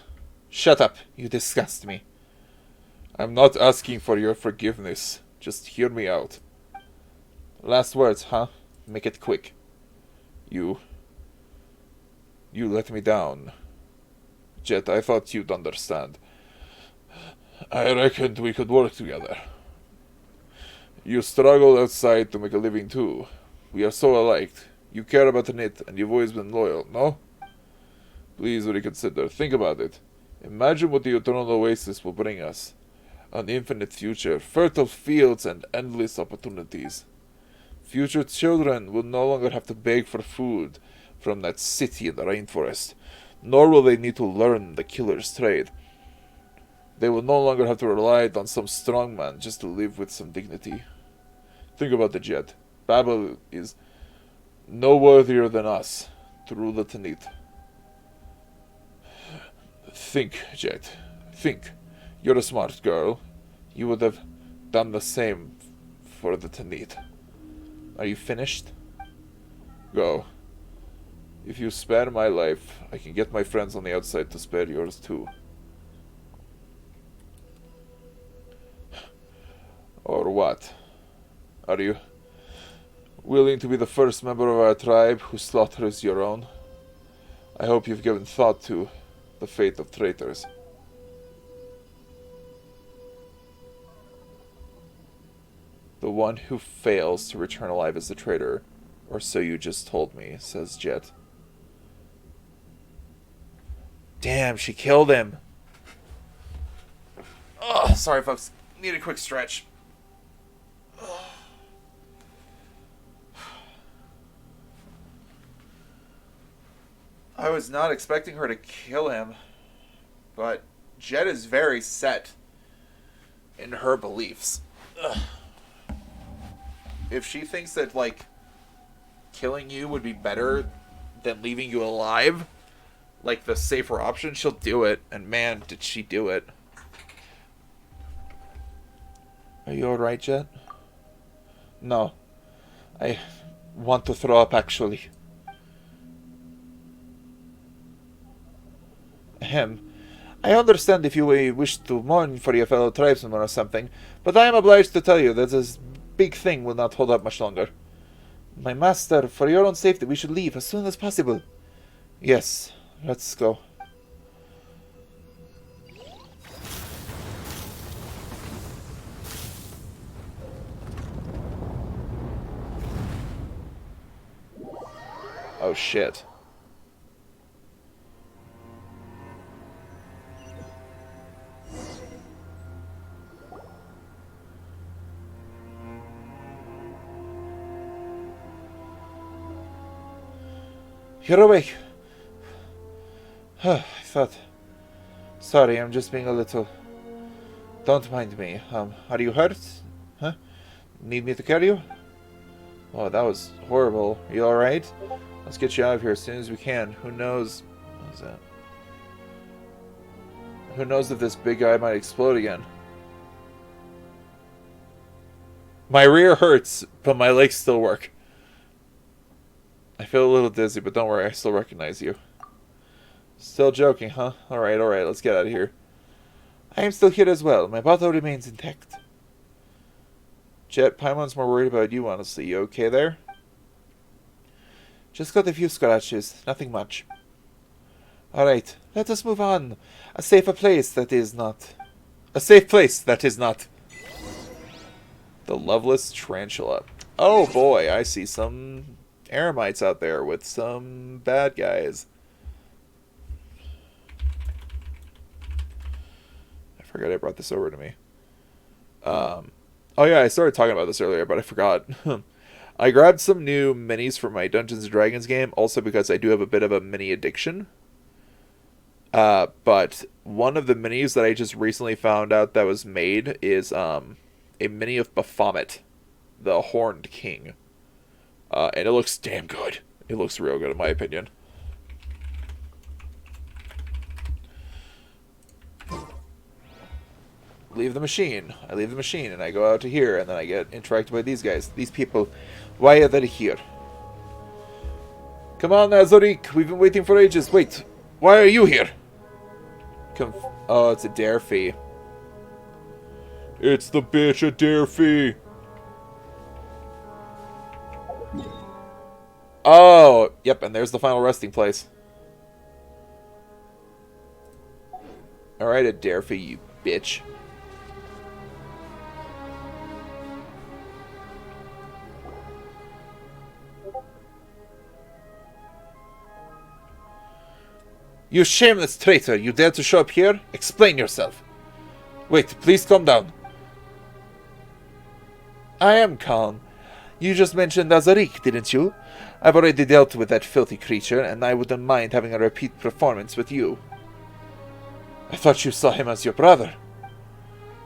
Shut up, you disgust me. I'm not asking for your forgiveness. Just hear me out. Last words, huh? Make it quick. You let me down. Jeht, I thought you'd understand. I reckoned we could work together. You struggled outside to make a living too. We are so alike. You care about Tanit, and you've always been loyal, no? Please reconsider. Think about it. Imagine what the Eternal Oasis will bring us. An infinite future, fertile fields, and endless opportunities. Future children will no longer have to beg for food from that city in the rainforest, nor will they need to learn the killer's trade. They will no longer have to rely on some strongman just to live with some dignity. Think about the Jeht. Babel is no worthier than us to rule the Tanit. Think, Jeht. Think. You're a smart girl. You would have done the same for the Tanit. Are you finished? Go. If you spare my life, I can get my friends on the outside to spare yours too. Or what? Are you willing to be the first member of our tribe who slaughters your own? I hope you've given thought to the fate of traitors. The one who fails to return alive is the traitor, or so you just told me, says Jeht. Damn, she killed him. Oh, sorry folks, need a quick stretch. I was not expecting her to kill him, but Jeht is very set in her beliefs. Ugh. If she thinks that, like, killing you would be better than leaving you alive, like the safer option, she'll do it. And man, did she do it. Are you alright, Jeht? No. I want to throw up, actually. Ahem. I understand if you wish to mourn for your fellow tribesmen or something, but I am obliged to tell you that this big thing will not hold up much longer. My master, for your own safety, we should leave as soon as possible. Yes, let's go. Oh shit. You're awake. I thought... Sorry, I'm just being a little... Don't mind me. Are you hurt? Huh? Need me to carry you? Oh, that was horrible. You alright? Let's get you out of here as soon as we can. Who knows... What was that? Who knows if this big guy might explode again. My rear hurts, but my legs still work. I feel a little dizzy, but don't worry, I still recognize you. Still joking, huh? Alright, let's get out of here. I am still here as well. My bottle remains intact. Jeht, Paimon's more worried about you, honestly. You okay there? Just got a few scratches. Nothing much. Alright, let us move on. A safer place that is not. A safe place that is not. The Loveless Tarantula. Oh boy, I see some Eremites out there with some bad guys. I forgot I brought this over to me. Oh yeah, I started talking about this earlier, but I forgot. I grabbed some new minis for my Dungeons & Dragons game, also because I do have a bit of a mini addiction. But one of the minis that I just recently found out that was made is a mini of Baphomet, the Horned King. And it looks damn good. It looks real good in my opinion. Leave the machine. I leave the machine and I go out to here and then I get interacted by these guys. These people. Why are they here? Come on, Azorik. We've been waiting for ages. Wait. Why are you here? Oh, it's a dare fee. It's the bitch a dare fee. Oh, yep, and there's the final resting place. Alright, a dare fee, you bitch. You shameless traitor! You dare to show up here? Explain yourself! Wait, please calm down. I am calm. You just mentioned Azarik, didn't you? I've already dealt with that filthy creature, and I wouldn't mind having a repeat performance with you. I thought you saw him as your brother.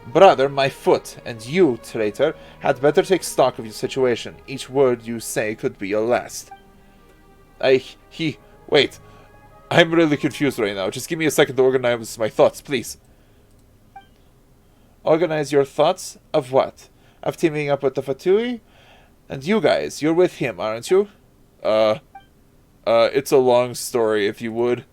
Brother, my foot, and you, traitor, had better take stock of your situation. Each word you say could be your last. Wait. I'm really confused right now. Just give me a second to organize my thoughts, please. Organize your thoughts? Of what? Of teaming up with the Fatui? And you guys, you're with him, aren't you? It's a long story, if you would.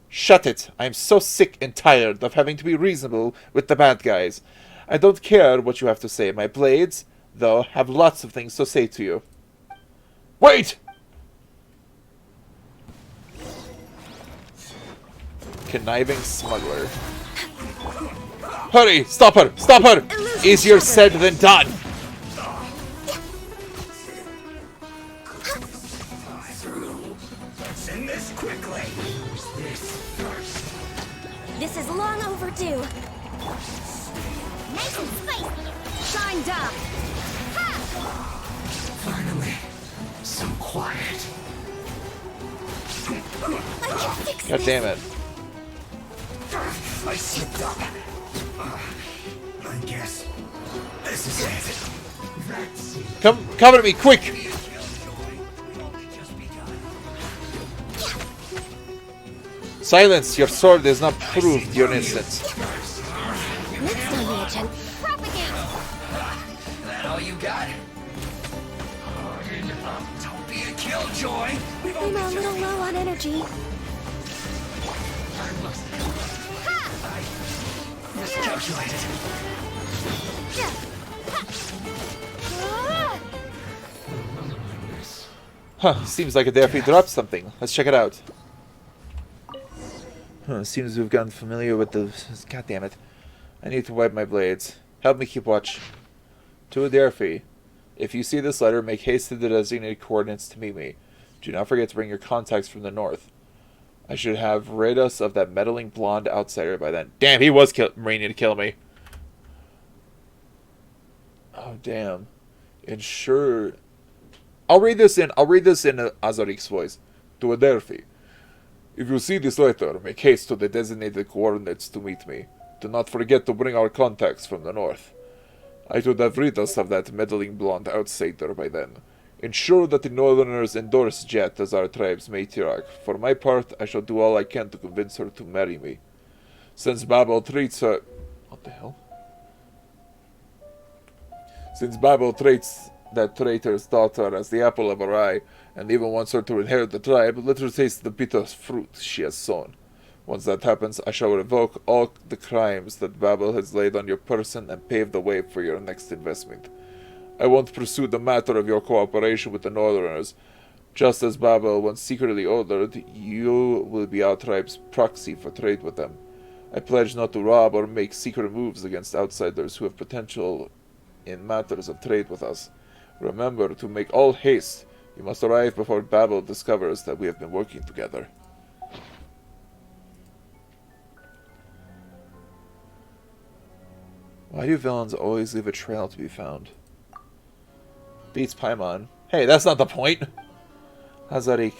Shut it! I'm so sick and tired of having to be reasonable with the bad guys. I don't care what you have to say. My blades, though, have lots of things to say to you. Wait! Conniving smuggler. Hurry! Stop her! Stop her! Easier said than done! Send this quickly. This is long overdue. Nice and spicy. Shined up. Finally, some quiet. I can fix God this. damn it. I slipped up. I guess this is it. That's it. Come at me, quick! Silence! Your sword is not proved your innocence. Next on the agenda. Propagate. That all you got? Don't be a killjoy. We've I'm only a little just low on energy. miscalculated. Huh, seems like a Daffy dropped something. Let's check it out. Huh, seems we've gotten familiar with the... God damn it. I need to wipe my blades. Help me keep watch. To Daffy. If you see this letter, make haste to the designated coordinates to meet me. Do not forget to bring your contacts from the north. I should have rid us of that meddling blonde outsider by then. Damn, he was meaning to kill me. Oh, damn. Ensure... I'll read this in Azarik's voice. to Adelphi. If you see this letter, make haste to the designated coordinates to meet me. Do not forget to bring our contacts from the north. I should have rid us of that meddling blonde outsider by then. Ensure that the northerners endorse Jeht as our tribe's matriarch. For my part, I shall do all I can to convince her to marry me. Since Babel treats her... What the hell? Since Babel treats that traitor's daughter as the apple of her eye, and even wants her to inherit the tribe, let her taste the bitter fruit she has sown. Once that happens, I shall revoke all the crimes that Babel has laid on your person and pave the way for your next investment. I won't pursue the matter of your cooperation with the Northerners. Just as Babel once secretly ordered, you will be our tribe's proxy for trade with them. I pledge not to rob or make secret moves against outsiders who have potential in matters of trade with us. Remember to make all haste. You must arrive before Babel discovers that we have been working together. Why do villains always leave a trail to be found? Beats Paimon. Hey, that's not the point! Hazarik.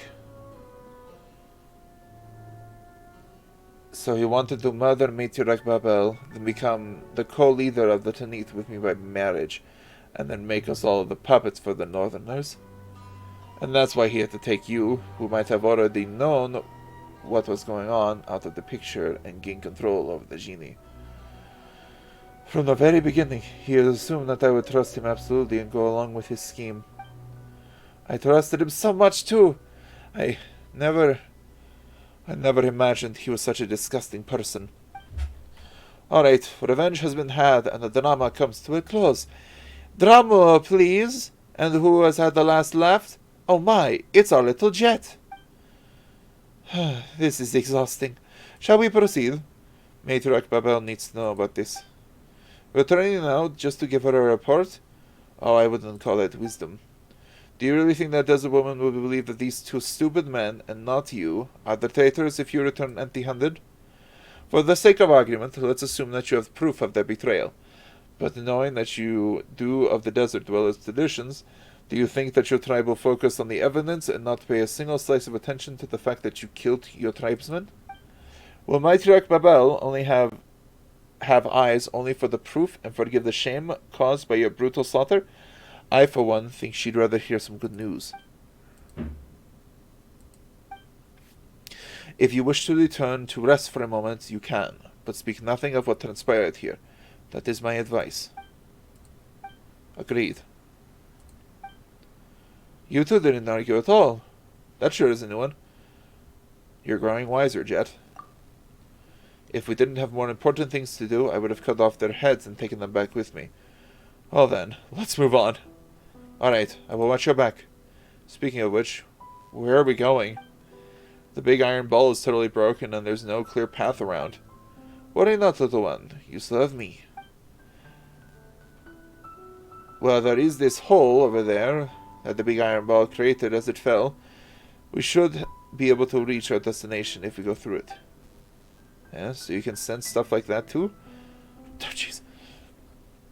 So he wanted to murder Matriarch Babel, then become the co-leader of the Tanit with me by marriage, and then make us all the puppets for the Northerners? And that's why he had to take you, who might have already known what was going on, out of the picture and gain control over the genie. From the very beginning, he had assumed that I would trust him absolutely and go along with his scheme. I trusted him so much too! I never imagined he was such a disgusting person. Alright, revenge has been had and the drama comes to a close. Drama, please! And who has had the last laugh? Oh my, it's our little Jeht! This is exhausting. Shall we proceed? Matriarch Babel needs to know about this. Returning now, just to give her a report? Oh, I wouldn't call it wisdom. Do you really think that desert woman will believe that these two stupid men, and not you, are the traitors if you return empty-handed? For the sake of argument, let's assume that you have proof of their betrayal. But knowing that you do of the desert dwellers' traditions, do you think that your tribe will focus on the evidence and not pay a single slice of attention to the fact that you killed your tribesmen? Will Matriarch Babel only have eyes only for the proof and forgive the shame caused by your brutal slaughter? I, for one, think she'd rather hear some good news. If you wish to return to rest for a moment, you can, but speak nothing of what transpired here. That is my advice. Agreed. You two didn't argue at all. That sure is a new one. You're growing wiser, Jeht. If we didn't have more important things to do, I would have cut off their heads and taken them back with me. Well then, let's move on. Alright, I will watch your back. Speaking of which, where are we going? The big iron ball is totally broken and there's no clear path around. Worry not, little one. You still have me. Well, there is this hole over there that the big iron ball created as it fell. We should be able to reach our destination if we go through it. Yeah, so you can sense stuff like that too? Oh, jeez.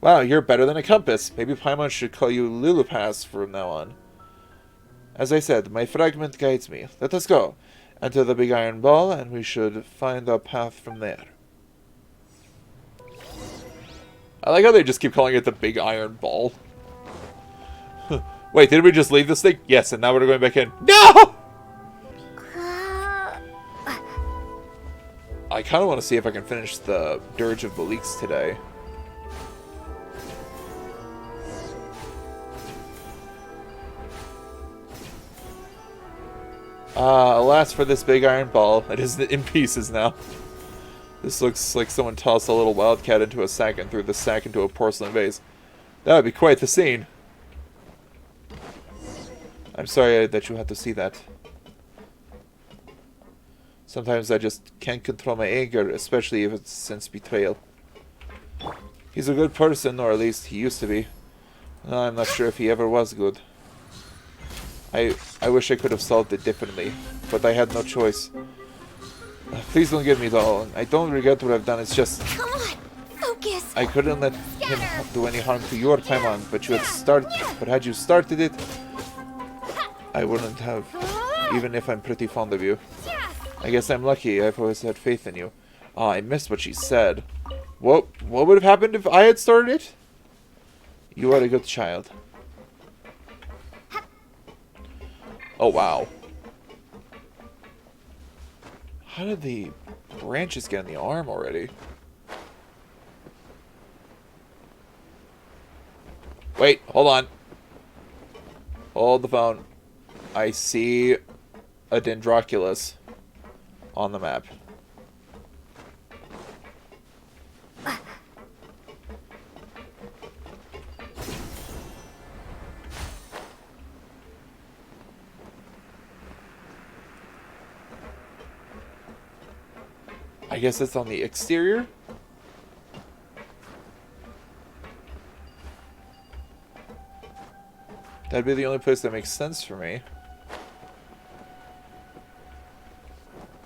Wow, you're better than a compass. Maybe Paimon should call you Lilipaz from now on. As I said, my fragment guides me. Let us go. Enter the big iron ball, and we should find our path from there. I like how they just keep calling it the big iron ball. Wait, did we just leave this thing? Yes, and now we're going back in. No! I kind of want to see if I can finish the Dirge of Bilqis today. Alas for this big iron ball. It is in pieces now. This looks like someone tossed a little wildcat into a sack and threw the sack into a porcelain vase. That would be quite the scene. I'm sorry that you had to see that. Sometimes I just can't control my anger, especially if it's since betrayal. He's a good person, or at least he used to be. No, I'm not sure if he ever was good. I wish I could have solved it differently, but I had no choice. Please don't give me the all. I don't regret what I've done, it's just... Come on! Focus! I couldn't let him do any harm to your Paimon, but had you started it, I wouldn't have... even if I'm pretty fond of you. Yeah. I guess I'm lucky. I've always had faith in you. Oh, I missed what she said. What would have happened if I had started it? You are a good child. Oh, wow. How did the branches get in the arm already? Wait, hold on. Hold the phone. I see a Dendroculus on the map. I guess it's on the exterior. That'd be the only place that makes sense for me.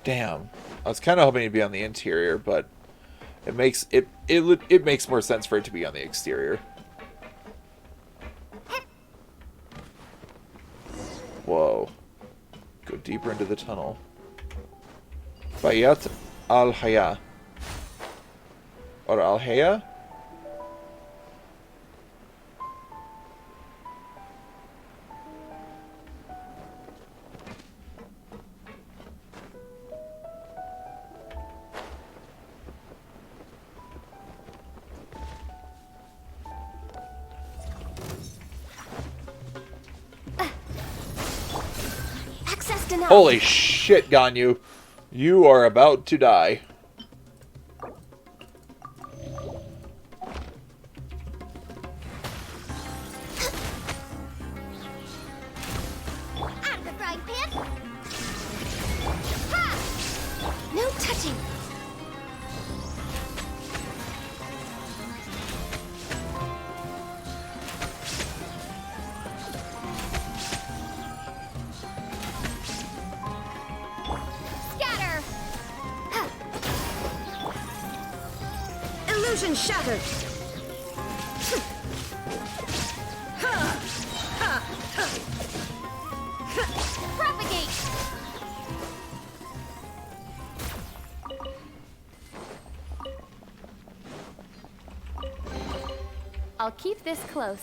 Damn. I was kind of hoping it'd be on the interior, but it makes it makes more sense for it to be on the exterior. Whoa. Go deeper into the tunnel. Bayat al-Haya. Or al-Haya? Access denied. Holy shit, Ganyu. You are about to die. Out of the frying pan. Ha! No touching. Scatter. Ha! Illusion shattered. Propagate. I'll keep this close.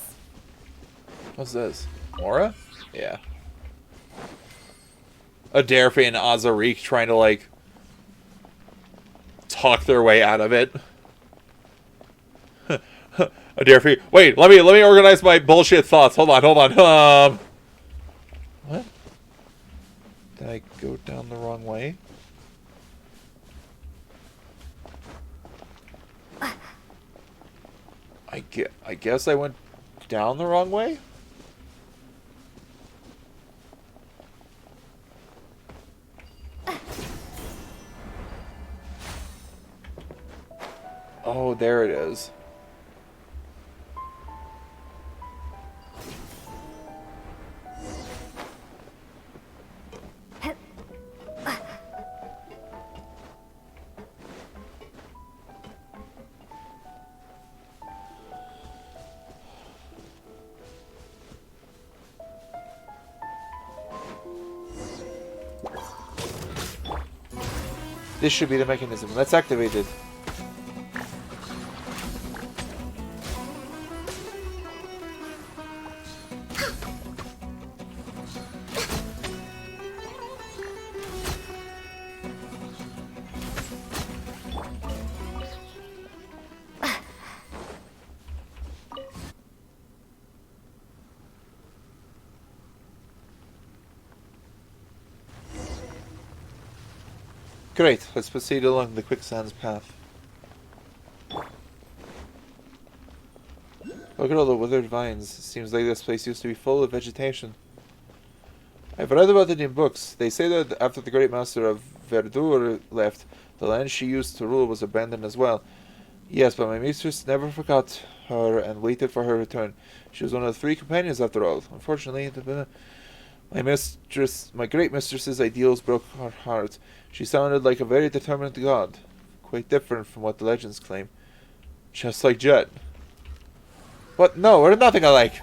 What's this? Mora? Yeah. Adelphi and Azarik trying to, like, talk their way out of it. Adelphi, wait, let me organize my bullshit thoughts. Hold on. What? Did I go down the wrong way? I guess I went down the wrong way? Oh, there it is. This should be the mechanism. Let's activate it. Great, let's proceed along the quicksands path. Look at all the withered vines. It seems like this place used to be full of vegetation. I've read about it in books. They say that after the great master of Verdure left, the land she used to rule was abandoned as well. Yes, but my mistress never forgot her and waited for her return. She was one of the 3 companions after all. Unfortunately, my great mistress's ideals broke her heart. She sounded like a very determined god, quite different from what the legends claim. Just like Jeht. What? No, we're nothing alike.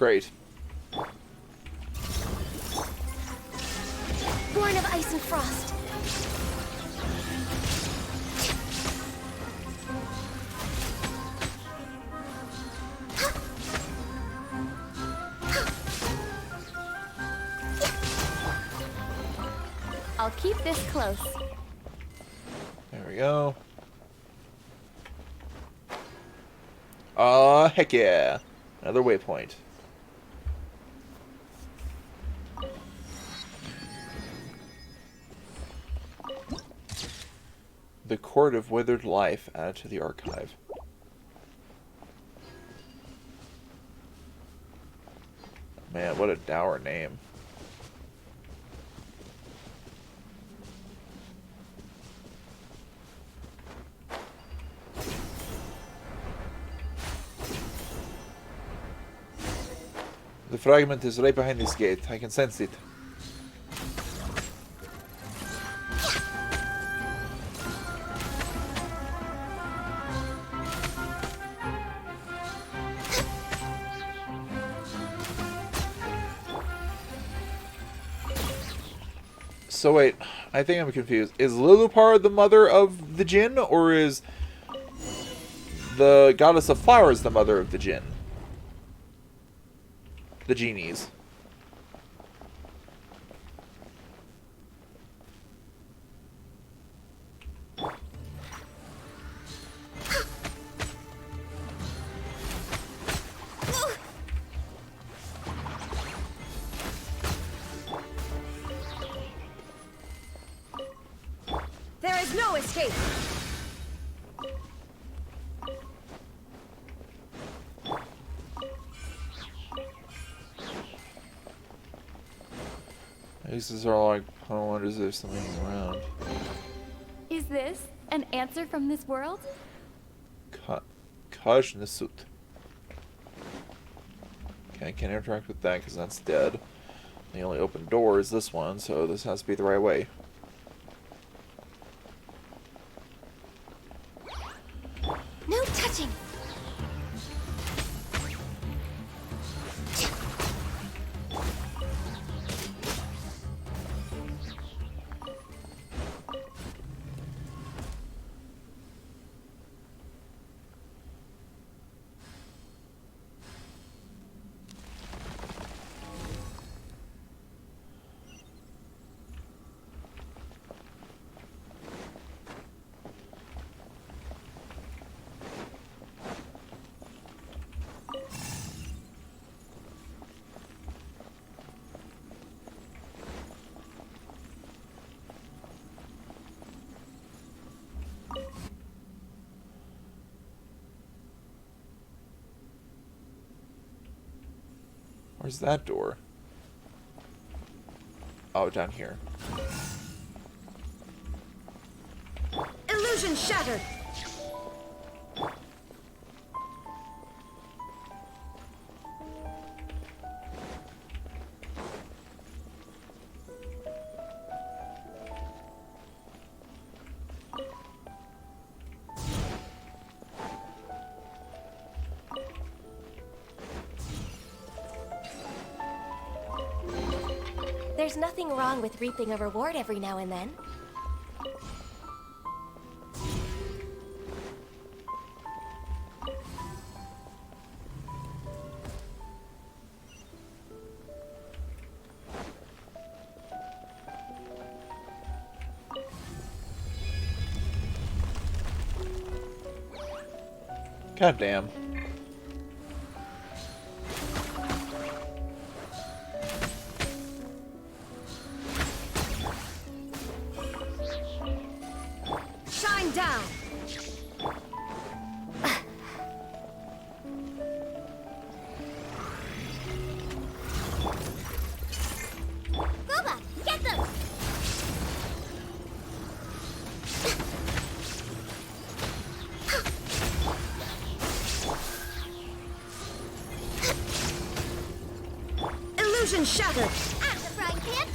Great. Born of ice and frost. I'll keep this close. There we go. Heck yeah. Another waypoint. The Court of Withered Life added to the archive. Man, what a dour name. The fragment is right behind this gate. I can sense it. So wait, I think I'm confused. Is Lilupar the mother of the Jinn, or is the goddess of flowers the mother of the Jinn? The genies. There is no escape. These are like, I wonder if there's something around. Is this an answer from this world? Kaj Nisut. Okay, I can't interact with that because that's dead. The only open door is this one, so this has to be the right way. No touching. Where's that door? Oh, down here. Illusion shattered. There's nothing wrong with reaping a reward every now and then. God damn. Shine down. Booba, get them! Illusion shattered. Out of the frying pan!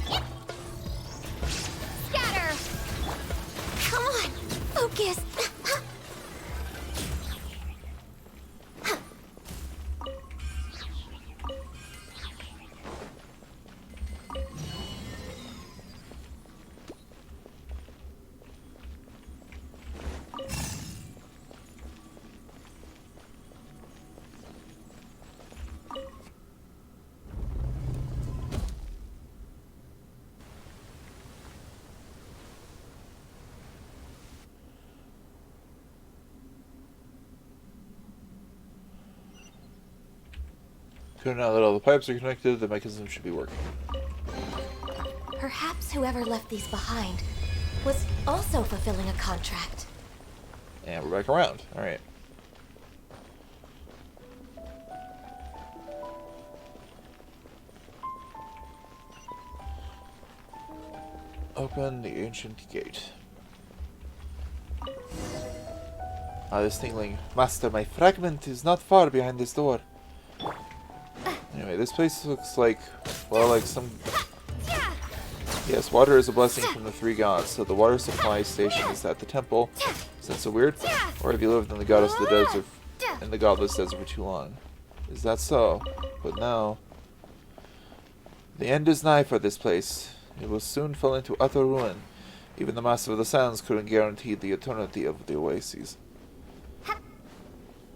Scatter! Come on! Focus! Good, now that all the pipes are connected, the mechanism should be working. Perhaps whoever left these behind was also fulfilling a contract. And we're back around. Alright. Open the ancient gate. Ah, this tingling. Master, my fragment is not far behind this door. Anyway, this place looks like, well, like some... Yes, water is a blessing from the three gods, so the water supply station is at the temple. Is that so weird? Or have you lived in the goddess of the desert, in the godless desert for too long? Is that so? But now... The end is nigh for this place. It will soon fall into utter ruin. Even the Master of the Sands couldn't guarantee the eternity of the oases.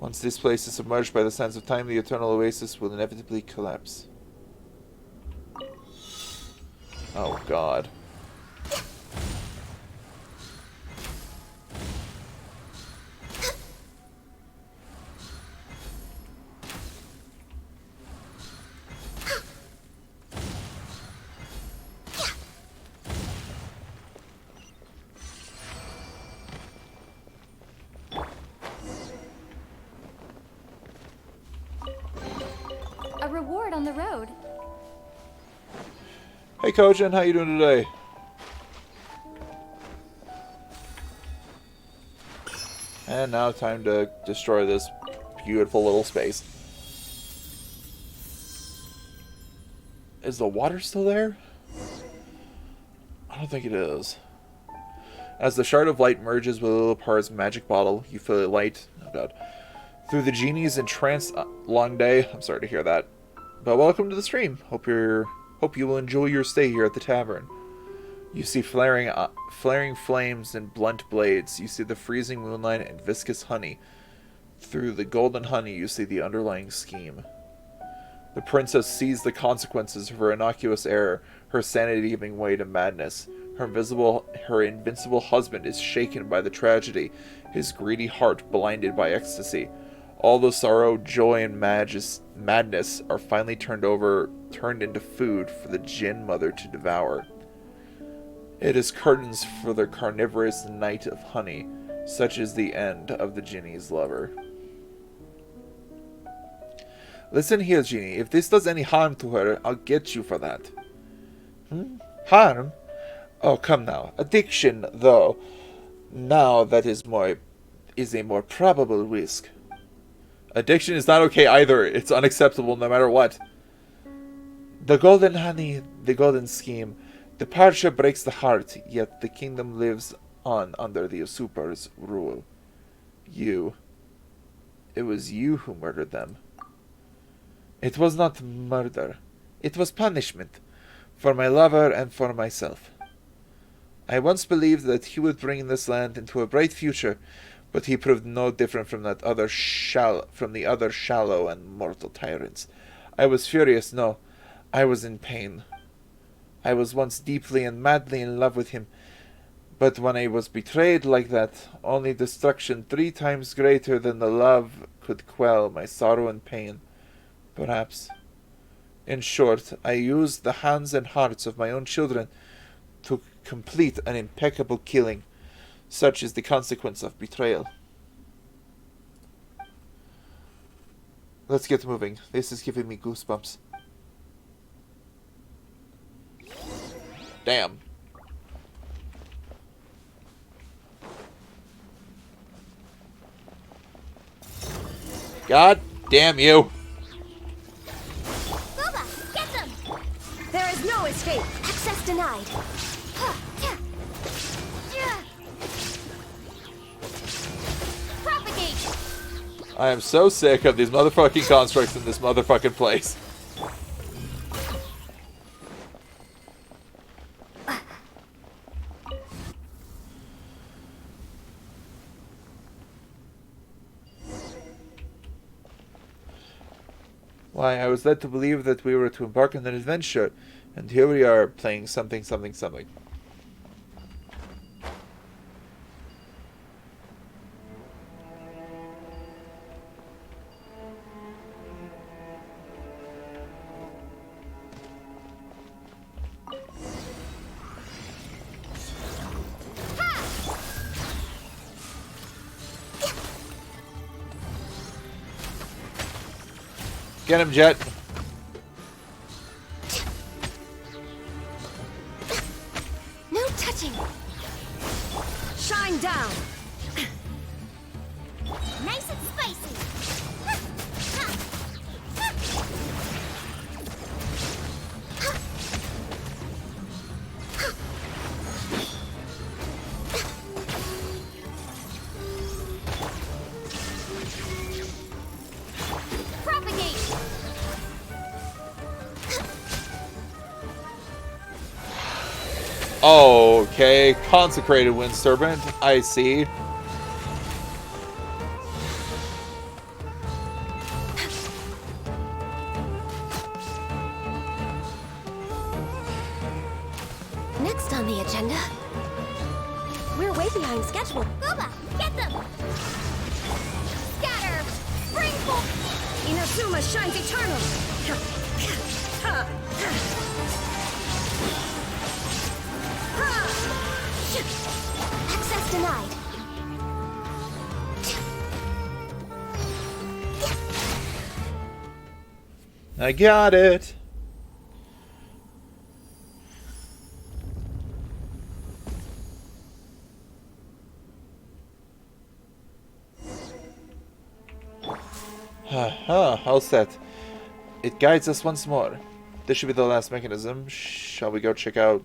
Once this place is submerged by the sands of time, the eternal oasis will inevitably collapse. Oh god. A reward on the road. Hey Kojin, how you doing today? And now time to destroy this beautiful little space. Is the water still there? I don't think it is. As the shard of light merges with Lilipar's magic bottle, you feel it light. Oh god. Through the genie's entranced long day. I'm sorry to hear that. But welcome to the stream. Hope you will enjoy your stay here at the tavern. You see flaring flames and blunt blades. You see the freezing moonlight and viscous honey. Through the golden honey, you see the underlying scheme. The princess sees the consequences of her innocuous error, her sanity giving way to madness. Her invincible husband is shaken by the tragedy, his greedy heart blinded by ecstasy. All the sorrow, joy, and madness are finally turned into food for the Jinn mother to devour. It is curtains for the carnivorous night of honey. Such is the end of the Genie's lover. Listen here, Genie. If this does any harm to her, I'll get you for that. Harm? Oh, come now. Addiction, though. Now that is a more probable risk. Addiction is not okay either. It's unacceptable no matter what. The golden honey, the golden scheme. Departure breaks the heart, yet the kingdom lives on under the usurper's rule. You. It was you who murdered them. It was not murder. It was punishment. For my lover and for myself. I once believed that he would bring this land into a bright future, but he proved no different from the other shallow and mortal tyrants. I was furious, no. I was in pain. I was once deeply and madly in love with him, but when I was betrayed like that, only destruction 3 times greater than the love could quell my sorrow and pain. Perhaps. In short, I used the hands and hearts of my own children to complete an impeccable killing. Such is the consequence of betrayal. Let's get moving. This is giving me goosebumps. Damn. God damn you. Booba, get them! There is no escape. Access denied. Propagate! I am so sick of these motherfucking constructs in this motherfucking place. Why, I was led to believe that we were to embark on an adventure, and here we are playing something, something, something. Get him, Jeht. No touching. Shine down. Nice and spicy. Propagate. Okay, consecrated wind serpent. I see. Next on the agenda. We're way behind schedule. Booba, get them. Scatter. Spring bolt. Inazuma shines eternal. Access denied. I got it. All set. It guides us once more. This should be the last mechanism. Shall we go check out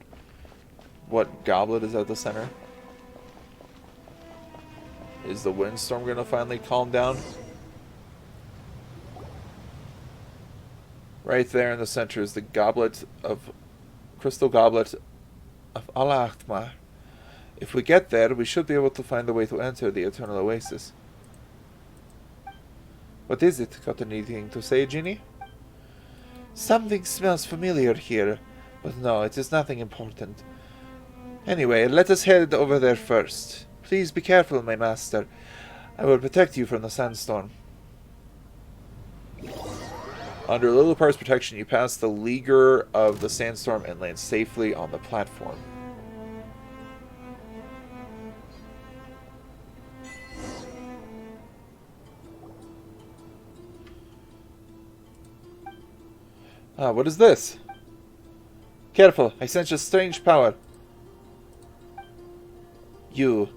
what goblet is at the center? Is the windstorm going to finally calm down? Right there in the center is the goblet of... crystal goblet of Al-Akhmar. If we get there, we should be able to find the way to enter the Eternal Oasis. What is it? Got anything to say, Ginny? Something smells familiar here, but no, it is nothing important. Anyway, let us head over there first. Please be careful, my master. I will protect you from the sandstorm. Under Lillipar's protection, you pass the leaguer of the sandstorm and land safely on the platform. What is this? Careful, I sense a strange power. You,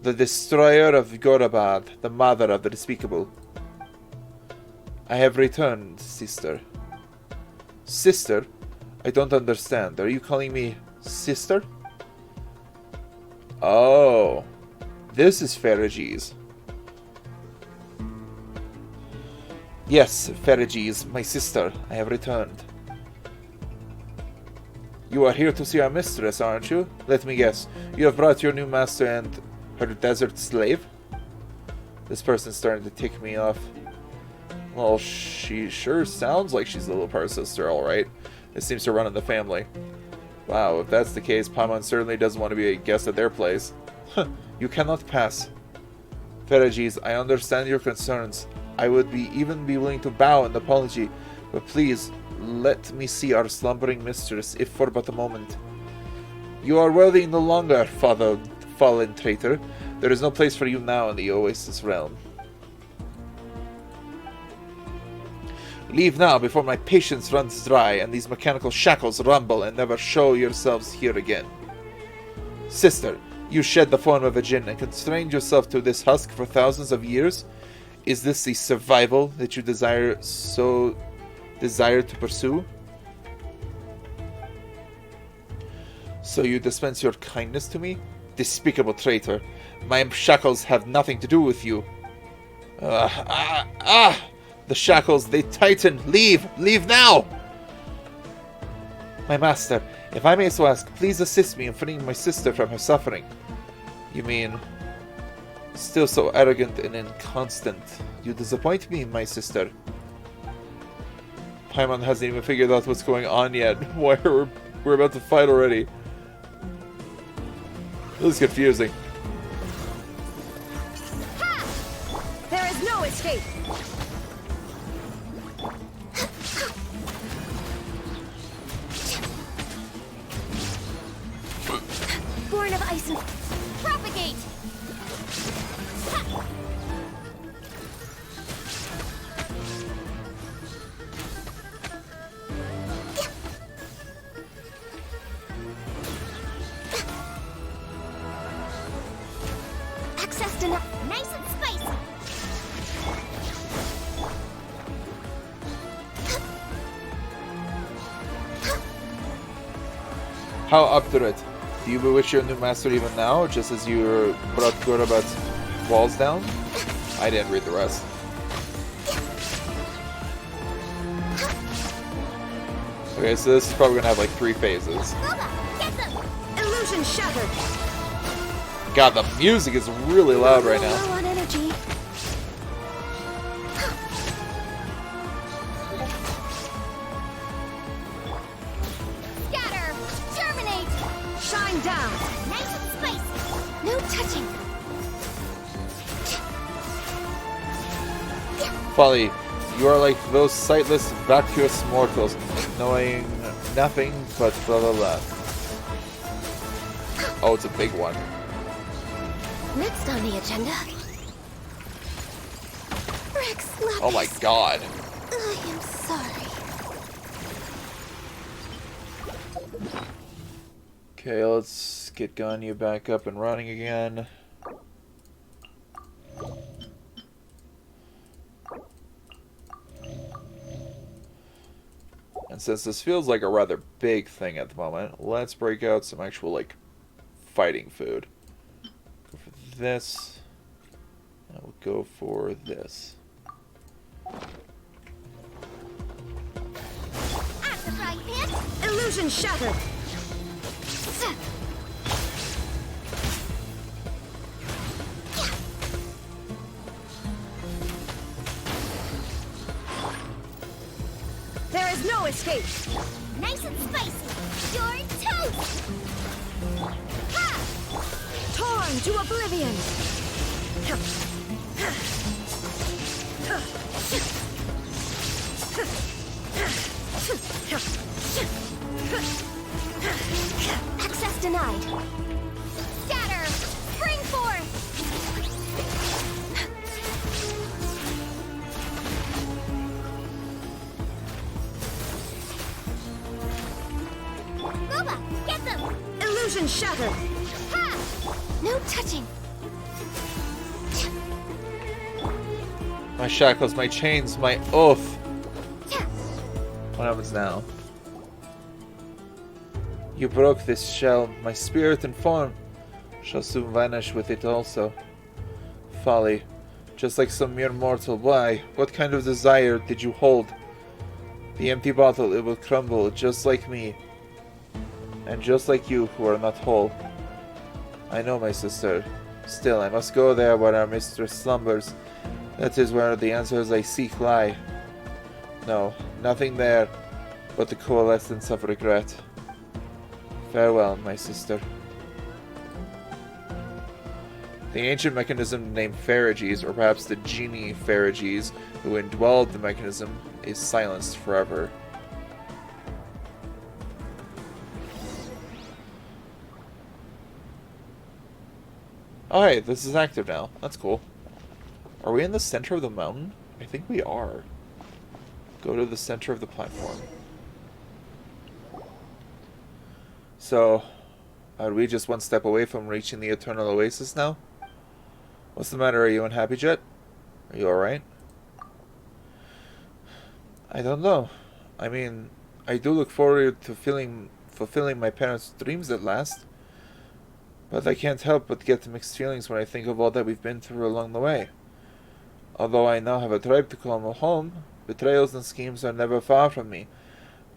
the destroyer of Gorabad, the mother of the despicable. I have returned, sister. Sister? I don't understand. Are you calling me sister? Oh, this is Ferrages. Yes, Ferrages, my sister. I have returned. You are here to see our mistress, aren't you? Let me guess. You have brought your new master and her desert slave? This person's starting to tick me off. Well, she sure sounds like she's Lillipar's sister, alright. It seems to run in the family. Wow, if that's the case, Paimon certainly doesn't want to be a guest at their place. Huh, you cannot pass. Ferrages, I understand your concerns. I would even be willing to bow in apology, but please, let me see our slumbering mistress, if for but a moment. You are worthy no longer, fallen traitor. There is no place for you now in the Oasis realm. Leave now before my patience runs dry and these mechanical shackles rumble and never show yourselves here again. Sister, you shed the form of a djinn and constrained yourself to this husk for thousands of years? Is this the survival that you desire to pursue? So you dispense your kindness to me? Despicable traitor. My shackles have nothing to do with you. The shackles, they tighten. Leave! Leave now! My master, if I may so ask, please assist me in freeing my sister from her suffering. You mean... still so arrogant and inconstant. You disappoint me, my sister. Paimon hasn't even figured out what's going on yet. Why we're about to fight already. This is confusing. Ha! There is no escape. Born of ice and Propagate. How up to it? Do you bewitch your new master even now, just as you brought Gorabat's walls down? I didn't read the rest. Okay, so this is probably gonna have like 3 phases. Illusion shattered. God, the music is really loud right now. Low on energy. Scatter! Germinate! Shine down. Nice and spicy! No touching! Folly, you are like those sightless, vacuous mortals, knowing nothing but blah blah blah. Oh, it's a big one. Next on the agenda. Rex Lapis. Oh my god. I am sorry. Okay, let's get Ganyu back up and running again. And since this feels like a rather big thing at the moment, let's break out some actual, like, fighting food. Go for this. And we'll go for this. At the frying pan. Illusion shattered. There is no escape. Nice and spicy. Your toast. Ha! Torn to oblivion. Access denied. Scatter! Spring forth! Boba, get them! Illusion shattered. Ha! No touching. My shackles, my chains, my oath. What happens now? You broke this shell. My spirit and form shall soon vanish with it also. Folly. Just like some mere mortal. Why? What kind of desire did you hold? The empty bottle, it will crumble, just like me. And just like you, who are not whole. I know, my sister. Still, I must go there where our mistress slumbers. That is where the answers I seek lie. No, nothing there but the coalescence of regret. Farewell, my sister. The ancient mechanism named Pharages, or perhaps the genie Pharages, who indwelled the mechanism, is silenced forever. Oh hey, this is active now. That's cool. Are we in the center of the mountain? I think we are. Go to the center of the platform. So, are we just one step away from reaching the Eternal Oasis now? What's the matter? Are you unhappy, Jeht? Are you alright? I don't know. I mean, I do look forward to fulfilling my parents' dreams at last. But I can't help but get mixed feelings when I think of all that we've been through along the way. Although I now have a tribe to call home, betrayals and schemes are never far from me.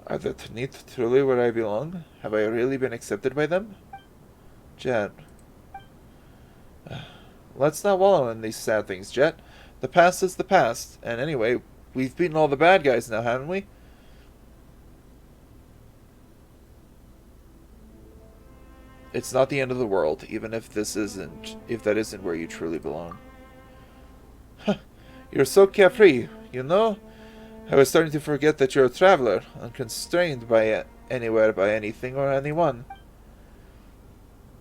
Are the Tanit truly where I belong? Have I really been accepted by them? Jeht. Let's not wallow in these sad things, Jeht. The past is the past, and anyway, we've beaten all the bad guys now, haven't we? It's not the end of the world, even if that isn't where you truly belong. You're so carefree, you know? I was starting to forget that you're a traveler, unconstrained by anywhere, by anything or anyone.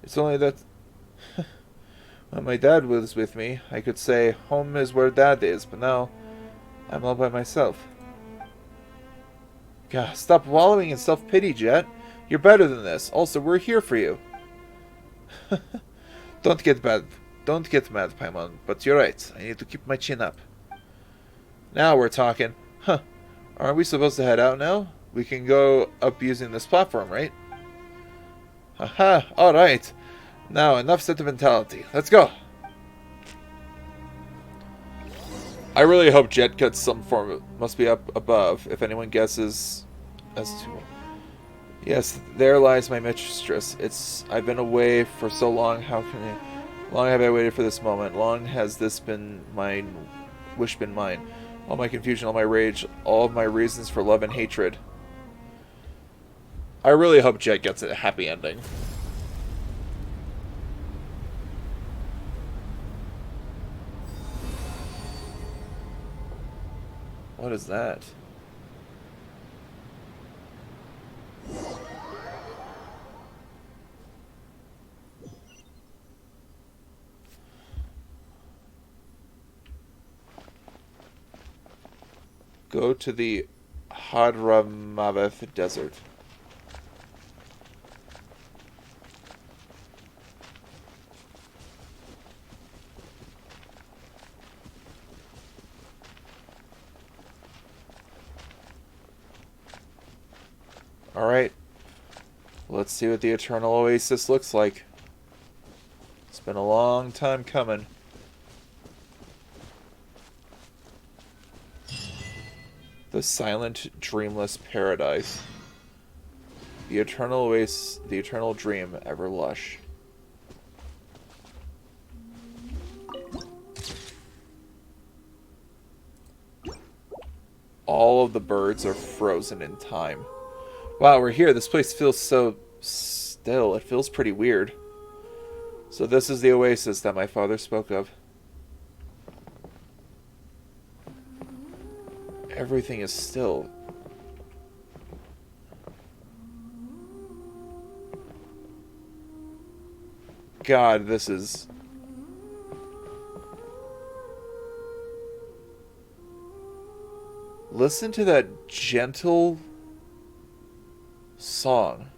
It's only that when my dad was with me, I could say, home is where dad is, but now I'm all by myself. God, stop wallowing in self-pity, Jeht. You're better than this. Also, we're here for you. Don't get mad, Paimon, but you're right. I need to keep my chin up. Now we're talking. Huh. Aren't we supposed to head out now? We can go up using this platform, right? Haha, alright. Now, enough sentimentality. Let's go. I really hope Jeht gets some form of... Must be up above, if anyone guesses as to... Yes, there lies my mistress. I've been away for so long, long have I waited for this moment. Long has this been mine... Wish been mine. All my confusion, all my rage, all of my reasons for love and hatred. I really hope Jeht gets a happy ending. What is that? Go to the Hadramaveth Desert. Alright. Let's see what the Eternal Oasis looks like. It's been a long time coming. The Silent, Dreamless Paradise. The Eternal Oasis, the Eternal Dream, ever lush. All of the birds are frozen in time. Wow, we're here. This place feels so still. It feels pretty weird. So this is the oasis that my father spoke of. Everything is still. God, this is... Listen to that gentle song.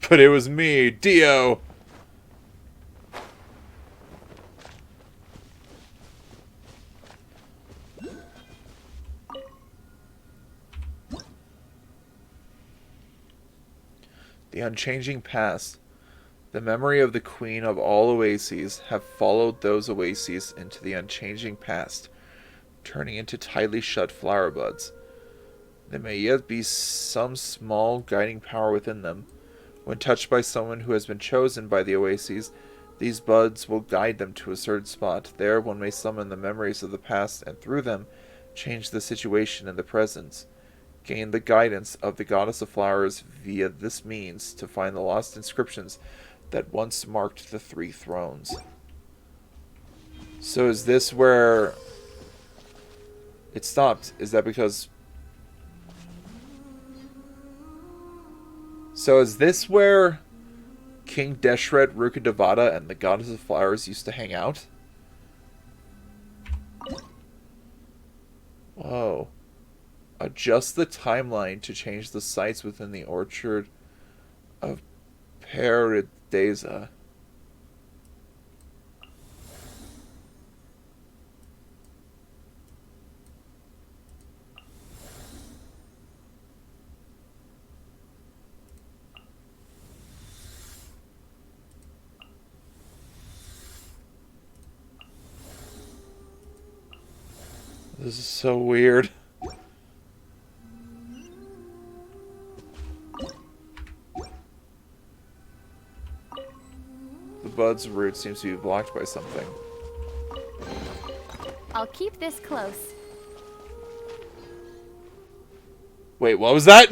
But it was me, Dio. The unchanging past. The memory of the queen of all oases have followed those oases into the unchanging past, turning into tightly shut flower buds. There may yet be some small guiding power within them. When touched by someone who has been chosen by the oases, these buds will guide them to a certain spot. There one may summon the memories of the past and through them change the situation in the present. Gain the guidance of the goddess of flowers via this means to find the lost inscriptions that once marked the three thrones. So is this where it stopped? Is that because... So is this where King Deshret, Rukkhadevata, and the goddess of flowers used to hang out? Whoa. Adjust the timeline to change the sites within the orchard of Paradisa. This is so weird. The bud's root seems to be blocked by something. I'll keep this close. Wait, what was that?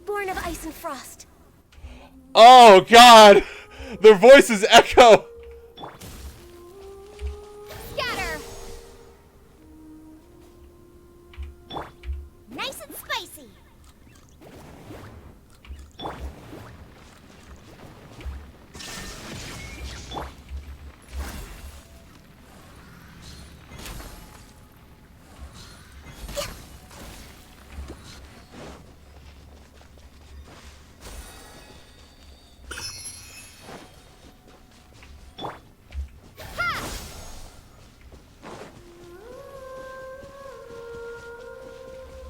Born of ice and frost. Oh god! Their voices echo! Scatter! Nice and spicy!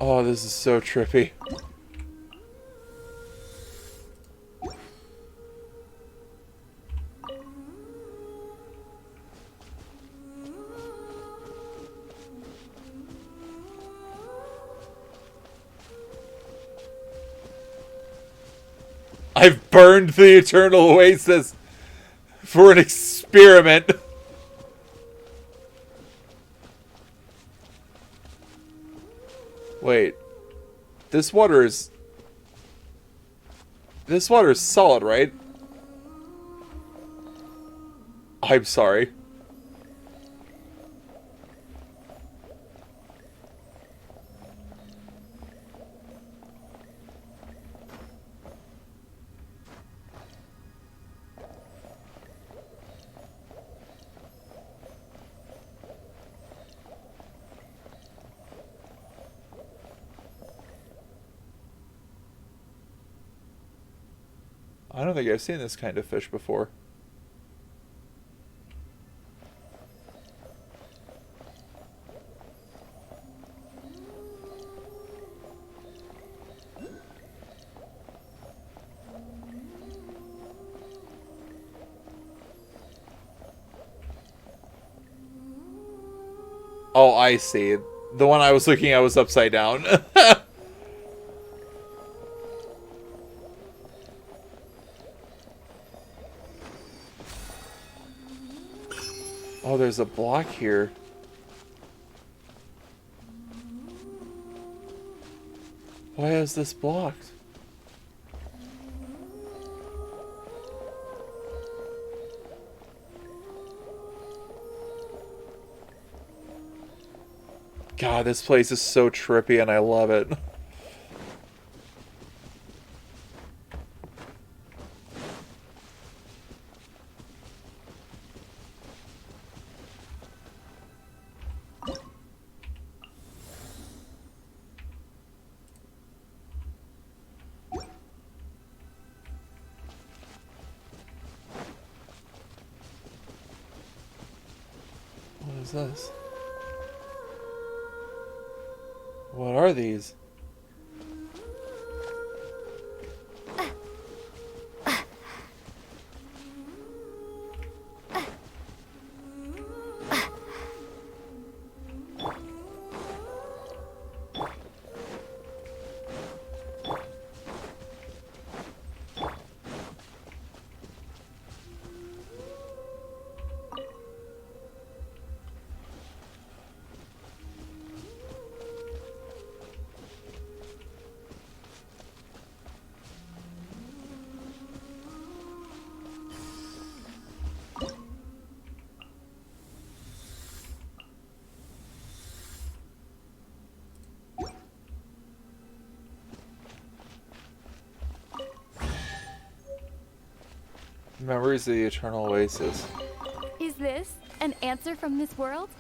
Oh, this is so trippy. I've burned the Eternal Oasis for an experiment. Wait. This water is solid, right? I'm sorry. I don't think I've seen this kind of fish before. Oh, I see. The one I was looking at was upside down. Oh, there's a block here. Why is this blocked? God, this place is so trippy and I love it. What is this? What are these? Memories of the Eternal Oasis. Is this an answer from this world?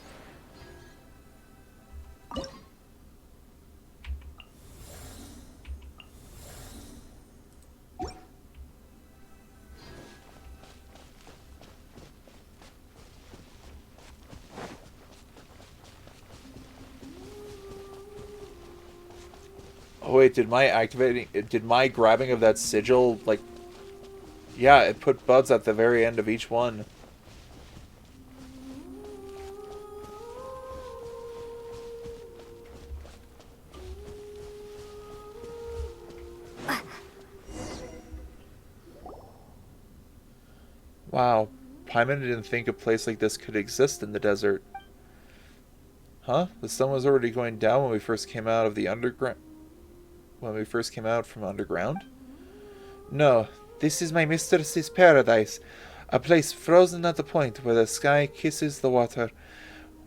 Oh wait, did my grabbing of that sigil, like, yeah, it put buds at the very end of each one. Wow, Paimon didn't think a place like this could exist in the desert. Huh? The sun was already going down when we first came out of the underground. When we first came out from underground? No, this is my mistress's paradise. A place frozen at the point where the sky kisses the water,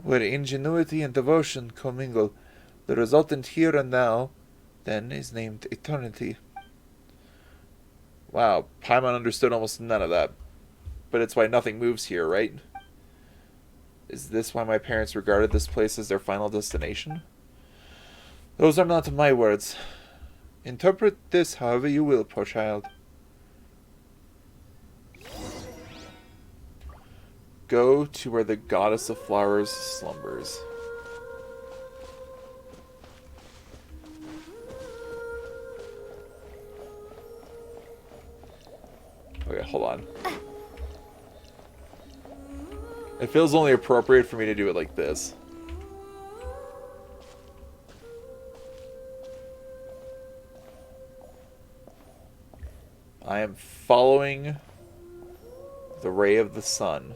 where ingenuity and devotion commingle. The resultant here and now, then, is named eternity. Wow, Paimon understood almost none of that. But it's why nothing moves here, right? Is this why my parents regarded this place as their final destination? Those are not my words. Interpret this however you will, poor child. Go to where the goddess of flowers slumbers. Okay, hold on. It feels only appropriate for me to do it like this. I am following the ray of the sun.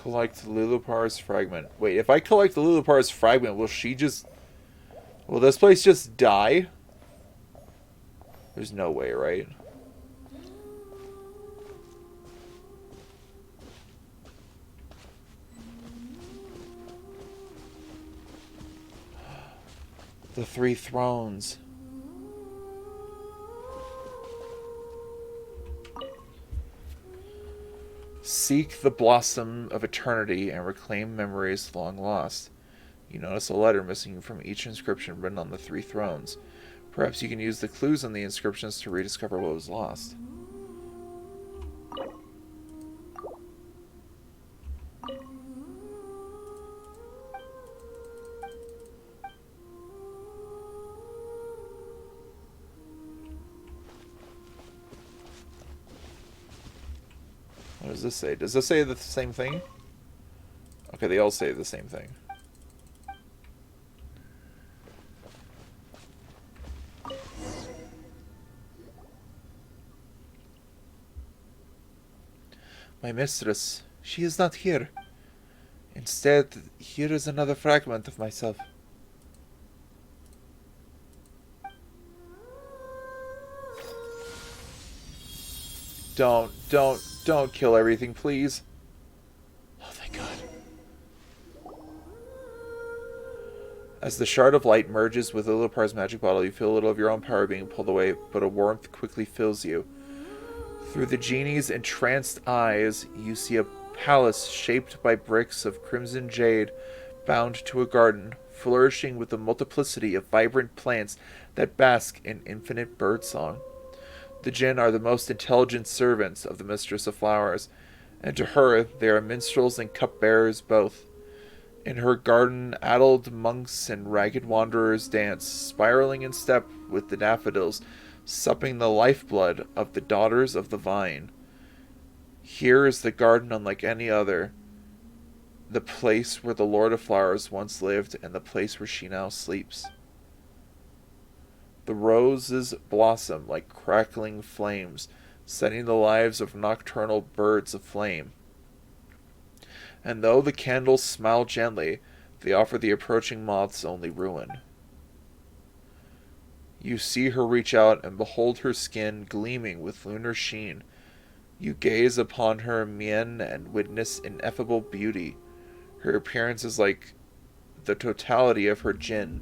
Collect Lulupar's fragment. Wait, if I collect the Lulupar's fragment, will she just... Will this place just die? There's no way, right? The Three Thrones. Seek the blossom of eternity and reclaim memories long lost. You notice a letter missing from each inscription written on the Three Thrones. Perhaps you can use the clues on the inscriptions to rediscover what was lost. What does this say? Does this say the same thing? Okay, they all say the same thing. My mistress, she is not here. Instead, here is another fragment of myself. Don't kill everything, please. Oh, thank God. As the shard of light merges with Lulupar's magic bottle, you feel a little of your own power being pulled away, but a warmth quickly fills you. Through the genie's entranced eyes, you see a palace shaped by bricks of crimson jade, bound to a garden, flourishing with a multiplicity of vibrant plants that bask in infinite birdsong. The Jinn are the most intelligent servants of the Mistress of Flowers, and to her they are minstrels and cupbearers both. In her garden, addled monks and ragged wanderers dance, spiraling in step with the daffodils, supping the lifeblood of the daughters of the vine. Here is the garden unlike any other, the place where the Lord of Flowers once lived, and the place where she now sleeps. The roses blossom like crackling flames, setting the lives of nocturnal birds aflame. And though the candles smile gently, they offer the approaching moths only ruin. You see her reach out and behold her skin gleaming with lunar sheen. You gaze upon her mien and witness ineffable beauty. Her appearance is like the totality of her Jinn,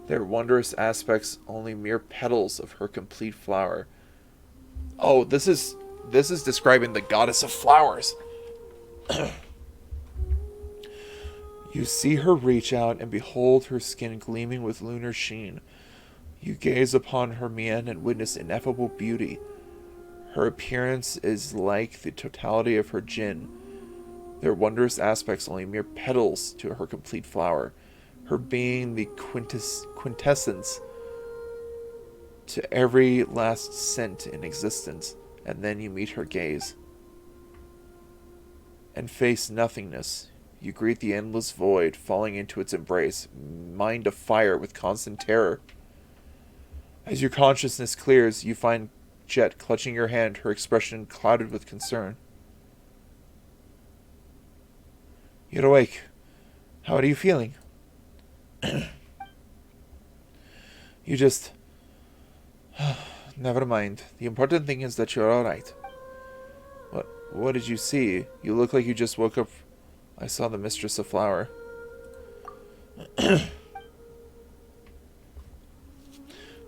their wondrous aspects only mere petals of her complete flower. Oh, this is describing the goddess of flowers. You see her reach out and behold her skin gleaming with lunar sheen. You gaze upon her mien and witness ineffable beauty. Her appearance is like the totality of her Jinn, their wondrous aspects only mere petals to her complete flower. Her being the quintessence to every last scent in existence, and then you meet her gaze. And face nothingness. You greet the endless void, falling into its embrace, mind afire with constant terror. As your consciousness clears, you find Jeht clutching your hand, her expression clouded with concern. You're awake. How are you feeling? You just... Never mind. The important thing is that you're alright. What did you see? You look like you just woke up. I saw the Mistress of Flower.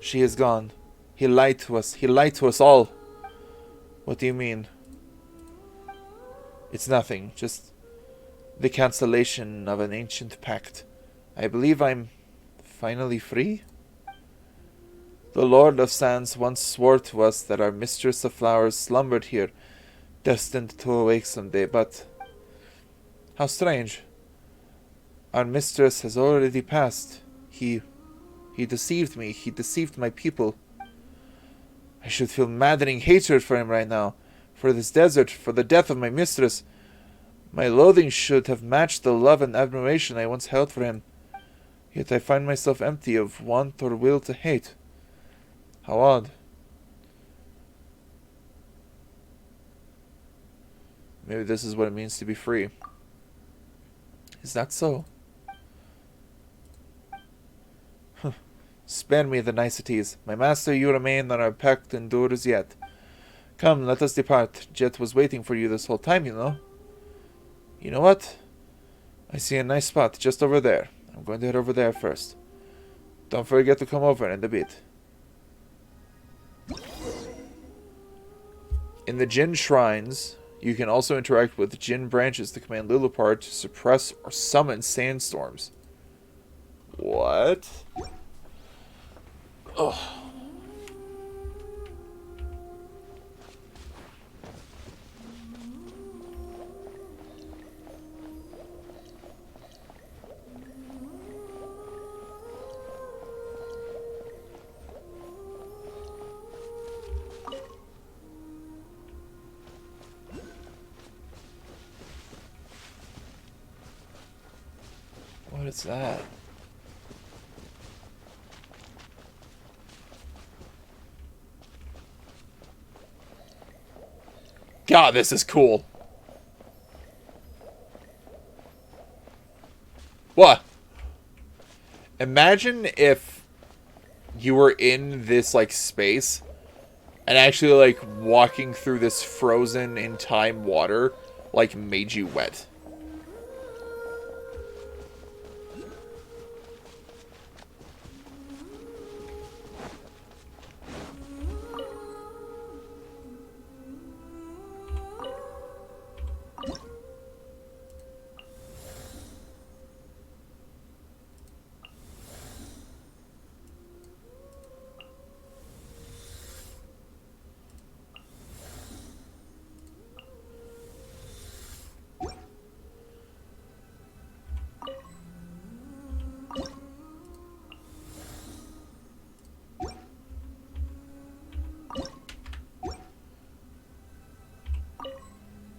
She is gone. He lied to us. He lied to us all. What do you mean? It's nothing. Just the cancellation of an ancient pact. I believe I'm finally free? The Lord of Sands once swore to us that our Mistress of Flowers slumbered here, destined to awake someday, but... How strange. Our mistress has already passed. He deceived me. He deceived my people. I should feel maddening hatred for him right now. For this desert, for the death of my mistress. My loathing should have matched the love and admiration I once held for him. Yet I find myself empty of want or will to hate. How odd. Maybe this is what it means to be free. Is that so? Spare me the niceties. My master, you remain, and our pact endures yet. Come, let us depart. Jeht was waiting for you this whole time, you know. You know what? I see a nice spot just over there. I'm going to head over there first. Don't forget to come over in a bit. In the Jinn shrines, you can also interact with Jinn branches to command Lillipar to suppress or summon sandstorms. What? Oh. What is that? God, this is cool. What? Imagine if you were in this, like, space and actually, like, walking through this frozen in time water, like, made you wet.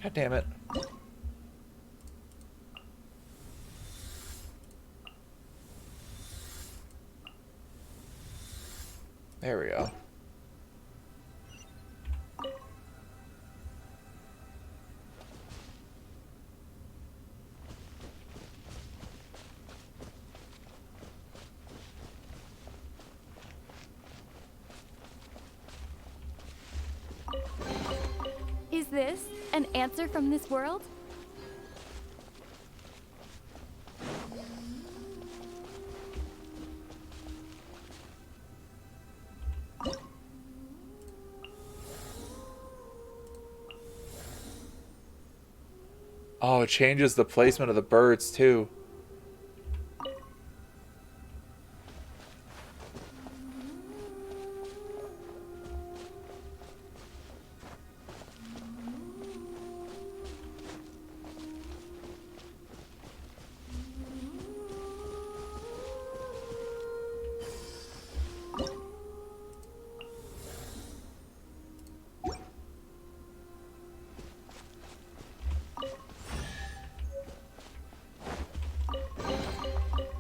God damn it. There we go. Is this an answer from this world? Oh, it changes the placement of the birds, too.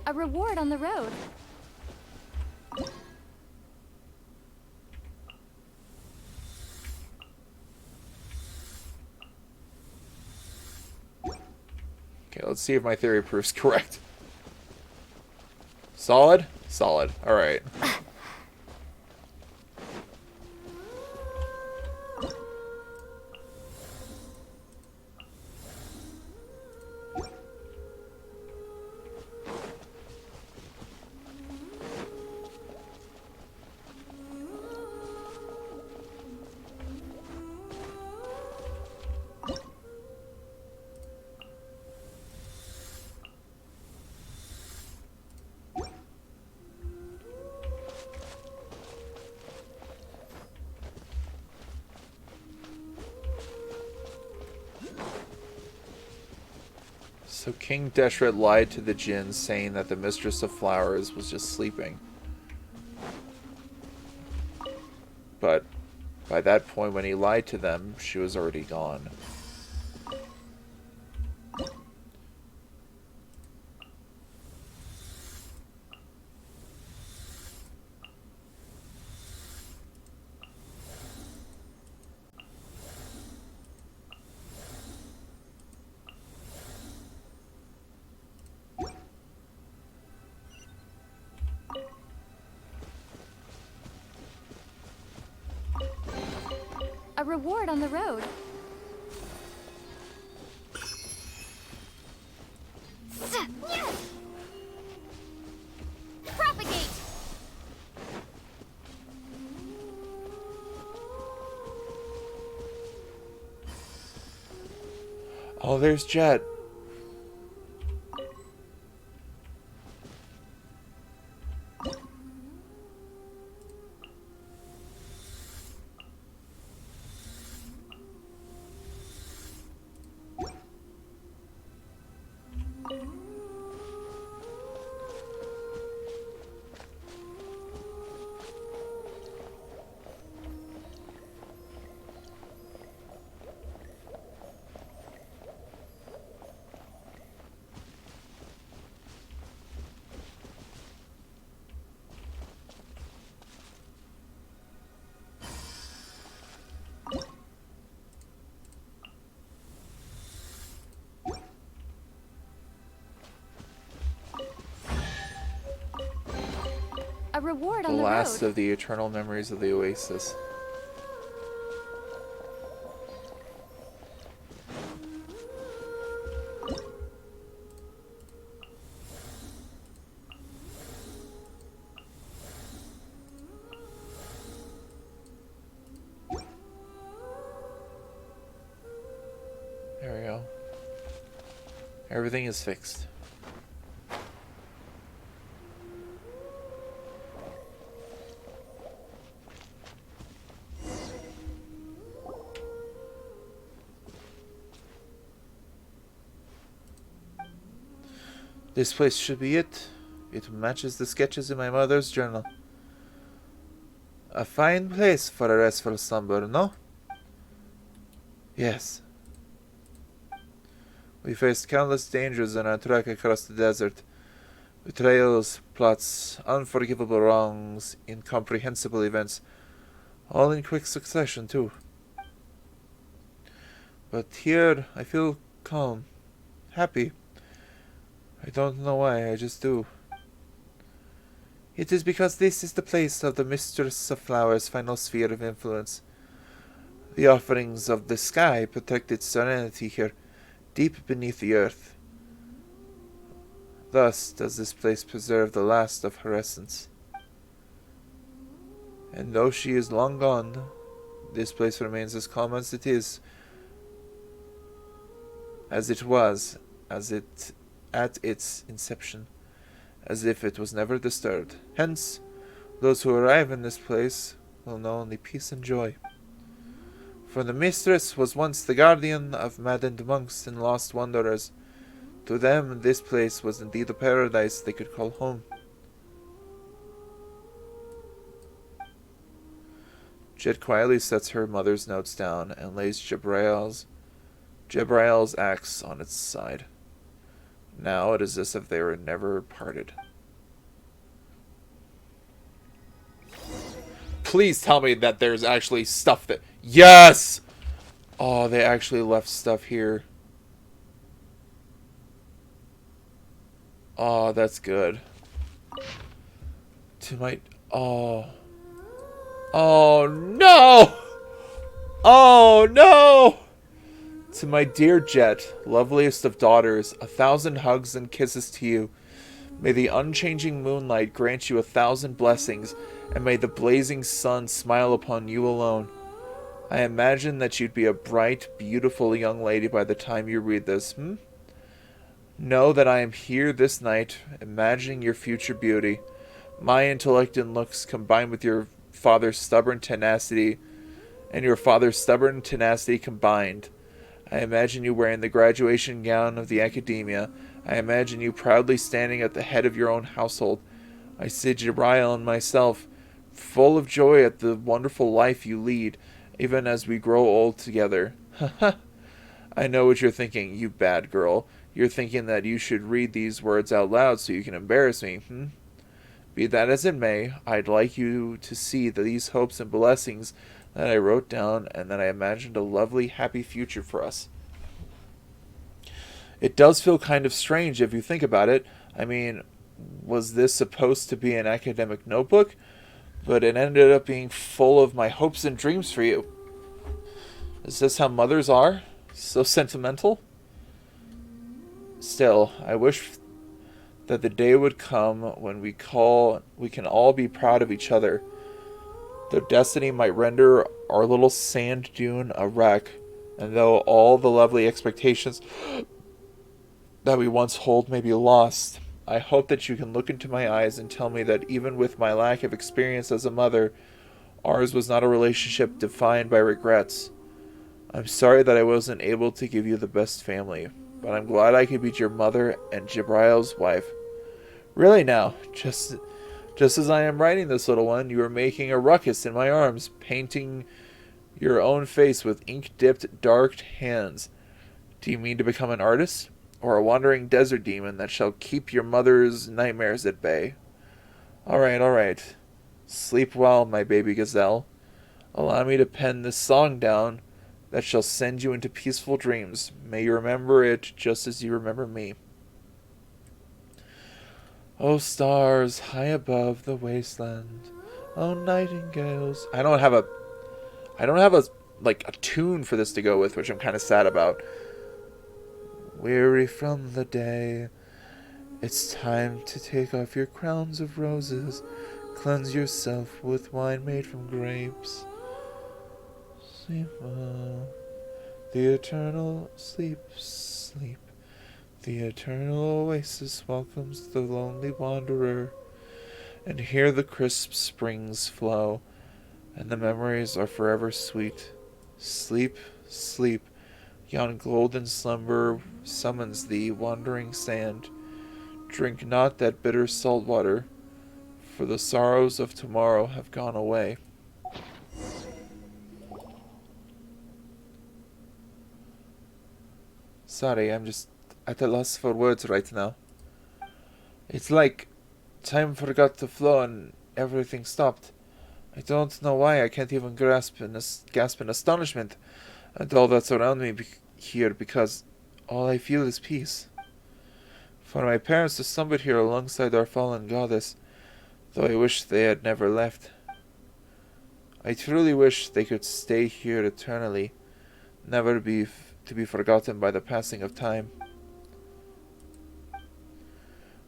A reward on the road. Okay, let's see if my theory proves correct. Solid? Solid. Alright. So King Deshret lied to the Djinns, saying that the Mistress of Flowers was just sleeping. But by that point, when he lied to them, she was already gone. A reward on the road. Propagate! Oh, there's Jeht. A reward The on the last road. of the eternal memories of the Oasis. There we go. Everything is fixed. This place should be it. It matches the sketches in my mother's journal. A fine place for a restful slumber, no? Yes. We faced countless dangers on our trek across the desert. Betrayals, plots, unforgivable wrongs, incomprehensible events. All in quick succession, too. But here, I feel calm. Happy. I don't know why, I just do. It is because this is the place of the Mistress of Flowers' final sphere of influence. The offerings of the sky protect its serenity here, deep beneath the earth. Thus does this place preserve the last of her essence. And though she is long gone, this place remains as calm as it is, as it was, at its inception, as if it was never disturbed. Hence, those who arrive in this place will know only peace and joy. For the mistress was once the guardian of maddened monks and lost wanderers. To them, this place was indeed a paradise they could call home. Jeht quietly sets her mother's notes down and lays Jebrail's axe on its side. Now it is as if they were never parted. Please tell me that there's actually stuff that... Yes! Oh, they actually left stuff here. Oh, that's good. To my... Oh. Oh, no! Oh, no! To my dear Jeht, loveliest of daughters, 1,000 hugs and kisses to you. May the unchanging moonlight grant you 1,000 blessings, and may the blazing sun smile upon you alone. I imagine that you'd be a bright, beautiful young lady by the time you read this, Know that I am here this night, imagining your future beauty. My intellect and looks combined with your father's stubborn tenacity, and your father's stubborn tenacity combined. I imagine you wearing the graduation gown of the academia. I imagine you proudly standing at the head of your own household. I see Jibrail and myself, full of joy at the wonderful life you lead, even as we grow old together. I know what you're thinking, you bad girl. You're thinking that you should read these words out loud so you can embarrass me, Be that as it may, I'd like you to see these hopes and blessings that I wrote down and that I imagined a lovely, happy future for us. It does feel kind of strange if you think about it. I mean, was this supposed to be an academic notebook? But it ended up being full of my hopes and dreams for you. Is this how mothers are? So sentimental? Still, I wish that the day would come when we can all be proud of each other. Though destiny might render our little sand dune a wreck, and though all the lovely expectations that we once hold may be lost, I hope that you can look into my eyes and tell me that even with my lack of experience as a mother, ours was not a relationship defined by regrets. I'm sorry that I wasn't able to give you the best family, but I'm glad I could be your mother and Jibrail's wife. Really now, just as I am writing this, little one, you are making a ruckus in my arms, painting your own face with ink-dipped, dark hands. Do you mean to become an artist? Or a wandering desert demon that shall keep your mother's nightmares at bay? All right. Sleep well, my baby gazelle. Allow me to pen this song down that shall send you into peaceful dreams. May you remember it just as you remember me. Oh, stars high above the wasteland. Oh, nightingales. I don't have a tune for this to go with, which I'm kind of sad about. Weary from the day, it's time to take off your crowns of roses. Cleanse yourself with wine made from grapes. Sleep well. The eternal sleep. The eternal oasis welcomes the lonely wanderer. And here the crisp springs flow, and the memories are forever sweet. Sleep. Yon golden slumber summons thee, wandering sand. Drink not that bitter salt water, for the sorrows of tomorrow have gone away. Sorry, I'm just at a loss for words right now. It's like time forgot to flow and everything stopped. I don't know why I can't even gasp in astonishment at all that's around me here, because all I feel is peace. For my parents to slumber here alongside our fallen goddess, though I wish they had never left. I truly wish they could stay here eternally, never to be forgotten by the passing of time.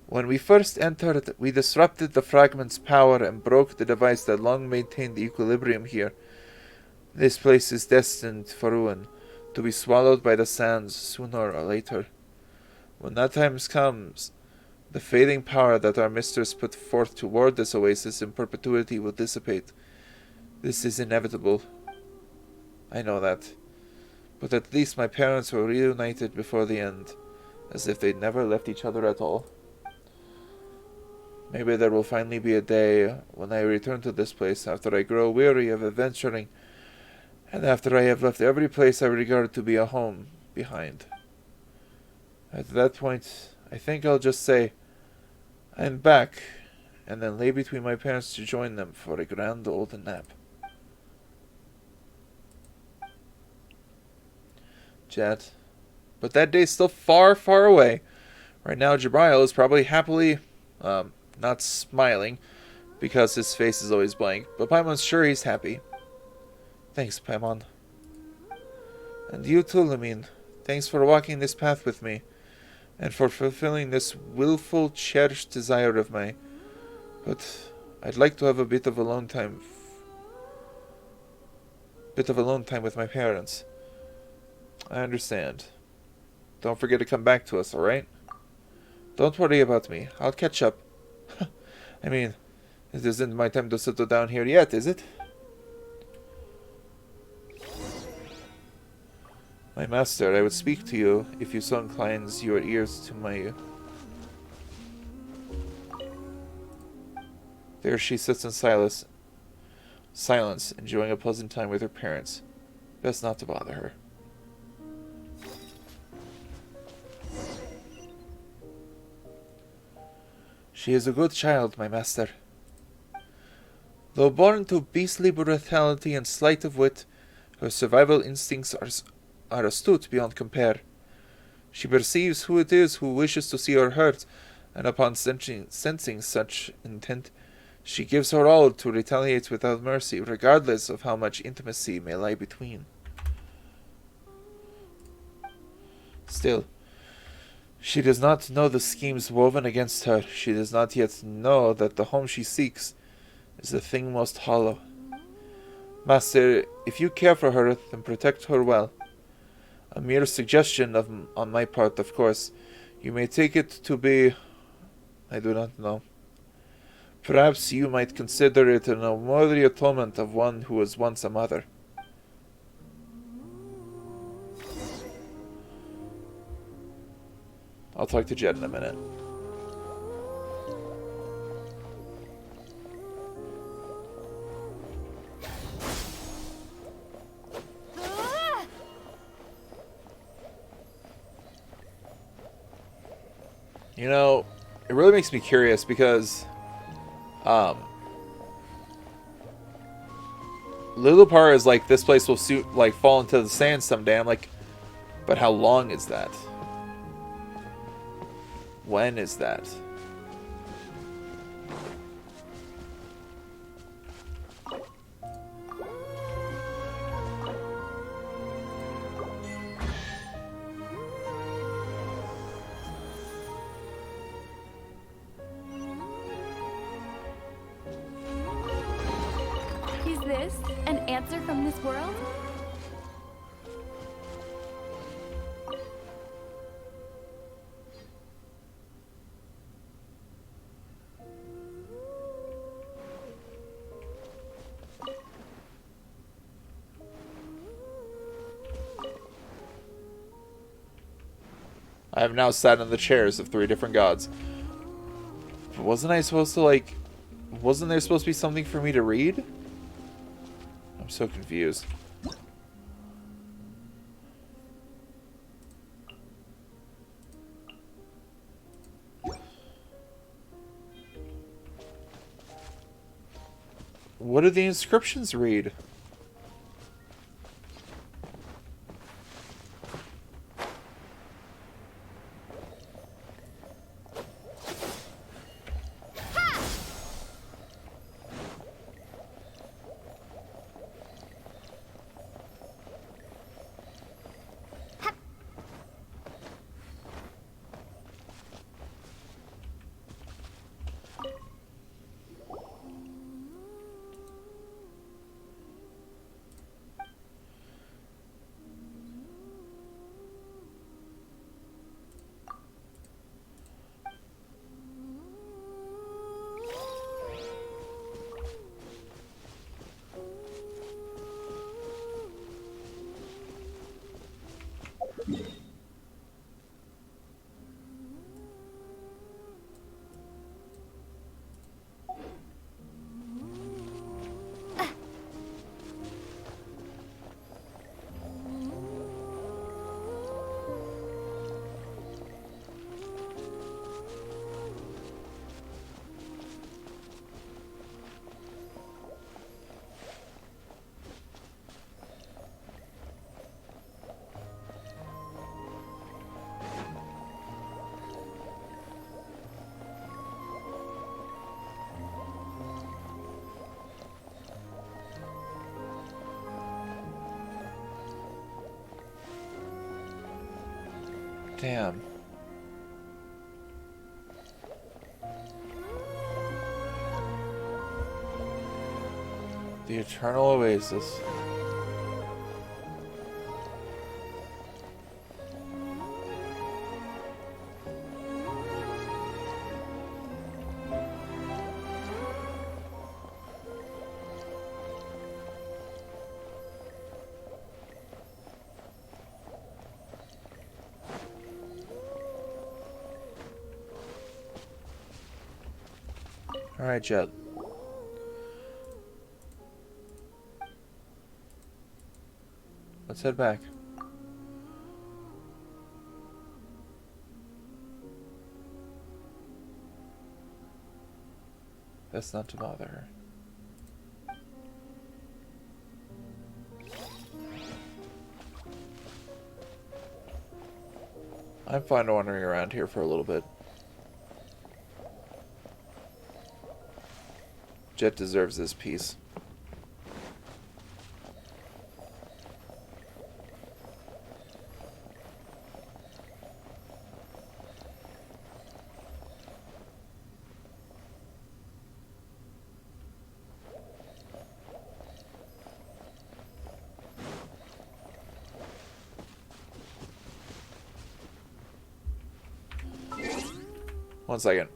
When we first entered, we disrupted the fragment's power and broke the device that long maintained the equilibrium here. This place is destined for ruin, to be swallowed by the sands sooner or later. When that time comes, the fading power that our mistress put forth toward this oasis in perpetuity will dissipate. This is inevitable. I know that. But at least my parents were reunited before the end, as if they'd never left each other at all. Maybe there will finally be a day when I return to this place after I grow weary of adventuring, and after I have left every place I regard to be a home behind. At that point, I think I'll just say, I'm back, and then lay between my parents to join them for a grand old nap. Jeht. But that day's still far, far away. Right now, Jibrail is probably happily, not smiling, because his face is always blank, but Paimon's sure he's happy. Thanks, Paimon. And you too, Lumine. Thanks for walking this path with me, and for fulfilling this willful, cherished desire of mine. But I'd like to have a bit of alone time with my parents. I understand. Don't forget to come back to us, alright? Don't worry about me. I'll catch up. I mean, it isn't my time to settle down here yet, is it? My master, I would speak to you if you so inclines your ears to my... There she sits in silence, enjoying a pleasant time with her parents. Best not to bother her. She is a good child, my master. Though born to beastly brutality and sleight of wit, her survival instincts are astute beyond compare. She perceives who it is who wishes to see her hurt, and upon sensing such intent, she gives her all to retaliate without mercy, regardless of how much intimacy may lie between. Still, she does not know the schemes woven against her. She does not yet know that the home she seeks is the thing most hollow. Master, if you care for her, then protect her well. A mere suggestion on my part, of course. You may take it to be... I do not know. Perhaps you might consider it an unworthy atonement of one who was once a mother. I'll talk to Jeht in a minute. You know, it really makes me curious because Lilipar is like, this place will fall into the sand someday. I'm like, but how long is that? When is that? Is this an answer from this world? I have now sat in the chairs of 3 different gods. But wasn't I supposed to, like... Wasn't there supposed to be something for me to read? I'm so confused. What do the inscriptions read? Damn. The Eternal Oasis. Alright, Jeht. Let's head back. Best not to bother her. I'm fine wandering around here for a little bit. Jeht deserves this peace. One second.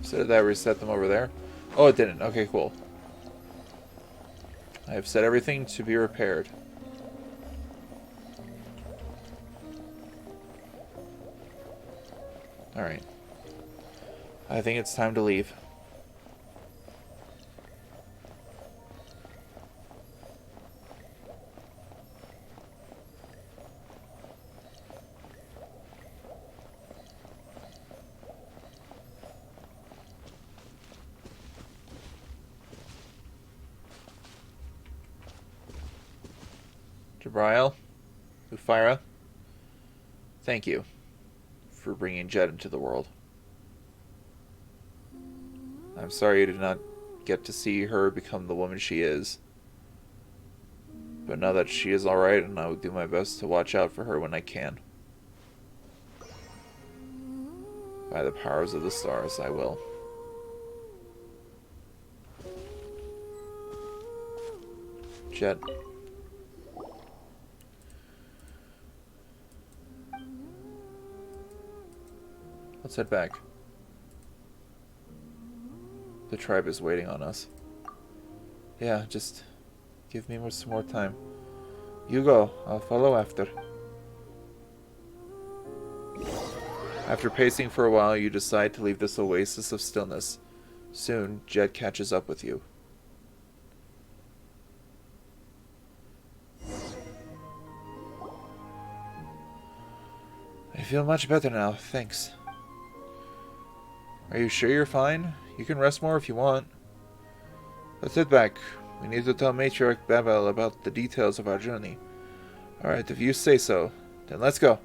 So did that reset them over there? Oh, it didn't. Okay, cool. I have set everything to be repaired. Alright. I think it's time to leave. Jabriel, Ufira, thank you for bringing Jeht into the world. I'm sorry you did not get to see her become the woman she is. But now that she is alright, and I will do my best to watch out for her when I can. By the powers of the stars, I will. Jeht. Let's head back. The tribe is waiting on us. Yeah, just give me some more time. You go. I'll follow after. After pacing for a while, you decide to leave this oasis of stillness. Soon, Jeht catches up with you. I feel much better now, thanks. Are you sure you're fine? You can rest more if you want. Let's head back. We need to tell Matriarch Babel about the details of our journey. Alright, if you say so, then let's go.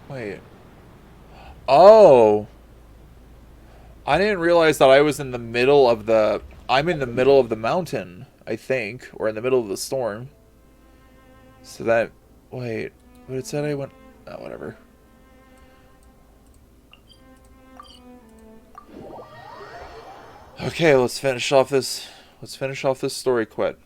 Wait. Oh! I didn't realize that I was in the middle of the... I'm in the middle of the mountain, I think. Or in the middle of the storm. So that... Wait. But it said I went... Oh, whatever. Okay, let's finish off this... Let's finish off this story quest.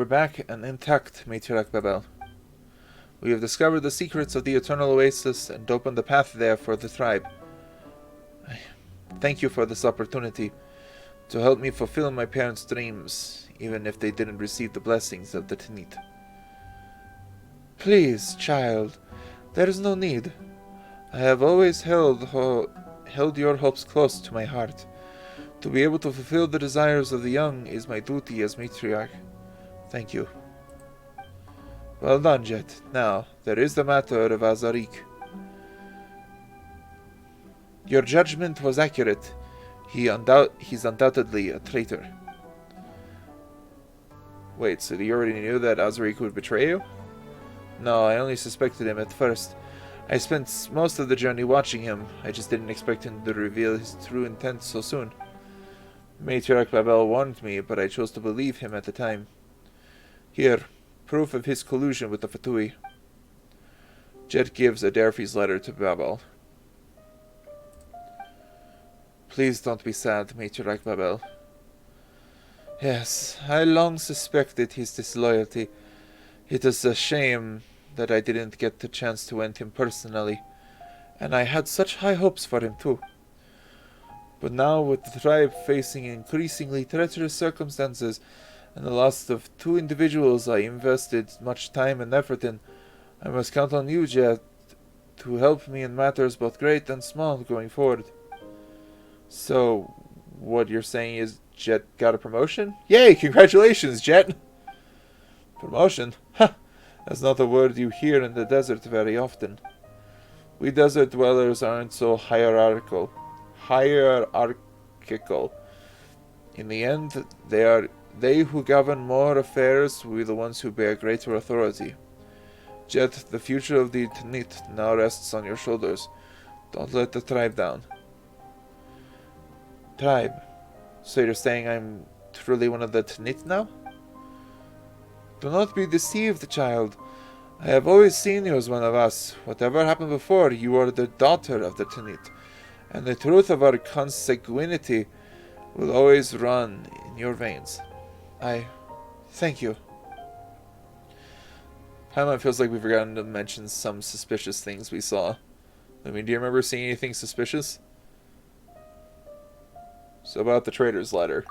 We're back and intact, Matriarch Babel. We have discovered the secrets of the Eternal Oasis and opened the path there for the tribe. Thank you for this opportunity to help me fulfill my parents' dreams, even if they didn't receive the blessings of the Tanit. Please, child, there is no need. I have always held your hopes close to my heart. To be able to fulfill the desires of the young is my duty as matriarch. Thank you. Well done, Jeht. Now, there is the matter of Azarik. Your judgment was accurate. He's undoubtedly a traitor. Wait, so you already knew that Azarik would betray you? No, I only suspected him at first. I spent most of the journey watching him. I just didn't expect him to reveal his true intent so soon. Matriarch Babel warned me, but I chose to believe him at the time. Here, proof of his collusion with the Fatui. Jeht gives Adelphi's letter to Babel. Please don't be sad, Matriarch Babel. Yes, I long suspected his disloyalty. It is a shame that I didn't get the chance to end him personally, and I had such high hopes for him too. But now, with the tribe facing increasingly treacherous circumstances and the loss of two individuals I invested much time and effort in, I must count on you, Jeht, to help me in matters both great and small going forward. So, what you're saying is Jeht got a promotion? Yay! Congratulations, Jeht! Promotion? Ha! That's not a word you hear in the desert very often. We desert dwellers aren't so hierarchical. In the end, they who govern more affairs will be the ones who bear greater authority. Jeht, the future of the Tanit now rests on your shoulders. Don't let the tribe down. Tribe? So you're saying I'm truly one of the Tanit now? Do not be deceived, child. I have always seen you as one of us. Whatever happened before, you are the daughter of the Tanit, and the truth of our consanguinity will always run in your veins. Thank you. Paimon feels like we've forgotten to mention some suspicious things we saw. I mean, do you remember seeing anything suspicious? So about the traitor's letter.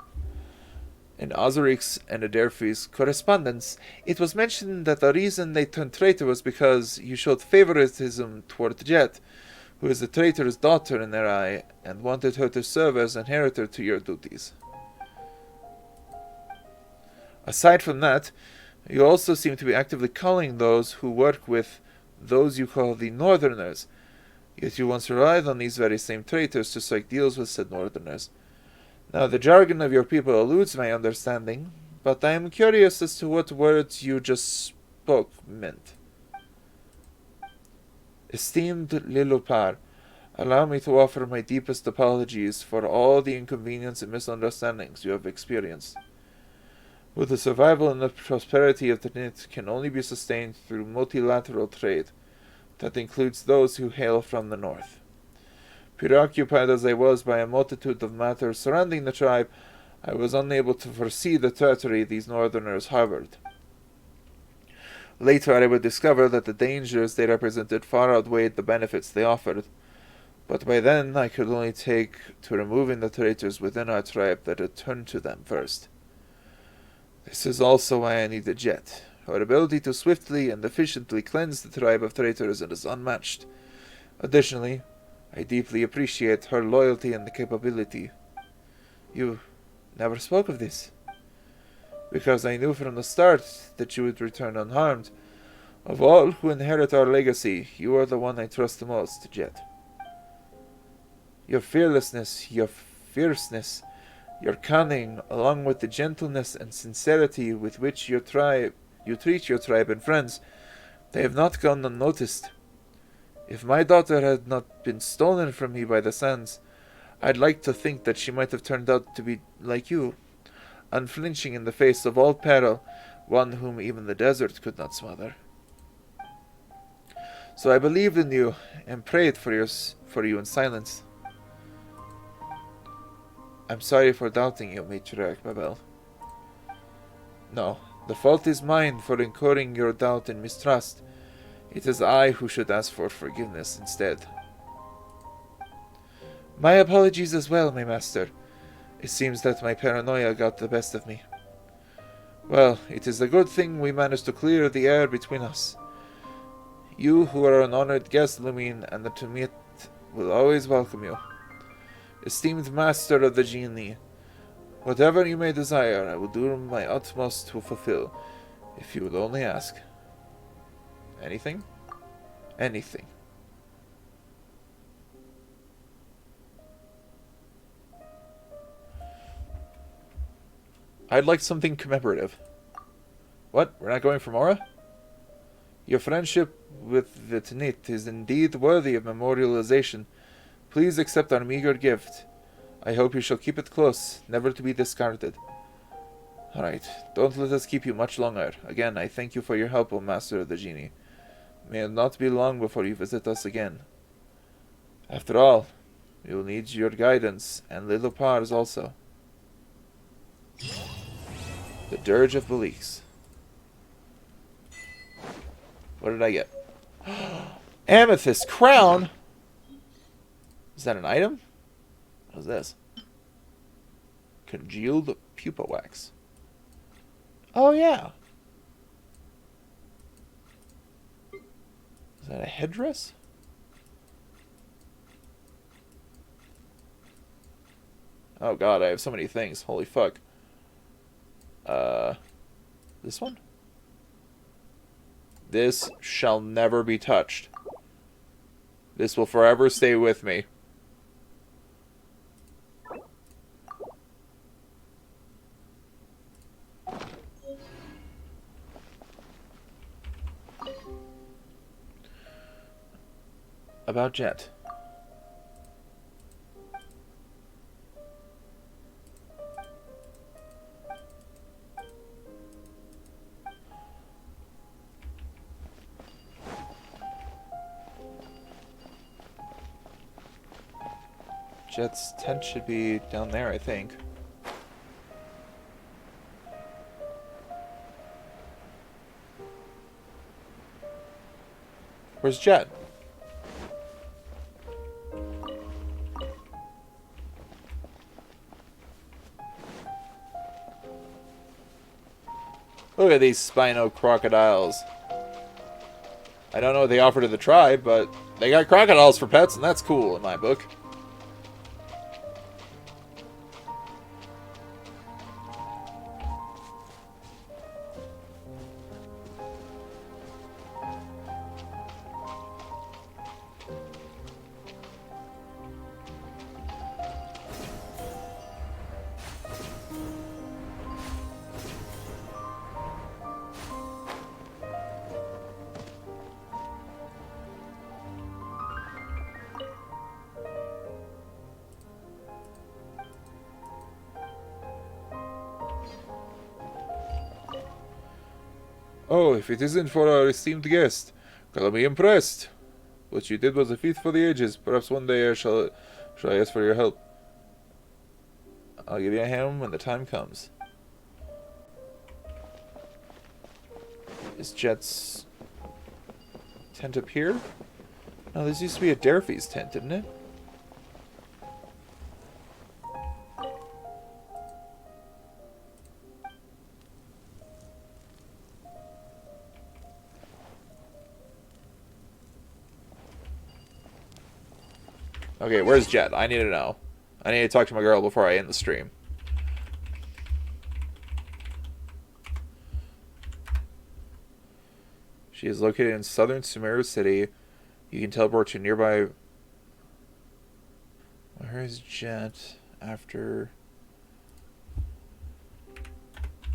In Azarik's and Adelphi's correspondence, it was mentioned that the reason they turned traitor was because you showed favoritism toward Jeht, who is the traitor's daughter in their eye, and wanted her to serve as inheritor to your duties. Aside from that, you also seem to be actively calling those who work with those you call the Northerners, yet you once relied on these very same traitors to strike deals with said Northerners. Now, the jargon of your people eludes my understanding, but I am curious as to what words you just spoke meant. Esteemed Lilupar, allow me to offer my deepest apologies for all the inconvenience and misunderstandings you have experienced. But the survival and the prosperity of the Tanit can only be sustained through multilateral trade that includes those who hail from the north. Preoccupied as I was by a multitude of matters surrounding the tribe, I was unable to foresee the treachery these northerners harbored. Later I would discover that the dangers they represented far outweighed the benefits they offered, but by then I could only take to removing the traitors within our tribe that had turned to them first. This is also why I needed Jeht. Her ability to swiftly and efficiently cleanse the tribe of traitors is unmatched. Additionally, I deeply appreciate her loyalty and capability. You never spoke of this. Because I knew from the start that you would return unharmed. Of all who inherit our legacy, you are the one I trust the most, Jeht. Your fearlessness, your fierceness, your cunning, along with the gentleness and sincerity with which you treat your tribe and friends, they have not gone unnoticed. If my daughter had not been stolen from me by the sands, I'd like to think that she might have turned out to be like you, unflinching in the face of all peril, one whom even the desert could not smother. So I believed in you and prayed for you in silence. I'm sorry for doubting you, Matriarch Babel. No, The fault is mine for incurring your doubt and mistrust. It is I who should ask for forgiveness instead. My apologies as well, my master. It seems that my paranoia got the best of me. Well, it is a good thing we managed to clear the air between us. You, who are an honored guest, Lumine, and the Tanit will always welcome you. Esteemed master of the genie, whatever you may desire, I will do my utmost to fulfill, if you would only ask. Anything? Anything. I'd like something commemorative. What? We're not going for Mora? Your friendship with the Tanit is indeed worthy of memorialization. Please accept our meager gift. I hope you shall keep it close, never to be discarded. Alright, don't let us keep you much longer. Again, I thank you for your help, O Master of the Genie. May it not be long before you visit us again. After all, we will need your guidance, and little Pars also. The Dirge of Bilqis. What did I get? Amethyst crown? Is that an item? What is this? Congealed pupa wax. Oh yeah. Is that a headdress? Oh god, I have so many things. Holy fuck. This one? This shall never be touched. This will forever stay with me. About Jeht. Jeht's tent should be down there, I think. Where's Jeht? Look at these Spino crocodiles. I don't know what they offer to the tribe, but they got crocodiles for pets, and that's cool in my book. Oh, if it isn't for our esteemed guest, I'll be impressed. What you did was a feat for the ages. Perhaps one day I shall ask for your help. I'll give you a hand when the time comes. Is Jeht's tent up here? No, this used to be a Derfy's tent, didn't it? Okay, where's Jeht? I need to know. I need to talk to my girl before I end the stream. She is located in southern Sumeru City. You can teleport to nearby... Where is Jeht after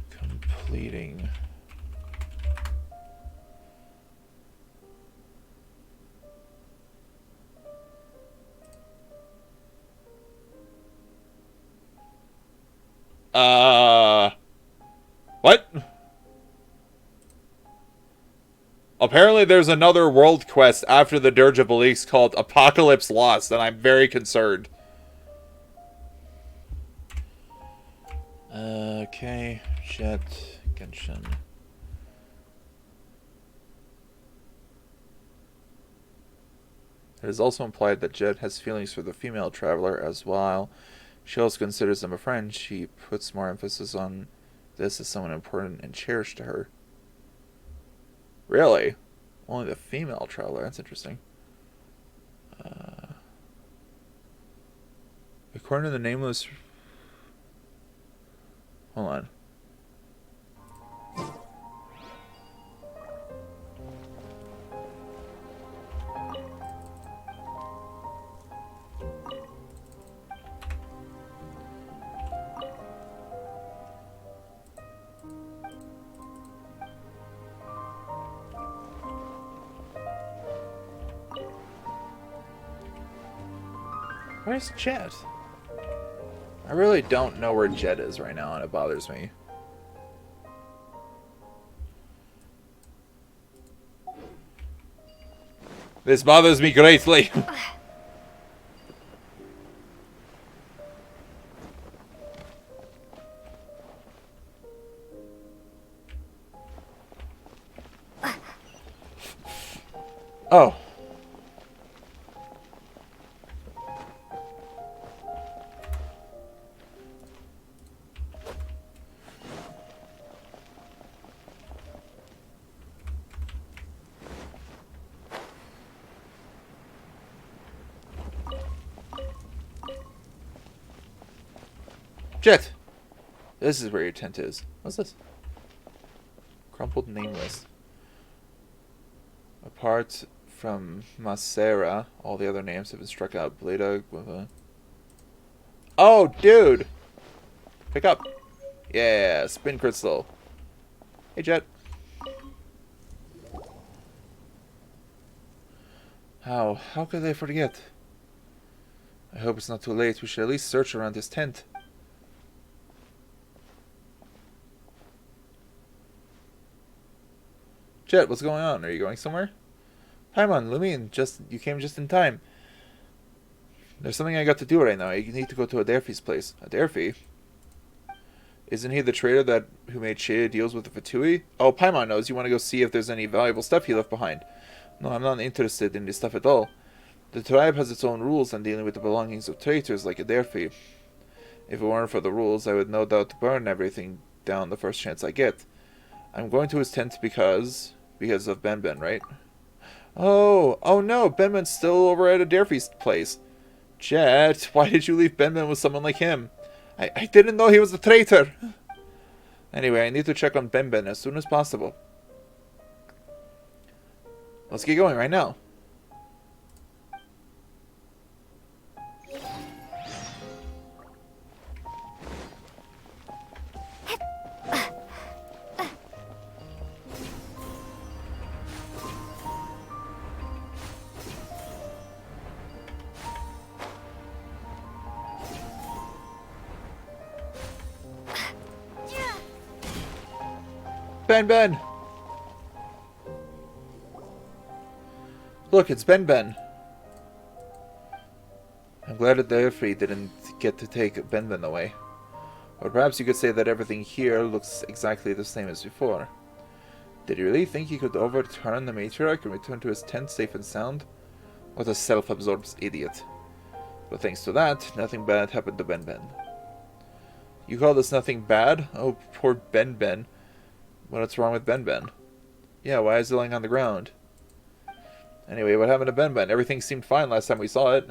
completing... What? Apparently there's another world quest after the Dirge of Bilqis called Apocalypse Lost, and I'm very concerned. Okay, Jeht Genshin. It is also implied that Jeht has feelings for the female traveler as well. She also considers him a friend. She puts more emphasis on this as someone important and cherished to her. Really? Only the female traveler? That's interesting. According to the nameless... Hold on. Where's Jeht? I really don't know where Jeht is right now, and it bothers me. This bothers me greatly. Oh. Jeht! This is where your tent is. What's this? Crumpled name list. Apart from Masera, all the other names have been struck out. Bleda... Oh, dude! Pick up! Yeah, spin crystal. Hey, Jeht. How could they forget? I hope it's not too late. We should at least search around this tent. Jeht, what's going on? Are you going somewhere? Paimon, Lumine, you came just in time. There's something I got to do right now. You need to go to Adelphi's place. Adelphi? Isn't he the trader who made shady deals with the Fatui? Oh, Paimon knows. You want to go see if there's any valuable stuff he left behind. No, I'm not interested in this stuff at all. The tribe has its own rules on dealing with the belongings of traitors like Adelphi. If it weren't for the rules, I would no doubt burn everything down the first chance I get. I'm going to his tent because of Ben, right? Oh no, Ben's still over at Adelphi's place. Jeht, why did you leave Ben with someone like him? I didn't know he was a traitor. Anyway, I need to check on Ben as soon as possible. Let's get going right now. Ben! Look, it's Ben. I'm glad that Adelphi didn't get to take Ben away. Or perhaps you could say that everything here looks exactly the same as before. Did he really think he could overturn the matriarch and return to his tent safe and sound? What a self-absorbed idiot. But thanks to that, nothing bad happened to Ben. You call this nothing bad? Oh, poor Ben. What's wrong with Ben? Yeah, why is he lying on the ground? Anyway, what happened to Ben? Everything seemed fine last time we saw it.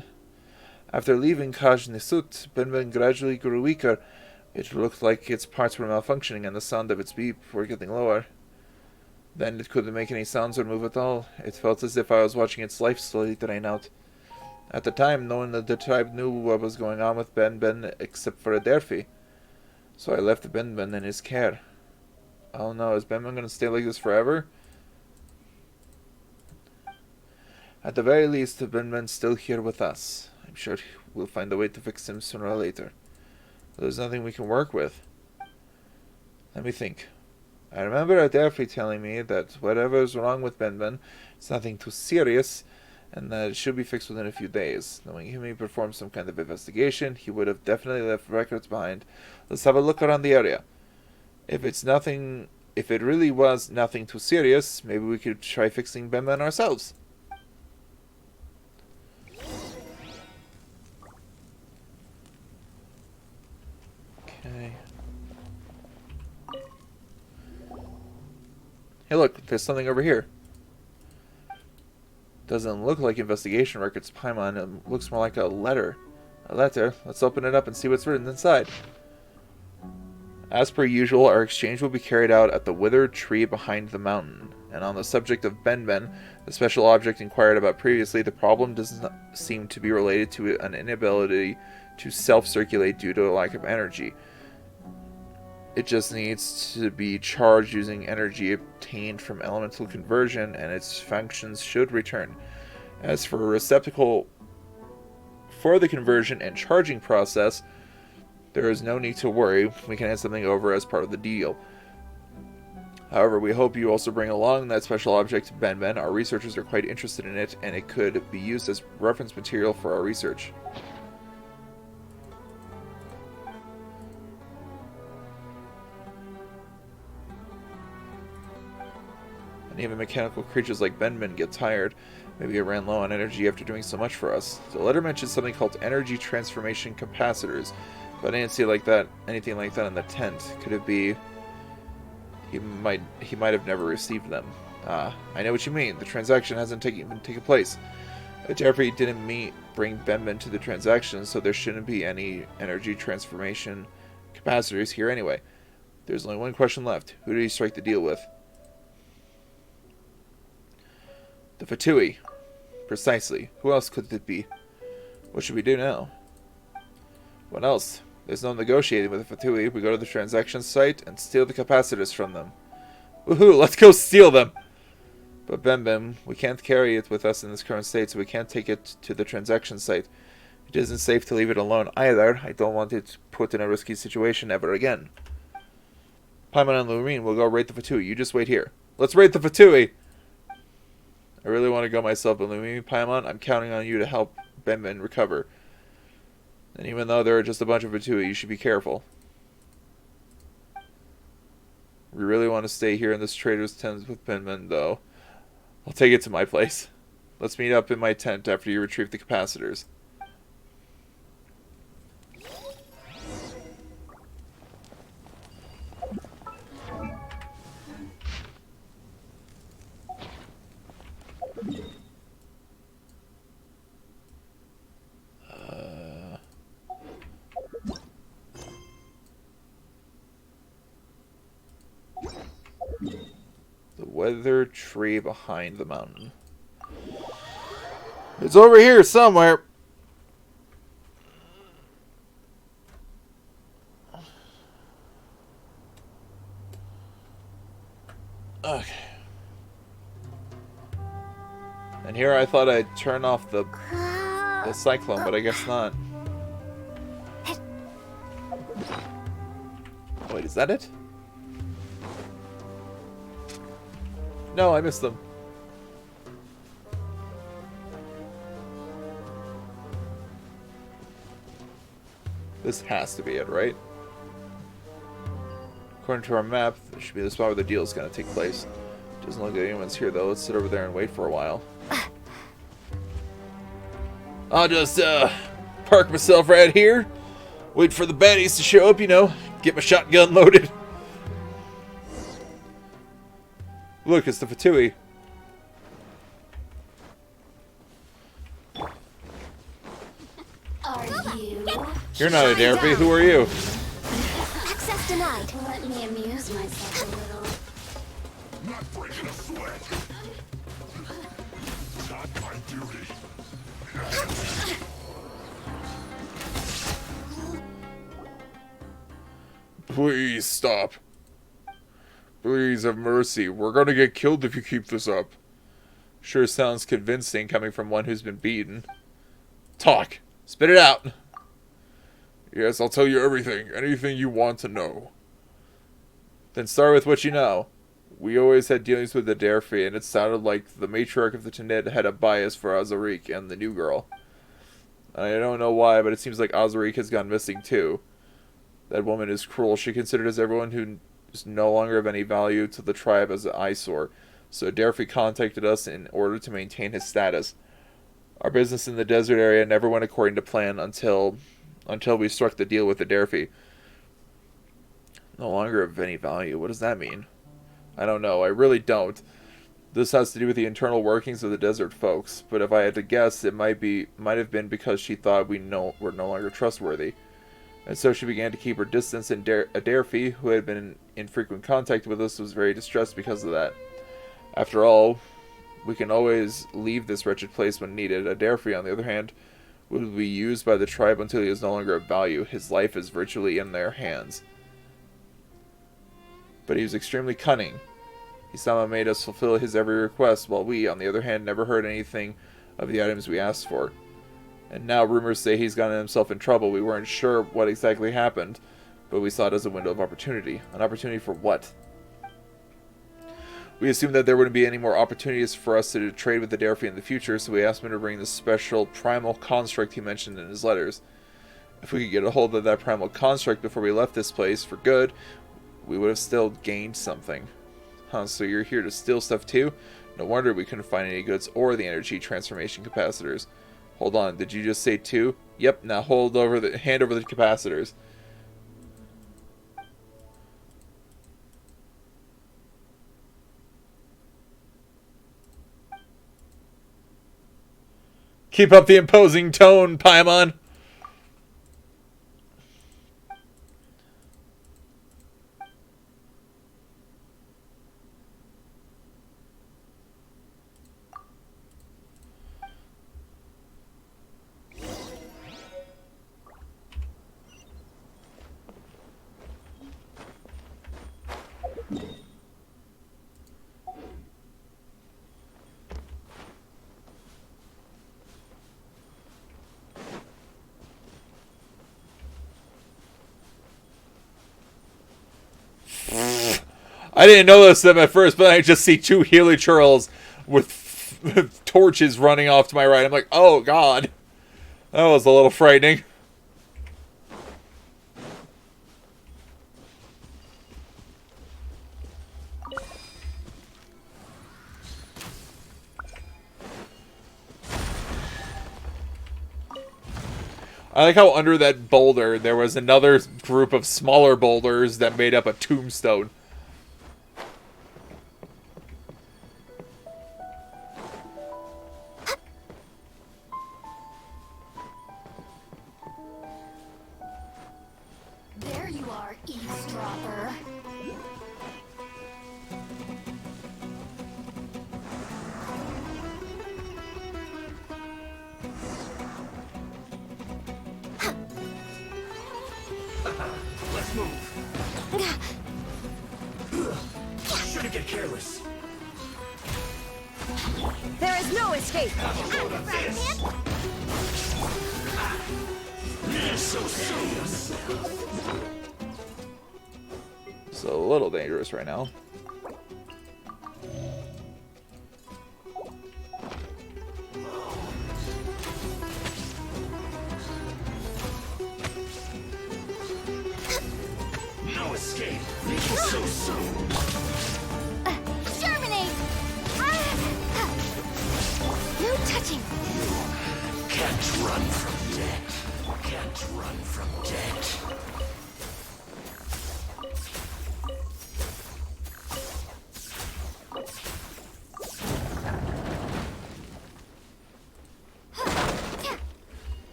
After leaving Kaj Nisut, Ben gradually grew weaker. It looked like its parts were malfunctioning and the sound of its beep were getting lower. Then it couldn't make any sounds or move at all. It felt as if I was watching its life slowly drain out. At the time, no one in the tribe knew what was going on with Ben except for Adelphi. So I left Ben in his care. Oh no, is Ben going to stay like this forever? At the very least, Ben's still here with us. I'm sure we'll find a way to fix him sooner or later. There's nothing we can work with. Let me think. I remember Adelphi telling me that whatever's wrong with Ben, it's nothing too serious, and that it should be fixed within a few days. Knowing he may perform some kind of investigation, he would have definitely left records behind. Let's have a look around the area. If it's nothing if it really was nothing too serious, maybe we could try fixing Benben ourselves. Okay. Hey look, there's something over here. Doesn't look like investigation records, Paimon. It looks more like a letter. A letter? Let's open it up and see what's written inside. As per usual, our exchange will be carried out at the withered tree behind the mountain. And on the subject of Benben, the special object inquired about previously, the problem does not seem to be related to an inability to self-circulate due to a lack of energy. It just needs to be charged using energy obtained from elemental conversion, and its functions should return. As for a receptacle for the conversion and charging process, there is no need to worry. We can hand something over as part of the deal. However, we hope you also bring along that special object, Benben. Our researchers are quite interested in it, and it could be used as reference material for our research. And even mechanical creatures like Benben get tired. Maybe it ran low on energy after doing so much for us. The letter mentions something called energy transformation capacitors, but I didn't see anything like that in the tent. Could it be he might have never received them? I know what you mean. The transaction hasn't even taken place. Jeffrey didn't bring Benben to the transaction, so there shouldn't be any energy transformation capacitors here anyway. There's only one question left. Who did he strike the deal with? The Fatui. Precisely. Who else could it be? What should we do now? What else? There's no negotiating with the Fatui. We go to the transaction site and steal the capacitors from them. Woohoo! Let's go steal them! But Benben, we can't carry it with us in this current state, so we can't take it to the transaction site. It isn't safe to leave it alone either. I don't want it put in a risky situation ever again. Paimon and Lureen will go raid the Fatui. You just wait here. Let's raid the Fatui! I really want to go myself, but Lureen, Paimon, I'm counting on you to help Benben recover. And even though there are just a bunch of Fatui, you should be careful. We really want to stay here in this trader's tent with Benben, though. I'll take it to my place. Let's meet up in my tent after you retrieve the capacitors. The withered tree behind the mountain. It's over here somewhere. Okay. And here I thought I'd turn off the cyclone, but I guess not. Wait, is that it? No, I missed them. This has to be it, right? According to our map, this should be the spot where the deal is going to take place. Doesn't look like anyone's here, though. Let's sit over there and wait for a while. I'll just, park myself right here. Wait for the baddies to show up, you know. Get my shotgun loaded. Look, it's the Fatui. Are you? You're not a Derpy. Who are you? Access denied. Let me amuse myself a little. Not breaking a sweat. Not my duty. Please stop. Please have mercy. We're gonna get killed if you keep this up. Sure sounds convincing coming from one who's been beaten. Talk. Spit it out. Yes, I'll tell you everything. Anything you want to know. Then start with what you know. We always had dealings with the Derphi, and it sounded like the matriarch of the Tanit had a bias for Azariq and the new girl. I don't know why, but it seems like Azariq has gone missing too. That woman is cruel. She considers everyone who is no longer of any value to the tribe as an eyesore, so Derfy contacted us in order to maintain his status. Our business in the desert area never went according to plan until we struck the deal with the Derfy. No longer of any value. What does that mean? I don't know. I really don't. This has to do with the internal workings of the desert folks, but if I had to guess, it might have been because she thought were no longer trustworthy. And so she began to keep her distance, and Derfy, who had been in frequent contact with us, was very distressed because of that. After all, we can always leave this wretched place when needed. Derfy, on the other hand, will be used by the tribe until he is no longer of value. His life is virtually in their hands. But he was extremely cunning. He somehow made us fulfill his every request, while we, on the other hand, never heard anything of the items we asked for. And now rumors say he's gotten himself in trouble. We weren't sure what exactly happened, but we saw it as a window of opportunity. An opportunity for what? We assumed that there wouldn't be any more opportunities for us to trade with the Derfy in the future, so we asked him to bring the special primal construct he mentioned in his letters. If we could get a hold of that primal construct before we left this place for good, we would have still gained something. Huh, so you're here to steal stuff too? No wonder we couldn't find any goods or the energy transformation capacitors. Hold on, did you just say two? Yep, now hand over the capacitors. Keep up the imposing tone, Paimon. I didn't notice them at first, but I just see two helichurls with torches running off to my right. I'm like, oh god. That was a little frightening. I like how under that boulder there was another group of smaller boulders that made up a tombstone. There you are, eavesdropper. Let's move. Shouldn't get careless. There is no escape. So serious. So a little dangerous right now. No escape. So soon. Germinate! No touching! Can't run from death. Can't run from death.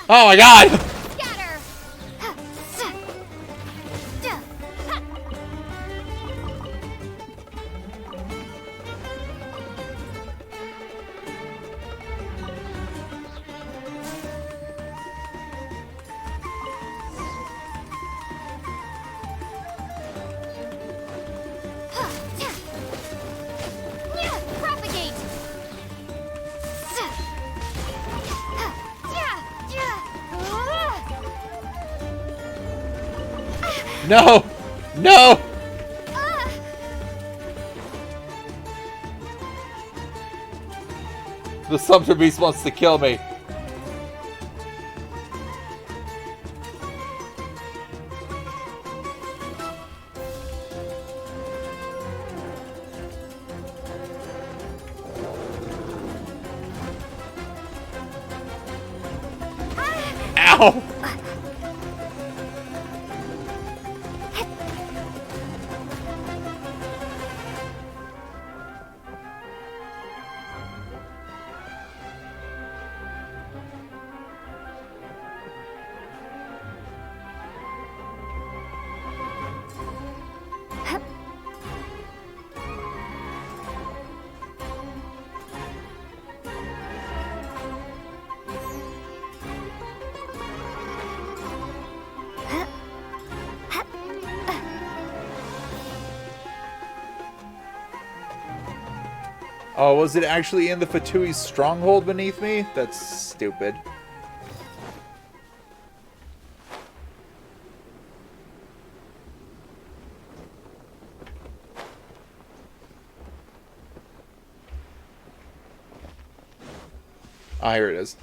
Oh my god! Scatter! Propagate! No! No! The Sumter Beast wants to kill me. Ow! Oh, was it actually in the Fatui's stronghold beneath me? That's stupid. Ah, here it is.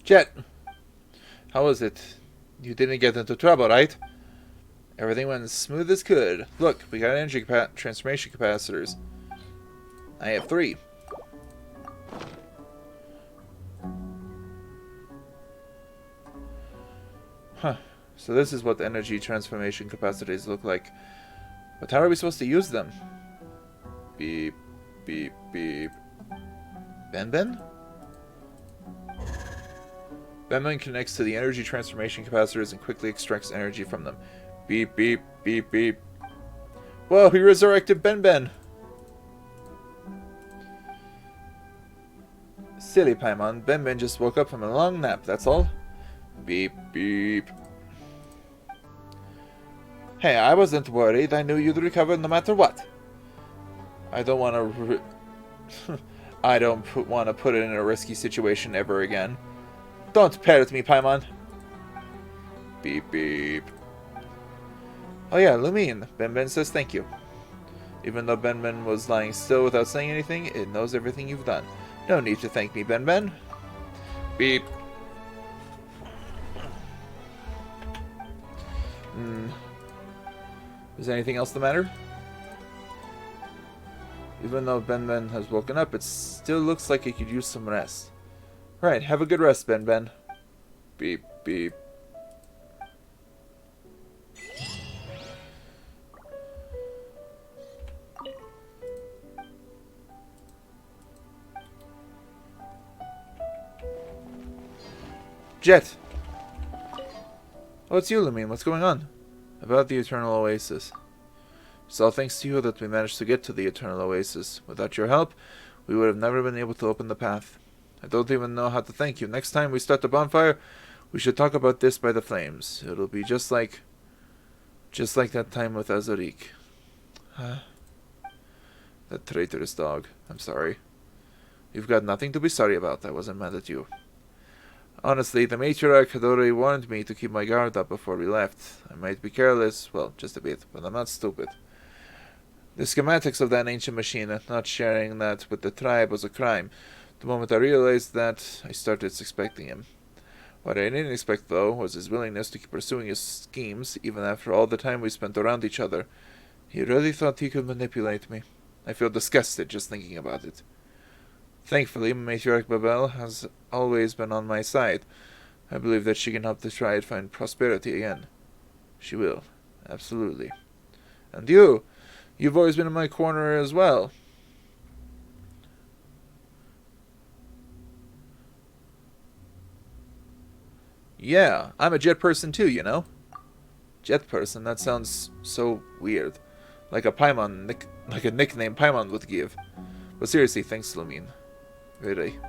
Jeht, how was it? You didn't get into trouble, right? Everything went as smooth as could. Look, we got energy transformation capacitors. I have 3. Huh. So this is what energy transformation capacitors look like. But how are we supposed to use them? Beep, beep, beep. Ben? Ben connects to the energy transformation capacitors and quickly extracts energy from them. Beep, beep, beep, beep. Whoa, he resurrected Ben. Silly Paimon. Ben just woke up from a long nap, that's all. Beep, beep. Hey, I wasn't worried. I knew you'd recover no matter what. I don't want to... I don't want to put it in a risky situation ever again. Don't parrot me, Paimon. Beep, beep. Oh yeah, Lumine. Ben says thank you. Even though Ben was lying still without saying anything, it knows everything you've done. No need to thank me, Ben. Beep. Is anything else the matter? Even though Ben has woken up, it still looks like he could use some rest. Right, have a good rest, Ben. Beep, beep. Jeht! Oh, it's you, Lumine. What's going on? About the Eternal Oasis. It's all thanks to you that we managed to get to the Eternal Oasis. Without your help, we would have never been able to open the path. I don't even know how to thank you. Next time we start the bonfire, we should talk about this by the flames. It'll be just like that time with Azarik. That traitorous dog. I'm sorry. You've got nothing to be sorry about. I wasn't mad at you. Honestly, the matriarch had already warned me to keep my guard up before we left. I might be careless, well, just a bit, but I'm not stupid. The schematics of that ancient machine and not sharing that with the tribe was a crime. The moment I realized that, I started suspecting him. What I didn't expect, though, was his willingness to keep pursuing his schemes, even after all the time we spent around each other. He really thought he could manipulate me. I feel disgusted just thinking about it. Thankfully, Matriarch Babel has always been on my side. I believe that she can help the Tribe find prosperity again. She will. Absolutely. And you've always been in my corner as well. Yeah, I'm a Jeht person too, you know? Jeht person, that sounds so weird. Like a Paimon, like a nickname Paimon would give. But seriously, thanks, Lumine. Really.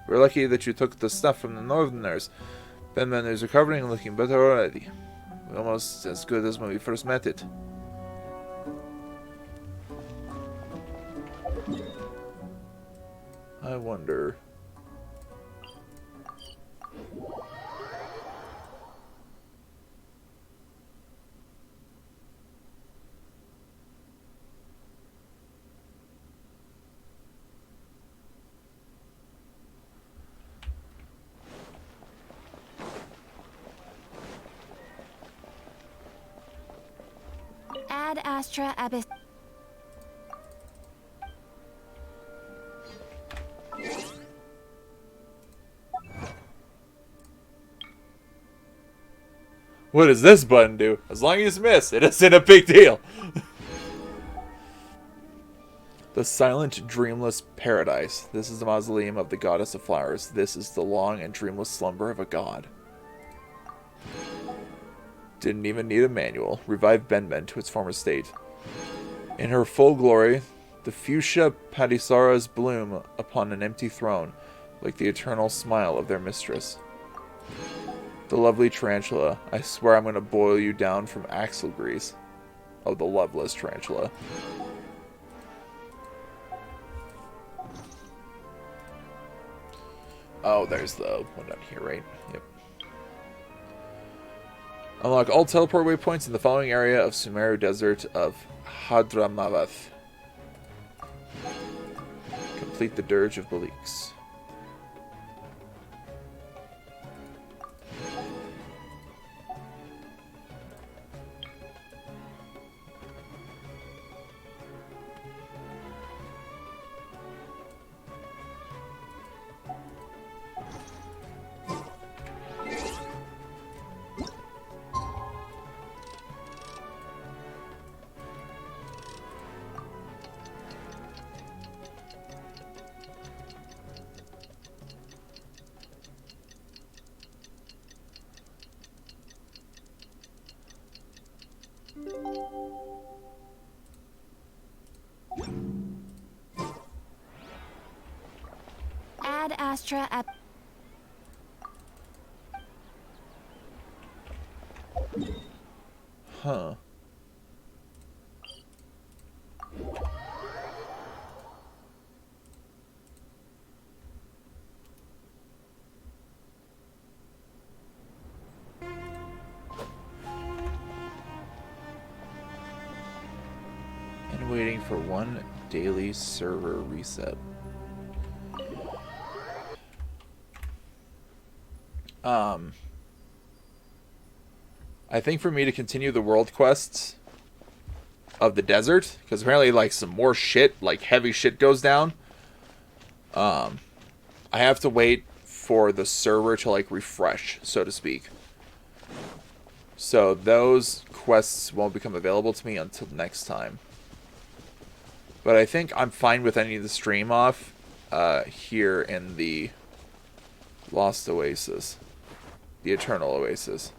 We're lucky that you took the stuff from the Northerners. Benman is recovering and looking better already. Almost as good as when we first met it. I wonder... Ad Astra Abyss. What does this button do? As long as you miss, it isn't a big deal. The silent, dreamless paradise. This is the mausoleum of the goddess of flowers. This is the long and dreamless slumber of a god. Didn't even need a manual. Revive Benben to its former state. In her full glory, the fuchsia padisaras bloom upon an empty throne, like the eternal smile of their mistress. The lovely tarantula. I swear I'm going to boil you down from axle grease. Oh, the loveless tarantula. Oh, there's the one down here, right? Yep. Unlock all teleport waypoints in the following area of Sumeru Desert of Hadramavath. Complete the Dirge of Bilqis. Ad Astra Ab... Huh. And waiting for one daily server reset. I think for me to continue the world quests of the desert, because apparently like some more shit, like heavy shit goes down, I have to wait for the server to like refresh, so to speak. So those quests won't become available to me until next time. But I think I'm fine with ending the stream off here in the Lost Oasis. The Eternal Oasis.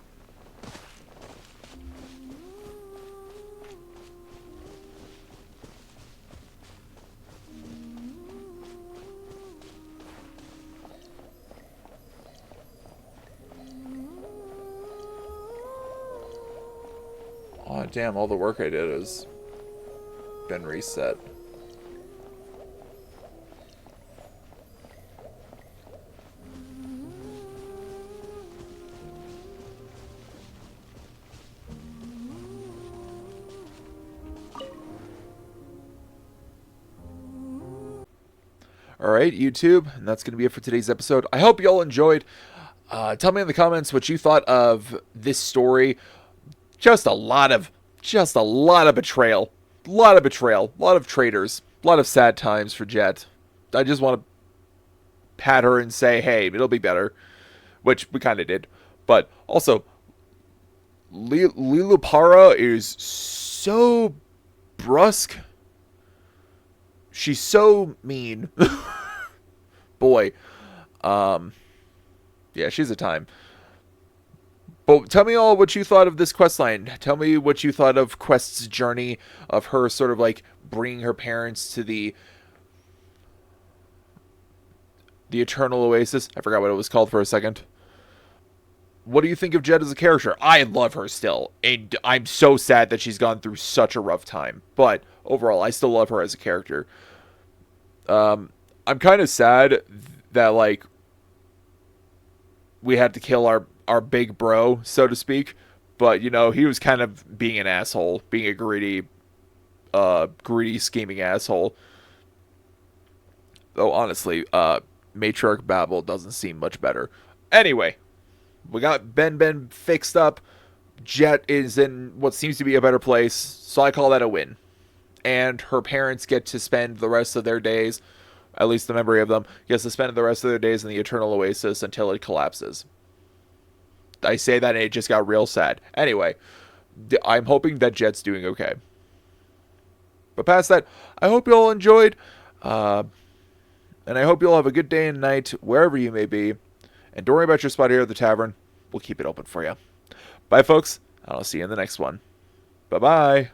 Oh damn, all the work I did has been reset. Alright, YouTube, and that's going to be it for today's episode. I hope you all enjoyed. Tell me in the comments what you thought of this story. Just a lot of betrayal. A lot of traitors. A lot of sad times for Jeht. I just want to pat her and say, hey, it'll be better. Which we kind of did. But also, Lilupara is so brusque. She's so mean. Boy. Yeah, she's a time. But tell me all what you thought of this questline. Tell me what you thought of Quest's journey of her sort of like bringing her parents to the Eternal Oasis. I forgot what it was called for a second. What do you think of Jeht as a character? I love her still. And I'm so sad that she's gone through such a rough time. But overall, I still love her as a character. I'm kind of sad that, like, we had to kill our big bro, so to speak. But, you know, he was kind of being an asshole. Being a greedy, scheming asshole. Though, honestly, Matriarch Babel doesn't seem much better. Anyway, we got Ben fixed up. Jeht is in what seems to be a better place, so I call that a win. And her parents get to spend the rest of their days, at least the memory of them, gets to spend the rest of their days in the Eternal Oasis until it collapses. I say that and it just got real sad. Anyway, I'm hoping that Jet's doing okay. But past that, I hope you all enjoyed. And I hope you all have a good day and night, wherever you may be. And don't worry about your spot here at the tavern. We'll keep it open for you. Bye, folks. I'll see you in the next one. Bye-bye.